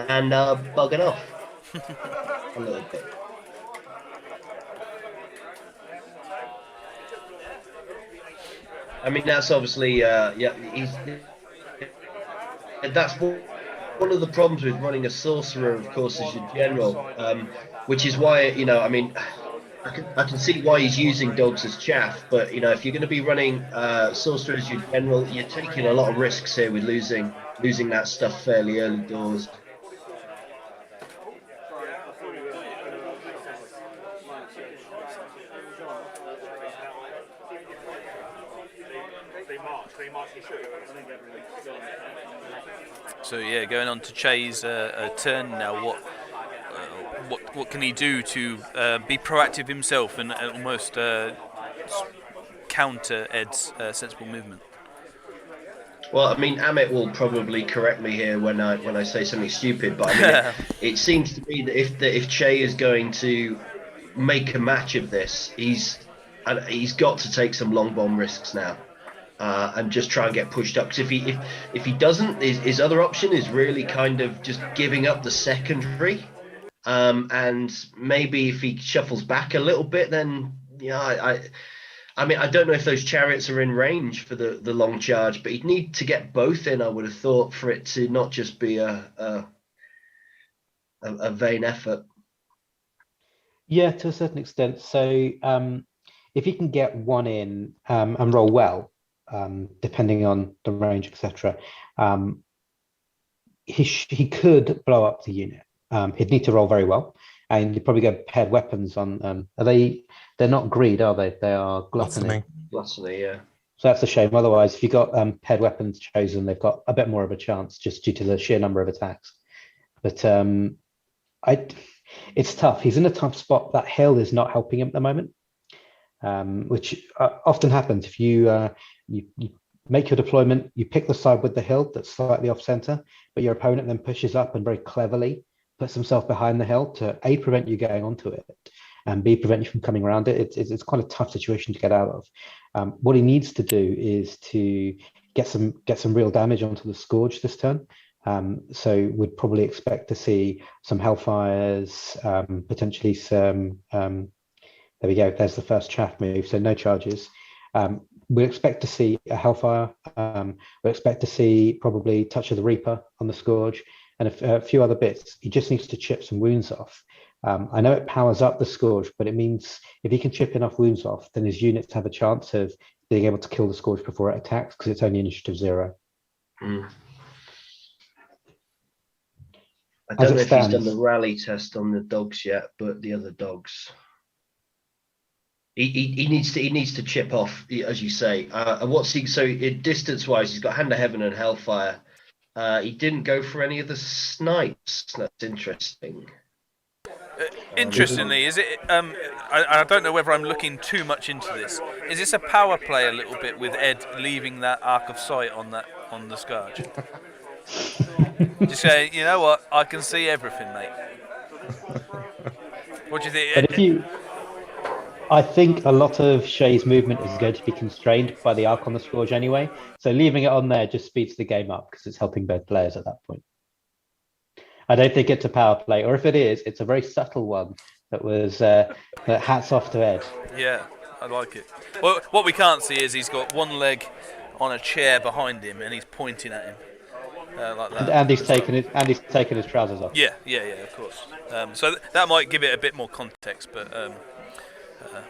[SPEAKER 3] and bugging off a little bit. I mean, that's obviously, that's one of the problems with running a sorcerer, of course, is your general, which is why, I mean, I can see why he's using dogs as chaff, but, if you're going to be running sorcerer as your general, you're taking a lot of risks here with losing that stuff fairly early doors.
[SPEAKER 1] So yeah, going on to Che's turn now. What can he do to be proactive himself and almost counter Ed's sensible movement?
[SPEAKER 3] Well, I mean, Amit will probably correct me here when I say something stupid, but I mean, it seems to me that if Che is going to make a match of this, he's got to take some long bomb risks now. And just try and get pushed up. Because if he doesn't, his other option is really kind of just giving up the secondary. And maybe if he shuffles back a little bit, then I mean, I don't know if those chariots are in range for the long charge, but he'd need to get both in, I would have thought, for it to not just be a vain effort.
[SPEAKER 12] Yeah, to a certain extent. So if he can get one in and roll well, depending on the range, etc., he could blow up the unit. He'd need to roll very well, and he'd probably go paired weapons on. They're not greed, are they? They are gluttony.
[SPEAKER 3] Gluttony, yeah.
[SPEAKER 12] So that's a shame. Otherwise, if you got paired weapons chosen, they've got a bit more of a chance just due to the sheer number of attacks. But it's tough. He's in a tough spot. That hill is not helping him at the moment, which often happens if you make your deployment, you pick the side with the hill that's slightly off center, but your opponent then pushes up and very cleverly puts himself behind the hill to A, prevent you going onto it, and B, prevent you from coming around it. It's quite a tough situation to get out of. What he needs to do is to get some real damage onto the Scourge this turn. So we'd probably expect to see some Hellfires, potentially some, there we go, there's the first chaff move, so no charges. We expect to see a Hellfire. We expect to see probably Touch of the Reaper on the Scourge and a few other bits. He just needs to chip some wounds off. I know it powers up the Scourge, but it means if he can chip enough wounds off, then his units have a chance of being able to kill the Scourge before it attacks, because it's only initiative 0.
[SPEAKER 3] I don't know if he's done the rally test on the dogs yet, but the other dogs. He needs to chip off, as you say. Distance wise, he's got Hand of Heaven and Hellfire. He didn't go for any of the snipes. That's interesting.
[SPEAKER 1] Interestingly, is it? I don't know whether I'm looking too much into this. Is this a power play a little bit with Ed leaving that arc of sight on the Scourge? Just say, you know what? I can see everything, mate. What do you think?
[SPEAKER 12] I think a lot of Shea's movement is going to be constrained by the arc on the Scourge anyway. So leaving it on there just speeds the game up because it's helping both players at that point. I don't think it's a power play, or if it is, it's a very subtle one that was that hats off to Ed.
[SPEAKER 1] Yeah, I like it. Well, what we can't see is he's got one leg on a chair behind him and he's pointing at him like that.
[SPEAKER 12] And he's taken his trousers off.
[SPEAKER 1] Yeah, of course. So that might give it a bit more context,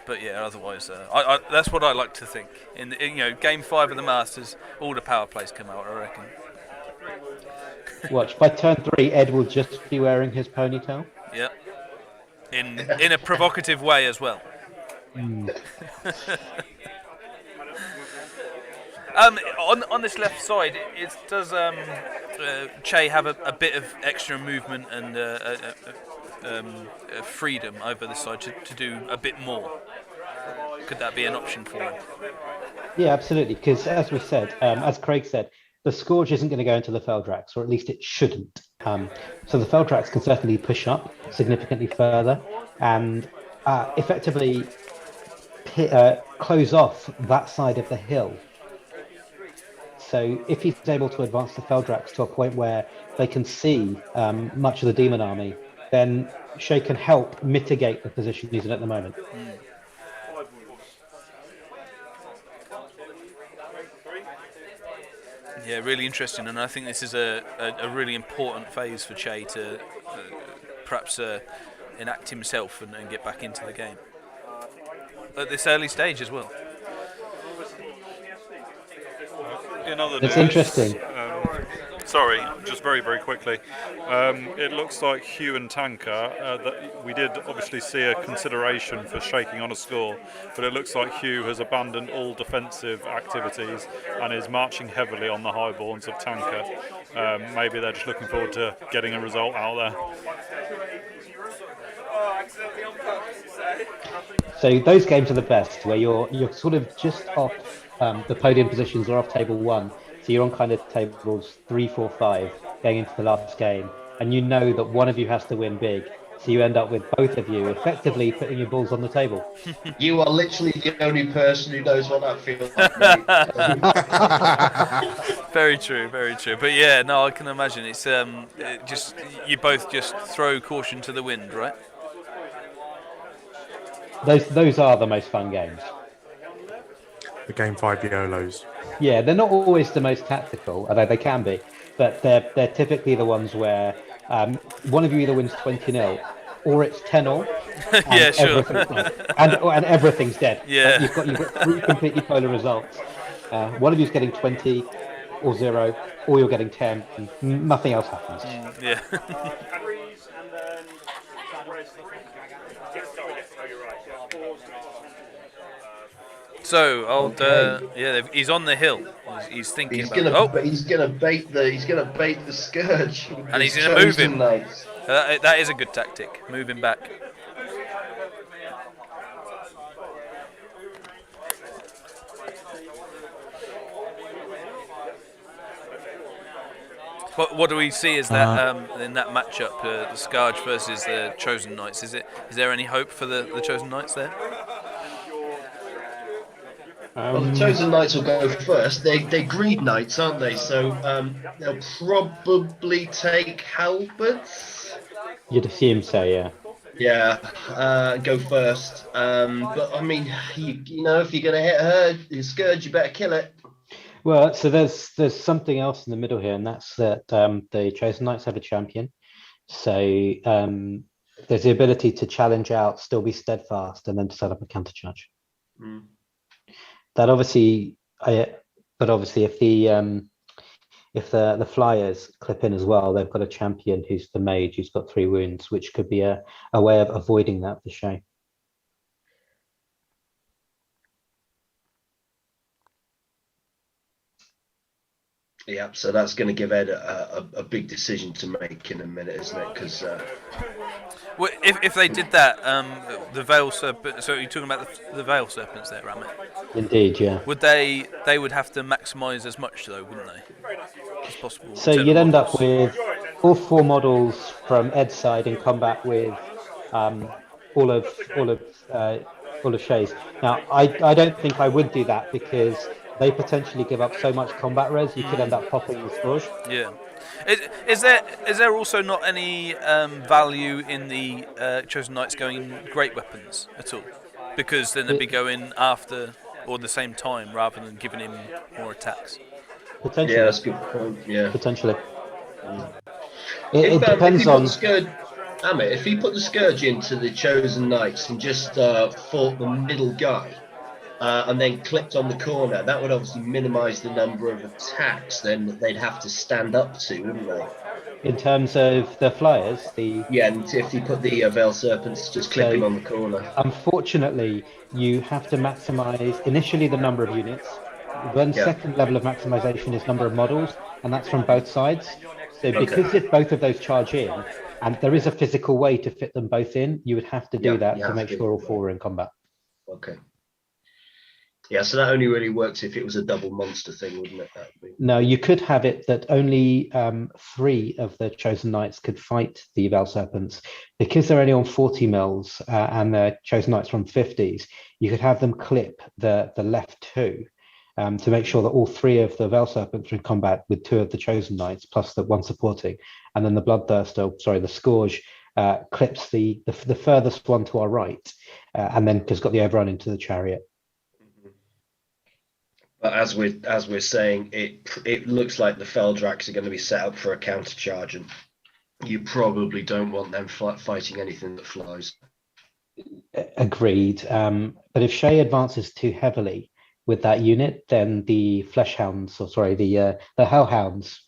[SPEAKER 1] but yeah, otherwise, that's what I like to think. In Game 5 of the Masters, all the power plays come out, I reckon.
[SPEAKER 12] Watch, by turn 3, Ed will just be wearing his ponytail.
[SPEAKER 1] Yep. In a provocative way as well. On this left side, does Che have a bit of extra movement and freedom over this side to do a bit more? Could that be an option for him?
[SPEAKER 12] Yeah, absolutely. Because as we said, as Craig said, the Scourge isn't going to go into the Feldrax, or at least it shouldn't. So the Feldrax can certainly push up significantly further and effectively close off that side of the hill. So if he's able to advance the Feldrax to a point where they can see much of the Demon Army, then Shay can help mitigate the position he's in at the moment.
[SPEAKER 1] Yeah, really interesting, and I think this is a really important phase for Che to perhaps enact himself and get back into the game at this early stage as well.
[SPEAKER 5] In other
[SPEAKER 12] It's
[SPEAKER 5] news,
[SPEAKER 12] interesting.
[SPEAKER 5] Sorry, just very, very quickly. It looks like Hugh and Tanker, that we did obviously see a consideration for shaking on a score, but it looks like Hugh has abandoned all defensive activities and is marching heavily on the highborns of Tanker. Maybe they're just looking forward to getting a result out there.
[SPEAKER 12] So those games are the best, where you're sort of just off the podium positions or off table 1. So you're on kind of tables 3, 4, 5 going into the last game, and you know that one of you has to win big. So you end up with both of you effectively putting your balls on the table.
[SPEAKER 3] You are literally the only person who knows what that feels like.
[SPEAKER 1] Very true, very true. But yeah, no, I can imagine it's just you both just throw caution to the wind, right?
[SPEAKER 12] Those are the most fun games.
[SPEAKER 4] The game 5 YOLOs.
[SPEAKER 12] Yeah, they're not always the most tactical, although they can be, but they're typically the ones where one of you either wins 20-0 or it's 10-all.
[SPEAKER 1] Yeah, sure.
[SPEAKER 12] And everything's dead.
[SPEAKER 1] Yeah.
[SPEAKER 12] You've got 3 completely polar results. One of you's getting 20 or 0, or you're getting 10, and nothing else happens.
[SPEAKER 1] Yeah. So old, he's on the hill. He's thinking
[SPEAKER 3] he's
[SPEAKER 1] about.
[SPEAKER 3] He's gonna bait the Scourge,
[SPEAKER 1] and he's gonna move him. That is a good tactic. Move him back. What do we see as that in that matchup, the Scourge versus the Chosen Knights? Is there any hope for the Chosen Knights there?
[SPEAKER 3] Well, the Chosen Knights will go first. They're Greed Knights, aren't they? So they'll probably take halberds.
[SPEAKER 12] You'd assume so, yeah.
[SPEAKER 3] Yeah, go first. But I mean, you know, if you're going to hit her, your Scourge, you better kill it.
[SPEAKER 12] Well, so there's something else in the middle here, and that's that the Chosen Knights have a champion. So there's the ability to challenge out, still be steadfast, and then to set up a counter charge. That obviously, but obviously, if the flyers clip in as well, they've got a champion who's the mage who's got 3 wounds, which could be a way of avoiding that for Shay.
[SPEAKER 3] Yeah, so that's going to give Ed a big decision to make in a minute, isn't it? Because
[SPEAKER 1] well, if they did that, the Veil Serpent. So you're talking about the Veil Serpents there, Ramit?
[SPEAKER 12] Indeed, yeah.
[SPEAKER 1] Would they would have to maximise as much though, wouldn't they? As possible.
[SPEAKER 12] So you'd end up with all 4 models from Ed's side in combat with all of Shay's. Now, I don't think I would do that because they potentially give up so much combat res, you could end up popping the Scourge.
[SPEAKER 1] Yeah. Is there also not any value in the Chosen Knights going great weapons at all? Because then they'd be going after or the same time rather than giving him more attacks.
[SPEAKER 12] Potentially.
[SPEAKER 3] Yeah, that's a good point. Yeah.
[SPEAKER 12] Potentially. It depends on.
[SPEAKER 3] Amit, if he put the Scourge into the Chosen Knights and just fought the middle guy, and then clipped on the corner, that would obviously minimise the number of attacks then they'd have to stand up to, wouldn't they?
[SPEAKER 12] In terms of the flyers,
[SPEAKER 3] and if you put the Veil Serpents just clipping on the corner.
[SPEAKER 12] Unfortunately, you have to maximize initially the number of units. Then second level of maximization is number of models, and that's from both sides. So because if both of those charge in, and there is a physical way to fit them both in, you would have to do that to make sure all four are in combat.
[SPEAKER 3] Okay. Yeah, so that only really works if it was a double monster thing, wouldn't it?
[SPEAKER 12] No, you could have it that only 3 of the Chosen Knights could fight the Veil Serpents. Because they're only on 40 mils and the Chosen Knights are on 50s, you could have them clip the left 2 to make sure that all 3 of the Veil Serpents are in combat with 2 of the Chosen Knights, plus the 1 supporting. And then the the Scourge clips the furthest one to our right, and then has got the overrun into the chariot.
[SPEAKER 3] But as we're saying, it looks like the Feldrax are going to be set up for a counter charge, and you probably don't want them fighting anything that flies.
[SPEAKER 12] Agreed. But if Shay advances too heavily with that unit, then the the Hellhounds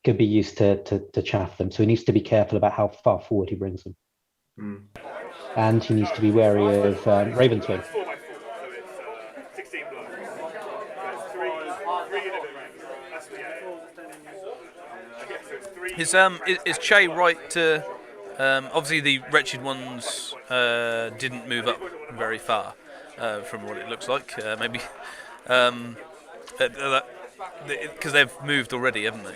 [SPEAKER 12] could be used to chaff them. So he needs to be careful about how far forward he brings them. And he needs to be wary of Raven's Wing.
[SPEAKER 1] Is Che right to? Obviously, the wretched ones didn't move up very far from what it looks like. Maybe because they've moved already, haven't they?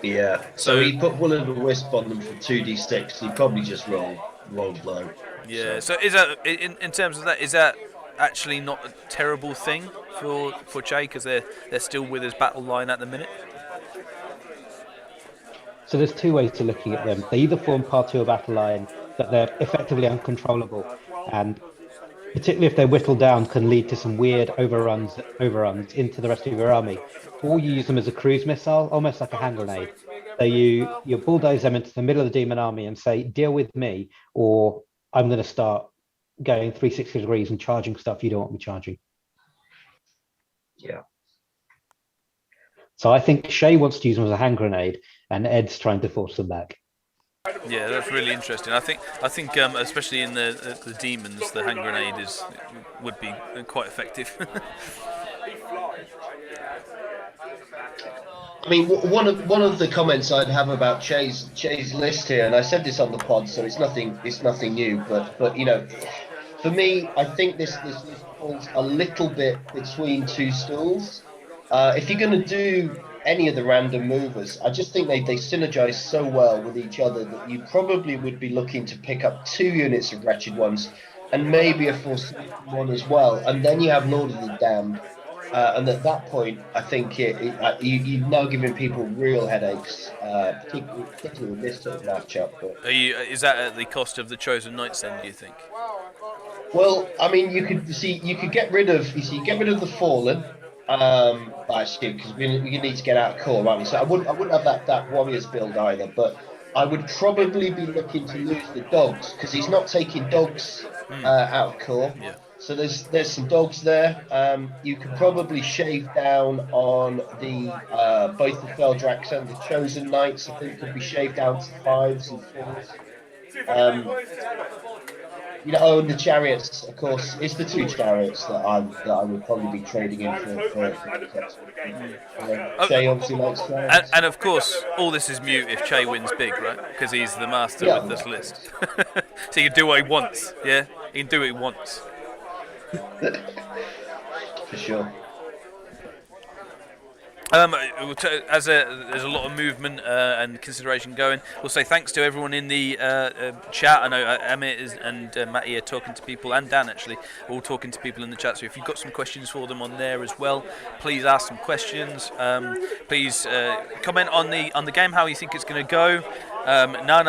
[SPEAKER 3] Yeah. So he put Will of the Wisp on them for 2d6. He probably just rolled low.
[SPEAKER 1] Yeah. So is that in terms of that? Is that actually not a terrible thing for Che because they're still with his battle line at the minute?
[SPEAKER 12] So there's 2 ways to looking at them. They either form part of a battle line, but they're effectively uncontrollable, and particularly if they're whittled down, can lead to some weird overruns into the rest of your army. Or you use them as a cruise missile, almost like a hand grenade. So you bulldoze them into the middle of the demon army and say, deal with me, or I'm going to start going 360 degrees and charging stuff you don't want me charging.
[SPEAKER 3] Yeah.
[SPEAKER 12] So I think Shay wants to use them as a hand grenade, and Ed's trying to force them back.
[SPEAKER 1] Yeah, that's really interesting. I think especially in the demons, the hand grenade would be quite effective.
[SPEAKER 3] I mean, one of the comments I'd have about Che's list here, and I said this on the pod, so it's nothing new. But you know, for me, I think this list falls a little bit between 2 stools. If you're going to do any of the random movers, I just think they synergize so well with each other that you probably would be looking to pick up 2 units of Wretched Ones and maybe a Forsaken one as well. And then you have Lord of the Damned. And at that point, I think you're now giving people real headaches, particularly with this sort of matchup. But
[SPEAKER 1] Is that at the cost of the Chosen Knights then, do you think?
[SPEAKER 3] Well, I mean, you could get rid of the Fallen. Actually, because we need to get out of core, right? So I wouldn't have that Warriors build either, but I would probably be looking to lose the dogs because he's not taking dogs out of core.
[SPEAKER 1] Yeah.
[SPEAKER 3] So there's some dogs there. You could probably shave down on the both the Feldrax and the Chosen Knights. I think could be shaved down to 5s and 4s. You know, and the chariots, of course, it's the 2 chariots that I would probably be trading in for Che obviously likes chariots.
[SPEAKER 1] And of course, all this is mute if Che wins big, right? Because he's the master with this list. So he can do what he wants, yeah? He can do what he wants.
[SPEAKER 3] For sure.
[SPEAKER 1] As there's a lot of movement and consideration going, we'll say thanks to everyone in the chat. I know Amit and Matty are talking to people, and Dan actually, all talking to people in the chat. So if you've got some questions for them on there as well, please ask some questions. Please comment on the game, how you think it's going to go. Na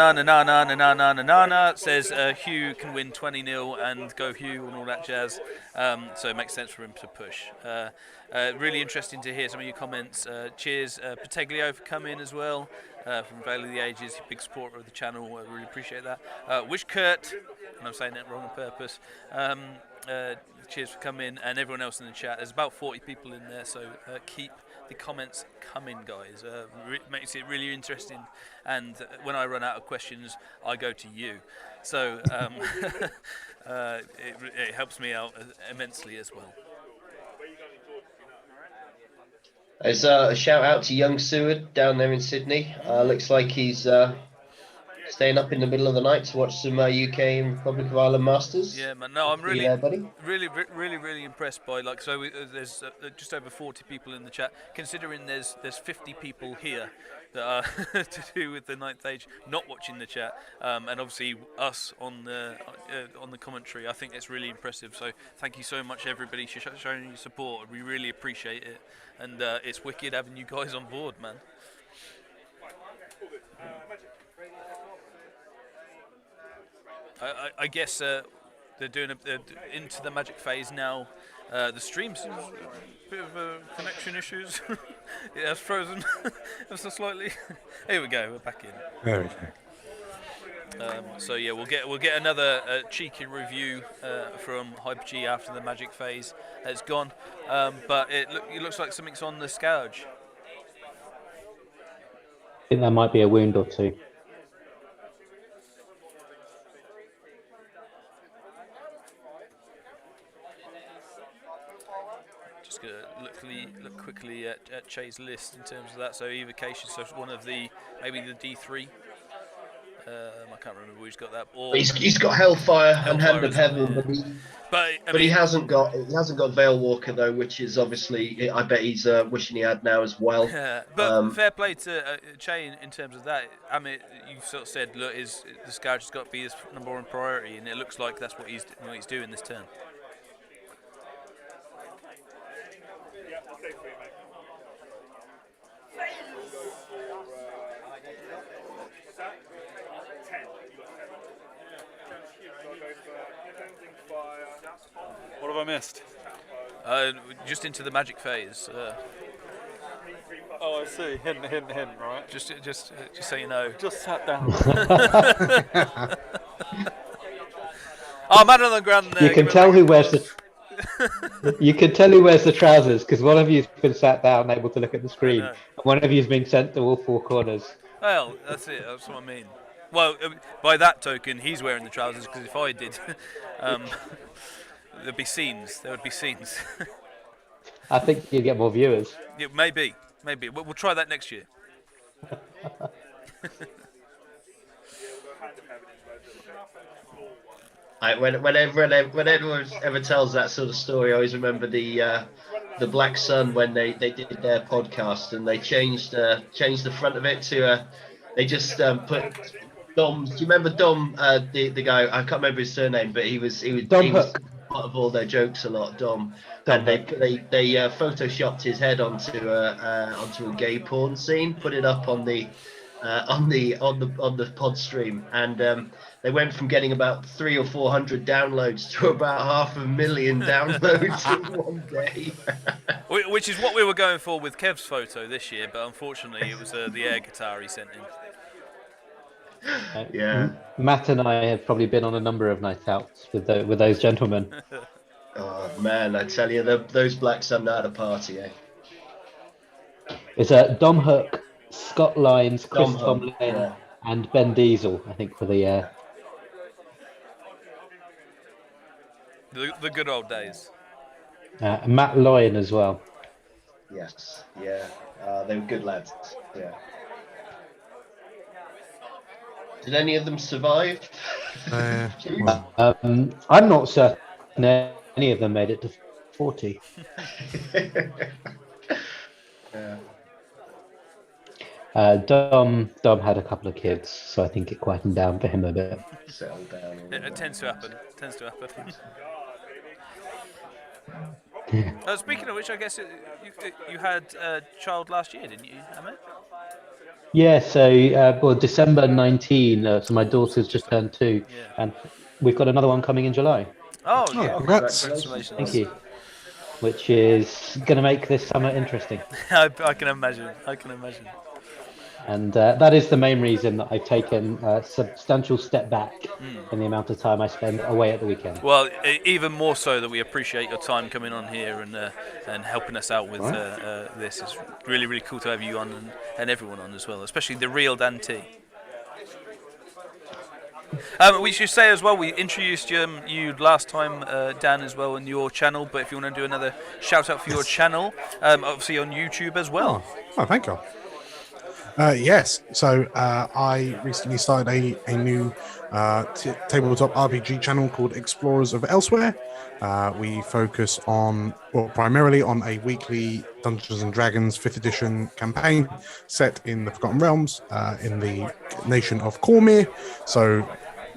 [SPEAKER 1] says Hugh can win 20-0 and go Hugh and all that jazz. So it makes sense for him to push. Really interesting to hear some of your comments. Cheers, Pateglio, for coming as well from Vale of the Ages, big supporter of the channel. I really appreciate that. Wish Kurt, and I'm saying that wrong on purpose. Cheers for coming, and everyone else in the chat. There's about 40 people in there, so keep the comments coming, guys. Makes it really interesting. And when I run out of questions, I go to you. So it helps me out immensely as well.
[SPEAKER 3] There's a shout out to young Seward down there in Sydney. Looks like he's staying up in the middle of the night to watch some UK and Republic of Ireland Masters.
[SPEAKER 1] Yeah, man. No, I'm really,
[SPEAKER 3] there, buddy?
[SPEAKER 1] really impressed by there's just over 40 people in the chat. Considering there's 50 people here that are to do with the 9th Age not watching the chat, and obviously us on the commentary. I think it's really impressive. So thank you so much, everybody, for showing your support. We really appreciate it, and it's wicked having you guys on board, man. I guess they're into the magic phase now. The stream seems a bit of connection issues. It has frozen so slightly. Here we go. We're back in.
[SPEAKER 4] There we go.
[SPEAKER 1] So yeah, we'll get another cheeky review from Hyper G after the magic phase has gone. But it looks like something's on the Scourge.
[SPEAKER 12] I think there might be a wound or two.
[SPEAKER 1] Just gonna look quickly at Che's list in terms of that. So evocation, so one of maybe the D3. I can't remember who's got that. Or
[SPEAKER 3] He's got Hellfire and Hand of Heaven, but he hasn't got Veil Walker though, which is obviously I bet he's wishing he had now as well.
[SPEAKER 1] Yeah, but fair play to Che in terms of that. I mean, you sort of said, look, the Scourge has got to be his number one priority, and it looks like that's what he's doing this turn.
[SPEAKER 5] What have I missed?
[SPEAKER 1] Just into the magic phase.
[SPEAKER 5] Oh, I see. Hint, right?
[SPEAKER 1] Just so you know.
[SPEAKER 5] Just sat down.
[SPEAKER 1] Oh, man on the ground there.
[SPEAKER 12] You can tell who wears the. You can tell who wears the trousers because one of you's been sat down, able to look at the screen, and one of you's been sent to all four corners.
[SPEAKER 1] Well, that's it. That's what I mean. Well, by that token, he's wearing the trousers because if I did, there'd be scenes. There would be scenes.
[SPEAKER 12] I think you'd get more viewers.
[SPEAKER 1] Yeah, maybe. We'll try that next year.
[SPEAKER 3] Whenever anyone ever tells that sort of story, I always remember the Black Sun when they did their podcast and they changed the front of it to they just put Dom. Do you remember Dom? The guy, I can't remember his surname, but he was part of all their jokes a lot. Dom. And they photoshopped his head onto a gay porn scene, put it up on the pod stream, and they went from getting about 300 or 400 downloads to about 500,000 downloads in one day.
[SPEAKER 1] Which is what we were going for with Kev's photo this year, but unfortunately it was the air guitar he sent in.
[SPEAKER 3] Yeah.
[SPEAKER 12] Matt and I have probably been on a number of nights out with those gentlemen.
[SPEAKER 3] Oh man, I tell you, those Black Sun know how to party, eh?
[SPEAKER 12] It's Dom Hook, Scott Lines, Chris Tomlin, and Ben Diesel, I think, for the
[SPEAKER 1] good old days.
[SPEAKER 12] Matt Loyan as well.
[SPEAKER 3] Yes, yeah, they were good lads. Yeah. Did any of them survive?
[SPEAKER 12] I'm not certain any of them made it to 40.
[SPEAKER 3] Yeah.
[SPEAKER 12] Dom had a couple of kids, so I think it quietened down for him a bit.
[SPEAKER 3] Settled down.
[SPEAKER 1] It tends to happen. Speaking of which, I guess you had a child last year, didn't you, Amit?
[SPEAKER 12] Yeah, so December 19, so my daughter's just turned 2, and we've got another one coming in July.
[SPEAKER 1] Oh, yeah.
[SPEAKER 12] Congratulations. Thank you. Which is going to make this summer interesting.
[SPEAKER 1] I can imagine.
[SPEAKER 12] And that is the main reason that I've taken a substantial step back in the amount of time I spend away at the weekend.
[SPEAKER 1] Well, even more so that we appreciate your time coming on here and helping us out with this. It's really, really cool to have you on and everyone on as well, especially the real Dan T. We should say as well, we introduced you last time, Dan, as well, on your channel, but if you want to do another shout out for your channel, obviously on YouTube as well.
[SPEAKER 4] Oh, thank you. Yes, so I recently started a new tabletop RPG channel called Explorers of Elsewhere. We focus on, primarily on a weekly Dungeons and Dragons 5th edition campaign set in the Forgotten Realms in the nation of Cormyr. So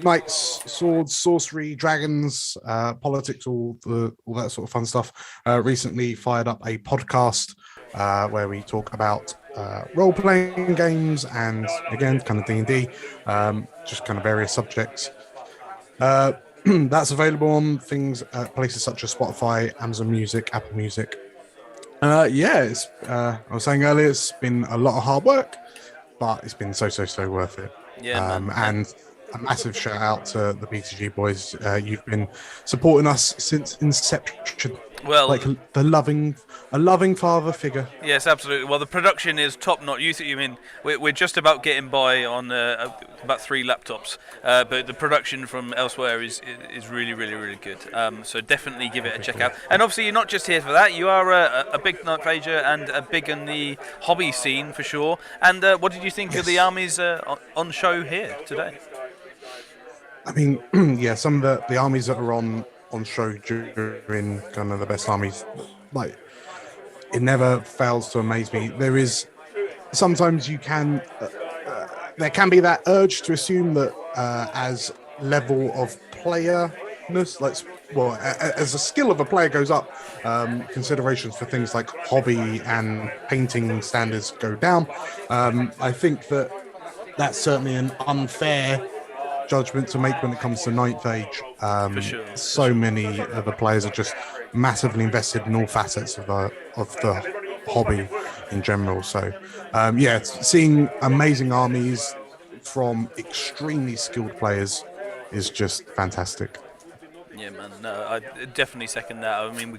[SPEAKER 4] knights, swords, sorcery, dragons, politics, all that sort of fun stuff. Recently fired up a podcast where we talk about role-playing games and, again, kind of D&D, just kind of various subjects. That's available on places such as Spotify, Amazon Music, Apple Music. It's, I was saying earlier, it's been a lot of hard work, but it's been so worth it.
[SPEAKER 1] Yeah, man.
[SPEAKER 4] And a massive shout out to the PTG boys. You've been supporting us since inception.
[SPEAKER 1] Well,
[SPEAKER 4] like a loving father figure.
[SPEAKER 1] Yes, absolutely. Well, the production is top notch. You mean we're just about getting by on about 3 laptops, but the production from elsewhere is really, really, really good. So definitely give it a check out. And obviously, you're not just here for that. You are a big night rager and a big in the hobby scene for sure. And what did you think of the armies on show here today?
[SPEAKER 4] I mean, yeah, some of the armies that are on show during kind of the best armies, like, it never fails to amaze me. There is sometimes there can be that urge to assume that as level of playerness, as the skill of a player goes up, considerations for things like hobby and painting standards go down. I think that's certainly an unfair judgment to make when it comes to 9th Age. So many of the players are just massively invested in all facets of the hobby in general. So, seeing amazing armies from extremely skilled players is just fantastic.
[SPEAKER 1] Yeah, man. No, I definitely second that. I mean,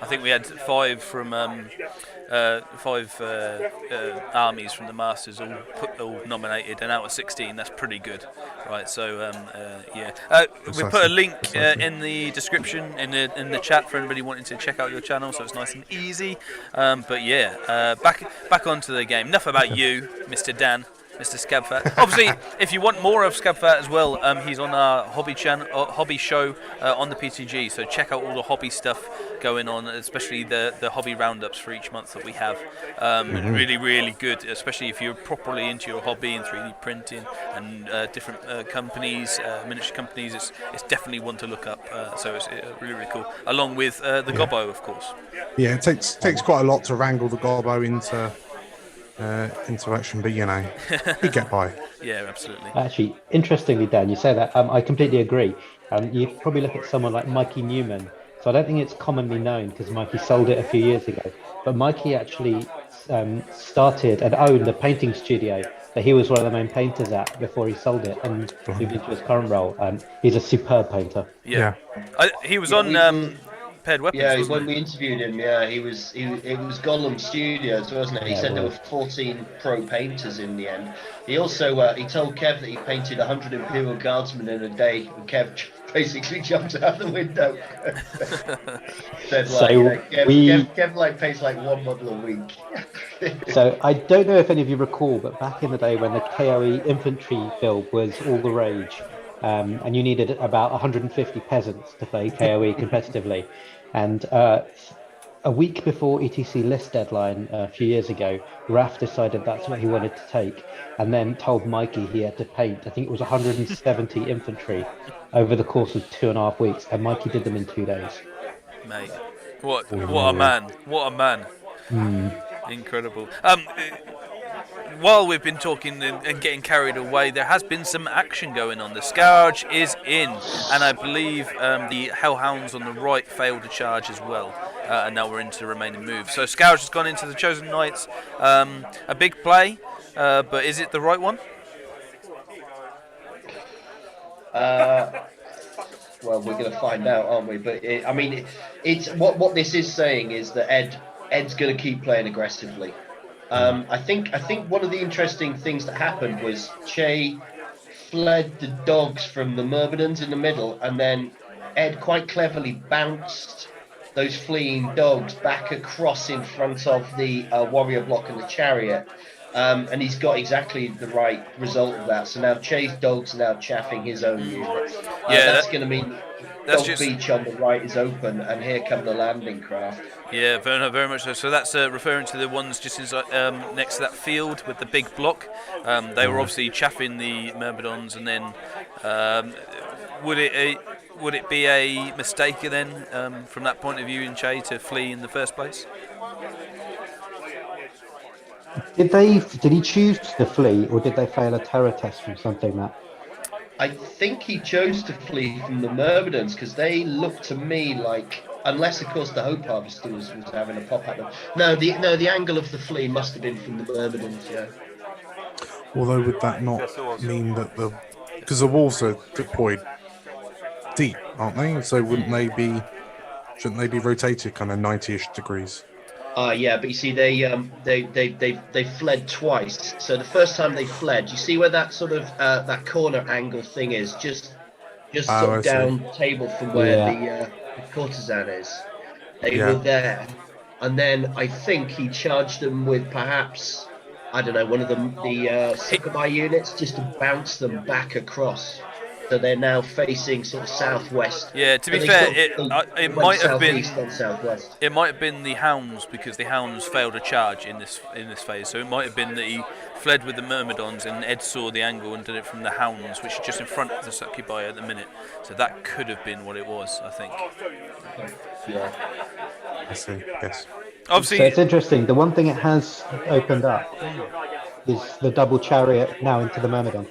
[SPEAKER 1] I think we had 5 from 5 armies from the Masters all nominated, and out of 16, that's pretty good, right? So we put a link in the description in the chat for anybody wanting to check out your channel, so it's nice and easy. Back onto the game. Enough about you, Mr. Dan. Mr. Scabfat. Obviously, if you want more of Scabfat as well, he's on our hobby show on the PTG. So check out all the hobby stuff going on, especially the hobby roundups for each month that we have. Really, really good, especially if you're properly into your hobby and 3D printing and different companies, miniature companies. It's definitely one to look up. So it's really, really cool. Along with the Gobbo, of course.
[SPEAKER 4] Yeah, it takes quite a lot to wrangle the Gobbo into action, but we get by.
[SPEAKER 1] Yeah, absolutely.
[SPEAKER 12] Actually, interestingly, Dan, you say that. I completely agree. You probably look at someone like Mikey Newman. So I don't think it's commonly known because Mikey sold it a few years ago. But Mikey actually started and owned a painting studio that he was one of the main painters at before he sold it and moved into his current role. He's a superb painter.
[SPEAKER 1] Yeah. He was on Paired Weapons.
[SPEAKER 3] Yeah, when we interviewed him, it was Gollum Studios, wasn't it? He said there were 14 pro painters in the end. He also he told Kev that he painted 100 Imperial Guardsmen in a day, and Kev basically jumped out the window. Said Kev paints like 1 model a week.
[SPEAKER 12] So I don't know if any of you recall, but back in the day when the KOE infantry build was all the rage, and you needed about 150 peasants to play KOE competitively. And a week before ETC list deadline a few years ago, Raf decided that's what he wanted to take, and then told Mikey he had to paint, I think it was 170 infantry over the course of 2.5 weeks, and Mikey did them in 2 days.
[SPEAKER 1] Mate, what a man! What a man! Incredible. While we've been talking and getting carried away, there has been some action going on. The Scourge is in, and I believe the Hellhounds on the right failed to charge as well, and now we're into the remaining moves. So Scourge has gone into the Chosen Knights, a big play. but is it the right one?
[SPEAKER 3] Well, we're going to find out, aren't we? But it's what this is saying is that Ed's going to keep playing aggressively. I think one of the interesting things that happened was Che fled the dogs from the Myrmidons in the middle, and then Ed quite cleverly bounced those fleeing dogs back across in front of the warrior block and the chariot. And he's got exactly the right result of that. So now Che's dogs are now chaffing his own unit. That's going to mean Dog Beach on the right is open, and here come the landing craft.
[SPEAKER 1] Yeah, very much so. So that's referring to the ones just inside, next to that field with the big block. They were obviously chaffing the Myrmidons, and then would it be a mistake then from that point of view in Che to flee in the first place?
[SPEAKER 12] Did he choose to flee, or did they fail a terror test from something that?
[SPEAKER 3] I think he chose to flee from the Myrmidons because they looked to me like, unless of course the Hope Harvester was having a pop at them. No, the angle of the flee must have been from the Myrmidons. Yeah.
[SPEAKER 4] Although would that not mean that because the wolves are deployed deep, aren't they? So shouldn't they be rotated kind of 90-ish degrees?
[SPEAKER 3] Yeah, but you see, they fled twice. So the first time they fled, you see where that sort of that corner angle thing is, just sort of down table from where the courtesan is. They were there, and then I think he charged them with perhaps, I don't know, one of the Succubi units just to bounce them back across. So they're now facing sort of southwest.
[SPEAKER 1] Yeah, to be fair, it might have been
[SPEAKER 3] southwest.
[SPEAKER 1] It might have been the hounds, because the hounds failed a charge in this phase. So it might have been that he fled with the Myrmidons, and Ed saw the angle and did it from the hounds, which is just in front of the Succubi at the minute. So that could have been what it was, I think.
[SPEAKER 3] Yeah.
[SPEAKER 4] I see. Yes.
[SPEAKER 12] Obviously, so it's interesting. The one thing it has opened up is the double chariot now into the Myrmidon.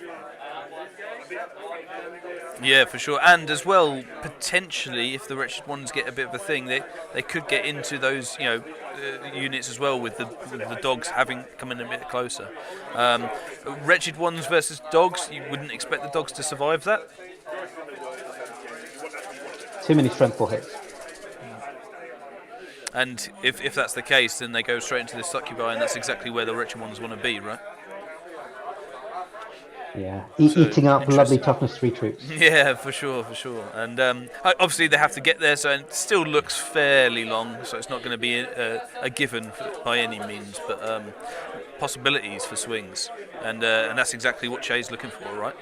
[SPEAKER 1] Yeah, for sure. And as well, potentially, if the Wretched Ones get a bit of a thing, they could get into those units as well, with the dogs coming a bit closer. Wretched Ones versus dogs, you wouldn't expect the dogs to survive that?
[SPEAKER 12] Too many strength 4 hits.
[SPEAKER 1] And if that's the case, then they go straight into the Succubi, and that's exactly where the Wretched Ones want to be, right?
[SPEAKER 12] Yeah, eating up lovely toughness 3 troops.
[SPEAKER 1] Yeah, for sure. And obviously they have to get there, so it still looks fairly long, so it's not going to be a given by any means, but possibilities for swings. And that's exactly what Che's looking for, right?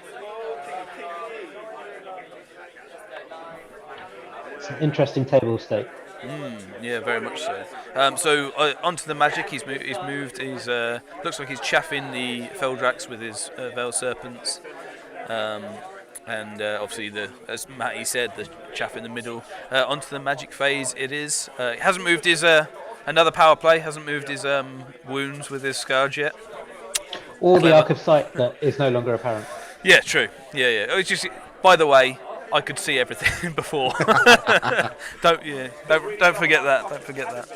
[SPEAKER 12] It's an interesting table stake.
[SPEAKER 1] Yeah, very much so. So onto the magic, he's moved. He's looks like he's chaffing the Feldrax with his Veil Serpents, and obviously as Matty said, the chaff in the middle. Onto the magic phase, it is. He hasn't moved his another power play. Hasn't moved his wounds with his scourge yet.
[SPEAKER 12] Or the Arc of Sight that is no longer apparent.
[SPEAKER 1] Yeah, true. Yeah. It's just, by the way, I could see everything before. Don't forget that. Don't forget that.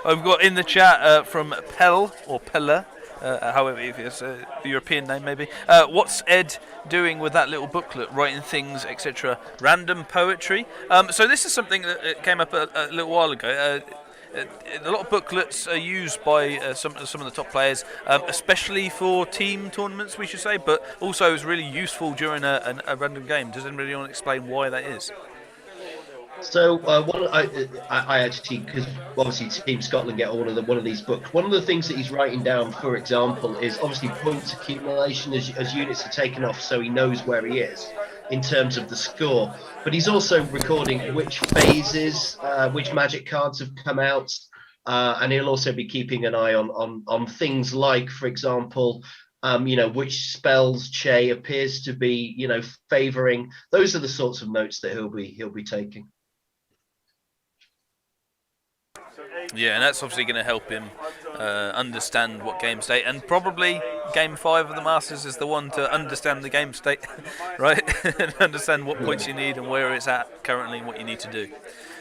[SPEAKER 1] I've got in the chat from Pell or Pella, however if it's a European name maybe. What's Ed doing with that little booklet, writing things, etc.? Random poetry. So this is something that came up a little while ago. A lot of booklets are used by some of the top players, especially for team tournaments, we should say, but also is really useful during a random game. Does anybody want to explain why that is?
[SPEAKER 3] So I actually, because obviously Team Scotland get one of these books. One of the things that he's writing down, for example, is obviously points accumulation as units are taken off, so he knows where he is in terms of the score. But he's also recording which phases, which magic cards have come out, and he'll also be keeping an eye on things like, for example, which spells Che appears to be, favouring. Those are the sorts of notes that he'll be taking.
[SPEAKER 1] Yeah, and that's obviously going to help him understand what game state, and probably game 5 of the Masters is the one to understand the game state, right? And understand what points you need and where it's at currently and what you need to do.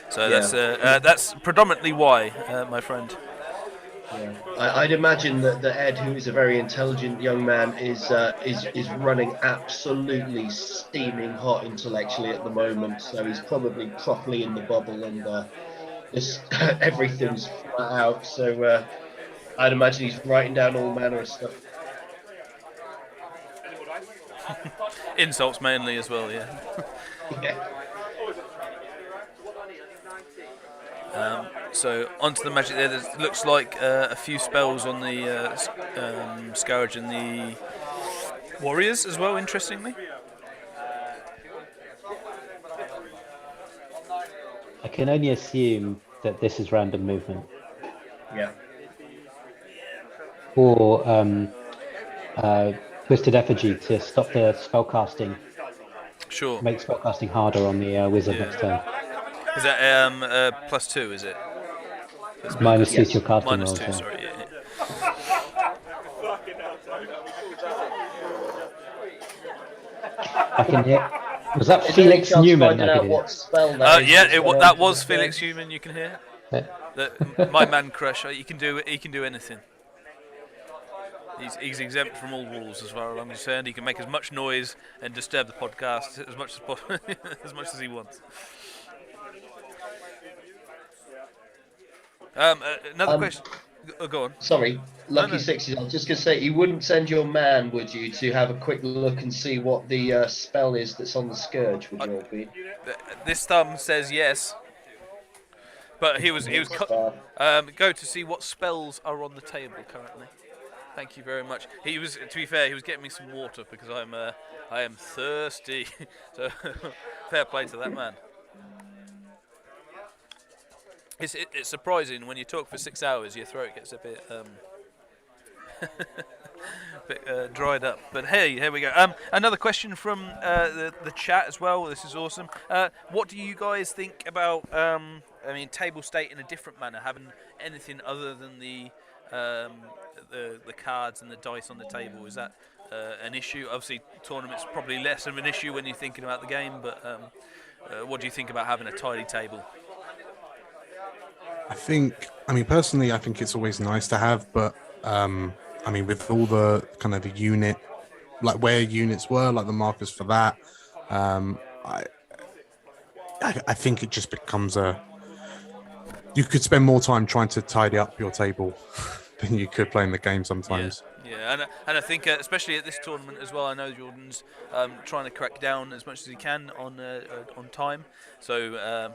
[SPEAKER 1] So that's predominantly why, my friend.
[SPEAKER 3] Yeah. I'd imagine that Ed, who is a very intelligent young man, is running absolutely steaming hot intellectually at the moment. So he's probably properly in the bubble, and everything's flat out. So I'd imagine he's writing down all manner of stuff.
[SPEAKER 1] Insults mainly as well, yeah.
[SPEAKER 3] Yeah.
[SPEAKER 1] So onto the magic there. There looks like a few spells on the Scourge and the Warriors as well, interestingly.
[SPEAKER 12] I can only assume that this is random movement.
[SPEAKER 3] Yeah.
[SPEAKER 12] Or Twisted Effigy to stop the spellcasting.
[SPEAKER 1] Sure.
[SPEAKER 12] Make spellcasting harder on the wizard next turn.
[SPEAKER 1] Is that +2, is it?
[SPEAKER 12] -2 to your casting
[SPEAKER 1] -2,
[SPEAKER 12] rolls. Yeah.
[SPEAKER 1] sorry. Yeah.
[SPEAKER 12] I can hear. Was that Felix Newman?
[SPEAKER 3] That
[SPEAKER 1] was Felix Newman. You can hear. My man Crush. He can do anything. He's exempt from all rules as far as I'm concerned. He can make as much noise and disturb the podcast as much as he wants. Another question. Go on.
[SPEAKER 3] Sorry, Lucky Sixes. I was just going to say, you wouldn't send your man, would you, to have a quick look and see what the spell is that's on the Scourge? Would you all be?
[SPEAKER 1] This thumb says yes, but he was go to see what spells are on the table currently. Thank you very much. He was, to be fair, he was getting me some water because I am thirsty. So fair play to that man. It's surprising when you talk for 6 hours, your throat gets a bit dried up. But hey, here we go. Another question from the chat as well. This is awesome. What do you guys think about table state in a different manner, having anything other than the cards and the dice on the table? Is that an issue? Obviously, tournament's probably less of an issue when you're thinking about the game. But what do you think about having a tidy table?
[SPEAKER 4] Personally, I think it's always nice to have, but with all the kind of the unit, like where units were, like the markers for that, I think it just becomes you could spend more time trying to tidy up your table than you could playing the game sometimes.
[SPEAKER 1] Yeah, and I think especially at this tournament as well, I know Jordan's trying to crack down as much as he can on time. So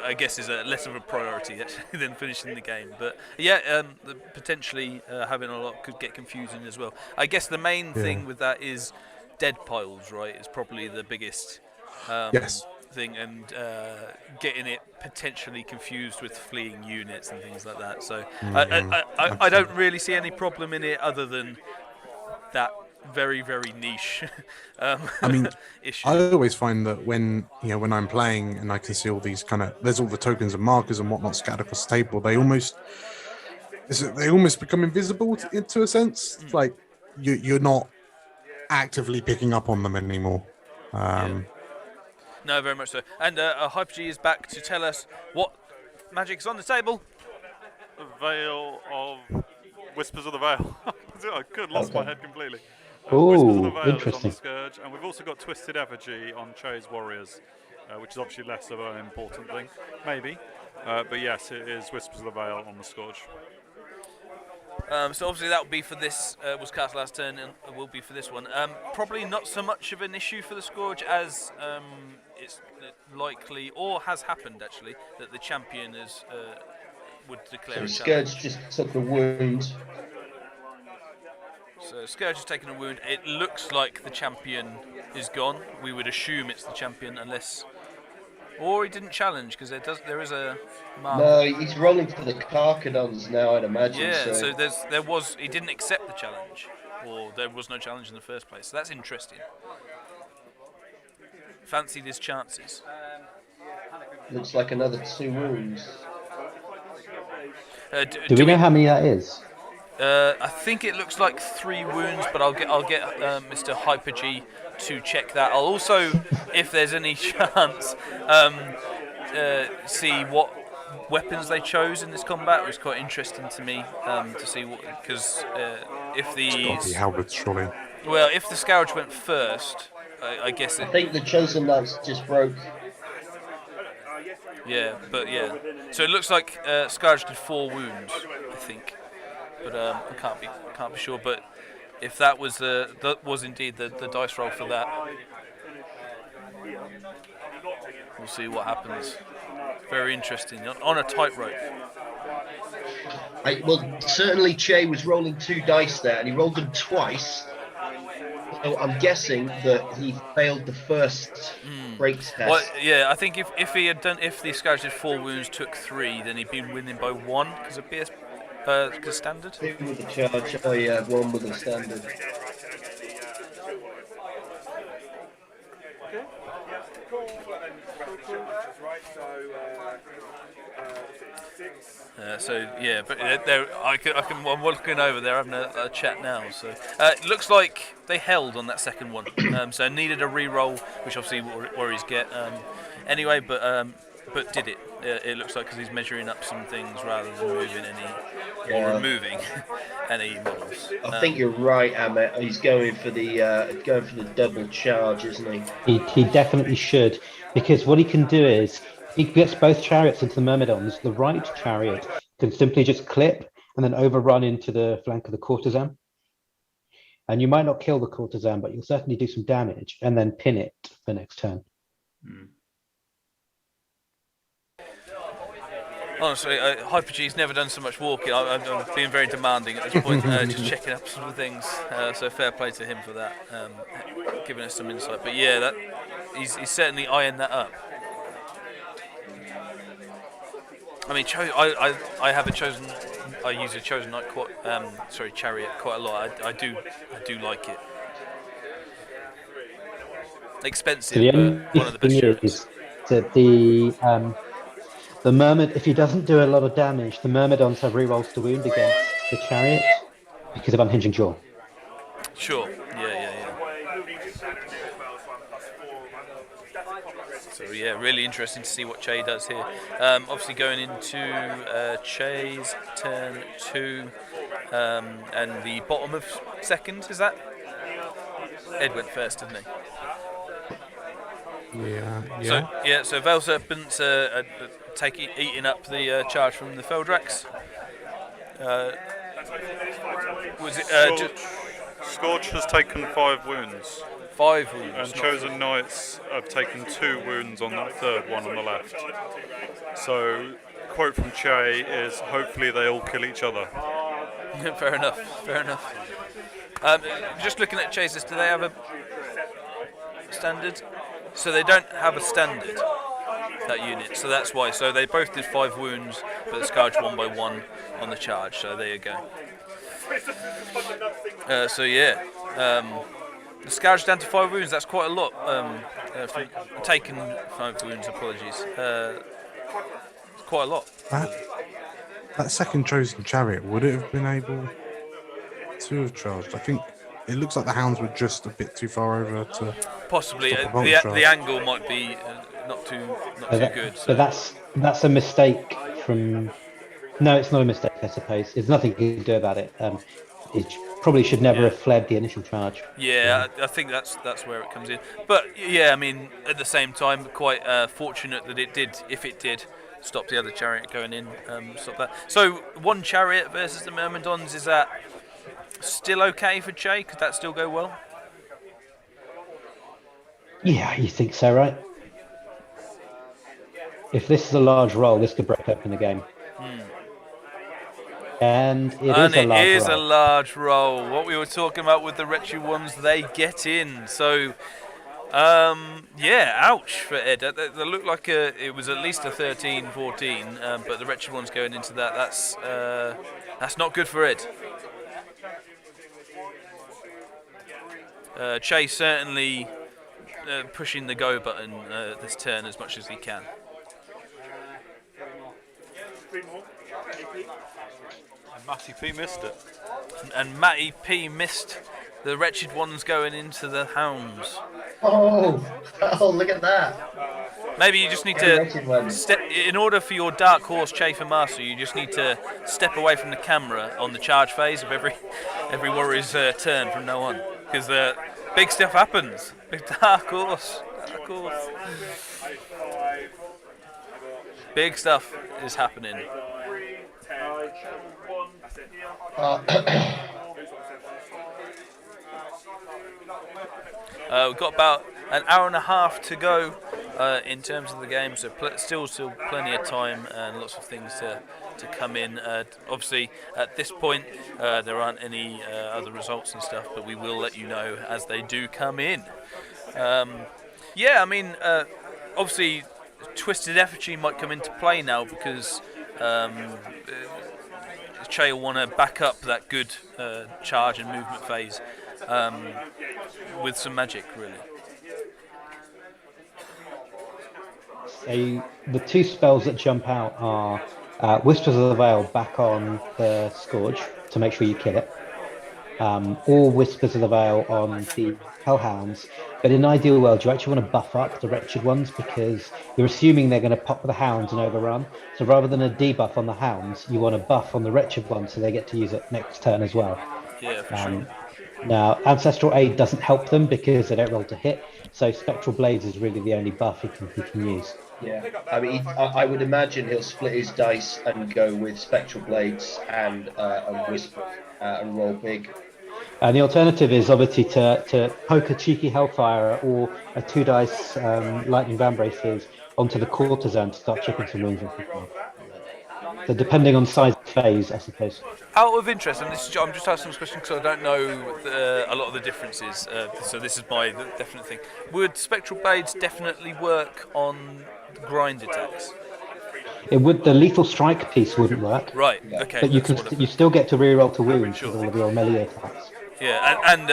[SPEAKER 1] I guess is less of a priority actually than finishing the game. But yeah, potentially having a lot could get confusing as well. I guess the main thing with that is dead piles, right? Is probably the biggest thing, and getting it potentially confused with fleeing units and things like that. So I don't really see any problem in it other than that very, very niche issue.
[SPEAKER 4] I always find that when I'm playing and I can see all these there's all the tokens and markers and whatnot scattered across the table, they almost become invisible to a sense. It's like you're not actively picking up on them anymore.
[SPEAKER 1] No, very much so. And Hyper G is back to tell us what magic's on the table.
[SPEAKER 5] The Veil of Whispers of the Veil. I could have lost my head completely. Whispers of the Veil is on the Scourge, and we've also got Twisted Effigy on Cho's Warriors, which is obviously less of an important thing, maybe. But yes, it is Whispers of the Veil on the Scourge.
[SPEAKER 1] So obviously that will be for this, was cast last turn and will be for this one. Probably not so much of an issue for the Scourge as it's likely, or has happened actually, that the champion would declare
[SPEAKER 3] so
[SPEAKER 1] a challenge.
[SPEAKER 3] Scourge just took a wound.
[SPEAKER 1] So Scourge has taken a wound. It looks like the champion is gone. We would assume it's the champion unless... Or he didn't challenge, because there is a mark.
[SPEAKER 3] No, he's rolling for the Carcadons now, I'd imagine.
[SPEAKER 1] Yeah, so he didn't accept the challenge, or there was no challenge in the first place. So that's interesting. Fancied his chances.
[SPEAKER 3] Looks like another 2 wounds.
[SPEAKER 12] Do we know how many that is?
[SPEAKER 1] I think it looks like 3 wounds, but I'll get Mr. Hyper G to check that. I'll also, if there's any chance, see what weapons they chose in this combat. It was quite interesting to me to see what, because if the
[SPEAKER 4] halberds, surely.
[SPEAKER 1] Well, if the Scourge went first, I guess
[SPEAKER 3] I think the Chosen Knights just broke.
[SPEAKER 1] Yeah, but yeah. So it looks like Scourge did 4 wounds, I think, but I can't be sure. But if that was indeed the dice roll for that, we'll see what happens. Very interesting on a tightrope.
[SPEAKER 3] Well, certainly Che was rolling 2 dice there, and he rolled them twice. So I'm guessing that he failed the first break test.
[SPEAKER 1] Well, yeah, I think if the Scourge did 4 wounds, took 3, then he'd been winning by 1 because of because standard.
[SPEAKER 3] 2 with the charge. Oh yeah, 1 with the standard.
[SPEAKER 1] So yeah, but I'm looking over there, having a chat now. So it looks like they held on that second one, so needed a re-roll, which obviously worries get anyway. But did it? It looks like because he's measuring up some things rather than moving any or removing any models.
[SPEAKER 3] I think you're right, Amit. He's going for the double charge, isn't he?
[SPEAKER 12] He definitely should, because what he can do is he gets both chariots into the myrmidons. The right chariot can simply just clip and then overrun into the flank of the courtesan. And you might not kill the courtesan, but you'll certainly do some damage and then pin it for next turn.
[SPEAKER 1] Honestly, Hyper-G's never done so much walking. I'm being very demanding at this point, just checking up some things. So fair play to him for that, giving us some insight. But yeah, he's certainly eyeing that up. I mean, I have a chosen. I use a chosen knight chariot quite a lot. I do like it. Expensive, but one of the best chariots.
[SPEAKER 12] That the Myrmid, if he doesn't do a lot of damage, the Myrmidons have rerolls to wound against the chariot because of unhinging jaw.
[SPEAKER 1] Sure. Yeah. So yeah, really interesting to see what Che does here. Obviously going into Che's turn 2, and the bottom of second, is that? Ed went first, didn't he?
[SPEAKER 4] Yeah.
[SPEAKER 1] So Veil Serpents eating up the charge from the Feldrax. Was it
[SPEAKER 5] Scorch has taken 5 wounds.
[SPEAKER 1] 5 wounds.
[SPEAKER 5] And Chosen Knights have taken 2 wounds on that third one on the left. So, quote from Che is, hopefully they all kill each other.
[SPEAKER 1] Fair enough. Just looking at Che's, do they have a standard? So they don't have a standard, that unit, so that's why. So they both did 5 wounds, but the Scourge 1 by 1 on the charge, so there you go. The Scourge down to 5 wounds, that's quite a lot. Taken 5 wounds, apologies. Quite a lot.
[SPEAKER 4] That second chosen chariot, would it have been able to have charged? I think it looks like the hounds were just a bit too far over to...
[SPEAKER 1] Possibly. The angle might be not too good. So.
[SPEAKER 12] But that's a mistake from... No, it's not a mistake, I suppose. There's nothing you can do about it. It probably should never have fled the initial charge.
[SPEAKER 1] Yeah, I think that's where it comes in. But yeah, I mean, at the same time, quite fortunate that it did, if it did, stop the other chariot going in. Stop that. So 1 chariot versus the Myrmidons, is that still okay for Che? Could that still go well?
[SPEAKER 12] Yeah, you think so, right? If this is a large roll, this could break open the game. And it is
[SPEAKER 1] a large roll. What we were talking about with the wretched ones, they get in. So, ouch for Ed. They looked like it was at least a 13-14, but the wretched ones going into that, that's not good for Ed. Chase certainly pushing the go button this turn as much as he can.
[SPEAKER 5] And Matty P missed it.
[SPEAKER 1] And Matty P missed the wretched ones going into the hounds.
[SPEAKER 3] Oh, look at that.
[SPEAKER 1] Maybe you just need to step. In order for your Dark Horse Chafer Master, you just need to step away from the camera on the charge phase of every warrior's turn from now on, because big stuff happens with Dark Horse. Dark Horse. Big stuff is happening. We've got about an hour and a half to go in terms of the game, so still plenty of time and lots of things to come in. Obviously, at this point, there aren't any other results and stuff, but we will let you know as they do come in. Yeah, I mean, obviously, Twisted Effigy might come into play now because Che will want to back up that good charge and movement phase with some magic, really.
[SPEAKER 12] So the two spells that jump out are Whispers of the Veil back on the Scourge to make sure you kill it, or Whispers of the Veil on the Hellhounds. But in an ideal world, you actually want to buff up the Wretched Ones because you're assuming they're going to pop the Hounds and overrun. So rather than a debuff on the Hounds, you want a buff on the Wretched Ones so they get to use it next turn as well.
[SPEAKER 1] Yeah, for sure.
[SPEAKER 12] Now, Ancestral Aid doesn't help them because they don't roll to hit, so Spectral Blades is really the only buff he can use.
[SPEAKER 3] Yeah, I mean, I would imagine he'll split his dice and go with Spectral Blades and Whisper and roll big.
[SPEAKER 12] And the alternative is obviously to poke a cheeky Hellfire or a 2-dice Lightning Vambraces onto the Courtesan to start chipping some wounds off people. So depending on size of phase, I suppose.
[SPEAKER 1] Out of interest, and I'm just asking this question because I don't know a lot of the differences, so this is my definite thing. Would Spectral Blades definitely work on grind attacks?
[SPEAKER 12] It would. The Lethal Strike piece wouldn't work.
[SPEAKER 1] Right, okay.
[SPEAKER 12] But you still get to reroll to wounds with all of your melee attacks.
[SPEAKER 1] Yeah, and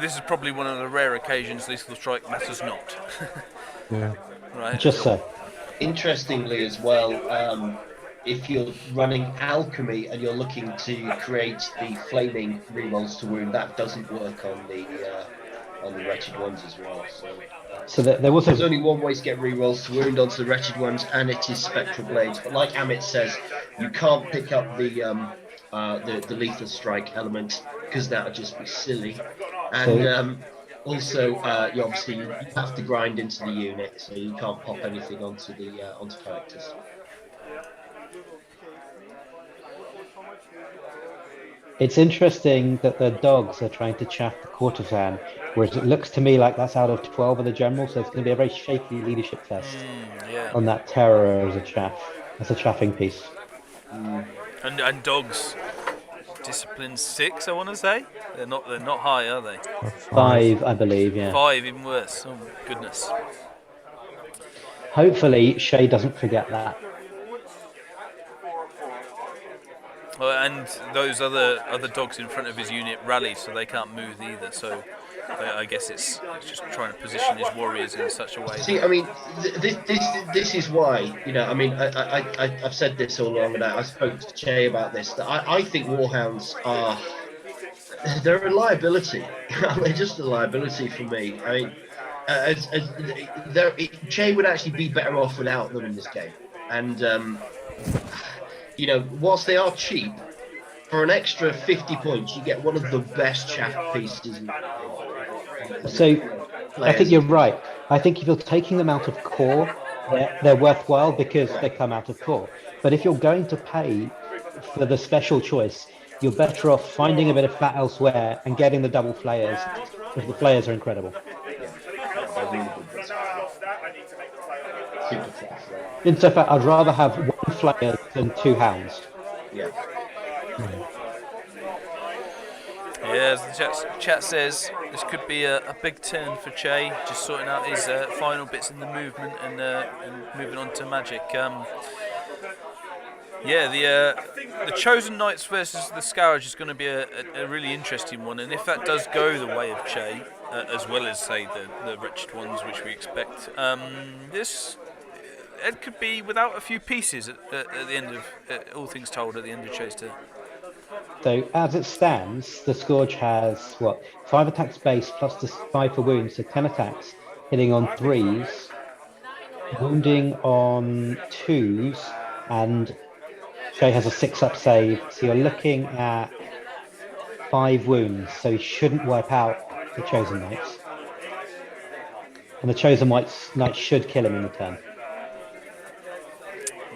[SPEAKER 1] this is probably one of the rare occasions Lethal Strike matters not.
[SPEAKER 4] Yeah.
[SPEAKER 1] Right.
[SPEAKER 12] Just so.
[SPEAKER 3] Interestingly as well, if you're running Alchemy and you're looking to create the flaming rerolls to wound, that doesn't work on the Wretched Ones as well.
[SPEAKER 12] So there's
[SPEAKER 3] only one way to get rerolls to wound onto the Wretched Ones, and it is Spectral Blades. But like Amit says, you can't pick up the Lethal Strike element because that would just be silly. And also, you obviously have to grind into the unit, so you can't pop anything onto characters.
[SPEAKER 12] It's interesting that the dogs are trying to chaff the Courtesan, whereas it looks to me like that's out of 12 of the generals, so it's going to be a very shaky leadership test on that terror as a chaffing piece.
[SPEAKER 1] And dogs, discipline 6, I want to say. They're not high, are they?
[SPEAKER 12] 5, I believe. Yeah.
[SPEAKER 1] 5, even worse. Oh goodness.
[SPEAKER 12] Hopefully, Shay doesn't forget that.
[SPEAKER 1] And those other dogs in front of his unit rally, so they can't move either. So I guess it's just trying to position his warriors in such a way.
[SPEAKER 3] See, I mean, this is why, you know, I mean, I've said this all along, and I spoke to Che about this. That I think Warhounds they're a liability. They're just a liability for me. I mean, Che would actually be better off without them in this game, and. You know, whilst they are cheap, for an extra 50 points, you get one of the best chaff pieces.
[SPEAKER 12] So, I think you're right. I think if you're taking them out of core, they're worthwhile because they come out of core. But if you're going to pay for the special choice, you're better off finding a bit of fat elsewhere and getting the double flayers, because the flayers are incredible. In so fact, I'd rather have one Flayer than 2 Hounds.
[SPEAKER 3] Yeah.
[SPEAKER 1] Yeah, as the chat says, this could be a big turn for Che, just sorting out his final bits in the movement and moving on to magic. Yeah, the Chosen Knights versus the Scourge is going to be a really interesting one, and if that does go the way of Che, as well as say the Wretched Ones, which we expect, it could be without a few pieces at the end of all things told at the end of Che's turn.
[SPEAKER 12] So as it stands, the Scourge has 5 attacks base plus the 5 for wounds, so 10 attacks, hitting on 3s, wounding on 2s, and Shay has a 6-up save, so you're looking at 5 wounds, so he shouldn't wipe out the Chosen Knights. And the Chosen Knights should kill him in the turn.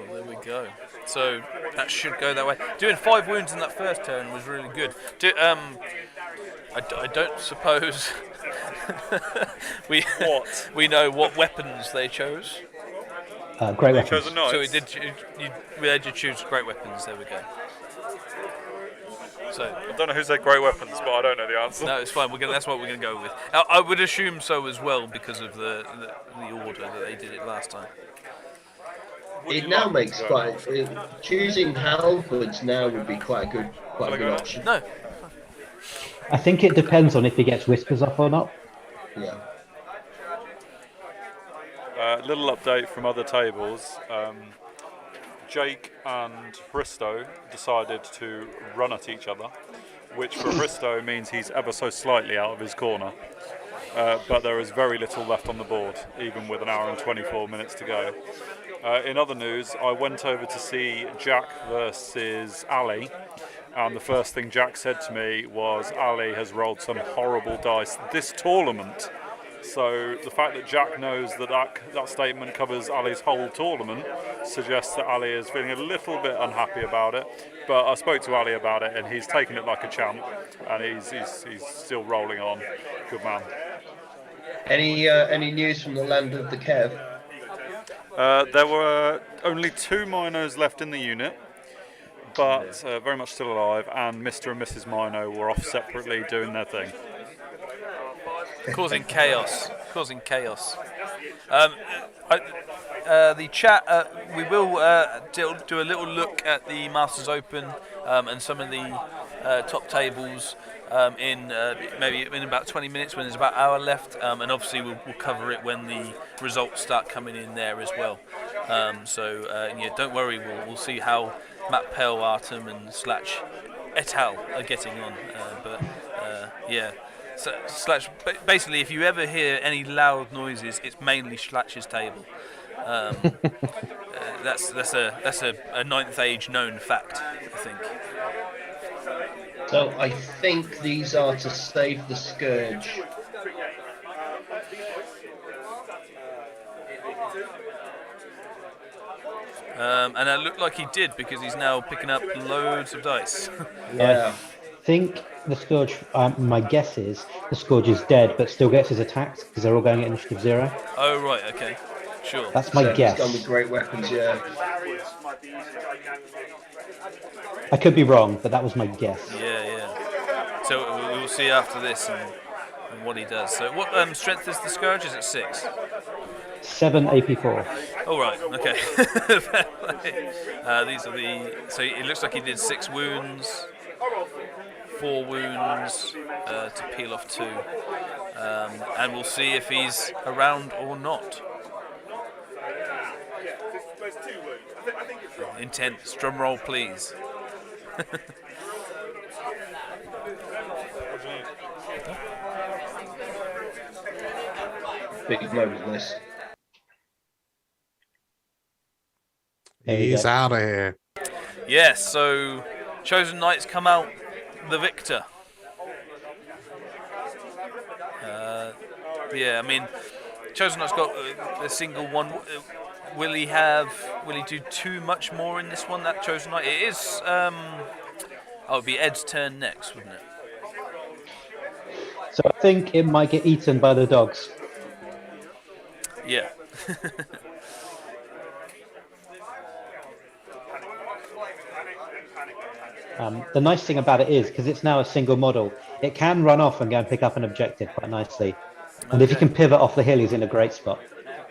[SPEAKER 1] Well, there we go. So that should go that way. Doing 5 wounds in that first turn was really good. I don't suppose we know what weapons they chose.
[SPEAKER 12] Great weapons.
[SPEAKER 5] Chosen Knights.
[SPEAKER 1] So we had to choose great weapons. There we go. So
[SPEAKER 5] I don't know who said great weapons, but I don't know the answer.
[SPEAKER 1] No, it's fine. That's what we're going to go with. I would assume so as well because of the order that they did it last time.
[SPEAKER 3] It now makes choosing halberds now would be quite a good option.
[SPEAKER 1] No.
[SPEAKER 12] I think it depends on if he gets whispers up or not.
[SPEAKER 3] Yeah.
[SPEAKER 5] Little update from other tables. Jake and Bristow decided to run at each other, which for Bristow means he's ever so slightly out of his corner. But there is very little left on the board, even with an hour and 24 minutes to go. In other news, I went over to see Jack versus Ali, and the first thing Jack said to me was Ali has rolled some horrible dice this tournament. So the fact that Jack knows that statement covers Ali's whole tournament suggests that Ali is feeling a little bit unhappy about it. But I spoke to Ali about it, and he's taken it like a champ, and he's still rolling on. Good man.
[SPEAKER 3] Any news from the land of the Kev?
[SPEAKER 5] There were only 2 Minos left in the unit, but very much still alive, and Mr. and Mrs. Mino were off separately doing their thing.
[SPEAKER 1] Causing chaos. The chat, we will do a little look at the Masters Open and some of the top tables maybe in about 20 minutes when there's about an hour left, and obviously we'll cover it when the results start coming in there as well. Don't worry, we'll see how Matt Pell, Artem and Slatch et al. Are getting on. So Slatch, basically, if you ever hear any loud noises, it's mainly Slatch's table. That's a ninth age known fact, I think.
[SPEAKER 3] So I think these are to save the Scourge.
[SPEAKER 1] And it looked like he did because he's now picking up loads of dice.
[SPEAKER 3] Yeah.
[SPEAKER 12] I think the Scourge, my guess is the Scourge is dead but still gets his attacks because they're all going at initiative 0.
[SPEAKER 1] Oh, right, okay. Sure.
[SPEAKER 12] That's my guess.
[SPEAKER 3] He's gone with great weapons, yeah.
[SPEAKER 12] I could be wrong, but that was my guess.
[SPEAKER 1] Yeah. So we'll see after this and what he does. So what strength is the Scourge? Is it 6?
[SPEAKER 12] 7 AP4.
[SPEAKER 1] Oh, right, okay. These are so it looks like he did 6 wounds, 4 wounds to peel off 2. And we'll see if he's around or not. Intense. Drum roll, please.
[SPEAKER 3] Big moment, this.
[SPEAKER 4] He's out of here.
[SPEAKER 1] Yes, so Chosen Knights come out the victor. Chosen Knight's got a single one. Will he do too much more in this one, that Chosen Knight? It is, it would be Ed's turn next, wouldn't it?
[SPEAKER 12] So I think it might get eaten by the dogs.
[SPEAKER 1] Yeah.
[SPEAKER 12] The nice thing about it is, because it's now a single model, it can run off and go and pick up an objective quite nicely. And if you can pivot off the hill, he's in a great spot.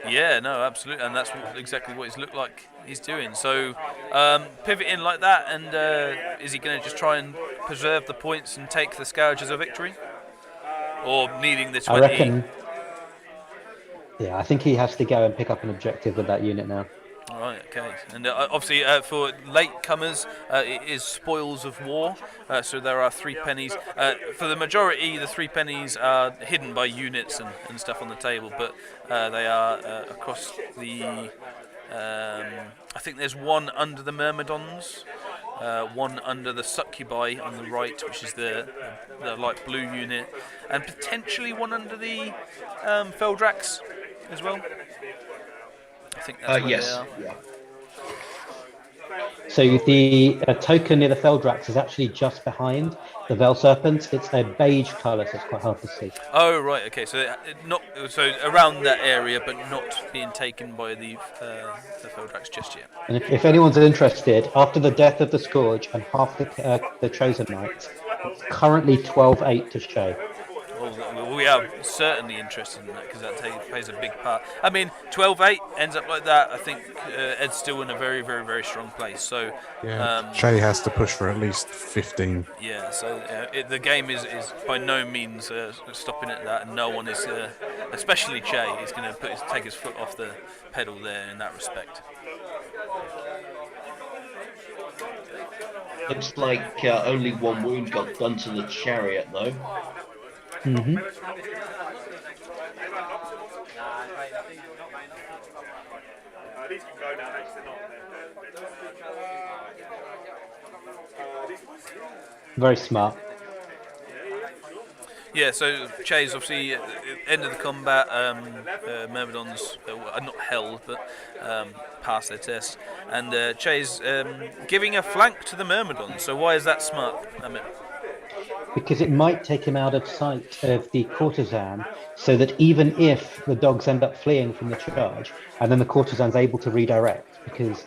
[SPEAKER 1] Yeah, no, absolutely, and that's exactly what he's looked like he's doing. So, pivoting like that, and is he going to just try and preserve the points and take the Scourge as a victory? Or needing the 20?
[SPEAKER 12] I think he has to go and pick up an objective with that unit now.
[SPEAKER 1] Right, okay. And obviously for latecomers, it is Spoils of War, so there are 3 pennies. For the majority, the 3 pennies are hidden by units and stuff on the table, but they are across the... I think there's one under the Myrmidons, one under the Succubi on the right, which is the light blue unit, and potentially one under the Feldrax as well. I think that's where
[SPEAKER 3] yes.
[SPEAKER 1] they are.
[SPEAKER 3] Yeah.
[SPEAKER 12] So the token near the Feldrax is actually just behind the Veil Serpents. It's a beige colour, so it's quite hard to see.
[SPEAKER 1] Oh right, okay. So around that area, but not being taken by the Feldrax just yet.
[SPEAKER 12] And if anyone's interested, after the death of the Scourge and half the Chosen Knights, it's currently 12-8 to show.
[SPEAKER 1] Well, we are certainly interested in that because that plays a big part. I mean, 12-8 ends up like that. I think Ed's still in a very, very, very strong place. So
[SPEAKER 4] yeah, Shay has to push for at least 15.
[SPEAKER 1] Yeah, so the game is by no means stopping at that, and no one is, especially Che, is going to take his foot off the pedal there in that respect.
[SPEAKER 3] Looks like only 1 wound got done to the chariot, though.
[SPEAKER 12] Mm-hmm. Very smart.
[SPEAKER 1] Yeah, so Che's obviously at the end of the combat, Myrmidons are not held, but passed their test. And Che's giving a flank to the Myrmidons, so why is that smart? I mean,
[SPEAKER 12] because it might take him out of sight of the courtesan, so that even if the dogs end up fleeing from the charge, and then the courtesan's able to redirect, because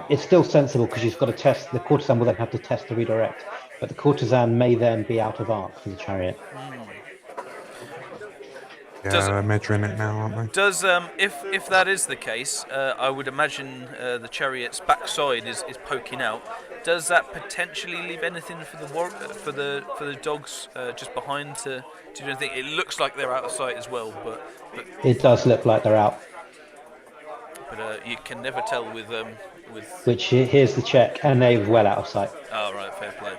[SPEAKER 12] it's still sensible because you've got to test, the courtesan will then have to test to redirect, but the courtesan may then be out of arc for the chariot.
[SPEAKER 4] Yeah, they're measuring it now, aren't they?
[SPEAKER 1] Does if that is the case, I would imagine the chariot's backside is poking out. Does that potentially leave anything for the dogs just behind to do anything? It looks like they're out of sight as well, but
[SPEAKER 12] it does look like they're out.
[SPEAKER 1] But you can never tell with.
[SPEAKER 12] Which here's the check, and they're well out of sight.
[SPEAKER 1] Oh right, fair play.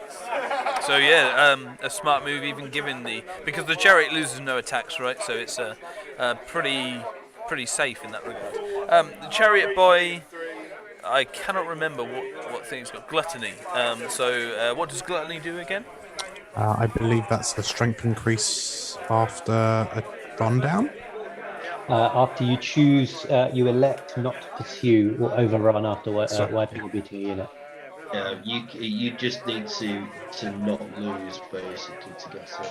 [SPEAKER 1] So yeah, a smart move, even given because the chariot loses no attacks, right? So it's pretty safe in that regard. The chariot boy, I cannot remember what thing it's got. Gluttony. So what does gluttony do again?
[SPEAKER 4] I believe that's a strength increase after a rundown.
[SPEAKER 12] After you choose, you elect not to pursue or overrun after wiping or beating a unit.
[SPEAKER 3] Yeah, you just need to not lose basically to get it. So.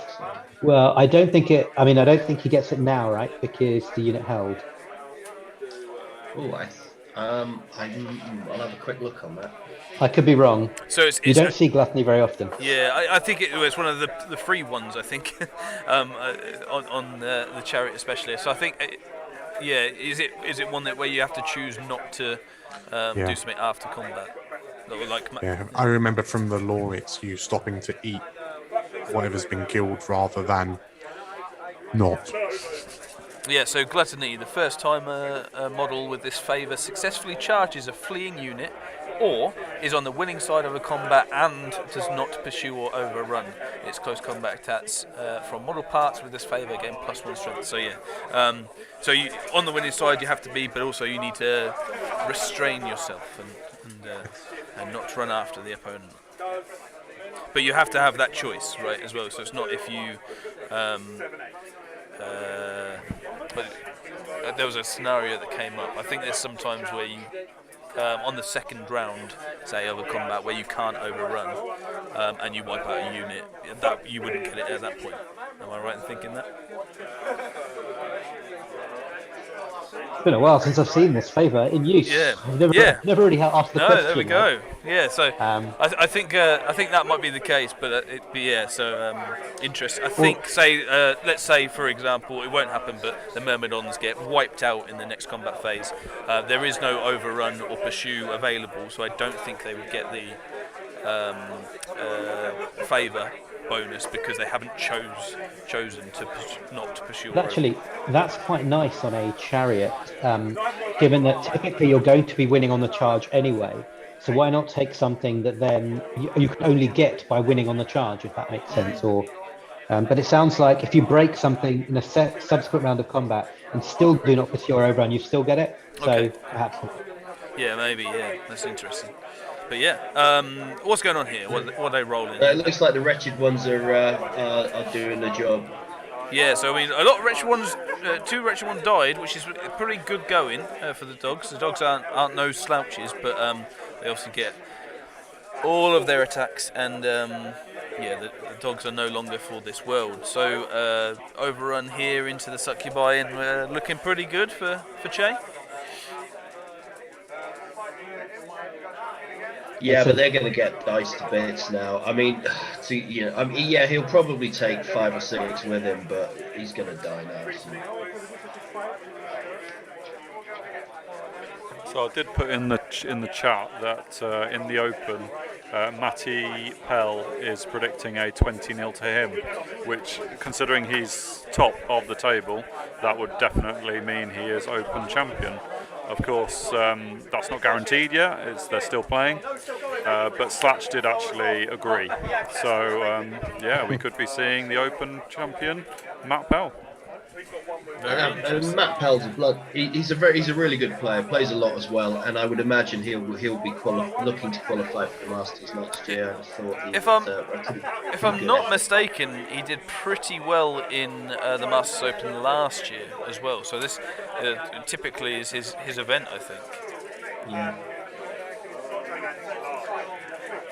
[SPEAKER 12] Well, I don't think he gets it now, right? Because the unit held.
[SPEAKER 3] Oh, I'll have a quick look on that.
[SPEAKER 12] I could be wrong.
[SPEAKER 1] So
[SPEAKER 12] you don't see gluttony very often.
[SPEAKER 1] Yeah, I think it was one of the free ones. I think on the chariot especially. So I think, is it one where you have to choose not to do something after combat?
[SPEAKER 4] I remember from the lore, it's you stopping to eat whatever's been killed rather than not.
[SPEAKER 1] Yeah, so Gluttony, the first time a model with this favour successfully charges a fleeing unit or is on the winning side of a combat and does not pursue or overrun its close combat attacks from model parts with this favour, gain +1 strength. So yeah, so you, on the winning side you have to be, but also you need to restrain yourself and not run after the opponent. But you have to have that choice, right, as well. So it's not if you... but there was a scenario that came up. I think there's sometimes where you, on the second round, say, of a combat, where you can't overrun and you wipe out a unit, that you wouldn't get it at that point. Am I right in thinking that?
[SPEAKER 12] It's been a while since I've seen this favour in use.
[SPEAKER 1] Yeah,
[SPEAKER 12] never really asked the question.
[SPEAKER 1] No, there we go. Yeah, so I think that might be the case, but interesting. I think, let's say for example, it won't happen, but the Myrmidons get wiped out in the next combat phase. There is no overrun or pursue available, so I don't think they would get the favour bonus because they haven't chosen to not to pursue.
[SPEAKER 12] But actually, that's quite nice on a chariot, given that typically you're going to be winning on the charge anyway. So why not take something that then you can only get by winning on the charge, if that makes sense? Or, but it sounds like if you break something in a subsequent round of combat and still do not pursue or overrun, you still get it. So perhaps.
[SPEAKER 1] Yeah, maybe. Yeah, that's interesting. But yeah, what's going on here? What are they rolling?
[SPEAKER 3] It looks like the wretched ones are doing the job.
[SPEAKER 1] Yeah, so I mean, a lot of wretched ones, 2 wretched ones died, which is pretty good going for the dogs. The dogs aren't no slouches, but they obviously get all of their attacks, and yeah, the dogs are no longer for this world. So overrun here into the succubi, and we're looking pretty good for Che.
[SPEAKER 3] Yeah, but they're going to get diced to bits now. I mean, yeah, he'll probably take 5 or 6 with him, but he's going to die now.
[SPEAKER 5] So I did put in the chat that in the open, Matty Pell is predicting a 20-0 to him, which, considering he's top of the table, that would definitely mean he is open champion. Of course, that's not guaranteed yet, they're still playing, but Slatch did actually agree. So, yeah, we could be seeing the Open champion, Matt Pell.
[SPEAKER 3] And Matt Pell's he's a really good player, plays a lot as well, and I would imagine he'll be looking to qualify for the Masters next year. I thought
[SPEAKER 1] if I'm not mistaken, he did pretty well in the Masters Open last year as well. So this typically is his event, I think.
[SPEAKER 3] Yeah.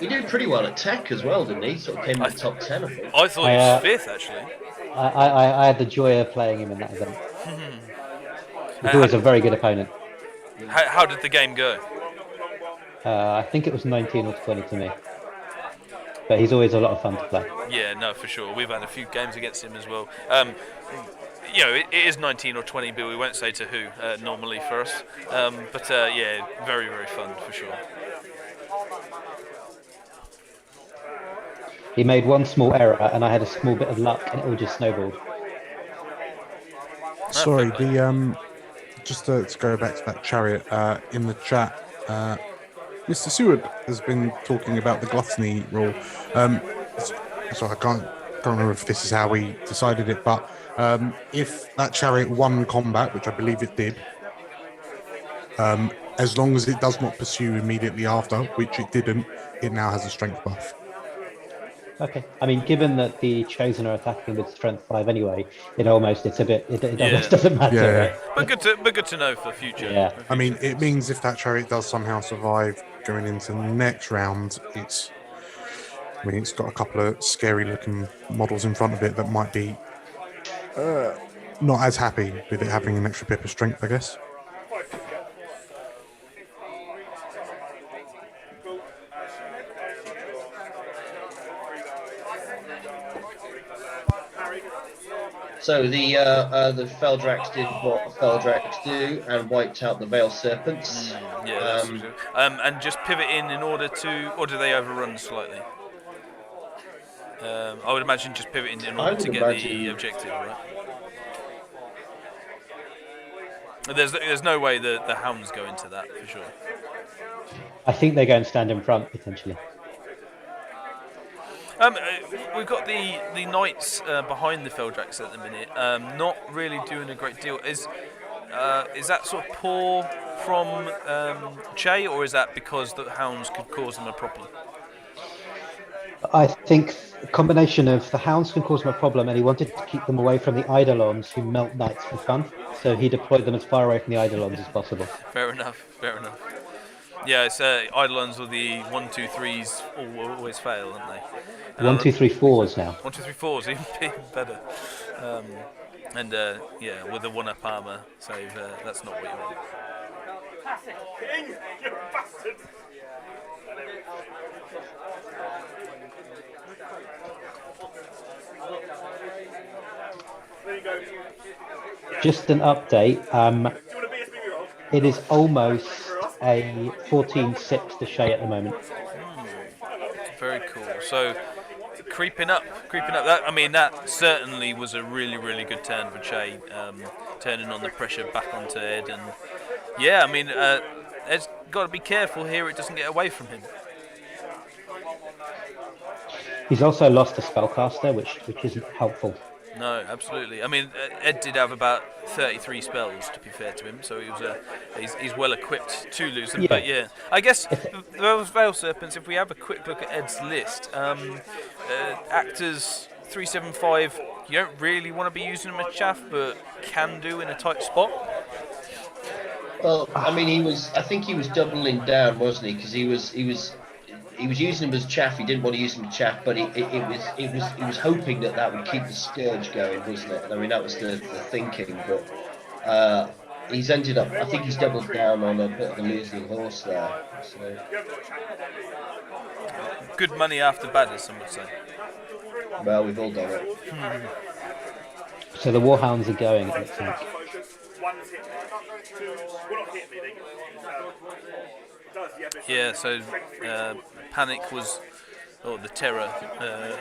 [SPEAKER 3] He did pretty well at Tech as well, didn't he? Sort of came in the top 10, I think.
[SPEAKER 1] I thought he was 5th, actually.
[SPEAKER 12] I had the joy of playing him in that event. He's always a very good opponent.
[SPEAKER 1] How did the game go?
[SPEAKER 12] I think it was 19 or 20 to me. But he's always a lot of fun to play.
[SPEAKER 1] Yeah, no, for sure. We've had a few games against him as well. You know, it is 19 or 20, but we won't say to who normally for us. But yeah, very, very fun for sure.
[SPEAKER 12] He made one small error, and I had a small bit of luck, and it all just snowballed.
[SPEAKER 4] Sorry, just to go back to that chariot in the chat, Mr. Seward has been talking about the gluttony rule. So I can't remember if this is how we decided it, but if that chariot won combat, which I believe it did, as long as it does not pursue immediately after, which it didn't, it now has a strength buff.
[SPEAKER 12] Okay. I mean, given that the Chosen are attacking with strength 5 anyway, it almost doesn't matter.
[SPEAKER 4] Yeah.
[SPEAKER 12] Right?
[SPEAKER 1] But good to know for future.
[SPEAKER 12] Yeah.
[SPEAKER 4] I mean, it means if that chariot does somehow survive going into the next round, it's got a couple of scary looking models in front of it that might be not as happy with it having an extra pip of strength, I guess.
[SPEAKER 3] So the Feldrax did what Feldrax do and wiped out the Veil Serpents.
[SPEAKER 1] And just pivot in order to, or do they overrun slightly? I would imagine just pivoting in order to get the objective, right? There's no way the hounds go into that for sure.
[SPEAKER 12] I think they go and stand in front potentially.
[SPEAKER 1] We've got the knights behind the Feldrax at the minute, not really doing a great deal. Is that sort of poor from Che, or is that because the hounds could cause them a problem?
[SPEAKER 12] I think a combination of the hounds can cause him a problem, and he wanted to keep them away from the Eidolons who melt knights for fun, so he deployed them as far away from the Eidolons as possible.
[SPEAKER 1] Fair enough. Yeah, it's Eidolons or the 1, 2, 3s always fail, aren't they?
[SPEAKER 12] 1, 2, 3, 4s now.
[SPEAKER 1] 1, 2, 3, 4s even better. Yeah, with the 1-up armour save, that's not what you want.
[SPEAKER 7] Classic king, you bastard! There you go.
[SPEAKER 12] Just an update. It is almost a 14-6 to Shay at the moment.
[SPEAKER 1] Very cool. So creeping up. That certainly was a really, really good turn for Che, turning on the pressure back onto Ed, and Ed's got to be careful here; it doesn't get away from him.
[SPEAKER 12] He's also lost a spellcaster, which isn't helpful.
[SPEAKER 1] No, absolutely. Ed did have about 33 spells, to be fair to him, so he's well equipped to lose them. Yeah. But I guess those Veil Serpents, if we have a quick look at Ed's list, Actors 375, you don't really want to be using them as chaff, but can do in a tight spot.
[SPEAKER 3] Well, I think he was doubling down, wasn't he? Because he was using them as chaff. He didn't want to use them as chaff, but he was hoping that would keep the scourge going, wasn't it? That was the thinking. But he's ended up. I think he's doubled down on a bit of a losing horse there. So.
[SPEAKER 1] Good money after bad, as some would say.
[SPEAKER 3] Well, we've all done it.
[SPEAKER 12] So the Warhounds are going, it looks like.
[SPEAKER 1] Yeah, so Panic the Terror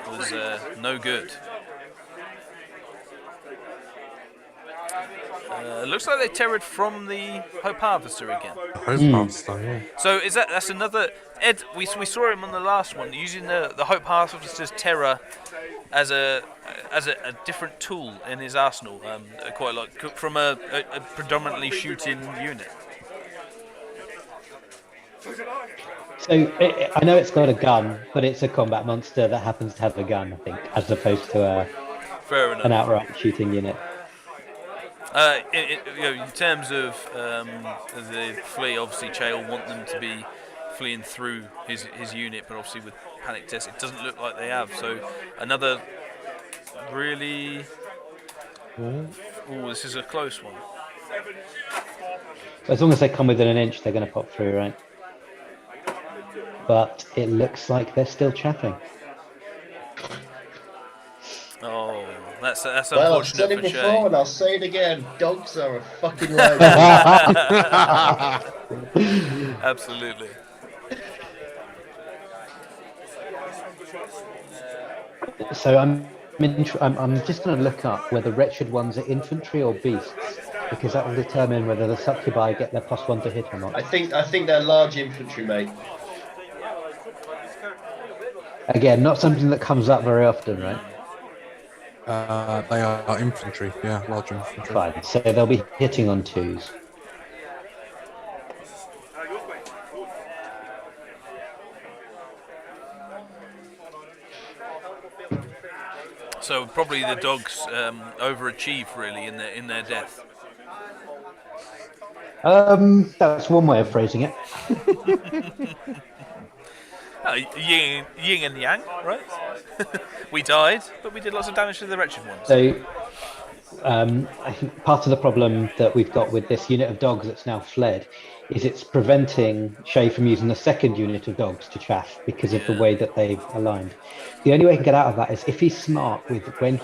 [SPEAKER 1] was no good. Looks like they terrored from the Hope Harvester again.
[SPEAKER 4] Hope Harvester, yeah.
[SPEAKER 1] So that's another Ed? We saw him on the last one using the Hope Harvester's Terror as a different tool in his arsenal. Quite a lot from a predominantly shooting unit.
[SPEAKER 12] So I know it's got a gun, but it's a combat monster that happens to have a gun, I think, as opposed to an outright shooting unit.
[SPEAKER 1] In terms of the flee, obviously Che will want them to be fleeing through his unit, but obviously with Panic Test it doesn't look like they have. So another really... this is a close one.
[SPEAKER 12] As long as they come within an inch, they're going to pop through, right? But it looks like they're still chaffing.
[SPEAKER 1] Oh, that's unfortunate.
[SPEAKER 3] Well, I've said it before and I'll say it again. Dogs are a fucking load.
[SPEAKER 1] Absolutely.
[SPEAKER 12] So I'm just going to look up whether wretched ones are infantry or beasts, because that will determine whether the succubi get their +1 to hit or not.
[SPEAKER 3] I think they're large infantry, mate.
[SPEAKER 12] Again, not something that comes up very often, right?
[SPEAKER 4] They are infantry, yeah, large infantry.
[SPEAKER 12] Fine, so they'll be hitting on 2s.
[SPEAKER 1] So probably the dogs overachieve really in their death.
[SPEAKER 12] That's one way of phrasing it.
[SPEAKER 1] Yin and yang, right? We died, but we did lots of damage to the wretched ones.
[SPEAKER 12] So, I think part of the problem that we've got with this unit of dogs that's now fled is it's preventing Shay from using the second unit of dogs to chaff because of the way that they've aligned. The only way he can get out of that is if he's smart with when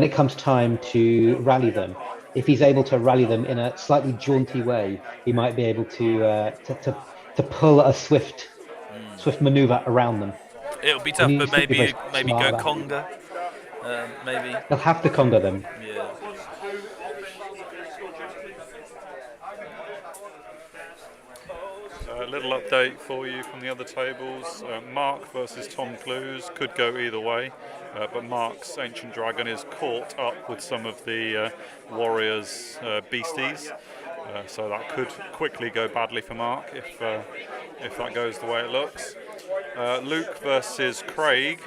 [SPEAKER 12] it comes time to rally them. If he's able to rally them in a slightly jaunty way, he might be able to pull a swift maneuver around them.
[SPEAKER 1] It'll be tough, but maybe go conga. Maybe
[SPEAKER 12] they'll have to conga them.
[SPEAKER 1] Yeah.
[SPEAKER 5] A little update for you from the other tables. Mark versus Tom Clues could go either way, but Mark's Ancient Dragon is caught up with some of the warriors' beasties, so that could quickly go badly for Mark if that goes the way it looks. Luke versus Craig.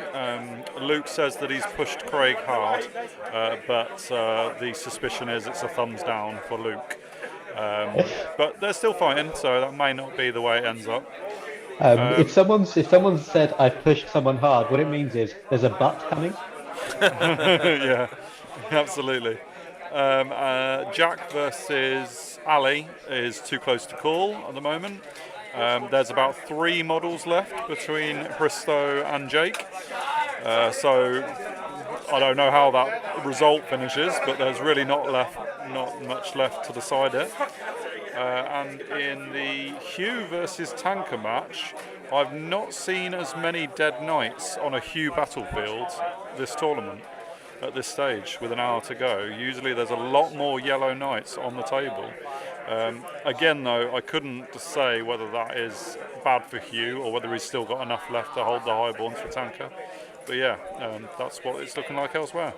[SPEAKER 5] Luke says that he's pushed Craig hard, but the suspicion is it's a thumbs down for Luke. But they're still fighting, so that may not be the way it ends up.
[SPEAKER 12] If someone said I've pushed someone hard, what it means is there's a butt coming.
[SPEAKER 5] Yeah, absolutely. Jack versus Ali is too close to call at the moment. There's about 3 models left between Hristo and Jake, so I don't know how that result finishes, but there's really not not much left to decide it. And in the Hugh versus Tanker match, I've not seen as many dead knights on a Hugh battlefield this tournament at this stage with an hour to go. Usually there's a lot more yellow knights on the table. Again though, I couldn't say whether that is bad for Hugh or whether he's still got enough left to hold the highborns for Tanker. But yeah, that's what it's looking like elsewhere.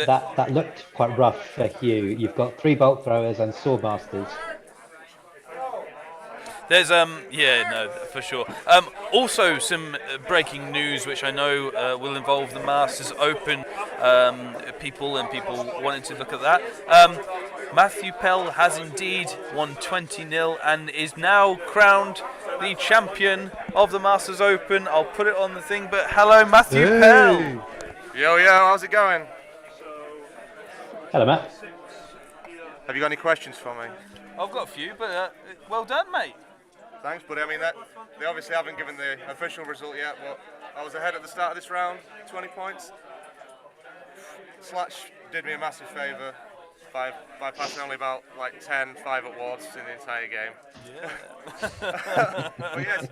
[SPEAKER 12] That looked quite rough for Hugh. You've got 3 bolt throwers and swordmasters.
[SPEAKER 1] There's for sure. Also some breaking news, which I know will involve the Masters Open people and people wanting to look at that. Matthew Pell has indeed won 20-0 and is now crowned the champion of the Masters Open. I'll put it on the thing, but hello, Matthew Pell.
[SPEAKER 15] Yo, how's it going?
[SPEAKER 12] Hello, Matt.
[SPEAKER 15] Have you got any questions for me?
[SPEAKER 1] I've got a few, but well done, mate.
[SPEAKER 15] Thanks, buddy. I mean, they obviously haven't given the official result yet, but I was ahead at the start of this round, 20 points. Slatch did me a massive favour by passing only about 10 5 at wards in the entire game.
[SPEAKER 1] Yeah.
[SPEAKER 15] But yes.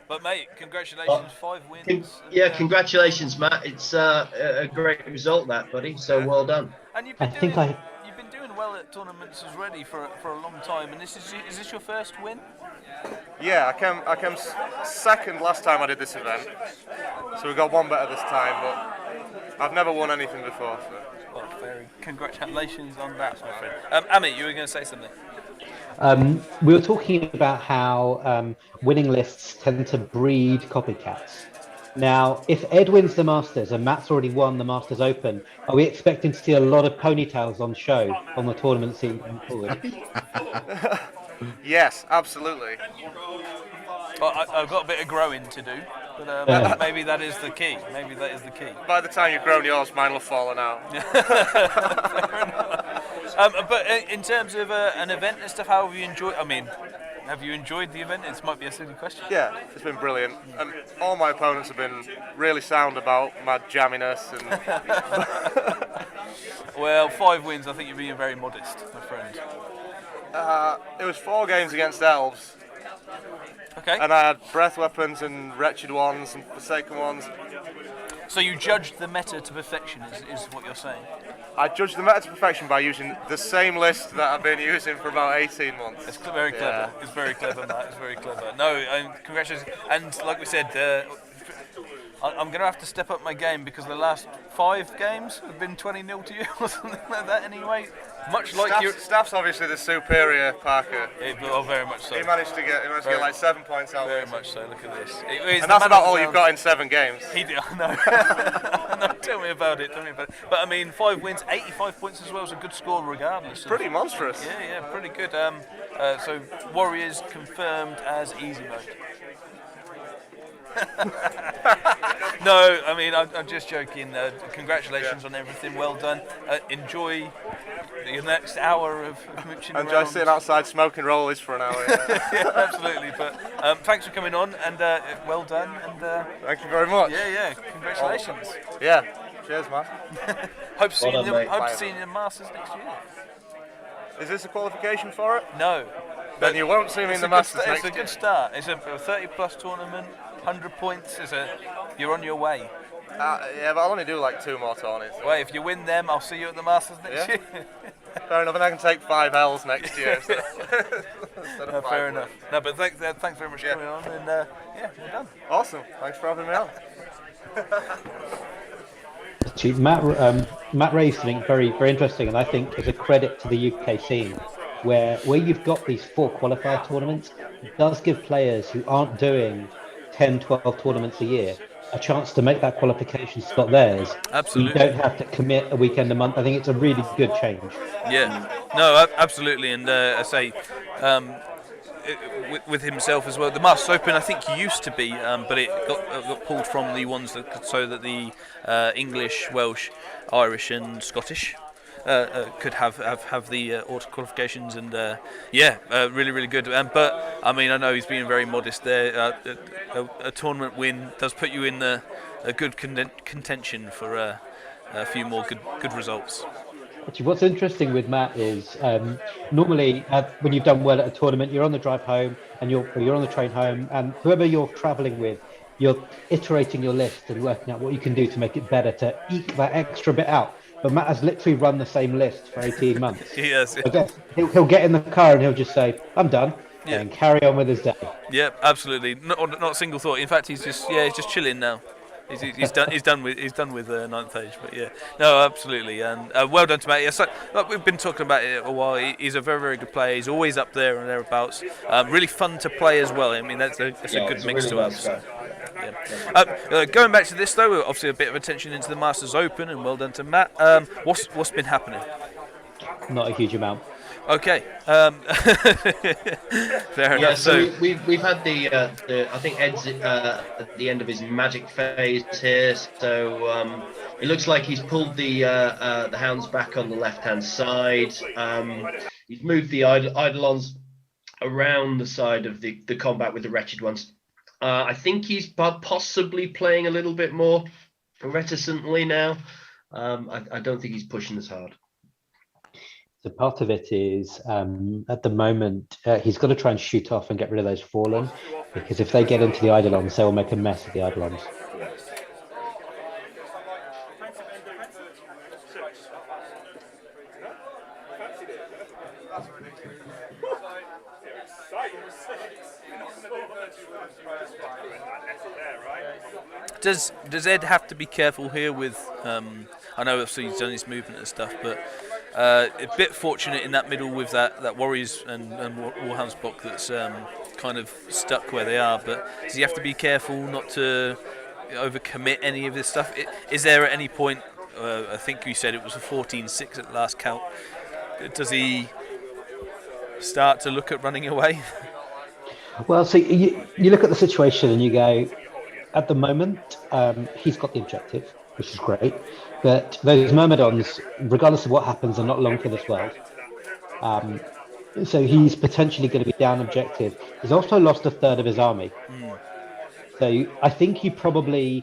[SPEAKER 1] But mate, congratulations, 5 wins.
[SPEAKER 3] Yeah, congratulations, Matt. It's a great result, that, buddy. So well done.
[SPEAKER 1] And you've been doing well at tournaments already for a long time. And is this your first win?
[SPEAKER 15] Yeah, I came second last time I did this event, so we got one better this time. But I've never won anything before. So.
[SPEAKER 1] Well, very congratulations on that, my friend. Amit, you were going to say something.
[SPEAKER 12] We were talking about how winning lists tend to breed copycats. Now, if Ed wins the Masters and Matt's already won the Masters Open, are we expecting to see a lot of ponytails on show on the tournament scene going forward?
[SPEAKER 15] Yes, absolutely.
[SPEAKER 1] Well, I've got a bit of growing to do, but maybe that is the key. Maybe that is the key.
[SPEAKER 15] By the time you've grown yours, mine will have fallen out.
[SPEAKER 1] But in terms of an event and stuff, how have you enjoyed? I mean, have you enjoyed the event? This might be a silly question.
[SPEAKER 15] Yeah, it's been brilliant, and all my opponents have been really sound about my jamminess. And
[SPEAKER 1] well, 5 wins. I think you're being very modest, my friend.
[SPEAKER 15] It was 4 games against elves.
[SPEAKER 1] Okay.
[SPEAKER 15] And I had breath weapons and wretched ones and forsaken ones.
[SPEAKER 1] So you judged the meta to perfection, is what you're saying? I
[SPEAKER 15] judged the meta to perfection by using the same list that I've been using for about 18 months.
[SPEAKER 1] It's very clever. Yeah. It's very clever, Matt. It's very clever. No, congratulations. And like we said, I'm going to have to step up my game because the last 5 games have been 20-0 to you or something like that anyway. Much like your
[SPEAKER 15] Staff's obviously the superior Parker.
[SPEAKER 1] Very much so.
[SPEAKER 15] He managed to get like 7 points out.
[SPEAKER 1] Very much so. Look at this.
[SPEAKER 15] And that's about all you've got in 7 games.
[SPEAKER 1] He did. No. No, tell me about it. But I mean, 5 wins, 85 points as well is a good score regardless.
[SPEAKER 15] Pretty monstrous.
[SPEAKER 1] Yeah, pretty good. So Warriors confirmed as easy mode. No, I mean, I'm just joking. Congratulations on everything. Well done. Enjoy the next hour of mooching around.
[SPEAKER 15] Enjoy sitting outside smoking rollies for an hour.
[SPEAKER 1] Yeah, absolutely. But thanks for coming on, and well done. And
[SPEAKER 15] thank you very much.
[SPEAKER 1] Yeah. Congratulations.
[SPEAKER 15] Yeah. Cheers, man.
[SPEAKER 1] Hope to see you in the Masters next year.
[SPEAKER 15] Is this a qualification for it?
[SPEAKER 1] No.
[SPEAKER 15] Then you won't see me in the Masters next year.
[SPEAKER 1] It's a good start. It's a 30-plus tournament. 100 points, you're on your way.
[SPEAKER 15] Yeah, but I'll only do like 2 more tournaments.
[SPEAKER 1] Well, if you win them, I'll see you at the Masters next year.
[SPEAKER 15] Fair enough, and I can take 5 L's next year. So.
[SPEAKER 1] No, fair enough. No, but thanks very much for coming on, and we're done.
[SPEAKER 15] Awesome, thanks for having me on.
[SPEAKER 12] Matt raised something very, very interesting, and I think is a credit to the UK scene, where you've got these 4 qualifier tournaments, it does give players who aren't doing 10, 12 tournaments a year a chance to make that qualification spot theirs.
[SPEAKER 1] Absolutely.
[SPEAKER 12] You don't have to commit a weekend a month. I think it's a really good change.
[SPEAKER 1] Yeah, no, absolutely. And I say, with himself as well, the Masters Open I think used to be, but it got pulled from the ones so that the English, Welsh, Irish and Scottish could have the auto qualifications, and really good. But I mean, I know he's being very modest there. A tournament win does put you in a good contention for a few more good results.
[SPEAKER 12] Actually, what's interesting with Matt is normally when you've done well at a tournament, you're on the drive home and you're on the train home, and whoever you're traveling with, you're iterating your list and working out what you can do to make it better to eke that extra bit out. But Matt has literally run the same list for 18 months.
[SPEAKER 1] Yes.
[SPEAKER 12] I guess he'll get in the car and he'll just say, "I'm done," and carry on with his day.
[SPEAKER 1] Yep, absolutely. Not a single thought. In fact, he's just chilling now. He's done with Ninth Age, but yeah, no, absolutely, and well done to Matt. Yes, like we've been talking about it a while. He's a very, very good player. He's always up there and thereabouts. Really fun to play as well. I mean, that's a good mix
[SPEAKER 3] really
[SPEAKER 1] to
[SPEAKER 3] nice
[SPEAKER 1] have. Yeah. Going back to this though, obviously a bit of attention into the Masters Open, and well done to Matt. What's been happening?
[SPEAKER 12] Not a huge amount.
[SPEAKER 1] Okay. Fair enough.
[SPEAKER 3] Yeah, so we've had the I think Ed's at the end of his magic phase here. So it looks like he's pulled the hounds back on the left hand side. He's moved the Eidolons around the side of the combat with the wretched ones. I think he's possibly playing a little bit more reticently now. I don't think he's pushing as hard.
[SPEAKER 12] So part of it is at the moment he's got to try and shoot off and get rid of those fallen, because if they get into the Eidolons, they will make a mess of the Eidolons.
[SPEAKER 1] Does Ed have to be careful here with? I know obviously he's done his movement and stuff, but a bit fortunate in that middle with that Warriors and Warhounds block that's kind of stuck where they are. But does he have to be careful not to overcommit any of this stuff? Is there at any point? I think you said it was a 14-6 at last count. Does he start to look at running away?
[SPEAKER 12] Well, so you look at the situation and you go, at the moment, he's got the objective, which is great. But those Myrmidons, regardless of what happens, are not long for this world. So he's potentially going to be down objective. He's also lost a third of his army. So I think you play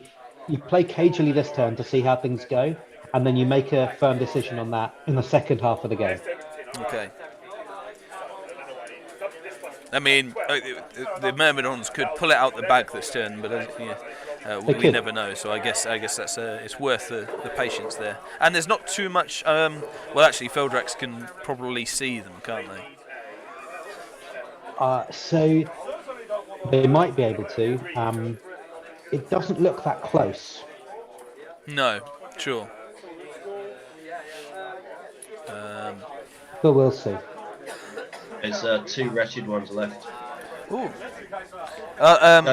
[SPEAKER 12] cagily this turn to see how things go, and then you make a firm decision on that in the second half of the game.
[SPEAKER 1] Okay. I mean, the Myrmidons could pull it out the bag this turn, but we never know. So I guess that's it's worth the patience there. And there's not too much. Well, actually, Feldrax can probably see them, can't they?
[SPEAKER 12] So they might be able to. It doesn't look that close.
[SPEAKER 1] No, sure.
[SPEAKER 12] But we'll see.
[SPEAKER 3] There's two wretched ones left.
[SPEAKER 1] Ooh.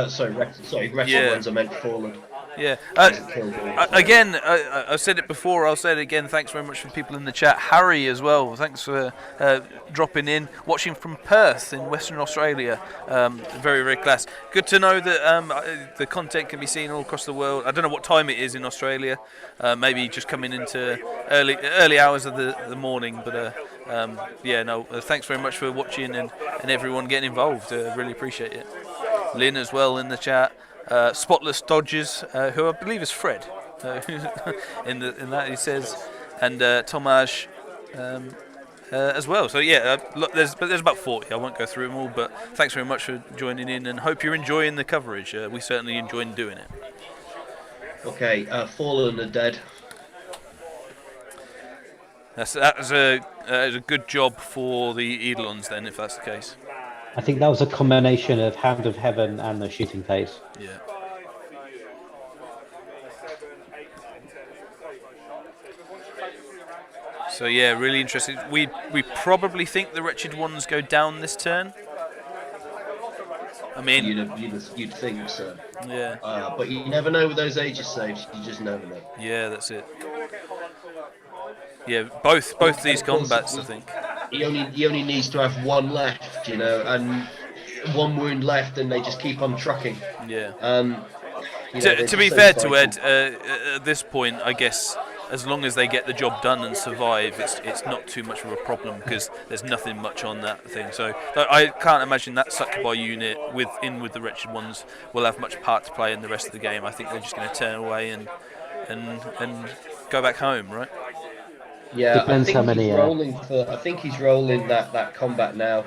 [SPEAKER 3] Sorry, wretched ones are meant fallen.
[SPEAKER 1] Yeah. Again, I've said it before, I'll say it again. Thanks very much for people in the chat. Harry as well, thanks for dropping in. Watching from Perth in Western Australia. Very, very class. Good to know that the content can be seen all across the world. I don't know what time it is in Australia. Maybe just coming into early hours of the morning. But thanks very much for watching and everyone getting involved. Really appreciate it. Lynn as well in the chat. Spotless Dodgers, who I believe is Fred, in that he says, and Tomasz as well. So yeah, there's about 40. I won't go through them all, but thanks very much for joining in, and hope you're enjoying the coverage. We certainly enjoyed doing it.
[SPEAKER 3] Okay, fallen are dead.
[SPEAKER 1] That was a good job for the Eidolons then, if that's the case.
[SPEAKER 12] I think that was a combination of Hand of Heaven and the shooting phase.
[SPEAKER 1] Yeah. So yeah, really interesting. We probably think the wretched ones go down this turn. I mean,
[SPEAKER 3] you'd think so.
[SPEAKER 1] Yeah.
[SPEAKER 3] But you never know with those Aegis saves. You just never know.
[SPEAKER 1] Yeah, that's it. Yeah, both these combats, I think.
[SPEAKER 3] He only needs to have one left, and one wound left, and they just keep on trucking.
[SPEAKER 1] Yeah. To be fair to Ed, at this point, I guess as long as they get the job done and survive, it's not too much of a problem because there's nothing much on that thing. So I can't imagine that Succubi unit with the wretched ones will have much part to play in the rest of the game. I think they're just going to turn away and go back home, right?
[SPEAKER 3] Yeah,
[SPEAKER 12] Depends
[SPEAKER 3] I think
[SPEAKER 12] how many.
[SPEAKER 3] he's rolling for. I think he's rolling that combat now.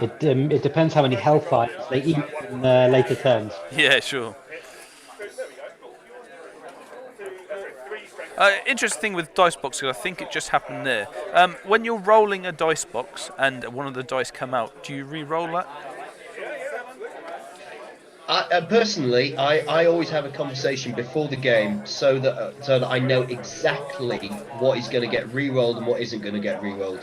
[SPEAKER 12] It depends how many hellfires they eat in later turns.
[SPEAKER 1] Yeah, sure. Interesting thing with dice box, because I think it just happened there. When you're rolling a dice box and one of the dice come out, do you re-roll that?
[SPEAKER 3] Personally, I always have a conversation before the game so that I know exactly what is going to get re-rolled and what isn't going to get re-rolled.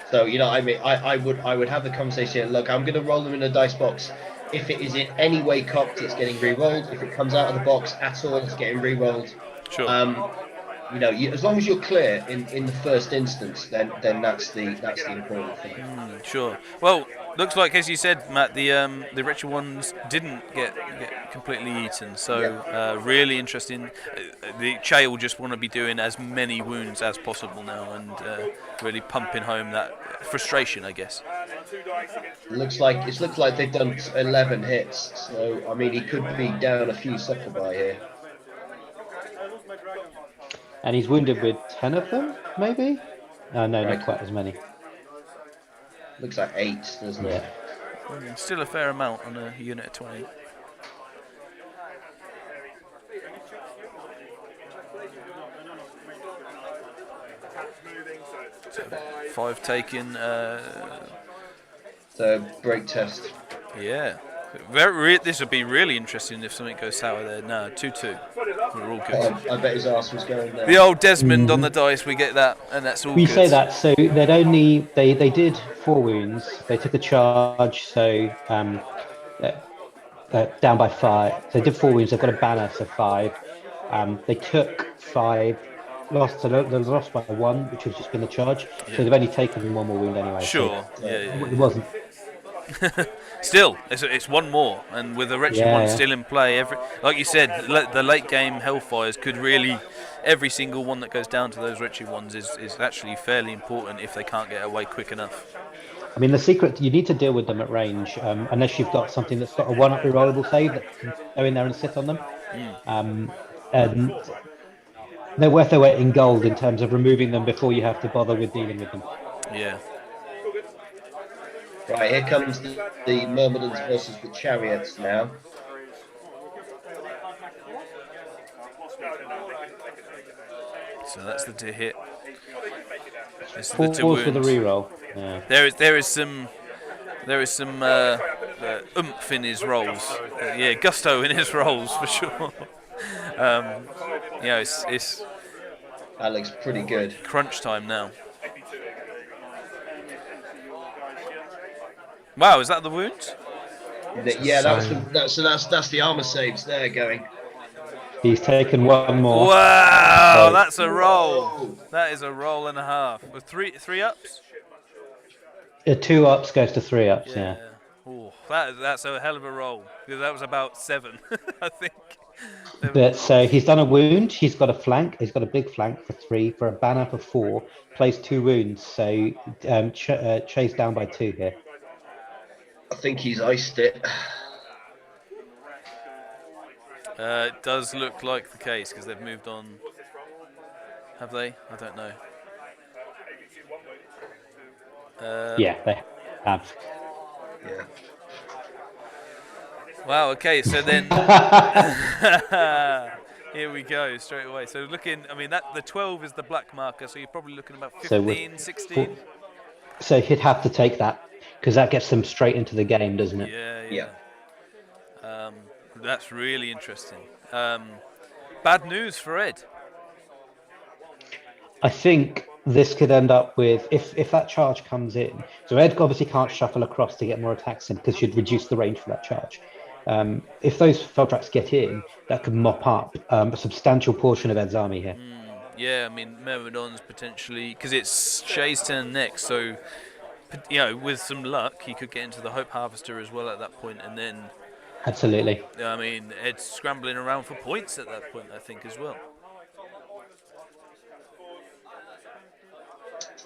[SPEAKER 3] So I mean, I would have the conversation. Look, I'm going to roll them in a dice box. If it is in any way cocked, it's getting re-rolled. If it comes out of the box at all, it's getting re-rolled.
[SPEAKER 1] Sure.
[SPEAKER 3] As long as you're clear in the first instance, then that's the important thing.
[SPEAKER 1] Sure. Well, looks like, as you said, Matt, the ritual ones didn't get completely eaten. So really interesting. The Che will just want to be doing as many wounds as possible now and really pumping home that frustration, I guess.
[SPEAKER 3] It looks like they've done 11 hits. So I mean, he could be down a few succubi here.
[SPEAKER 12] And he's wounded with 10 of them, maybe? No,
[SPEAKER 3] Right.
[SPEAKER 12] Not quite as many.
[SPEAKER 3] Looks like 8, doesn't it?
[SPEAKER 1] Still a fair amount on a unit of 20. So 5 taken.
[SPEAKER 3] So break test.
[SPEAKER 1] Yeah. This would be really interesting if something goes sour there. No, 2-2. We're all good.
[SPEAKER 3] I bet his ass was going there.
[SPEAKER 1] The old Desmond on the dice, we get that, and that's all
[SPEAKER 12] We
[SPEAKER 1] good.
[SPEAKER 12] say that, so they did 4 wounds. They took a charge, so down by 5. So they did 4 wounds. They've got a banner, so 5. They took 5. They lost by 1, which has just been the charge.
[SPEAKER 1] Yeah.
[SPEAKER 12] So they've only taken 1 more wound anyway.
[SPEAKER 1] Sure.
[SPEAKER 12] So,
[SPEAKER 1] Yeah.
[SPEAKER 12] It wasn't.
[SPEAKER 1] Still, it's one more, and with the wretched one still in play, like you said, the late game Hellfires could really, every single one that goes down to those wretched ones is actually fairly important if they can't get away quick enough.
[SPEAKER 12] I mean, the secret, you need to deal with them at range, unless you've got something that's got a 1-up rerollable save that can go in there and sit on them. And they're worth their weight in gold in terms of removing them before you have to bother with dealing with them.
[SPEAKER 1] Yeah.
[SPEAKER 3] Right, here comes the Myrmidons versus the Chariots now.
[SPEAKER 1] So that's the hit. This is
[SPEAKER 12] Pause
[SPEAKER 1] the 2 wounds.
[SPEAKER 12] for the reroll. Yeah.
[SPEAKER 1] There is some oomph in his rolls. Gusto in his rolls for sure. It's
[SPEAKER 3] that looks pretty good.
[SPEAKER 1] Crunch time now. Wow, is that the wounds?
[SPEAKER 3] Yeah, that's the armor saves there going.
[SPEAKER 12] He's taken 1 more.
[SPEAKER 1] Wow, that's a roll. That is a roll and a half. With 3 ups?
[SPEAKER 12] 2 ups goes to 3 ups, yeah.
[SPEAKER 1] Ooh, that's a hell of a roll. Because that was about 7, I think.
[SPEAKER 12] But so he's done a wound. He's got a flank. He's got a big flank for 3, for a banner for 4. Plays 2 wounds. So Che's down by 2 here.
[SPEAKER 3] I think he's iced it.
[SPEAKER 1] It does look like the case because they've moved on. Have they? I don't know.
[SPEAKER 12] Yeah, they have.
[SPEAKER 3] Yeah.
[SPEAKER 1] Wow, okay, so then here we go, straight away. So looking, I mean, the 12 is the black marker, so you're probably looking about 15, 16.
[SPEAKER 12] So he'd have to take that, because that gets them straight into the game, doesn't it?
[SPEAKER 1] Yeah. That's really interesting. Bad news for Ed.
[SPEAKER 12] I think this could end up with, if that charge comes in, so Ed obviously can't shuffle across to get more attacks in because you'd reduce the range for that charge. If those Feldrax get in, that could mop up a substantial portion of Ed's army here.
[SPEAKER 1] Yeah, I mean, Myrmidons potentially, because it's Shay's turn next, so, with some luck, he could get into the Hope Harvester as well at that point, and then...
[SPEAKER 12] Absolutely.
[SPEAKER 1] I mean, Ed's scrambling around for points at that point, I think, as well.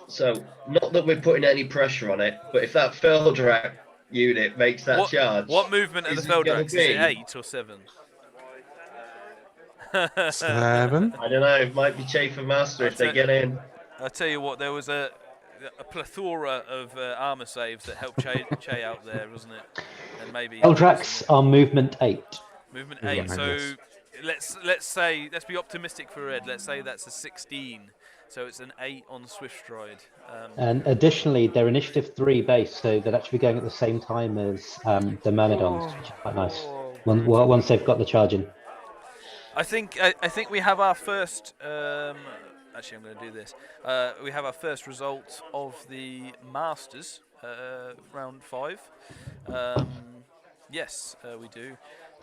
[SPEAKER 3] So, not that we're putting any pressure on it, but if that Feldrax unit makes that charge...
[SPEAKER 1] What movement of the Feldrax? Is it 8 or 7?
[SPEAKER 4] 7.
[SPEAKER 3] I don't know. It might be Chafe and Master if they get in.
[SPEAKER 1] I tell you what, there was a plethora of armor saves that helped Che out there, wasn't it? And maybe
[SPEAKER 12] Eldrax are movement 8.
[SPEAKER 1] Movement 8. So let's be optimistic for Ed. Let's say that's a 16. So it's an 8 on Swift Stride.
[SPEAKER 12] And additionally, they're initiative 3 base, so they'd actually be going at the same time as the Myrmidons, which is quite nice. Once they've got the charge in.
[SPEAKER 1] I think we have our first. Actually, I'm going to do this. We have our first result of the Masters, round 5. Yes, we do.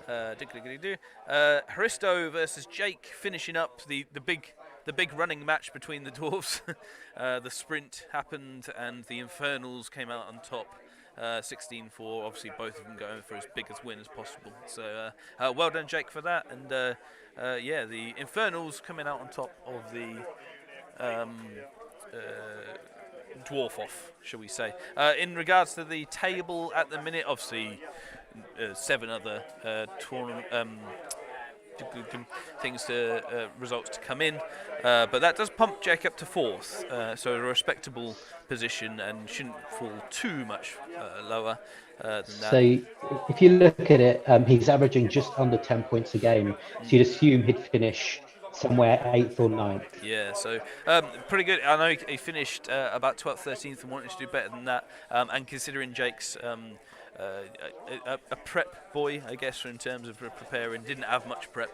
[SPEAKER 1] Haristo versus Jake, finishing up the big running match between the dwarves. The sprint happened and the Infernals came out on top. 16-4, obviously both of them going for as big a win as possible. So well done, Jake, for that. And yeah, the Infernals coming out on top of the dwarf off, shall we say. In regards to the table at the minute, obviously 7 other tournament things to results to come in, but that does pump Jake up to 4th, so a respectable position and shouldn't fall too much lower than that.
[SPEAKER 12] So if you look at it, he's averaging just under 10 points a game, so you'd assume he'd finish somewhere 8th or 9th.
[SPEAKER 1] Yeah, so pretty good. I know he finished about 12th, 13th and wanted to do better than that, and considering Jake's a prep boy, I guess, in terms of preparing, didn't have much prep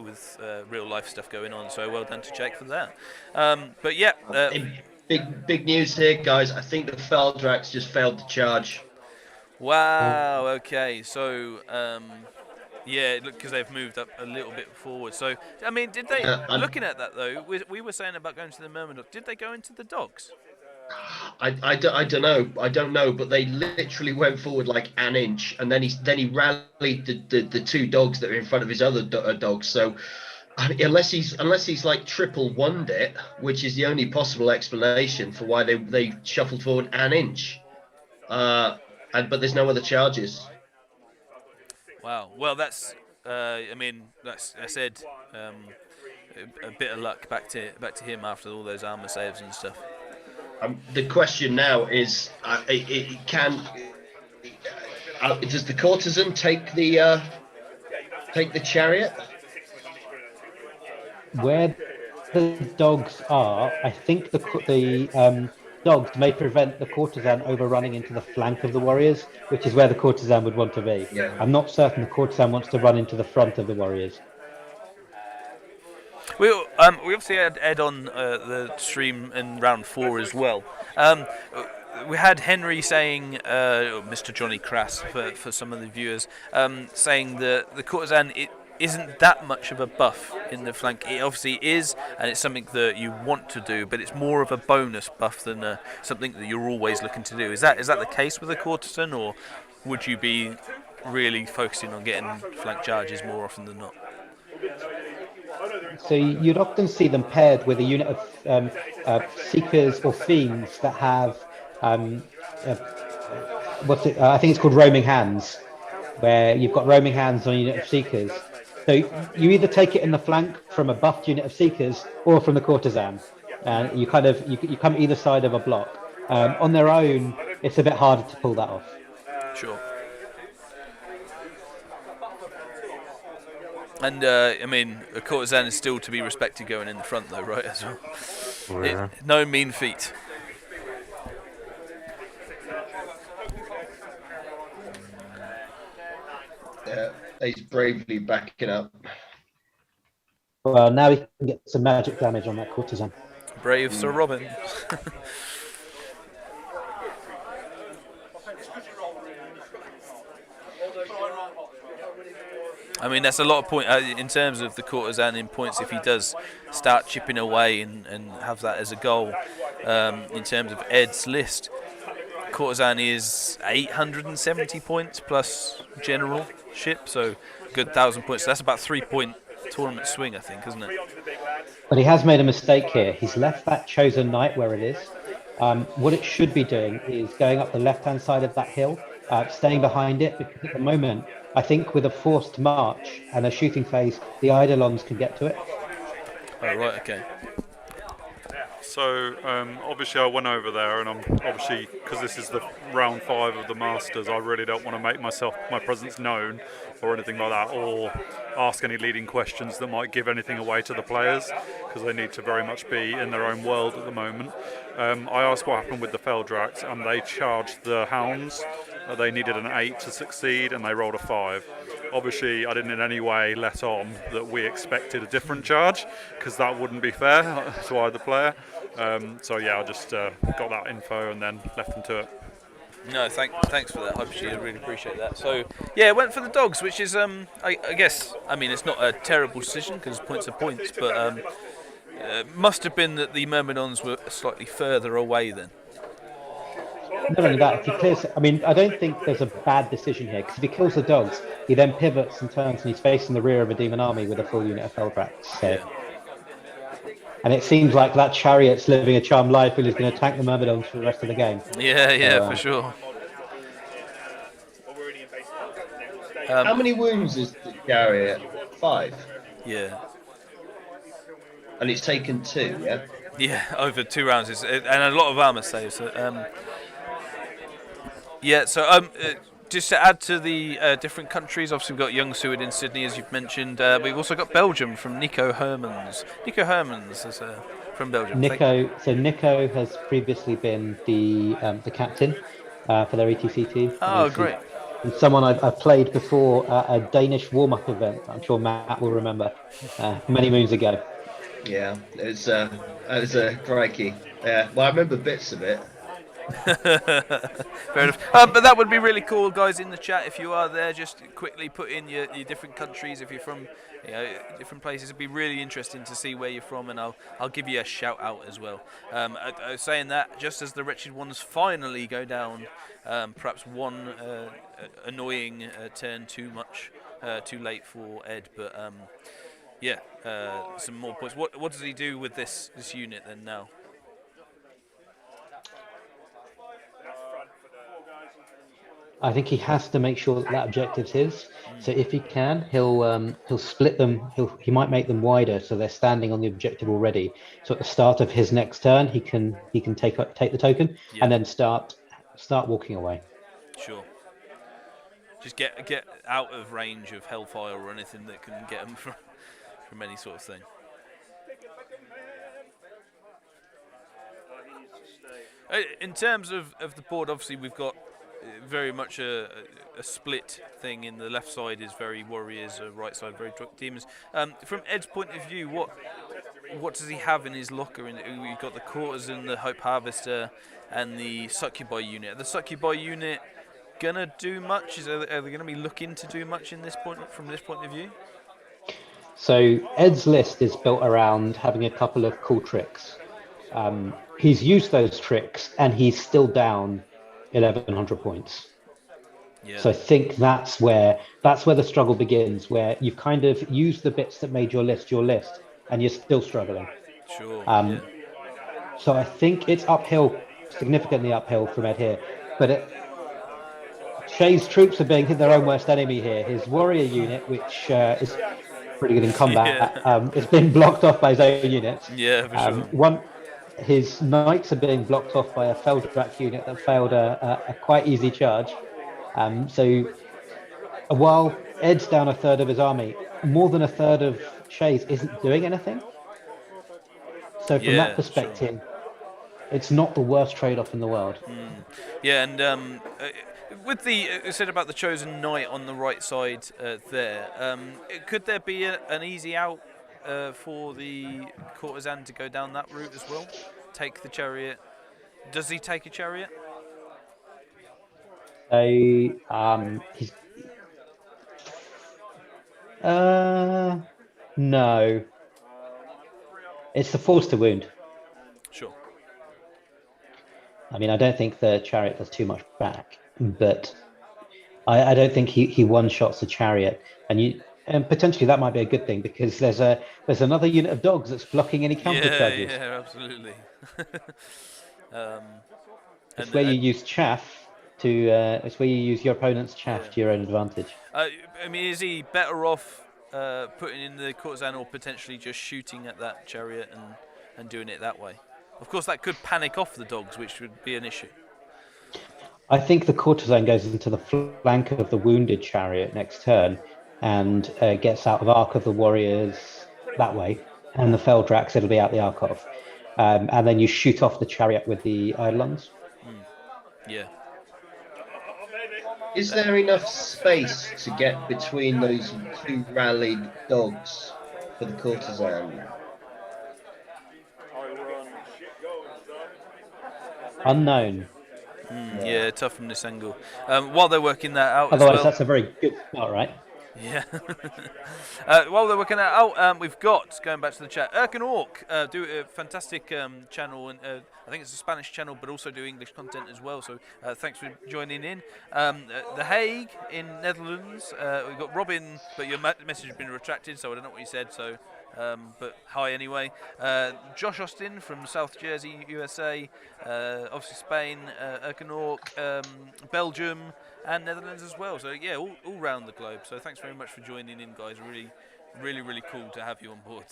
[SPEAKER 1] with real life stuff going on, so well done to Jake for that. But yeah,
[SPEAKER 3] big news here, guys. I think the Feldrax just failed to charge.
[SPEAKER 1] Wow. Okay. So yeah, look, because they've moved up a little bit forward. So I mean, did they? Looking at that though, we were saying about going to the Myrmidons. Did they go into the dogs?
[SPEAKER 3] I don't know, but they literally went forward like an inch, and then he rallied the 2 dogs that are in front of his other dogs. So unless he's like triple wonned it, which is the only possible explanation for why they shuffled forward an inch, but there's no other charges.
[SPEAKER 1] Wow. Well, that's I mean, that's I said a bit of luck back to him after all those armor saves and stuff.
[SPEAKER 3] The question now is, does the courtesan take the chariot?
[SPEAKER 12] Where the dogs are, I think the dogs may prevent the courtesan overrunning into the flank of the warriors, which is where the courtesan would want to be.
[SPEAKER 3] Yeah.
[SPEAKER 12] I'm not certain the courtesan wants to run into the front of the warriors.
[SPEAKER 1] We obviously had Ed on the stream in round 4 as well. We had Henry saying, Mr. Johnny Crass for some of the viewers, saying that the courtesan isn't that much of a buff in the flank. It obviously is, and it's something that you want to do, but it's more of a bonus buff than something that you're always looking to do. Is that the case with the courtesan, or would you be really focusing on getting flank charges more often than not?
[SPEAKER 12] So you'd often see them paired with a unit of seekers or fiends that have I think it's called roaming hands, where you've got roaming hands on a unit of seekers. So you either take it in the flank from a buffed unit of seekers or from the courtesan, and you come either side of a block. On their own, it's a bit harder to pull that off.
[SPEAKER 1] Sure. And I mean, a courtesan is still to be respected going in the front, though, right? As well.
[SPEAKER 4] Yeah.
[SPEAKER 1] No mean feat.
[SPEAKER 3] Yeah, he's bravely backing up.
[SPEAKER 12] Well, now he can get some magic damage on that courtesan.
[SPEAKER 1] Brave Sir Robin. I mean, that's a lot of point in terms of the courtesan in points. If he does start chipping away and have that as a goal, in terms of Ed's list, courtesan is 870 points plus generalship, so a good 1,000 points. So that's about 3-point tournament swing, I think, isn't it?
[SPEAKER 12] But he has made a mistake here. He's left that chosen knight where it is. What it should be doing is going up the left-hand side of that hill, staying behind it, because at the moment I think with a forced march and a shooting phase, the Eidolons can get to it.
[SPEAKER 1] Oh, right, okay.
[SPEAKER 5] So obviously I went over there, and I'm obviously, because this is the round 5 of the Masters, I really don't want to make my presence known or anything like that, or ask any leading questions that might give anything away to the players, because they need to very much be in their own world at the moment. I asked what happened with the Feldrax, and they charged the Hounds. They needed an 8 to succeed, and they rolled a 5. Obviously, I didn't in any way let on that we expected a different charge, because that wouldn't be fair to either player. So yeah, I just got that info and then left them to it.
[SPEAKER 1] No, thanks for that, Hubsy. I really appreciate that. So yeah, went for the dogs, which is I guess, I mean, it's not a terrible decision because points are points, but must have been that the Myrmidons were slightly further away then.
[SPEAKER 12] Not only that, if he clears, I mean, I don't think there's a bad decision here, because if he kills the dogs, he then pivots and turns and he's facing the rear of a demon army with a full unit of Feldrax. So. Yeah. And it seems like that chariot's living a charmed life and is going to tank the Myrmidons for the rest of the game.
[SPEAKER 1] Yeah, for sure.
[SPEAKER 3] How many wounds is the chariot? 5?
[SPEAKER 1] Yeah.
[SPEAKER 3] And it's taken 2, yeah?
[SPEAKER 1] Yeah, over 2 rounds, and a lot of armor saves. So, yeah, so just to add to the different countries, obviously we've got Young Seward in Sydney, as you've mentioned. We've also got Belgium from Nico Hermans. Nico Hermans is from Belgium.
[SPEAKER 12] Nico has previously been the captain for their ETC team.
[SPEAKER 1] Oh, great.
[SPEAKER 12] And someone I've played before a Danish warm-up event. I'm sure Matt will remember many moons ago.
[SPEAKER 3] Yeah, it was a crikey. Yeah, well, I remember bits of it.
[SPEAKER 1] Fair enough. But that would be really cool, guys, in the chat. If you are there, just quickly put in your different countries. If you're from different places, it'd be really interesting to see where you're from, and I'll give you a shout out as well. Saying that, just as the Wretched Ones finally go down, perhaps one annoying turn too late for Ed, but yeah, some more points. What does he do with this unit then now?
[SPEAKER 12] I think he has to make sure that objective's his. So if he can, he'll split them. He might make them wider so they're standing on the objective already. So at the start of his next turn, he can take the token and then start walking away.
[SPEAKER 1] Sure. Just get out of range of Hellfire or anything that can get him from any sort of thing. In terms of the board, obviously we've got very much a split thing. In the left side is very warriors, right side very drunk demons. From Ed's point of view, what does he have in his locker? We've got the Courtesan, the Hope Harvester, and the Succubi unit. The Succubi unit gonna do much? Are they going to be looking to do much from this point of view?
[SPEAKER 12] So Ed's list is built around having a couple of cool tricks. He's used those tricks and he's still down 1,100 points. Yeah. So I think that's where the struggle begins, where you've kind of used the bits that made your list, and you're still struggling.
[SPEAKER 1] Sure.
[SPEAKER 12] So I think it's uphill, significantly uphill from Ed here. But Shay's troops are being their own worst enemy here. His warrior unit, which is pretty good in combat, it's been blocked off by his own units.
[SPEAKER 1] Yeah, for sure.
[SPEAKER 12] His knights are being blocked off by a Feldrack unit that failed a quite easy charge. So while Ed's down a third of his army, more than a third of Shay's isn't doing anything. So from that perspective, it's not the worst trade-off in the world.
[SPEAKER 1] Yeah, and with the said about the chosen knight on the right side there, could there be an easy out for the Courtesan to go down that route as well? Take the chariot. Does he take a chariot?
[SPEAKER 12] He's no. It's the force to wound.
[SPEAKER 1] Sure.
[SPEAKER 12] I mean, I don't think the chariot does too much back, but I don't think he one-shots the chariot, and potentially that might be a good thing, because there's another unit of dogs that's blocking any counter charges.
[SPEAKER 1] Yeah, absolutely.
[SPEAKER 12] It's where you use chaff It's where you use your opponent's chaff to your own advantage.
[SPEAKER 1] I mean, is he better off putting in the courtesan or potentially just shooting at that chariot and doing it that way? Of course, that could panic off the dogs, which would be an issue.
[SPEAKER 12] I think the courtesan goes into the flank of the wounded chariot next turn and gets out of arc of the warriors that way, and the Feldrax it'll be out the arc of. And then you shoot off the chariot with the Eidolons.
[SPEAKER 1] Yeah.
[SPEAKER 3] Is there enough space to get between those two rallied dogs for the courtesan?
[SPEAKER 12] Unknown.
[SPEAKER 1] Yeah, tough from this angle. While they're working that out
[SPEAKER 12] Otherwise,
[SPEAKER 1] as well,
[SPEAKER 12] that's a very good spot, right?
[SPEAKER 1] Yeah. While they're working that out, we've got, going back to the chat, Erkan Orc do a fantastic channel, and I think it's a Spanish channel, but also do English content as well. So thanks for joining in. The Hague in Netherlands, we've got Robin, but your message has been retracted, so I don't know what you said. So. But hi anyway. Josh Austin from South Jersey, USA, obviously Spain, Erkan Orc, Belgium, and Netherlands as well. So yeah, all round the globe. So thanks very much for joining in, guys. Really cool to have you on board.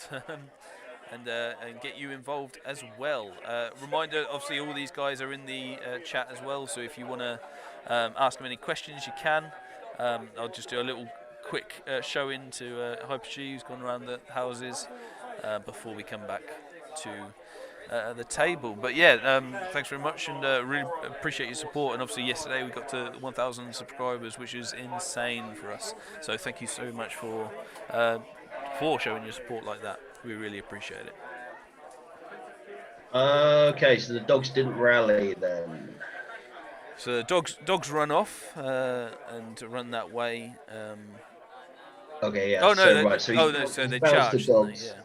[SPEAKER 1] And get you involved as well. Reminder, obviously all these guys are in the chat as well, so if you want to ask them any questions, you can. I'll just do a little quick show in to Hyper-G, who's gone around the houses before we come back to the table. But yeah, thanks very much, and really appreciate your support. And obviously yesterday we got to 1,000 subscribers, which is insane for us. So thank you so much for showing your support like that. We really appreciate it.
[SPEAKER 3] Okay, so the dogs didn't rally then.
[SPEAKER 1] So the dogs run off and run that way.
[SPEAKER 3] Okay, yeah.
[SPEAKER 1] Oh no!
[SPEAKER 3] Right. So
[SPEAKER 1] he's
[SPEAKER 3] they
[SPEAKER 1] charged
[SPEAKER 3] the dogs.
[SPEAKER 1] Yeah.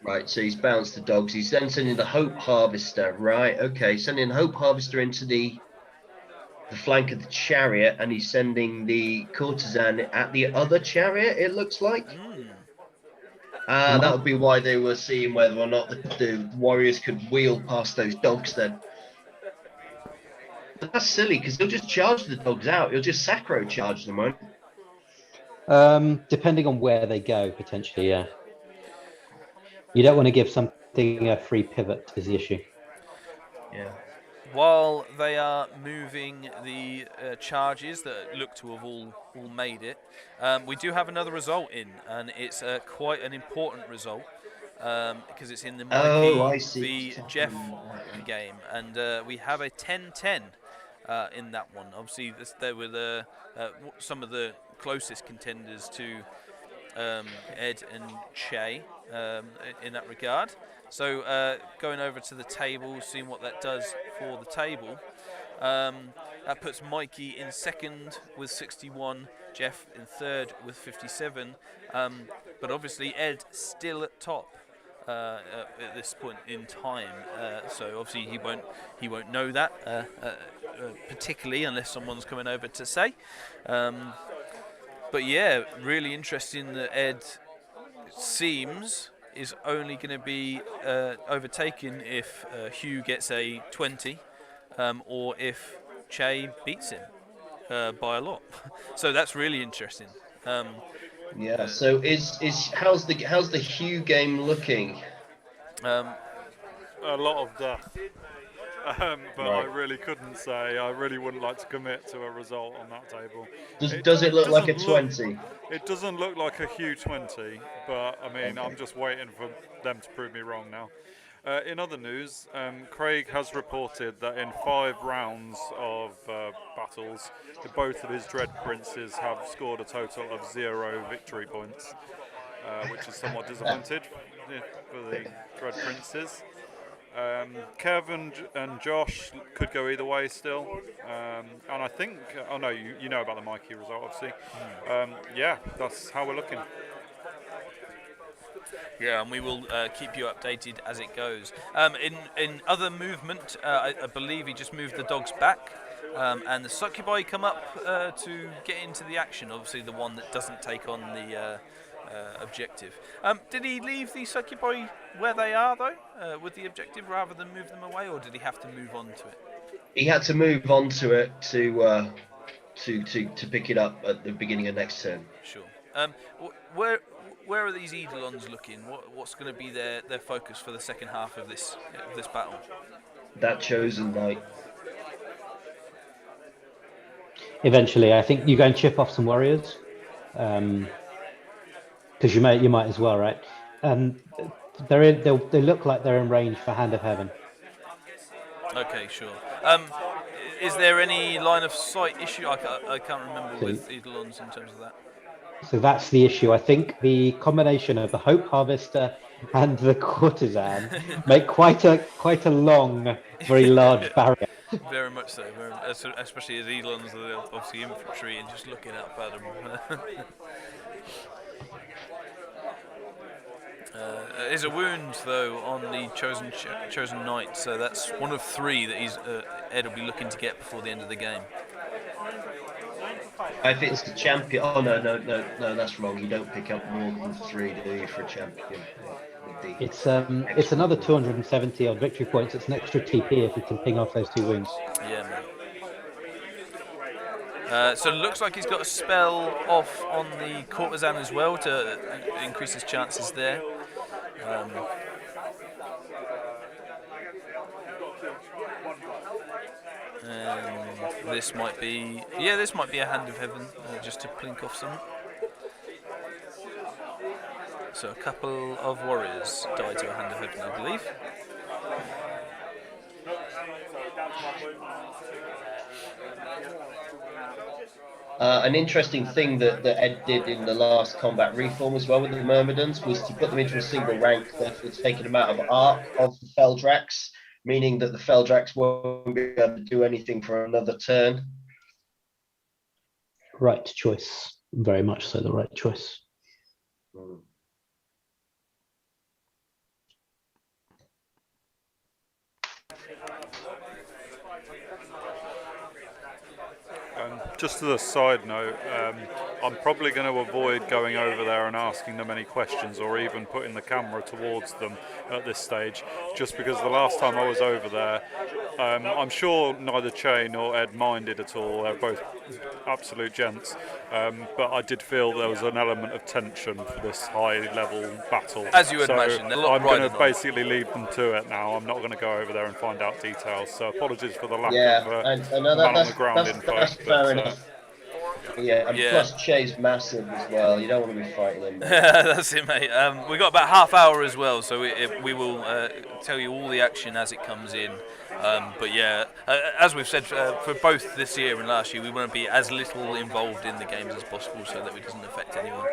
[SPEAKER 3] Right. So he's bounced the dogs. He's then sending the Hope Harvester. Right. Okay. Sending Hope Harvester into the flank of the chariot, and he's sending the courtesan at the other chariot. It looks like. That would be why they were seeing whether or not the warriors could wheel past those dogs then. But that's silly because he'll just charge the dogs out. He'll just sacro charge them, won't he?
[SPEAKER 12] Depending on where they go, potentially, yeah. You don't want to give something a free pivot is the issue.
[SPEAKER 3] Yeah.
[SPEAKER 1] While they are moving the charges that look to have all made it, we do have another result in, and it's quite an important result because it's in the Mikey v Jeff game, and we have a 10-10 in that one. Obviously, there were some of the closest contenders to Ed and Che in that regard. So going over to the table, seeing what that does for the table. That puts Mikey in second with 61, Jeff in third with 57, but obviously Ed still at top at this point in time. So obviously he won't know that particularly unless someone's coming over to say. But yeah, really interesting that Ed seems is only going to be overtaken if Hugh gets a 20 or if Che beats him by a lot. So that's really interesting.
[SPEAKER 3] Yeah. So how's the Hugh game looking?
[SPEAKER 5] A lot of death. But right. I really couldn't say. I really wouldn't like to commit to a result on that table.
[SPEAKER 3] Does it look like a 20?
[SPEAKER 5] It doesn't look like a huge 20, but I mean, okay. I'm just waiting for them to prove me wrong now. In other news, Craig has reported that in 5 rounds of battles, both of his Dread Princes have scored a total of 0 victory points, which is somewhat disappointed for the Dread Princes. Kevin and Josh could go either way still, and I think, oh no, you know about the Mikey result obviously. Yeah, that's how we're looking.
[SPEAKER 1] Yeah, and we will keep you updated as it goes. In other movement, I believe he just moved the dogs back, and the succubi come up to get into the action, obviously the one that doesn't take on the objective. Did he leave the succubi where they are though, with the objective rather than move them away, or did he have to move on to it?
[SPEAKER 3] He had to move on to it to pick it up at the beginning of next turn.
[SPEAKER 1] Sure. Where are these Eidolons looking? What's going to be their focus for the second half of this battle?
[SPEAKER 3] That chosen knight.
[SPEAKER 12] Eventually, I think you go and chip off some warriors, because you might as well, right? They look like they're in range for Hand of Heaven.
[SPEAKER 1] Okay, sure. Is there any line of sight issue? I can't remember with Eidolons in terms of that.
[SPEAKER 12] So that's the issue. I think the combination of the Hope Harvester and the Courtesan make quite a long, very large barrier.
[SPEAKER 1] Very much so, especially as Eidolons are obviously infantry and just looking up at them. There's a wound though on the chosen knight, so that's one of 3 that Ed will be looking to get before the end of the game.
[SPEAKER 3] If it's the champion, no, that's wrong. You don't pick up more than 3, do you, for a champion?
[SPEAKER 12] It's another 270 odd victory points. It's an extra TP if you can ping off those 2 wounds.
[SPEAKER 1] Yeah, man. So it looks like he's got a spell off on the Courtesan as well to increase his chances there. And this might be a Hand of Heaven, just to plink off some. So a couple of warriors died to a Hand of Heaven, I believe.
[SPEAKER 3] An interesting thing that Ed did in the last combat reform as well with the Myrmidons was to put them into a single rank, therefore taking them out of arc of the Feldrax, meaning that the Feldrax won't be able to do anything for another turn.
[SPEAKER 12] Right choice. Very much so the right choice.
[SPEAKER 5] Just as a side note, I'm probably going to avoid going over there and asking them any questions or even putting the camera towards them at this stage, just because the last time I was over there, I'm sure neither Che nor Ed minded at all. They're both absolute gents, but I did feel there was an element of tension for this high-level battle.
[SPEAKER 1] As you would imagine,
[SPEAKER 5] I'm going to basically leave them to it now. I'm not going to go over there and find out details. So apologies for the lack of man on the ground info.
[SPEAKER 3] That's fair enough. Yeah, and plus Che's massive as well. You don't want to be fighting him.
[SPEAKER 1] That's it, mate. We've got about half hour as well, so we will tell you all the action as it comes in. But yeah, as we've said, for both this year and last year, we want to be as little involved in the games as possible so that it doesn't affect anyone.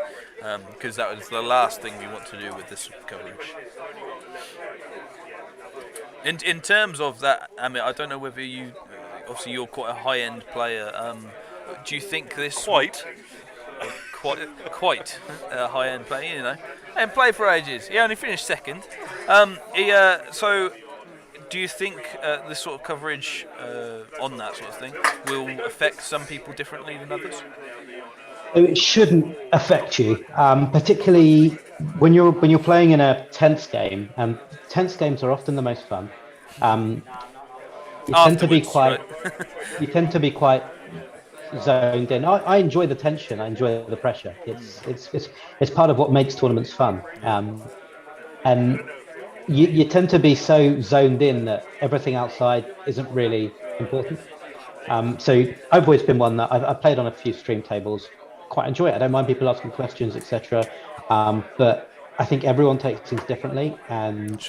[SPEAKER 1] Because that was the last thing we want to do with this coverage. In terms of that, I mean, I don't know whether you, obviously you're quite a high-end player. Do you think this quite a high-end player, you know, and played for ages? He only finished second. So do you think this sort of coverage on that sort of thing will affect some people differently than others?
[SPEAKER 12] It shouldn't affect you, particularly when you're playing in a tense game. Tense games are often the most fun. You tend to be quite zoned in. I enjoy the tension. I enjoy the pressure. It's part of what makes tournaments fun. And you tend to be so zoned in that everything outside isn't really important. So I've always been one that I've played on a few stream tables. Quite enjoy it. I don't mind people asking questions, etc. But I think everyone takes things differently, and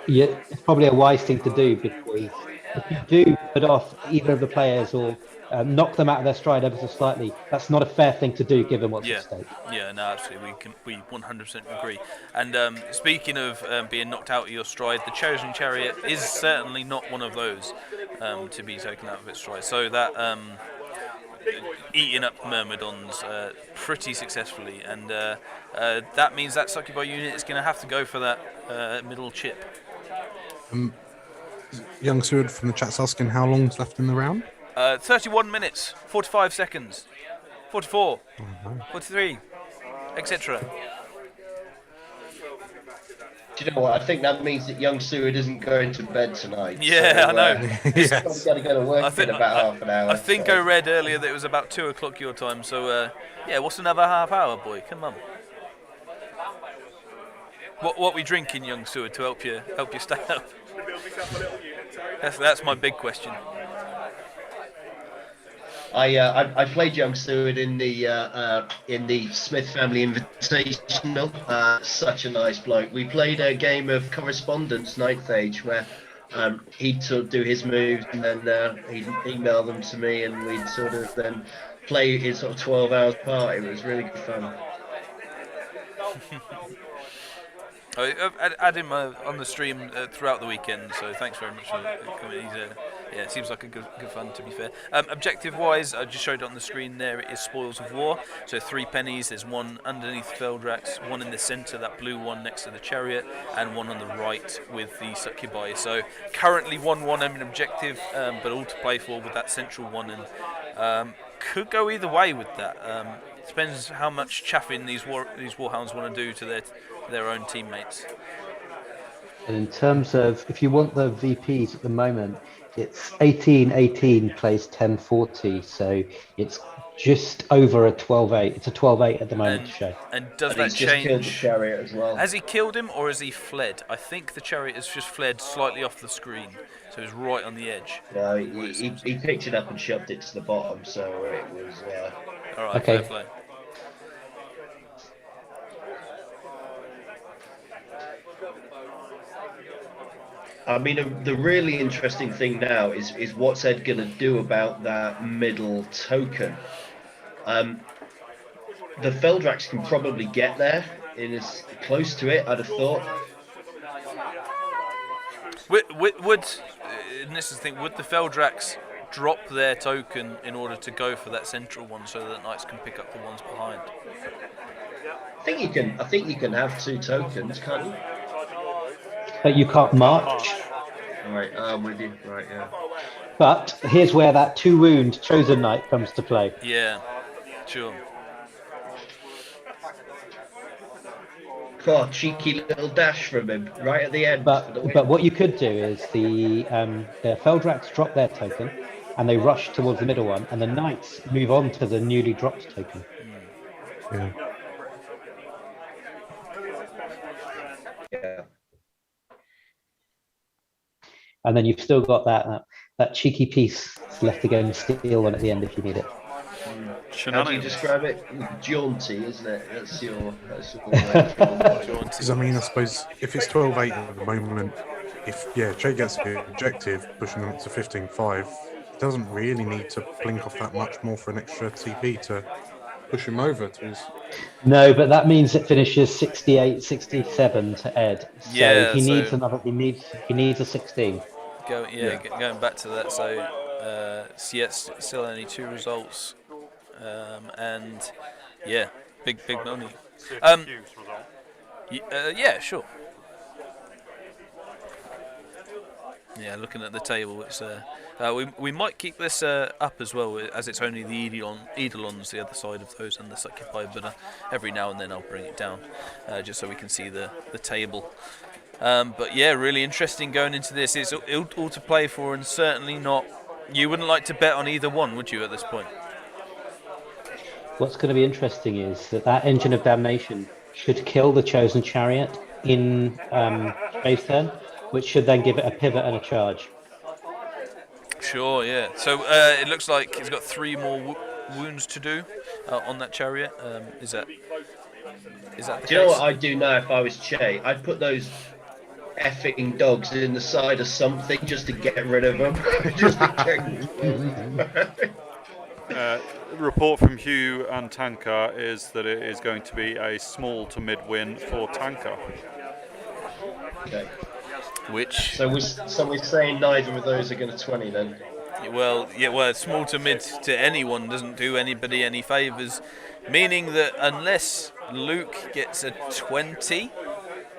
[SPEAKER 12] it's probably a wise thing to do, because if you do put off either of the players or knock them out of their stride ever so slightly, that's not a fair thing to do given what's at stake.
[SPEAKER 1] Yeah, no, absolutely. We 100% agree. And speaking of being knocked out of your stride, the Chosen Chariot is certainly not one of those to be taken out of its stride. So that eating up Myrmidons pretty successfully, and that means that Succubi unit is going to have to go for that middle chip.
[SPEAKER 4] Young Seward from the chat's asking how long's left in the round?
[SPEAKER 1] 31 minutes, 45 seconds, 44, 43, etc.
[SPEAKER 3] Do you know what? I think that means that young Seward isn't going to bed tonight.
[SPEAKER 1] Yeah,
[SPEAKER 3] so,
[SPEAKER 1] I know.
[SPEAKER 3] He's got to go to work in about half an hour.
[SPEAKER 1] I think I read earlier that it was about 2 o'clock your time. So yeah, what's another half hour, boy? Come on. What we drinking, young Seward, to help you stay up? That's my big question.
[SPEAKER 3] I played young Seward in the Smith Family Invitational. Such a nice bloke. We played a game of correspondence, 9th Age, where he'd sort of do his moves and then he'd email them to me, and we'd sort of then play in sort of 12 hours apart. It was really good fun.
[SPEAKER 1] I've had him on the stream throughout the weekend, so thanks very much for coming. Yeah, it seems like a good fun, to be fair. Objective-wise, I just showed it on the screen there, it is Spoils of War. So 3 pennies, there's one underneath Feldrax, one in the centre, that blue one next to the chariot, and one on the right with the succubi. So currently 1-1 in objective, but all to play for with that central one, and could go either way with that. Depends how much chaffing these warhounds want to do to their own teammates.
[SPEAKER 12] And in terms of, if you want the VPs at the moment, it's 18-18 plays 10-40, so it's just over a 12-8. It's a 12-8 at the moment to show.
[SPEAKER 1] And does that
[SPEAKER 3] he's just
[SPEAKER 1] change?
[SPEAKER 3] killed the chariot as well.
[SPEAKER 1] Has he killed him, or has he fled? I think the chariot has just fled slightly off the screen, so it's right on the edge.
[SPEAKER 3] No, he picked it up and shoved it to the bottom, so it was...
[SPEAKER 1] All right,
[SPEAKER 12] okay.
[SPEAKER 1] fair play.
[SPEAKER 3] I mean, the really interesting thing now is what's Ed going to do about that middle token. The Feldrax can probably get there, in as close to it, I'd have thought.
[SPEAKER 1] And this is the thing, would the Feldrax drop their token in order to go for that central one so that Knights can pick up the ones behind?
[SPEAKER 3] I think you can have 2 tokens, can't you?
[SPEAKER 12] But you can't march.
[SPEAKER 3] Right, I'm with you. Right, yeah.
[SPEAKER 12] But here's where that 2-wound Chosen Knight comes to play.
[SPEAKER 1] Yeah, sure.
[SPEAKER 3] God, cheeky little dash from him right at the end.
[SPEAKER 12] But what you could do is the Feldrax drop their token, and they rush towards the middle one, and the Knights move on to the newly dropped token.
[SPEAKER 4] Yeah.
[SPEAKER 3] Yeah.
[SPEAKER 12] And then you've still got that cheeky piece left to go and steal one at the end if you need it.
[SPEAKER 3] How do you describe it? Jaunty, isn't it? That's your
[SPEAKER 4] Because I mean, I suppose if it's 12-8 at the moment, if Che gets the objective, pushing them up to 15-5, doesn't really need to blink off that much more for an extra TP to push him over to his...
[SPEAKER 12] No, but that means it finishes 68-67 to Ed. So
[SPEAKER 1] Yeah,
[SPEAKER 12] he needs another. He needs a 16.
[SPEAKER 1] Going back to that. So yes, still only 2 results, and yeah, big money. Yeah, sure. Yeah, looking at the table, it's we might keep this up as well, as it's only the Eidolons the other side of those and the Succubi, but every now and then I'll bring it down just so we can see the table. But yeah, really interesting going into this. It's all to play for, and certainly not. You wouldn't like to bet on either one, would you, at this point?
[SPEAKER 12] What's going to be interesting is that Engine of Damnation should kill the Chosen Chariot in base turn, which should then give it a pivot and a charge.
[SPEAKER 1] Sure, yeah. So it looks like he's got 3 more wounds to do on that chariot. Is that the case?
[SPEAKER 3] Do you know what I'd do now if I was Che? I'd put those effing dogs in the side of something just to get rid of them.
[SPEAKER 5] Report from Hugh and Tanker is that it is going to be a small to mid win for Tanker.
[SPEAKER 3] Okay.
[SPEAKER 1] Which?
[SPEAKER 3] So we're saying neither of those are going to 20 then.
[SPEAKER 1] Well, small to mid to anyone doesn't do anybody any favours, meaning that unless Luke gets a 20,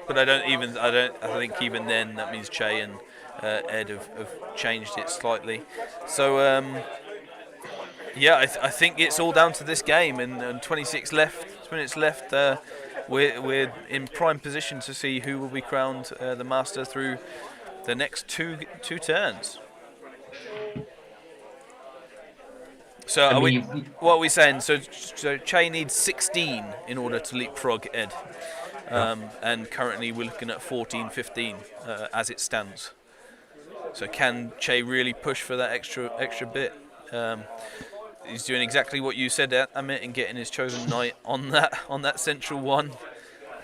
[SPEAKER 1] but I think even then that means Che and Ed have changed it slightly. So I think it's all down to this game, and 26 left. 6 minutes left. We're in prime position to see who will be crowned the master through the next two turns. So what are we saying? So Che needs 16 in order to leapfrog Ed. And currently we're looking at 14-15 as it stands. So can Che really push for that extra bit? He's doing exactly what you said, Amit, in getting his chosen knight on that central one.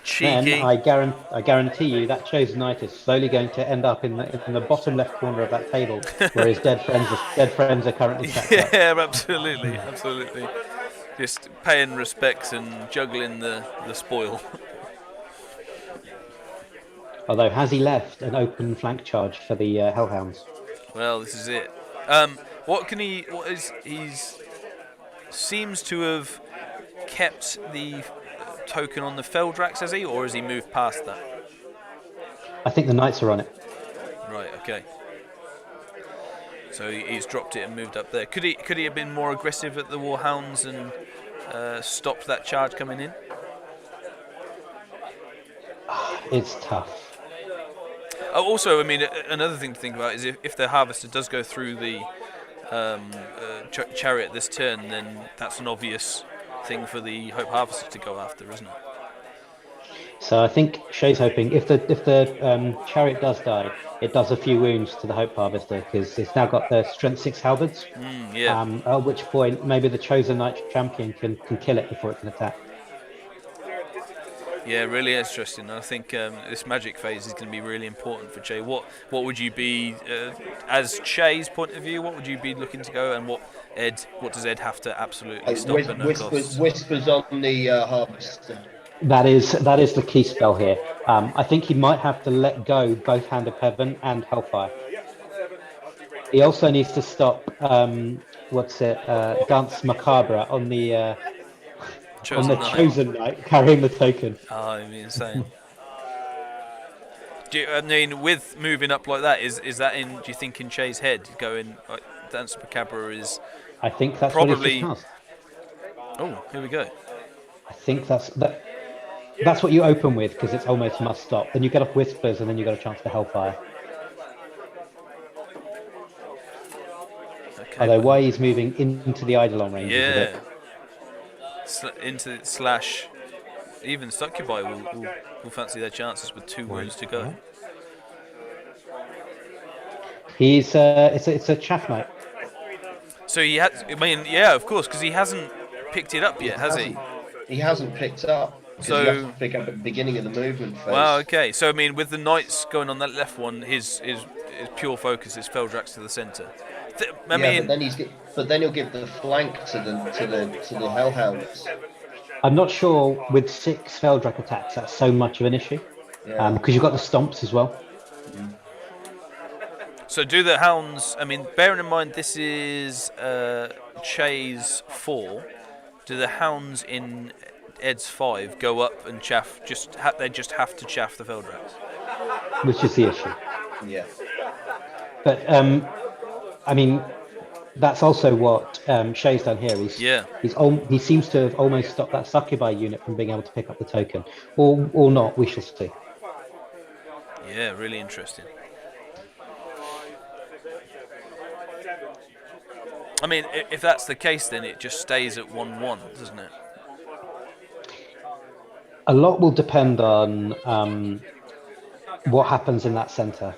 [SPEAKER 1] Cheeky.
[SPEAKER 12] Then I guarantee you that chosen knight is slowly going to end up in the bottom left corner of that table, where his dead friends are currently sat.
[SPEAKER 1] Yeah, absolutely. Just paying respects and juggling the spoil.
[SPEAKER 12] Although, has he left an open flank charge for the Hellhounds?
[SPEAKER 1] Well, this is it. He's seems to have kept the token on the Feldrax, has he, or has he moved past that?
[SPEAKER 12] I think the knights are on it.
[SPEAKER 1] Right. Okay. So he's dropped it and moved up there. Could he have been more aggressive at the Warhounds and stopped that charge coming in?
[SPEAKER 12] It's tough.
[SPEAKER 1] Also, I mean, another thing to think about is if the Harvester does go through the chariot this turn, then that's an obvious thing for the Hope Harvester to go after, isn't it?
[SPEAKER 12] So I think Shay's hoping if the chariot does die, it does a few wounds to the Hope Harvester because it's now got the Strength 6 halberds. At which point maybe the chosen knight champion can kill it before it can attack.
[SPEAKER 1] Yeah, really interesting. I think this magic phase is going to be really important for Che. What would you be, as Che's point of view, what would you be looking to go, and what does Ed have to absolutely stop?
[SPEAKER 3] Whispers on the Harvester.
[SPEAKER 12] That is the key spell here. I think he might have to let go both Hand of Heaven and Hellfire. He also needs to stop Dance Macabre on the chosen knight carrying the token.
[SPEAKER 1] Oh, it'd be insane. I mean, with moving up like that, is that in? Do you think in Che's head going like Dance Macabre is?
[SPEAKER 12] I think that's
[SPEAKER 1] probably.
[SPEAKER 12] What he's just
[SPEAKER 1] Oh, here we go.
[SPEAKER 12] I think that's what you open with because it's almost must stop. Then you get off Whispers and then you got a chance to Hellfire.
[SPEAKER 1] Okay,
[SPEAKER 12] although why he's moving into the Eidolon range.
[SPEAKER 1] Yeah. Into slash, even Succubi will fancy their chances with 2 wounds to go.
[SPEAKER 12] He's it's a chaff knight.
[SPEAKER 1] So he had. I mean, yeah, of course, because he hasn't picked it up yet, has he?
[SPEAKER 3] He hasn't picked up.
[SPEAKER 1] So
[SPEAKER 3] you have to pick up at the beginning of the movement phase.
[SPEAKER 1] Wow. Okay. So I mean, with the knights going on that left one, his pure focus is Feldrax to the centre.
[SPEAKER 3] But then he'll give the flank to the Hellhounds.
[SPEAKER 12] I'm not sure with 6 Feldrak attacks that's so much of an issue, because you've got the stomps as well.
[SPEAKER 1] So do the hounds? I mean, bearing in mind this is Che's 4. Do the hounds in Ed's 5 go up and chaff? They just have to chaff the Feldrax.
[SPEAKER 12] Which is the issue.
[SPEAKER 3] Yeah.
[SPEAKER 12] But I mean, that's also what Shay's done here. He seems to have almost stopped that Succubi unit from being able to pick up the token, or not. We shall see.
[SPEAKER 1] Yeah, really interesting. I mean, if that's the case, then it just stays at 1-1, doesn't it?
[SPEAKER 12] A lot will depend on what happens in that centre.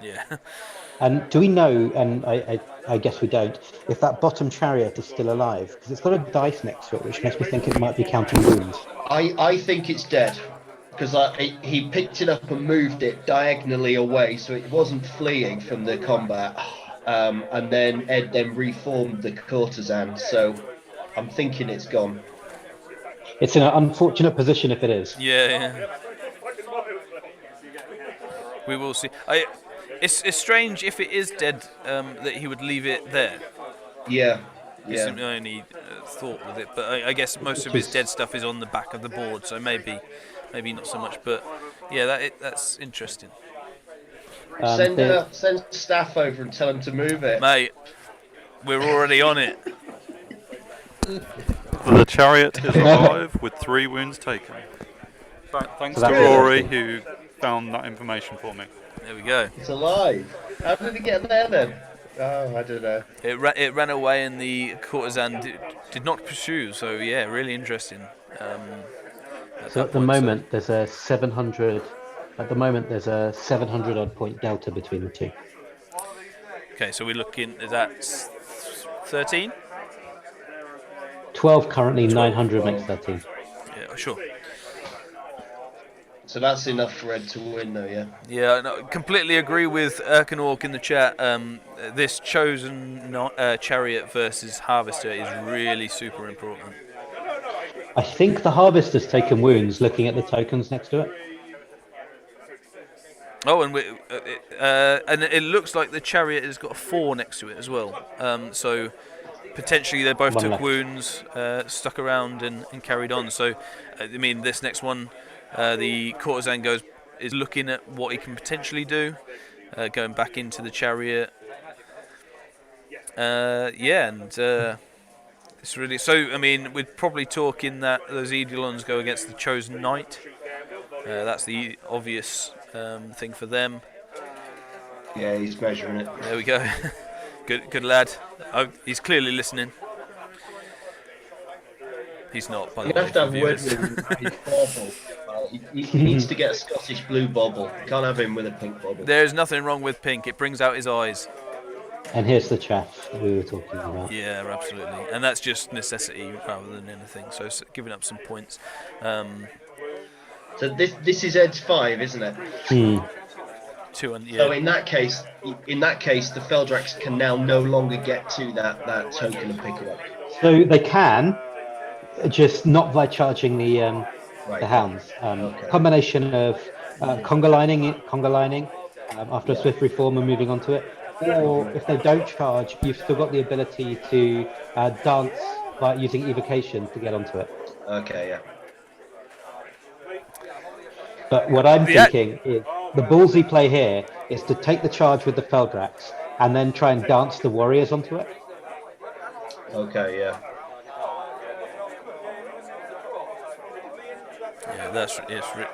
[SPEAKER 1] Yeah.
[SPEAKER 12] And do we know, and I guess we don't, if that bottom chariot is still alive? Because it's got a dice next to it, which makes me think it might be counting wounds.
[SPEAKER 3] I think it's dead. Because he picked it up and moved it diagonally away, so it wasn't fleeing from the combat. And then Ed reformed the courtesan, so I'm thinking it's gone.
[SPEAKER 12] It's in an unfortunate position if it is.
[SPEAKER 1] Yeah. We will see. It's strange if it is dead that he would leave it there.
[SPEAKER 3] Yeah.
[SPEAKER 1] It's my only thought with it, but I guess most of his dead stuff is on the back of the board, so maybe not so much. But yeah, that's interesting.
[SPEAKER 3] Send staff over and tell them to move it.
[SPEAKER 1] Mate, we're already on it.
[SPEAKER 5] The chariot is alive with 3 wounds taken. Thanks to Rory, who found that information for me.
[SPEAKER 1] There we go.
[SPEAKER 3] It's alive. How did it get there then? Oh, I don't know.
[SPEAKER 1] It ran away and the courtesan did not pursue. So yeah, really interesting.
[SPEAKER 12] So at the moment, there's a 700. At the moment, there's a 700 odd point delta between the two.
[SPEAKER 1] Okay, so we're looking. Is that 13?
[SPEAKER 12] 12 currently. 900 makes 13.
[SPEAKER 1] Yeah, sure.
[SPEAKER 3] So that's enough for Ed to win, though, yeah?
[SPEAKER 1] Yeah, no, completely agree with Erkenork in the chat. This chosen chariot versus harvester is really super important.
[SPEAKER 12] I think the harvester's taken wounds looking at the tokens next to it.
[SPEAKER 1] Oh, and it looks like the chariot has got a 4 next to it as well. So potentially they both took wounds, stuck around and carried on. So, I mean, this next one, the courtesan is looking at what he can potentially do, going back into the chariot. It's really so. I mean, we're probably talking that those Eidolons go against the chosen knight. That's the obvious thing for them.
[SPEAKER 3] Yeah, he's measuring it.
[SPEAKER 1] There we go. Good lad. Oh, he's clearly listening. He's not, by the way.
[SPEAKER 3] You have to have a word with his bauble. He needs to get a Scottish blue bauble. You can't have him with a pink bauble.
[SPEAKER 1] There's nothing wrong with pink. It brings out his eyes.
[SPEAKER 12] And here's the chaff that we were talking about.
[SPEAKER 1] Yeah, absolutely. And that's just necessity rather than anything. So giving up some points.
[SPEAKER 3] So this is Ed's 5, isn't it?
[SPEAKER 1] 2 and yeah.
[SPEAKER 3] So in that case, the Feldrax can now no longer get to that token and pick it up.
[SPEAKER 12] So they can, just not by charging the hounds. Combination of conga lining after a swift reform and moving onto it, or if they don't charge, you've still got the ability to dance by using evocation to get onto it.
[SPEAKER 3] Okay, yeah.
[SPEAKER 12] But what I'm thinking is the ballsy play here is to take the charge with the Feldrax and then try and dance the warriors onto it.
[SPEAKER 3] Okay, yeah.
[SPEAKER 1] Yeah,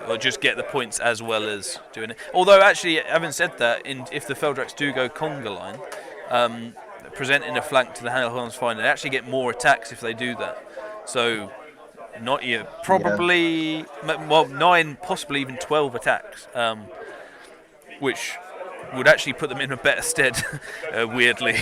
[SPEAKER 1] or just get the points as well as doing it. Although, actually, having said that, if the Feldrax do go conga line, presenting a flank to the Hellhounds fine, they actually get more attacks if they do that. So, not yet. Probably, 9, possibly even 12 attacks, which would actually put them in a better stead, weirdly,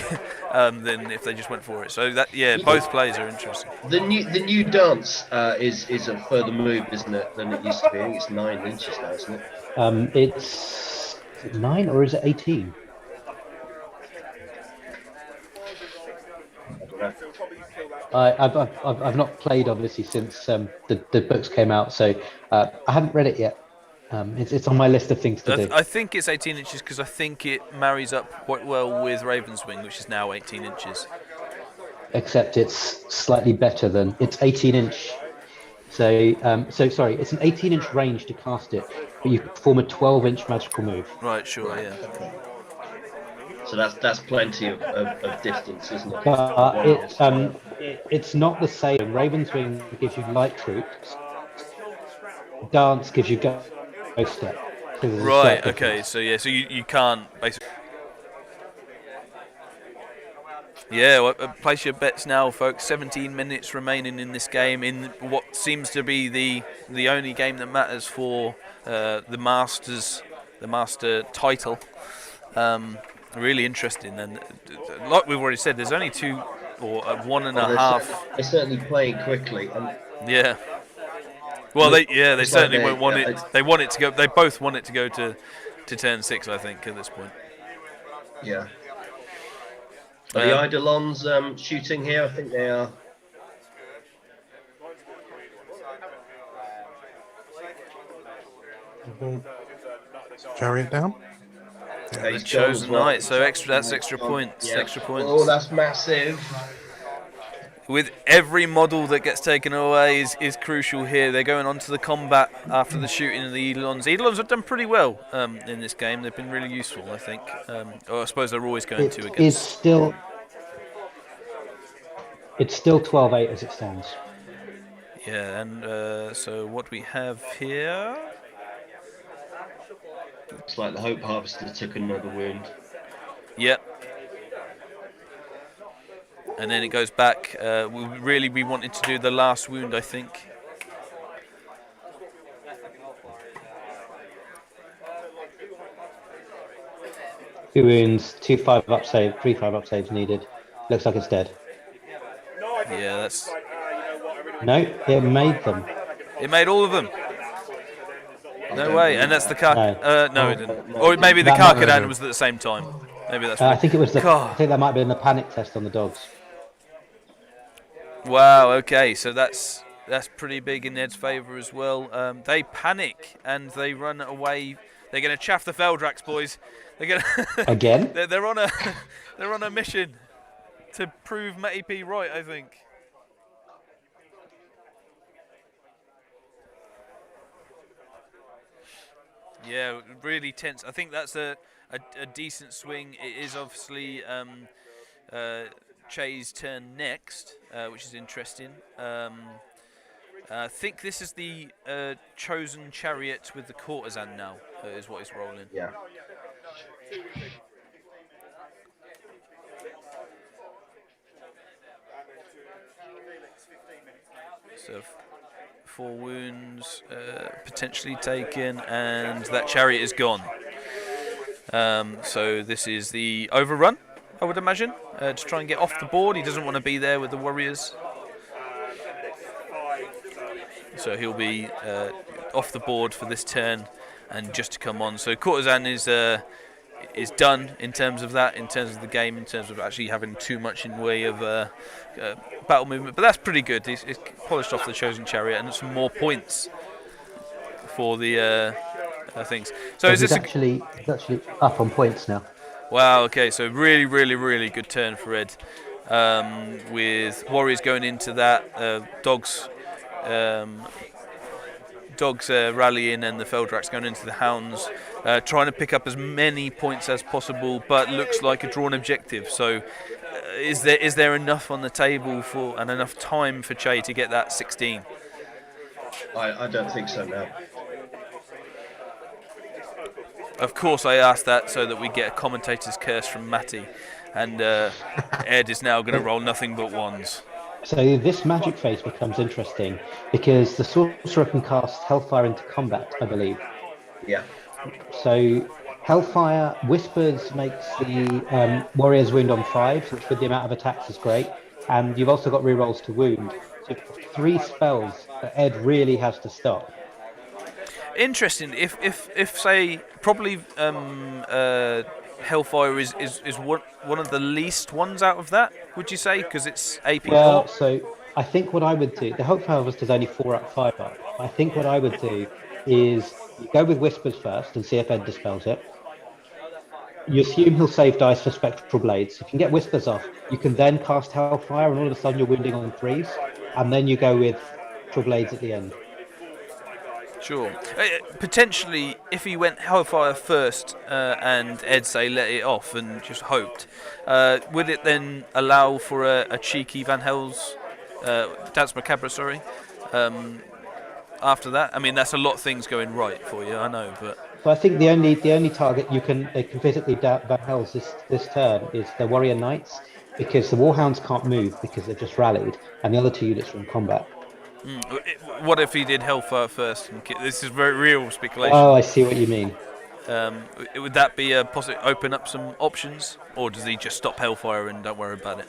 [SPEAKER 1] than if they just went for it. So that, both plays are interesting.
[SPEAKER 3] The new dance is a further move, isn't it, than it used to be? I think it's 9 inches now, isn't it?
[SPEAKER 12] Is it 9 or is it 18? I've not played obviously since the books came out, so I haven't read it yet. It's on my list of things to do.
[SPEAKER 1] I think it's 18 inches because I think it marries up quite well with Ravenswing, which is now 18 inches.
[SPEAKER 12] Except it's slightly better than it's 18 inch. So sorry, it's an 18-inch range to cast it, but you perform a 12-inch magical move.
[SPEAKER 1] Right, sure, yeah.
[SPEAKER 3] So that's plenty of distance, isn't it?
[SPEAKER 12] But it's not the same. Ravenswing gives you light troops. Dance gives you ghost step.
[SPEAKER 1] Right. Okay. So yeah. So you can't basically. Yeah. Well, place your bets now, folks. 17 minutes remaining in this game, in what seems to be the only game that matters for the master title. Really interesting, and like we've already said, there's only 2 or 1.5.
[SPEAKER 3] They're certainly playing quickly.
[SPEAKER 1] Yeah. Well, they certainly won't want it. They want it to go. They both want it to go to turn 6, I think, at this point.
[SPEAKER 3] Yeah. Are the Eidolons shooting here? I think they are.
[SPEAKER 4] Chariot down.
[SPEAKER 3] Yeah,
[SPEAKER 1] the chosen knight, so that's extra points.
[SPEAKER 3] Yeah.
[SPEAKER 1] Extra points.
[SPEAKER 3] Oh, that's massive.
[SPEAKER 1] With every model that gets taken away is crucial here. They're going on to the combat after the shooting of the Eidolons. Eidolons have done pretty well in this game. They've been really useful, I think. Or I suppose they're always going
[SPEAKER 12] It's still 12-8 as it stands.
[SPEAKER 1] Yeah, and so what we have here...
[SPEAKER 3] It's like the Hope Harvester took another wound.
[SPEAKER 1] Yep. And then it goes back. We wanted to do the last wound, I think.
[SPEAKER 12] 2 wounds, 2 5-up save, 3 5-up saves needed. Looks like it's dead.
[SPEAKER 1] Yeah, that's...
[SPEAKER 12] No, it made them.
[SPEAKER 1] It made all of them. No way, and that's the car. No, it didn't. Or maybe the Karkadan was at the same time. Maybe that's.
[SPEAKER 12] I think it was the. I think that might have been the panic test on the dogs.
[SPEAKER 1] Wow. Okay, so that's pretty big in Ed's favour as well. They panic and they run away. They're going to chaff the Feldrax, boys. They're going to
[SPEAKER 12] again.
[SPEAKER 1] they're on a mission to prove Matty P right, I think. Yeah, really tense. I think that's a decent swing. It is obviously Che's turn next, which is interesting. I think this is the chosen chariot with the courtesan now, is what he's rolling.
[SPEAKER 3] Yeah.
[SPEAKER 1] So 4 wounds potentially taken, and that chariot is gone. So this is the overrun, I would imagine, to try and get off the board. He doesn't want to be there with the warriors. So he'll be off the board for this turn and just to come on. So courtesan is done in terms of that, in terms of the game, in terms of actually having too much in way of battle movement. But that's pretty good. He's polished off the chosen chariot and some more points for the things. So is
[SPEAKER 12] he's
[SPEAKER 1] this
[SPEAKER 12] actually up on points now?
[SPEAKER 1] Wow. Okay. So really, really, really good turn for Ed. With warriors going into that, dogs rallying, and the Feldrax going into the hounds, trying to pick up as many points as possible, but looks like a drawn objective. So is there enough on the table for and enough time for Che to get that 16?
[SPEAKER 3] I don't think so now.
[SPEAKER 1] Of course, I asked that so that we get a commentator's curse from Matty, and Ed is now going to roll nothing but ones.
[SPEAKER 12] So this magic phase becomes interesting because the sorcerer can cast Hellfire into combat, I believe.
[SPEAKER 3] Yeah.
[SPEAKER 12] So Hellfire Whispers makes the warrior's wound on 5, which with the amount of attacks is great, and you've also got rerolls to wound. So 3 spells that Ed really has to stop.
[SPEAKER 1] Interesting. If say probably Hellfire is one of the least ones out of that, would you say? Because it's AP.
[SPEAKER 12] Well, so I think what I would do, the Hope Harvest is only 4-up, 5-up. I think what I would do is you go with Whispers first and see if Ed dispels it. You assume he'll save dice for Spectral Blades. If you can get Whispers off, you can then cast Hellfire, and all of a sudden you're wounding on 3s, and then you go with Spectral Blades at the end.
[SPEAKER 1] Sure. Potentially, if he went Hellfire first and Ed say let it off and just hoped, would it then allow for a cheeky Van Hels Dance Macabre? Sorry. After that, I mean that's a lot of things going right for you. I know, but.
[SPEAKER 12] So I think the only target they can physically Van Hels this turn is the Warrior Knights, because the Warhounds can't move because they've just rallied, and the other 2 units are in combat.
[SPEAKER 1] What if he did Hellfire first? This is very real speculation.
[SPEAKER 12] Oh, I see what you mean.
[SPEAKER 1] Would that be a open up some options, or does he just stop Hellfire and don't worry about it?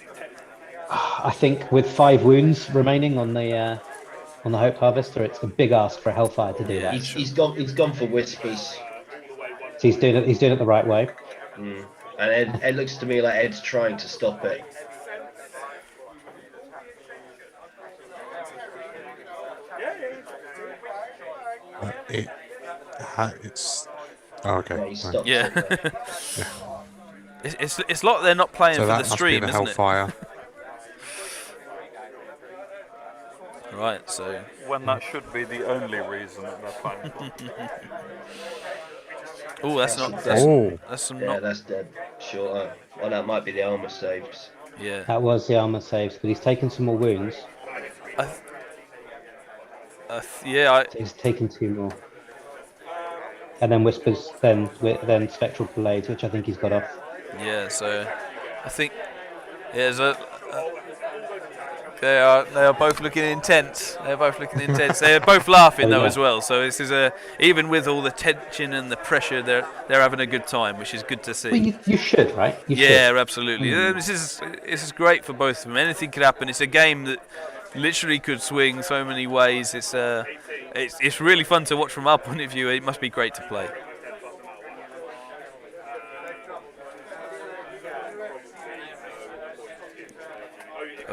[SPEAKER 12] I think with 5 wounds remaining on the Hope Harvester, it's a big ask for a Hellfire to do that.
[SPEAKER 3] He's gone for Whispers.
[SPEAKER 12] So he's doing it the right way.
[SPEAKER 3] And Ed looks to me like Ed's trying to stop it.
[SPEAKER 4] It's okay.
[SPEAKER 1] Yeah. It's like they're not playing for the stream,
[SPEAKER 4] isn't Hellfire.
[SPEAKER 1] it? Right. So
[SPEAKER 5] when that should be the only reason that they're playing.
[SPEAKER 1] Oh, that's some.
[SPEAKER 3] Yeah, that's dead. Sure. Well, that might be the armor saves.
[SPEAKER 1] Yeah.
[SPEAKER 12] That was the armor saves, but he's taken some more wounds. So he's taken 2 more. And then Whispers, then Spectral Blades, which I think he's got off.
[SPEAKER 1] Yeah, so I think there's they are both looking intense. They're both looking intense. They're both laughing though as well. So this is even with all the tension and the pressure, they're having a good time, which is good to see.
[SPEAKER 12] Well, you should, right? You should.
[SPEAKER 1] Absolutely. This is great for both of them. Anything could happen. It's a game that literally could swing so many ways. It's really fun to watch from our point of view. It must be great to play.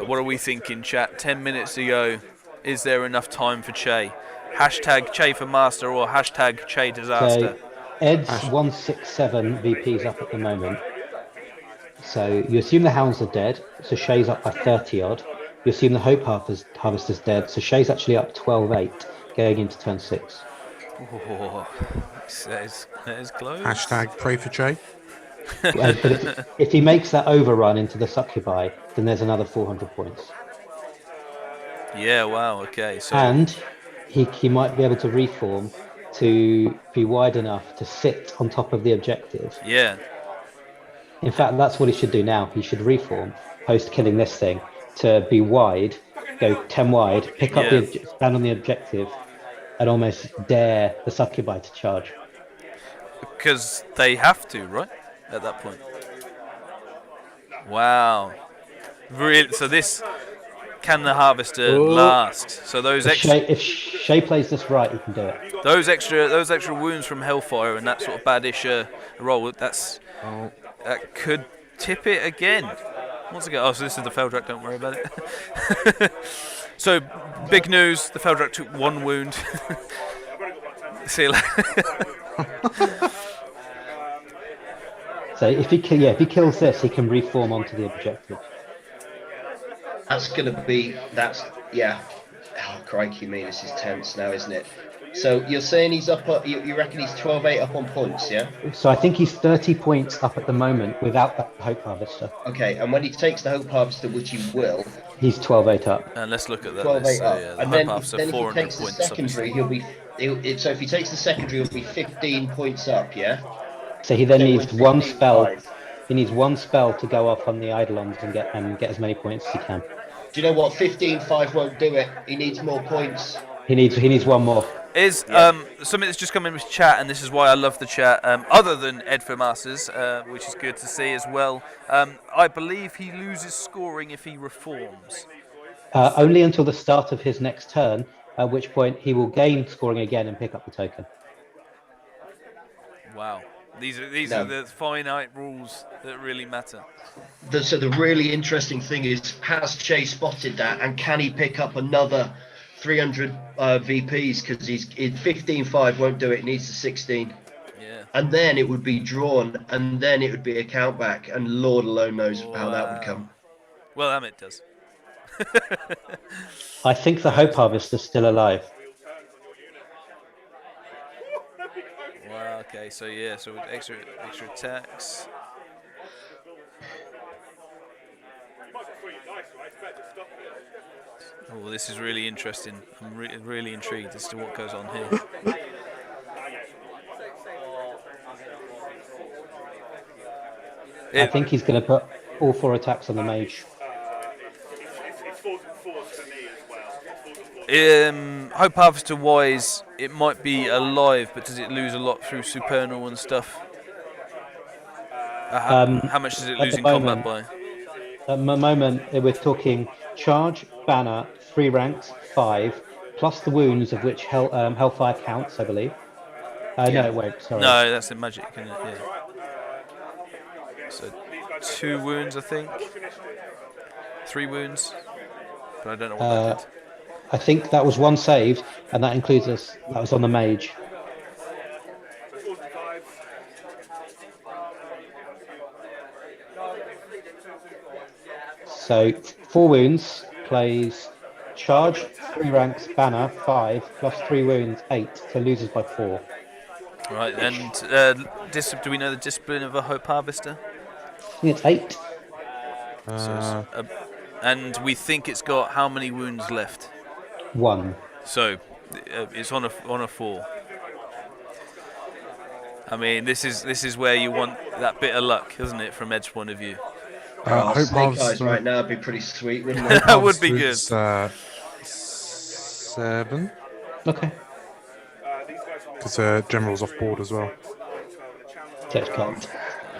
[SPEAKER 1] What are we thinking, chat? 10 minutes to go. Is there enough time for Che? Hashtag Che for Master or hashtag Che Disaster?
[SPEAKER 12] So Ed's 167 VPs up at the moment. So you assume the Hounds are dead, so Shay's up by 30 odd. You assume the Hope Harvester's dead, so Shay's actually up 12-8 going into turn 6.
[SPEAKER 1] Oh, that is close.
[SPEAKER 4] Hashtag pray for Che.
[SPEAKER 12] But if he makes that overrun into the Succubi, then there's another 400 points.
[SPEAKER 1] Yeah, wow, okay. So
[SPEAKER 12] and he might be able to reform to be wide enough to sit on top of the objective.
[SPEAKER 1] Yeah.
[SPEAKER 12] In fact, that's what he should do now. He should reform, post killing this thing, to be wide, go 10 wide, pick up stand on the objective, and almost dare the Succubi to charge.
[SPEAKER 1] Because they have to, right? At that point. Wow. Really? So this, can the Harvester last? So those
[SPEAKER 12] if Shay plays this right, he can do it.
[SPEAKER 1] Those extra wounds from Hellfire and that sort of badish roll, that could tip it again. Once again, so this is the Feldrak, don't worry about it. So, big news, the Feldrak took 1 wound. See you later.
[SPEAKER 12] So if he kills this, he can reform onto the objective.
[SPEAKER 3] That's going to be, oh, crikey me, this is tense now, isn't it? So you're saying he's up, you reckon he's 12-8 up on points, yeah?
[SPEAKER 12] So I think he's 30 points up at the moment without the Hope Harvester.
[SPEAKER 3] Okay, and when he takes the Hope Harvester, which he will...
[SPEAKER 12] He's 12-8 up.
[SPEAKER 1] And let's look at that.
[SPEAKER 3] 12-8 up.
[SPEAKER 1] The
[SPEAKER 3] and
[SPEAKER 1] then if he
[SPEAKER 3] takes the secondary, so if he takes the secondary, he'll be 15 points up, yeah?
[SPEAKER 12] So he then needs 1 spell. He needs 1 spell to go off on the Eidolons and get as many points as he can.
[SPEAKER 3] Do you know what? 15-5 won't do it. He needs more points.
[SPEAKER 12] He needs 1 more.
[SPEAKER 1] Is something that's just come in with chat, and this is why I love the chat. Other than Ed for Masters, which is good to see as well. I believe he loses scoring if he reforms.
[SPEAKER 12] Only until the start of his next turn, at which point he will gain scoring again and pick up the token.
[SPEAKER 1] Wow. These are the finite rules that really matter.
[SPEAKER 3] So the really interesting thing is, has Che spotted that, and can he pick up another 300 VPs? Because he's 15-5 won't do it. He needs the 16.
[SPEAKER 1] Yeah.
[SPEAKER 3] And then it would be drawn, and then it would be a countback, and Lord alone knows how that would come.
[SPEAKER 1] Well, Amit does.
[SPEAKER 12] I think the Hope Harvester's still alive.
[SPEAKER 1] Wow, okay, so extra attacks. Oh, this is really interesting. I'm really intrigued as to what goes on here.
[SPEAKER 12] I think he's going to put all 4 attacks on the mage.
[SPEAKER 1] Hope Harvester wise, it might be alive, but does it lose a lot through supernal and stuff? How much does it lose in combat by?
[SPEAKER 12] At the moment, we're talking charge, banner, 3 ranks, 5, plus the wounds, of which Hellfire counts, I believe. No, it won't, sorry.
[SPEAKER 1] No, that's the magic, isn't it? Yeah. So 2 wounds, I think. 3 wounds. But I don't know what that did.
[SPEAKER 12] I think that was 1 saved, and that includes us. That was on the mage. So 4 wounds, plays charge, 3 ranks, banner, 5, plus 3 wounds, 8, so loses by 4.
[SPEAKER 1] Right, and do we know the discipline of a Hope Harvester?
[SPEAKER 12] I think it's 8.
[SPEAKER 1] And we think it's got how many wounds left?
[SPEAKER 12] 1.
[SPEAKER 1] So It's on a 4. I mean, this is where you want that bit of luck, isn't it, from Ed's point of view?
[SPEAKER 3] Snake Eyes right now would be pretty sweet, wouldn't
[SPEAKER 1] it?
[SPEAKER 3] it?
[SPEAKER 1] That would be good.
[SPEAKER 4] 7.
[SPEAKER 12] Okay.
[SPEAKER 4] Because General's off board as well.
[SPEAKER 12] It's gone.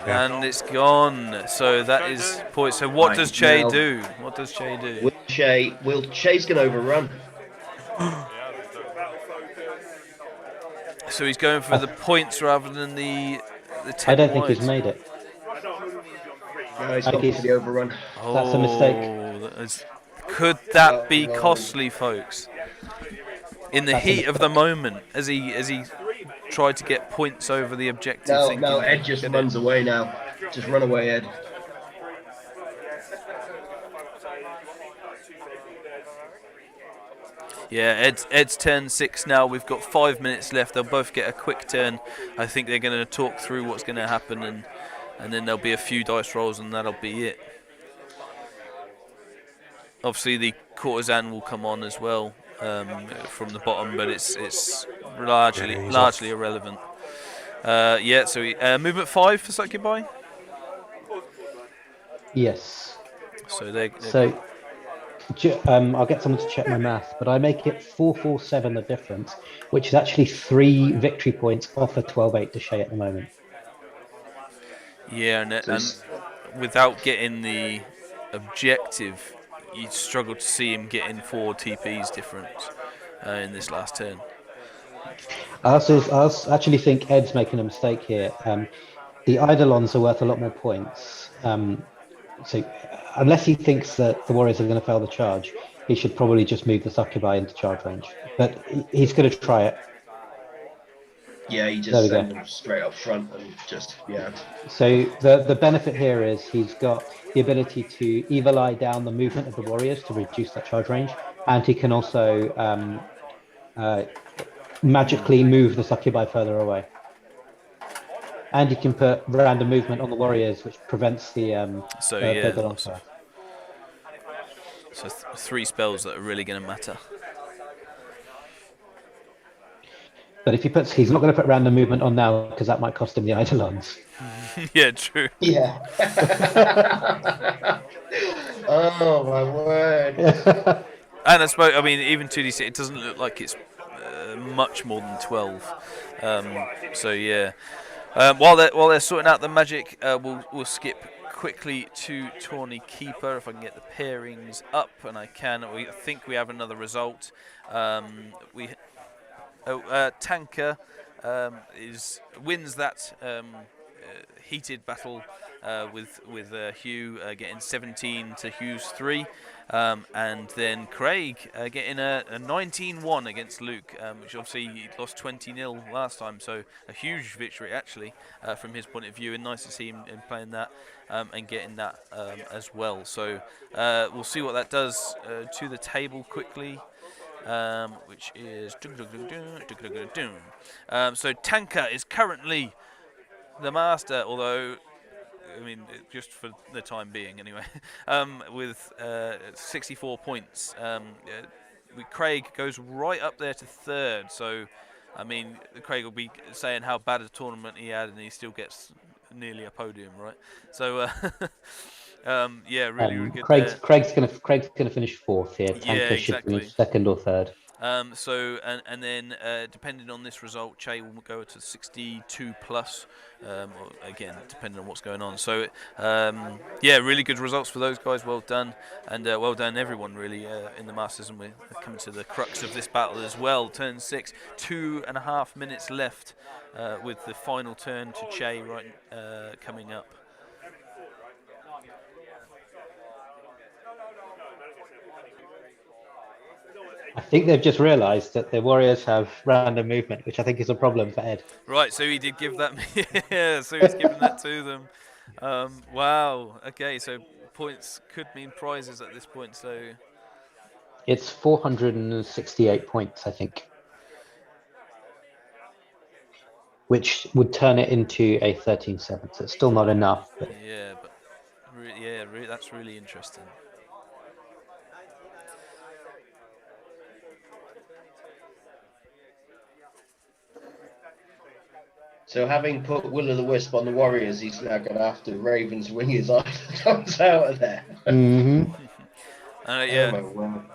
[SPEAKER 4] Yeah.
[SPEAKER 1] And it's gone. So that is point. So what does Che do? What does Che do?
[SPEAKER 3] Che's going to overrun.
[SPEAKER 1] So he's going for the points rather than the 10.
[SPEAKER 12] I don't think he's made it.
[SPEAKER 3] No, he's gone for the overrun.
[SPEAKER 12] That's a mistake.
[SPEAKER 1] Could that be costly, folks? In the heat of the moment, as he tried to get points over the objective.
[SPEAKER 3] No, Ed just runs away now. Just run away, Ed.
[SPEAKER 1] Yeah, Ed's turn 6 now. We've got 5 minutes left. They'll both get a quick turn. I think they're going to talk through what's going to happen, and then there'll be a few dice rolls, and that'll be it. Obviously, the courtesan will come on as well from the bottom, but it's largely irrelevant. Yeah, so movement 5 for Succubi?
[SPEAKER 12] Yes.
[SPEAKER 1] So
[SPEAKER 12] I'll get someone to check my math, but I make it 447 the difference, which is actually 3 victory points off a 12-8 to Shay at the moment.
[SPEAKER 1] Yeah, and without getting the objective, you struggle to see him getting 4 TPs difference in this last turn.
[SPEAKER 12] I actually think Ed's making a mistake here. The Eidolons are worth a lot more points. So unless he thinks that the Warriors are going to fail the charge, he should probably just move the Succubi into charge range. But he's going to try it.
[SPEAKER 3] Yeah, he just sends them straight up front and just,
[SPEAKER 12] So the benefit here is he's got the ability to evil eye down the movement of the Warriors to reduce that charge range, and he can also magically move the Succubi further away. And you can put random movement on the Warriors, which prevents the
[SPEAKER 1] So 3 spells that are really going to matter.
[SPEAKER 12] But if he's not going to put random movement on now because that might cost him the Eidolons.
[SPEAKER 1] Yeah, true.
[SPEAKER 3] Yeah. Oh my word.
[SPEAKER 1] And I suppose, even 2d6, it doesn't look like it's much more than 12. So yeah. While they're sorting out the magic, we'll skip quickly to Tawny Keeper if I can get the pairings up, and I can. I think we have another result. Tanker wins that heated battle with Hugh getting 17 to Hugh's 3. And then Craig getting a 19-1 against Luke, which obviously he lost 20-0 last time, so a huge victory actually from his point of view, and nice to see him playing that and getting that as well. So we'll see what that does to the table quickly. Which is so Tanker is currently the master, although just for the time being anyway, with 64 points. Craig goes right up there to 3rd, so Craig will be saying how bad a tournament he had, and he still gets nearly a podium, right? So yeah, really good.
[SPEAKER 12] Craig's gonna finish 4th here. Tanker should finish 2nd or 3rd.
[SPEAKER 1] So and then depending on this result, Che will go to 62 plus. Again, depending on what's going on. So yeah, really good results for those guys. Well done, and well done everyone really in the Masters. And we're coming to the crux of this battle as well. Turn 6, 2.5 minutes left with the final turn to Che coming up.
[SPEAKER 12] I think they've just realised that the Warriors have random movement, which I think is a problem for Ed.
[SPEAKER 1] Right, so he did give that. Yeah, so he's giving that to them. Wow. Okay, so points could mean prizes at this point. So
[SPEAKER 12] it's 468 points, I think, which would turn it into a 13-7. So it's still not enough. But
[SPEAKER 1] yeah, but that's really interesting.
[SPEAKER 3] So having put Will-o'-the-Wisp on the Warriors, he's now going to have to Ravens wing his items out of there.
[SPEAKER 12] Mm-hmm.
[SPEAKER 1] Yeah,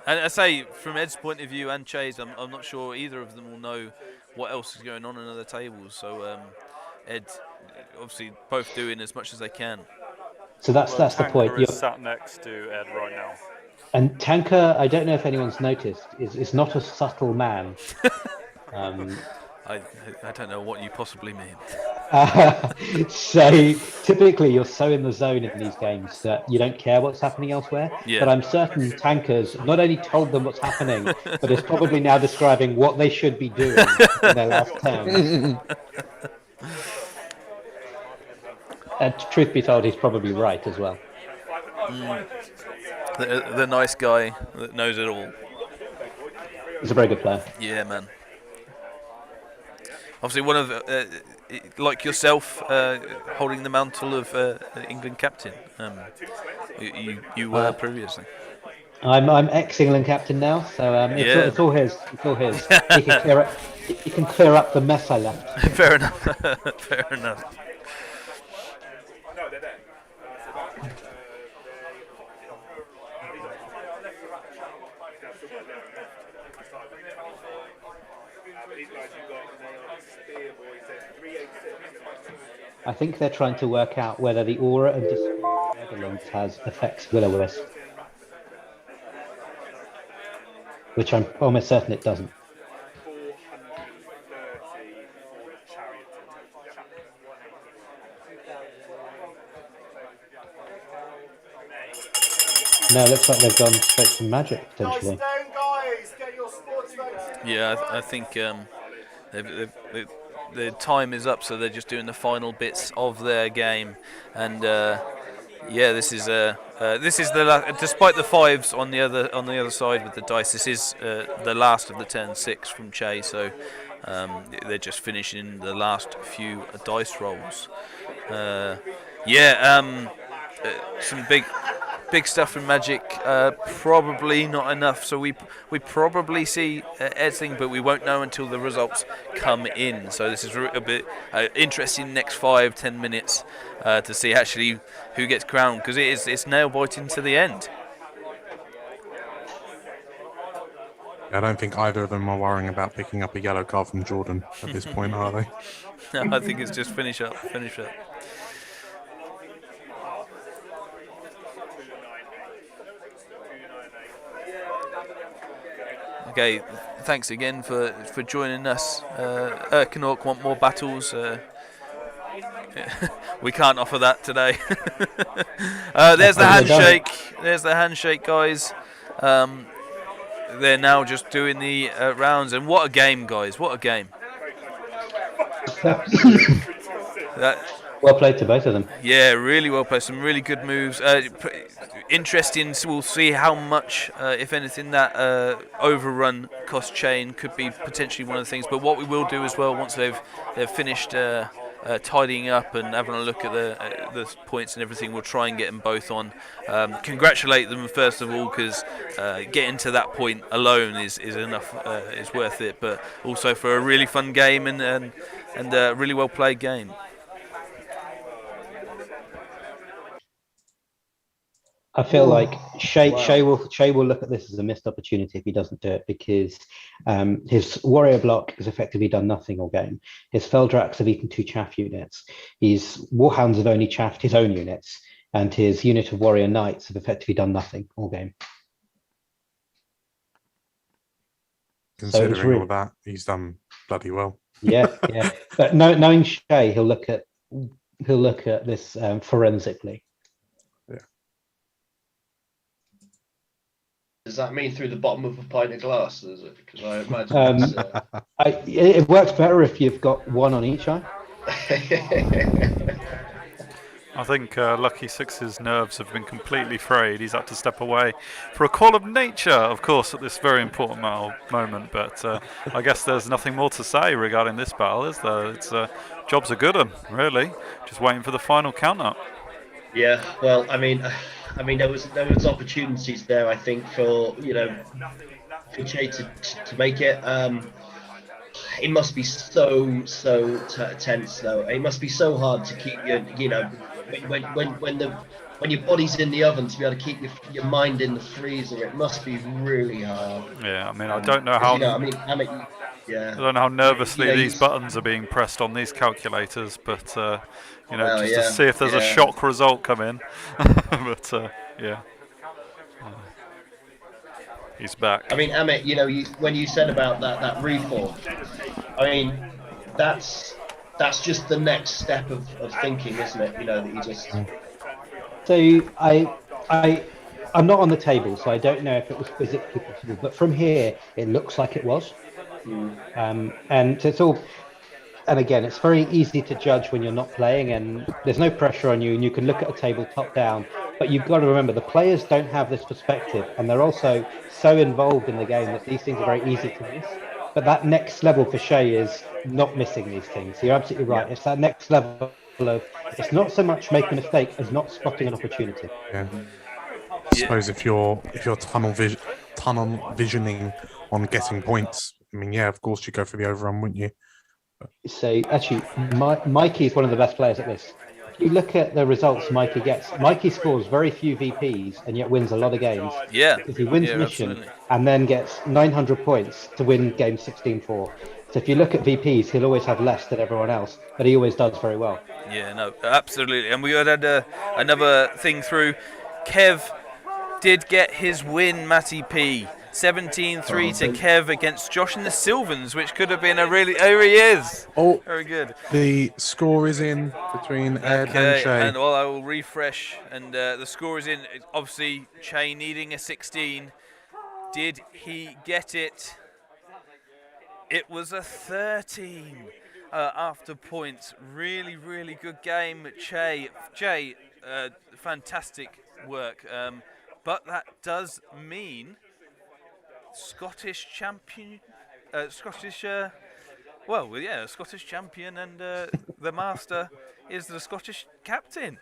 [SPEAKER 1] and I say from Ed's point of view and Che's, I'm not sure either of them will know what else is going on other tables. So Ed, obviously, both doing as much as they can.
[SPEAKER 12] So that's the point.
[SPEAKER 5] Tanker is sat next to Ed right now.
[SPEAKER 12] And Tanker, I don't know if anyone's noticed, is not a subtle man.
[SPEAKER 1] I don't know what you possibly mean.
[SPEAKER 12] So typically you're so in the zone in these games that you don't care what's happening elsewhere.
[SPEAKER 1] Yeah.
[SPEAKER 12] But I'm certain Tanker's not only told them what's happening, but is probably now describing what they should be doing in their last turn. And truth be told, he's probably right as well.
[SPEAKER 1] The nice guy that knows it all.
[SPEAKER 12] He's a very good player.
[SPEAKER 1] Yeah, man. Obviously, one of like yourself, holding the mantle of England captain. You were previously.
[SPEAKER 12] I'm ex-England captain now, so it's all his. It's all his. He can clear up the mess I left.
[SPEAKER 1] Fair enough. Fair enough.
[SPEAKER 12] I think they're trying to work out whether the aura of Netherlands has affects Will-o'-Wisp, which I'm almost certain it doesn't. No, it looks like they've gone straight to Magic potentially.
[SPEAKER 1] Yeah, I think the time is up, so they're just doing the final bits of their game, and yeah, this is the despite the fives on the other side with the dice. This is the last of the turn 6 from Che, so they're just finishing the last few dice rolls. Some big stuff from Magic. Probably not enough, so we probably see Ed's thing, but we won't know until the results come in. So this is a bit interesting next 5-10 minutes to see actually who gets crowned, because it's nail biting to the end.
[SPEAKER 4] I don't think either of them are worrying about picking up a yellow card from Jordan at this point, are they?
[SPEAKER 1] No, I think it's just finish up. Okay, thanks again for joining us. Erkenork want more battles. We can't offer that today. There's the handshake. There's the handshake, guys. They're now just doing the rounds, and what a game, guys! What a game.
[SPEAKER 12] Well played to both of them.
[SPEAKER 1] Yeah, really well played. Some really good moves. Interesting. So we'll see how much, if anything, that overrun cost chain could be potentially one of the things. But what we will do as well, once they've finished tidying up and having a look at the points and everything, we'll try and get them both on. Congratulate them first of all, because getting to that point alone is enough. Is worth it. But also for a really fun game and a really well played game.
[SPEAKER 12] I feel like Shay will look at this as a missed opportunity if he doesn't do it, because his warrior block has effectively done nothing all game. His Feldrax have eaten 2 chaff units. His Warhounds have only chaffed his own units, and his unit of warrior knights have effectively done nothing all game.
[SPEAKER 4] Considering all that, he's done bloody well.
[SPEAKER 12] Yeah. But knowing Shay, he'll look at this forensically.
[SPEAKER 3] Does that mean through the bottom of a pint of glass? Does it? Because I imagine
[SPEAKER 12] it works better if you've got one on each eye.
[SPEAKER 5] I think Lucky Six's nerves have been completely frayed. He's had to step away for a call of nature, of course, at this very important moment. But I guess there's nothing more to say regarding this battle, is there? It's job's a good one, really. Just waiting for the final count-up.
[SPEAKER 3] Yeah, well, I mean, there was opportunities there, I think, for for Che to make it. it must be so tense though. It must be so hard to keep when your body's in the oven, to be able to keep your mind in the freezer. It must be really hard.
[SPEAKER 5] Yeah, I mean, I don't know how.
[SPEAKER 3] Yeah.
[SPEAKER 5] I don't know how nervously these buttons are being pressed on these calculators, but just to see if there's a shock result come in. But yeah. He's back.
[SPEAKER 3] I mean, Amit, when you said about that reform, I mean, that's just the next step of thinking, isn't it? That you just.
[SPEAKER 12] So I'm not on the table, so I don't know if it was physically possible. But from here, it looks like it was. And so it's all. And again, it's very easy to judge when you're not playing, and there's no pressure on you, and you can look at a table top down. But you've got to remember, the players don't have this perspective, and they're also so involved in the game that these things are very easy to miss. But that next level for Shay is not missing these things. So you're absolutely right. Yeah. It's that next level of, it's not so much making a mistake as not spotting an opportunity.
[SPEAKER 4] Yeah. I suppose if you're tunnel visioning on getting points, I mean, yeah, of course you go for the overrun, wouldn't you?
[SPEAKER 12] So actually, Mikey is one of the best players at this. If you look at the results Mikey gets, Mikey scores very few VPs and yet wins a lot of games.
[SPEAKER 1] Yeah.
[SPEAKER 12] Because he wins mission and then gets 900 points to win game 16-4. So if you look at VPs, he'll always have less than everyone else, but he always does very well.
[SPEAKER 1] Yeah, no, absolutely. And we had another thing through. Kev did get his win, Matty P. 17-3 to Kev against Josh and the Sylvans, which could have been a really... Oh, he is!
[SPEAKER 4] Oh,
[SPEAKER 1] very good.
[SPEAKER 4] The score is in between Ed and Shay.
[SPEAKER 1] And I will refresh, and the score is in. Obviously, Shay needing a 16. Did he get it? It was a 13 after points. Really, really good game. Jay, fantastic work. But that does mean... Scottish champion, Scottish champion, and the master is the Scottish captain.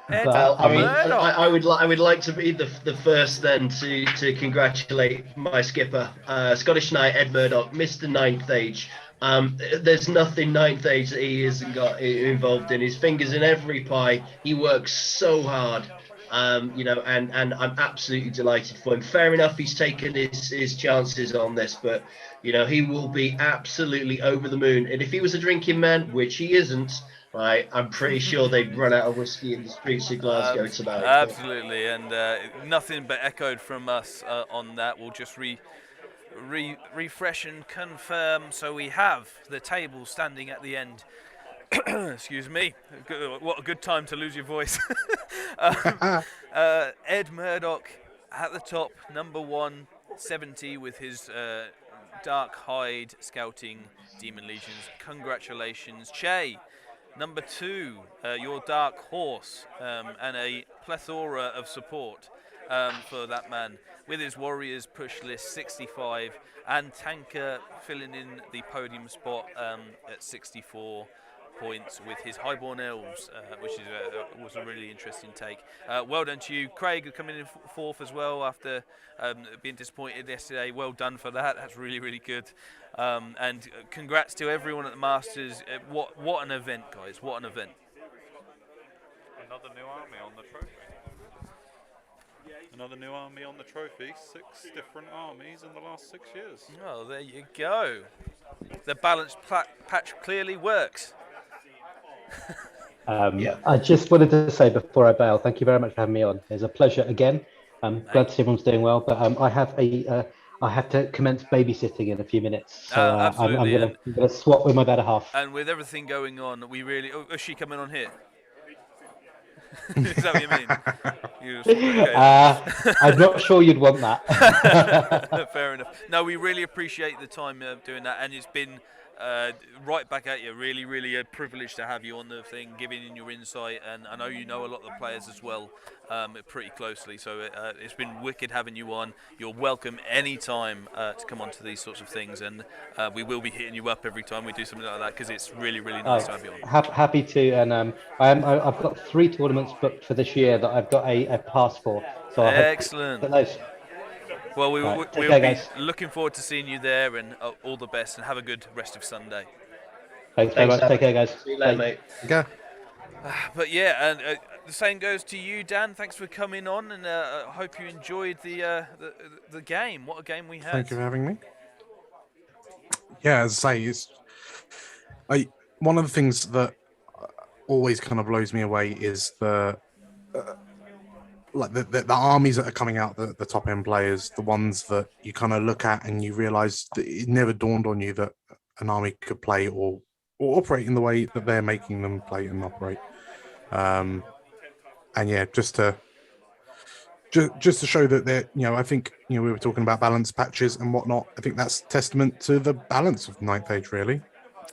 [SPEAKER 1] Ed
[SPEAKER 3] I would like to be the first then to congratulate my skipper, Scottish Knight Ed Murdoch, Mr. Ninth Age. There's nothing Ninth Age that he hasn't got involved in. His fingers in every pie. He works so hard. And I'm absolutely delighted for him. Fair enough, he's taken his chances on this, but he will be absolutely over the moon. And if he was a drinking man, which he isn't, right, I'm pretty sure they'd run out of whiskey in the streets of Glasgow tonight.
[SPEAKER 1] Absolutely, and nothing but echoed from us on that. We'll just refresh and confirm. So we have the table standing at the end. Excuse me. What a good time to lose your voice. Ed Murdoch at the top, number 170 with his Dark Hide scouting Demon Legions. Congratulations. Che, number 2, your Dark Horse, and a plethora of support for that man with his Warriors push list 65, and Tanker filling in the podium spot at 64 points with his Highborn Elves, which was a really interesting take. Well done to you. Craig coming in fourth as well after being disappointed yesterday. Well done for that. That's really, really good. And congrats to everyone at the Masters. What an event, guys. What an event.
[SPEAKER 5] Another new army on the trophy. Another new army on the trophy. 6 different armies in the last 6 years.
[SPEAKER 1] Oh, there you go. The balanced patch clearly works.
[SPEAKER 12] I just wanted to say before I bail, thank you very much for having me on. It's a pleasure again. I'm glad to see everyone's doing well, but I have to commence babysitting in a few minutes, so I'm going to swap with my better half.
[SPEAKER 1] And with everything going on, we really... Oh, is she coming on here? Is that what you mean?
[SPEAKER 12] I'm not sure you'd want that.
[SPEAKER 1] Fair enough. No, we really appreciate the time doing that, and it's been right back at you. Really, really a privilege to have you on the thing, giving in your insight, and I know you know a lot of the players as well, pretty closely. So it's been wicked having you on. You're welcome anytime to come on to these sorts of things, and we will be hitting you up every time we do something like that, because it's really, really nice to have you on.
[SPEAKER 12] Happy to, and I've got 3 tournaments booked for this year that I've got a pass for. So
[SPEAKER 1] excellent. Well, we'll be looking forward to seeing you there, and all the best, and have a good rest of Sunday.
[SPEAKER 12] Thanks very much. Take care, guys.
[SPEAKER 3] See you later, mate.
[SPEAKER 4] Okay.
[SPEAKER 1] But yeah, and the same goes to you, Dan. Thanks for coming on, and I hope you enjoyed the game. What a game we had!
[SPEAKER 4] Thank you for having me. Yeah, as I say, one of the things that always kind of blows me away is the armies that are coming out, the top end players, the ones that you kind of look at and you realise that it never dawned on you that an army could play or operate in the way that they're making them play and operate. And yeah, just to show that they're, I think, we were talking about balance patches and whatnot. I think that's testament to the balance of Ninth Age, really.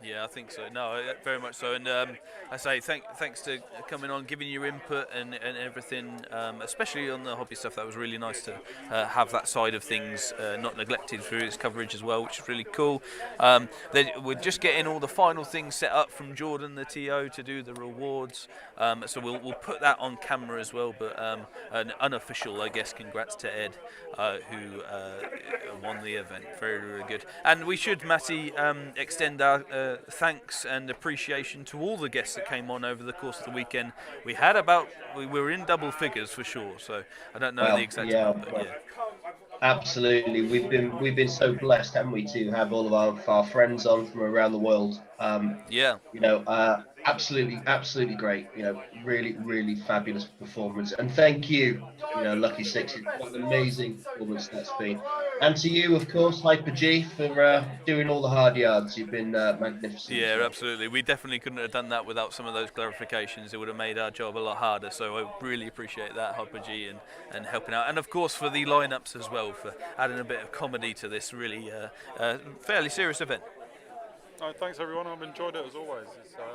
[SPEAKER 1] Yeah, I think so. No, very much so. And I say thanks to coming on, giving your input and everything, especially on the hobby stuff. That was really nice to have that side of things not neglected through its coverage as well, which is really cool. We're just getting all the final things set up from Jordan, the TO, to do the rewards. So we'll put that on camera as well. But an unofficial, I guess, congrats to Ed, who won the event. Very, very good. And we should, Matty, extend our thanks and appreciation to all the guests that came on over the course of the weekend. We were in double figures for sure, so I don't know the exact amount, but yeah.
[SPEAKER 3] Absolutely, we've been so blessed, haven't we, to have all of our friends on from around the world. Absolutely great. Really, really fabulous performance, and thank you, Lucky Sixes. What an amazing performance that's been, and to you, of course, Hyper G, for doing all the hard yards. You've been magnificent.
[SPEAKER 1] Yeah, absolutely. We definitely couldn't have done that without some of those clarifications. It would have made our job a lot harder. So I really appreciate that, Hyper G, and helping out, and of course for the lineups as well, for adding a bit of comedy to this really fairly serious event.
[SPEAKER 5] Thanks everyone, I've enjoyed it as always.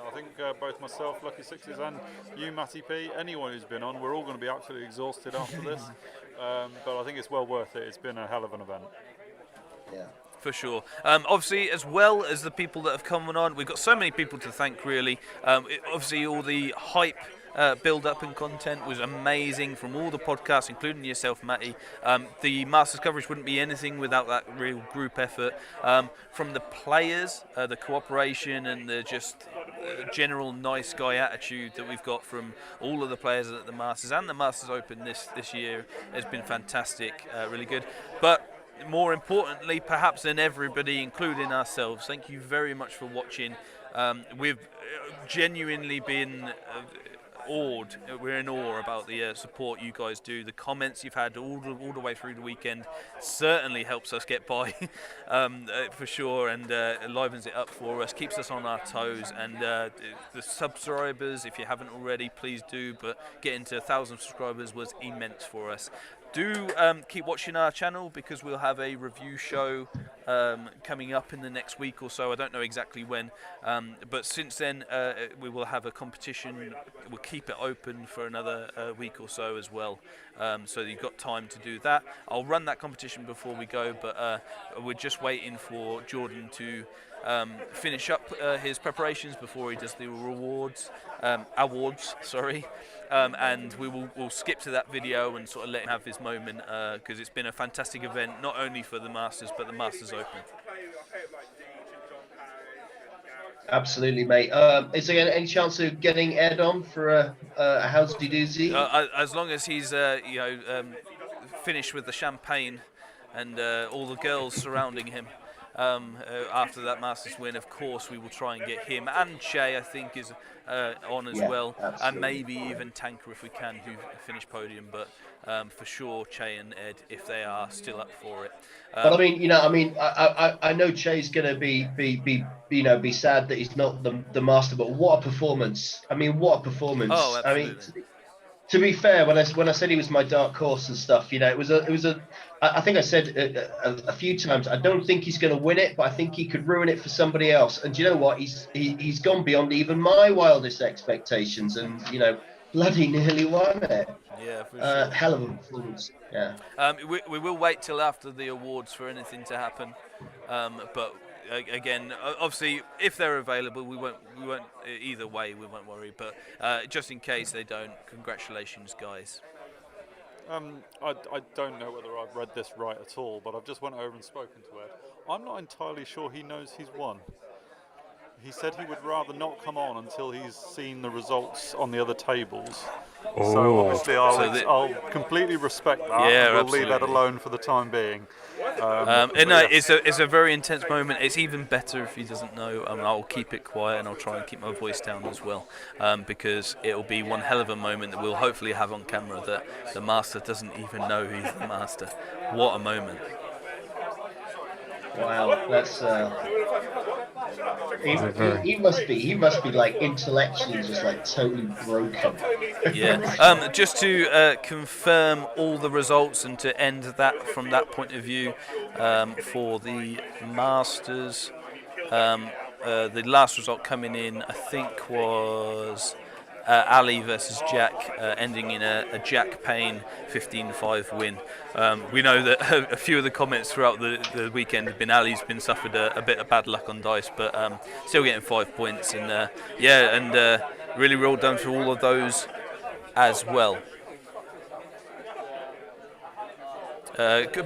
[SPEAKER 5] I think both myself, Lucky Sixes, and you, Matty P, anyone who's been on, we're all going to be absolutely exhausted after this, but I think it's well worth it. It's been a hell of an event.
[SPEAKER 3] Yeah.
[SPEAKER 1] For sure. Obviously, as well as the people that have come on, we've got so many people to thank, really. Obviously, all the hype build-up and content was amazing from all the podcasts, including yourself, Matty. The Masters coverage wouldn't be anything without that real group effort. From the players, the cooperation and the just general nice guy attitude that we've got from all of the players at the Masters and the Masters Open this year has been fantastic, really good. But more importantly, perhaps than everybody, including ourselves, thank you very much for watching. We've genuinely been awed. We're in awe about the support you guys do. The comments you've had all the way through the weekend certainly helps us get by, for sure, and livens it up for us, keeps us on our toes. And the subscribers, if you haven't already, please do. But getting to 1,000 subscribers was immense for us. Do keep watching our channel, because we'll have a review show coming up in the next week or so. I don't know exactly when, but since then we will have a competition. We'll keep it open for another week or so as well, so you've got time to do that. I'll run that competition before we go, but we're just waiting for Jordan to finish up his preparations before he does the awards. And we'll skip to that video and sort of let him have his moment, because it's been a fantastic event, not only for the Masters but the Masters Open.
[SPEAKER 3] Absolutely, mate. Is there any chance of getting Ed on for a howsy doozy?
[SPEAKER 1] As long as he's finished with the champagne and all the girls surrounding him. After that Masters win, of course, we will try and get him, and Che, I think, is on as well, absolutely. And maybe even Tanker if we can, who finished podium, but for sure Che and Ed, if they are still up for it.
[SPEAKER 3] But I know Che's going to be sad that he's not the master, but what a performance! What a performance!
[SPEAKER 1] Oh, absolutely.
[SPEAKER 3] To be fair, when I said he was my dark horse and stuff, it was a. I think I said a few times, I don't think he's going to win it, but I think he could ruin it for somebody else. And do you know what? He's gone beyond even my wildest expectations, and bloody nearly won it.
[SPEAKER 1] Yeah, for sure.
[SPEAKER 3] Hell of a performance. Yeah.
[SPEAKER 1] We will wait till after the awards for anything to happen, but. Again, obviously, if they're available, we won't. Either way, we won't worry. But just in case they don't, congratulations, guys.
[SPEAKER 5] I don't know whether I've read this right at all, but I've just went over and spoken to Ed. I'm not entirely sure he knows he's won. He said he would rather not come on until he's seen the results on the other tables.
[SPEAKER 4] Oh.
[SPEAKER 5] So obviously I'll completely respect that.
[SPEAKER 1] Yeah,
[SPEAKER 5] and we'll
[SPEAKER 1] absolutely.
[SPEAKER 5] leave Ed alone for the time being.
[SPEAKER 1] It's a very intense moment. It's even better if he doesn't know. I'll keep it quiet and I'll try and keep my voice down as well, because it'll be one hell of a moment that we'll hopefully have on camera that the master doesn't even know he's the master. What a moment!
[SPEAKER 3] Wow, that's he must be like intellectually just like totally broken.
[SPEAKER 1] Yeah. Just to confirm all the results and to end that from that point of view, for the Masters, the last result coming in, I think, was Ali versus Jack, ending in a Jack Payne 15-5 win. We know that a few of the comments throughout the weekend have been Ali's been suffered a bit of bad luck on dice, but still getting 5 points, and really well done for all of those as well.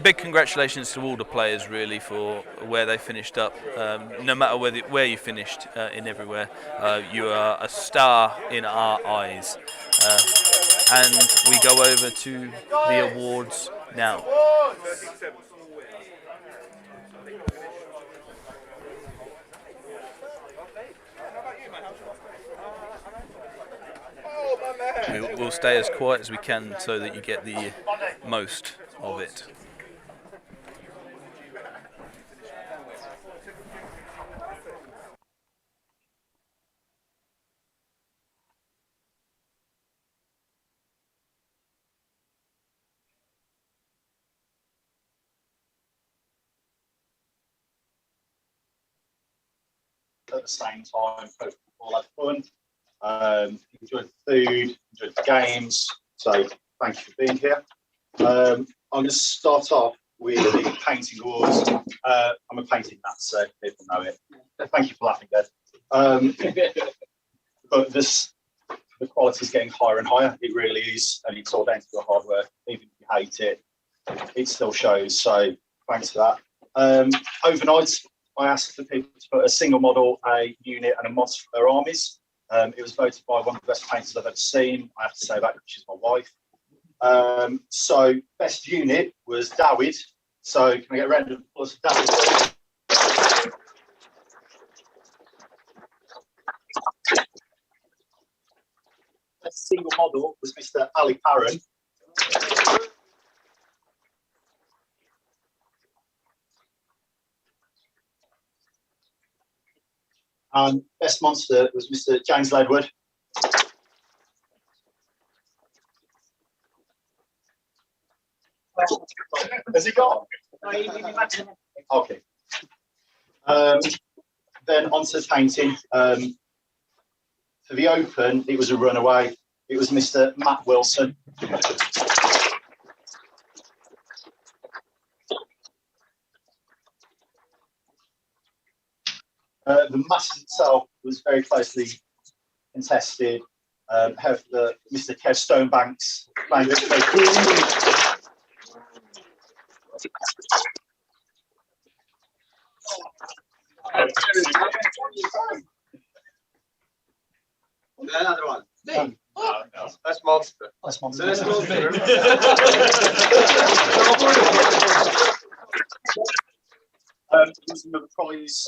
[SPEAKER 1] Big congratulations to all the players, really, for where they finished up. No matter where you finished in everywhere, you are a star in our eyes. And we go over to the awards now. We'll stay as quiet as we can so that you get the most of it.
[SPEAKER 16] At the same time, all had fun. Enjoyed the food, enjoyed the games. So thank you for being here. I'm going to start off with the painting awards. I'm a painting nut, so people know it. Thank you for laughing, Dad. But the quality is getting higher and higher. It really is, and it's all down to your hard work. Even if you hate it, it still shows. So thanks for that. Overnight, I asked for people to put a single model, a unit, and a mod for their armies. It was voted by one of the best painters I've ever seen. I have to say that because she's my wife. So best unit was Dawid. So can I get a round of applause for Dawid? Best single model was Mr. Ali Parron. And best monster was Mr. James Ledward. Has he gone? Okay. Then on to painting. For the open, it was a runaway. It was Mr. Matt Wilson. The master itself was very closely contested. Have Mr. Kev Stonebanks playing this
[SPEAKER 17] Another one. No. That's monster.
[SPEAKER 16] That's monster.
[SPEAKER 17] That's monster.
[SPEAKER 16] There's another prize.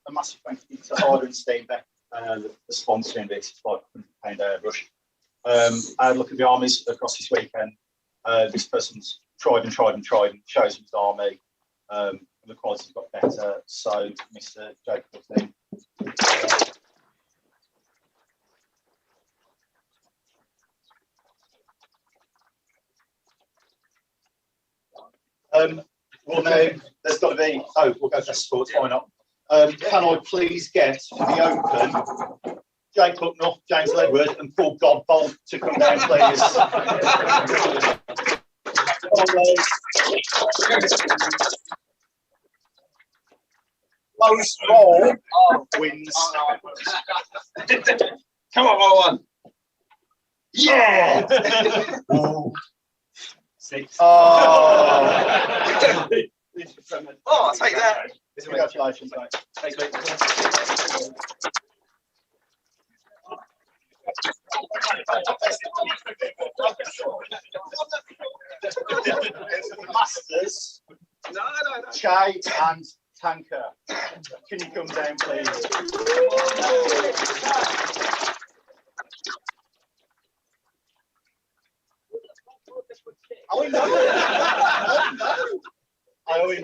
[SPEAKER 16] A massive thank you to Harder and Steinbeck for sponsoring this. It's like £100 airbrush. I had a look at the armies across this weekend. This person's tried and shows his army. And the quality's got better. So, Mr. Jacob Lee. Well, no, there's got to be. Oh, we'll go to sports. Why not? Can I please get to the open Jake Hucknall, James Ledward, and Paul Godbold to come down, please? Most roll wins.
[SPEAKER 17] Come on, roll one.
[SPEAKER 16] Yeah. 6.
[SPEAKER 17] Oh, I'll take that.
[SPEAKER 16] Congratulations, mate.
[SPEAKER 17] Thanks, mate.
[SPEAKER 16] Masters, Chai and Tanker. Can you come down, please? Oh, no. I owe him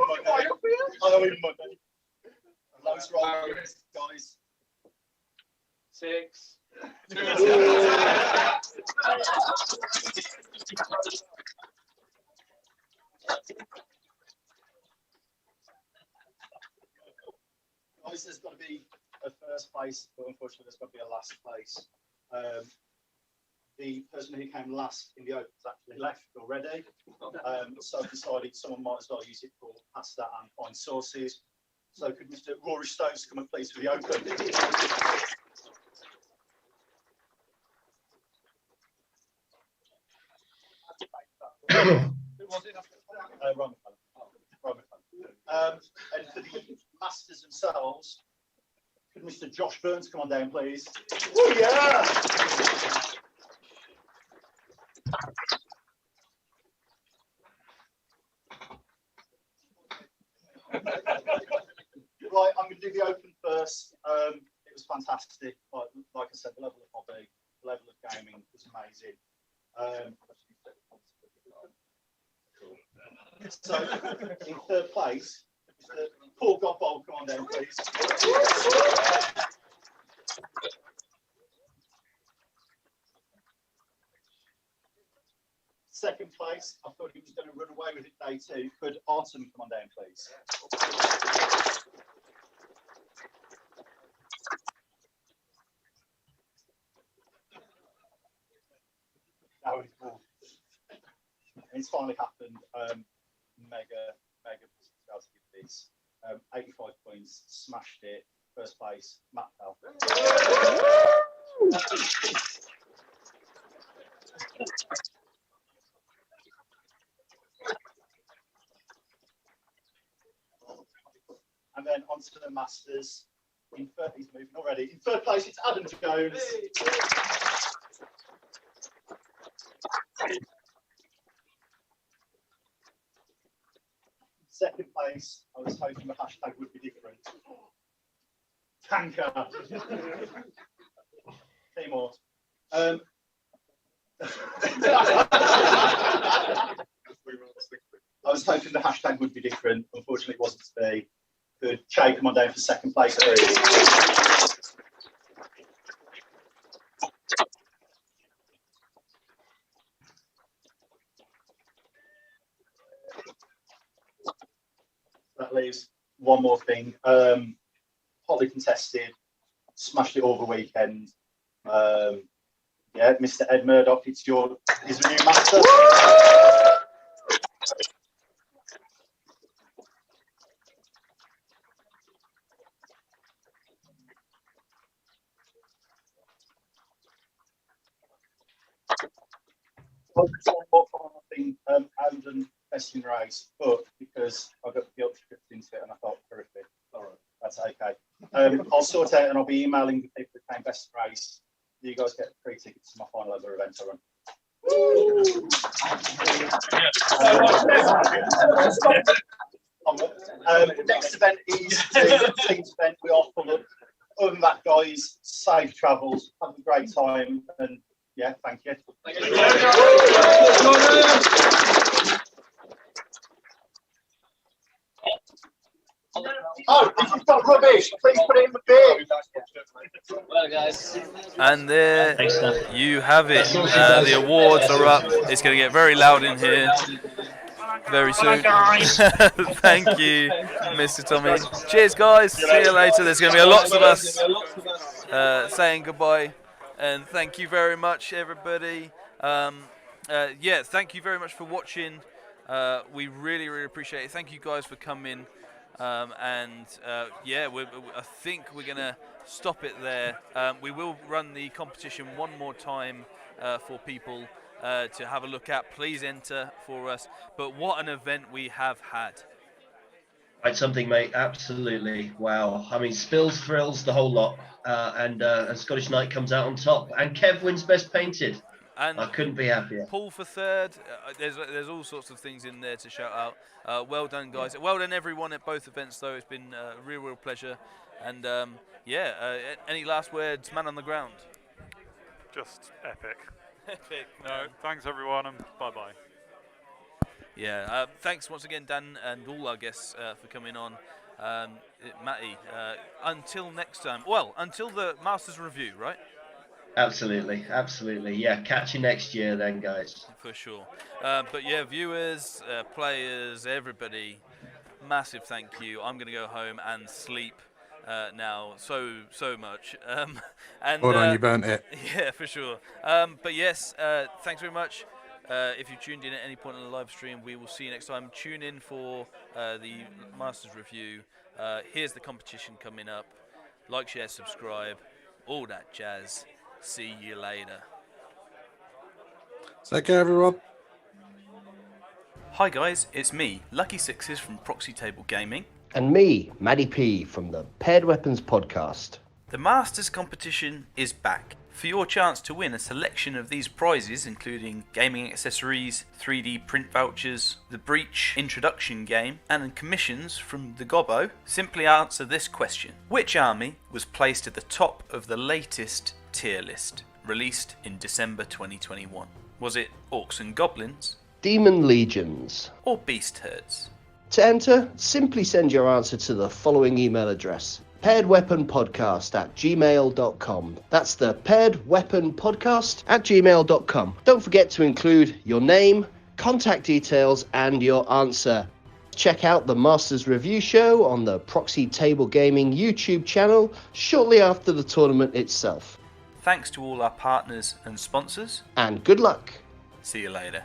[SPEAKER 16] money. Lowest roll, guys.
[SPEAKER 17] 6.
[SPEAKER 16] Guys, there's got to be a first place, but unfortunately, there's got to be a last place. The person who came last in the open has actually left already, so I've decided someone might as well use it for pasta and fine sauces. So could Mr. Rory Stokes come and please for the open? And for the masters themselves, could Mr. Josh Burns come on down, please? Oh, yeah! Right, I'm going to do the open first. It was fantastic. Like I said, the level of hobby, the level of gaming was amazing. So, in third place, Mr. Paul Godbold, come on down, please. Second place, I thought he was going to run away with it day 2. Could Artem come on down, please? No, it's finally happened. Mega to give this. 85 points, smashed it. First place, Matt Bell. And then on to the Masters. In third, he's moving already. In third place, it's Adam Jones. Second place, I was hoping the hashtag would be different. Tanker. Timor. I was hoping the hashtag would be different. Unfortunately, it wasn't to be. Could Che come on down for second place, please? That leaves one more thing. Hotly contested, smashed it all the weekend. Yeah, Mr. Ed Murdoch, he's a new master. One more final thing, other than best in race, but because I got guilt tripped into it and I thought, terrific. All right, that's okay. I'll sort out and I'll be emailing the people who came best in race. You guys get free tickets to my final ever event I run. Next event is the Teams event. We are full of. Other than that, guys, safe travels, have a great time, and yeah, thank you. Oh, if you've got rubbish, please put it in the bin.
[SPEAKER 18] Well, guys.
[SPEAKER 1] And there you have it. The awards are up. It's going to get very loud in here very soon. Thank you, Mr. Tommy. Cheers, guys. See you later. There's going to be lots of us saying goodbye. And thank you very much, everybody. Yeah, thank you very much for watching. We really, really appreciate it. Thank you guys for coming. Yeah, I think we're going to stop it there. We will run the competition one more time for people to have a look at. Please enter for us. But what an event we have had.
[SPEAKER 3] Right, something, mate. Absolutely. Wow. I mean, spills, thrills, the whole lot. And Scottish Knight comes out on top. And Kev wins Best Painted.
[SPEAKER 1] And
[SPEAKER 3] I couldn't be happier.
[SPEAKER 1] Paul for third. There's all sorts of things in there to shout out. Well done, guys. Well done, everyone at both events, though. It's been a real pleasure. And any last words, man on the ground?
[SPEAKER 5] Just epic.
[SPEAKER 1] Epic.
[SPEAKER 5] No, thanks everyone, and bye-bye.
[SPEAKER 1] Yeah, thanks once again, Dan, and all our guests for coming on. Matty, until next time. Well, until the Masters Review, right?
[SPEAKER 3] Absolutely. Yeah, catch you next year then, guys.
[SPEAKER 1] For sure. But yeah, viewers, players, everybody, massive thank you. I'm going to go home and sleep now so much. And
[SPEAKER 4] Hold on, you burnt it.
[SPEAKER 1] Yeah, for sure. But yes, thanks very much. If you tuned in at any point on the live stream, we will see you next time. Tune in for the Masters Review. Here's the competition coming up. Like, share, subscribe, all that jazz. See you later.
[SPEAKER 4] Take care, everyone.
[SPEAKER 1] Hi guys, it's me, Lucky Sixes from Proxy Table Gaming.
[SPEAKER 19] And me, Maddie P from the Paired Weapons Podcast.
[SPEAKER 1] The Masters competition is back. For your chance to win a selection of these prizes, including gaming accessories, 3D print vouchers, the Breach introduction game, and commissions from the Gobbo, simply answer this question. Which army was placed at the top of the latest tier list, released in December 2021? Was it Orcs and Goblins?
[SPEAKER 19] Demon Legions.
[SPEAKER 1] Or Beast Herds?
[SPEAKER 19] To enter, simply send your answer to the following email address: pairedweaponpodcast@gmail.com. That's the pairedweaponpodcast@gmail.com. Don't forget to include your name, contact details, and your answer. Check out the Masters Review show on the Proxy Table Gaming YouTube channel shortly after the tournament itself.
[SPEAKER 1] Thanks to all our partners and sponsors.
[SPEAKER 19] And good luck.
[SPEAKER 1] See you later.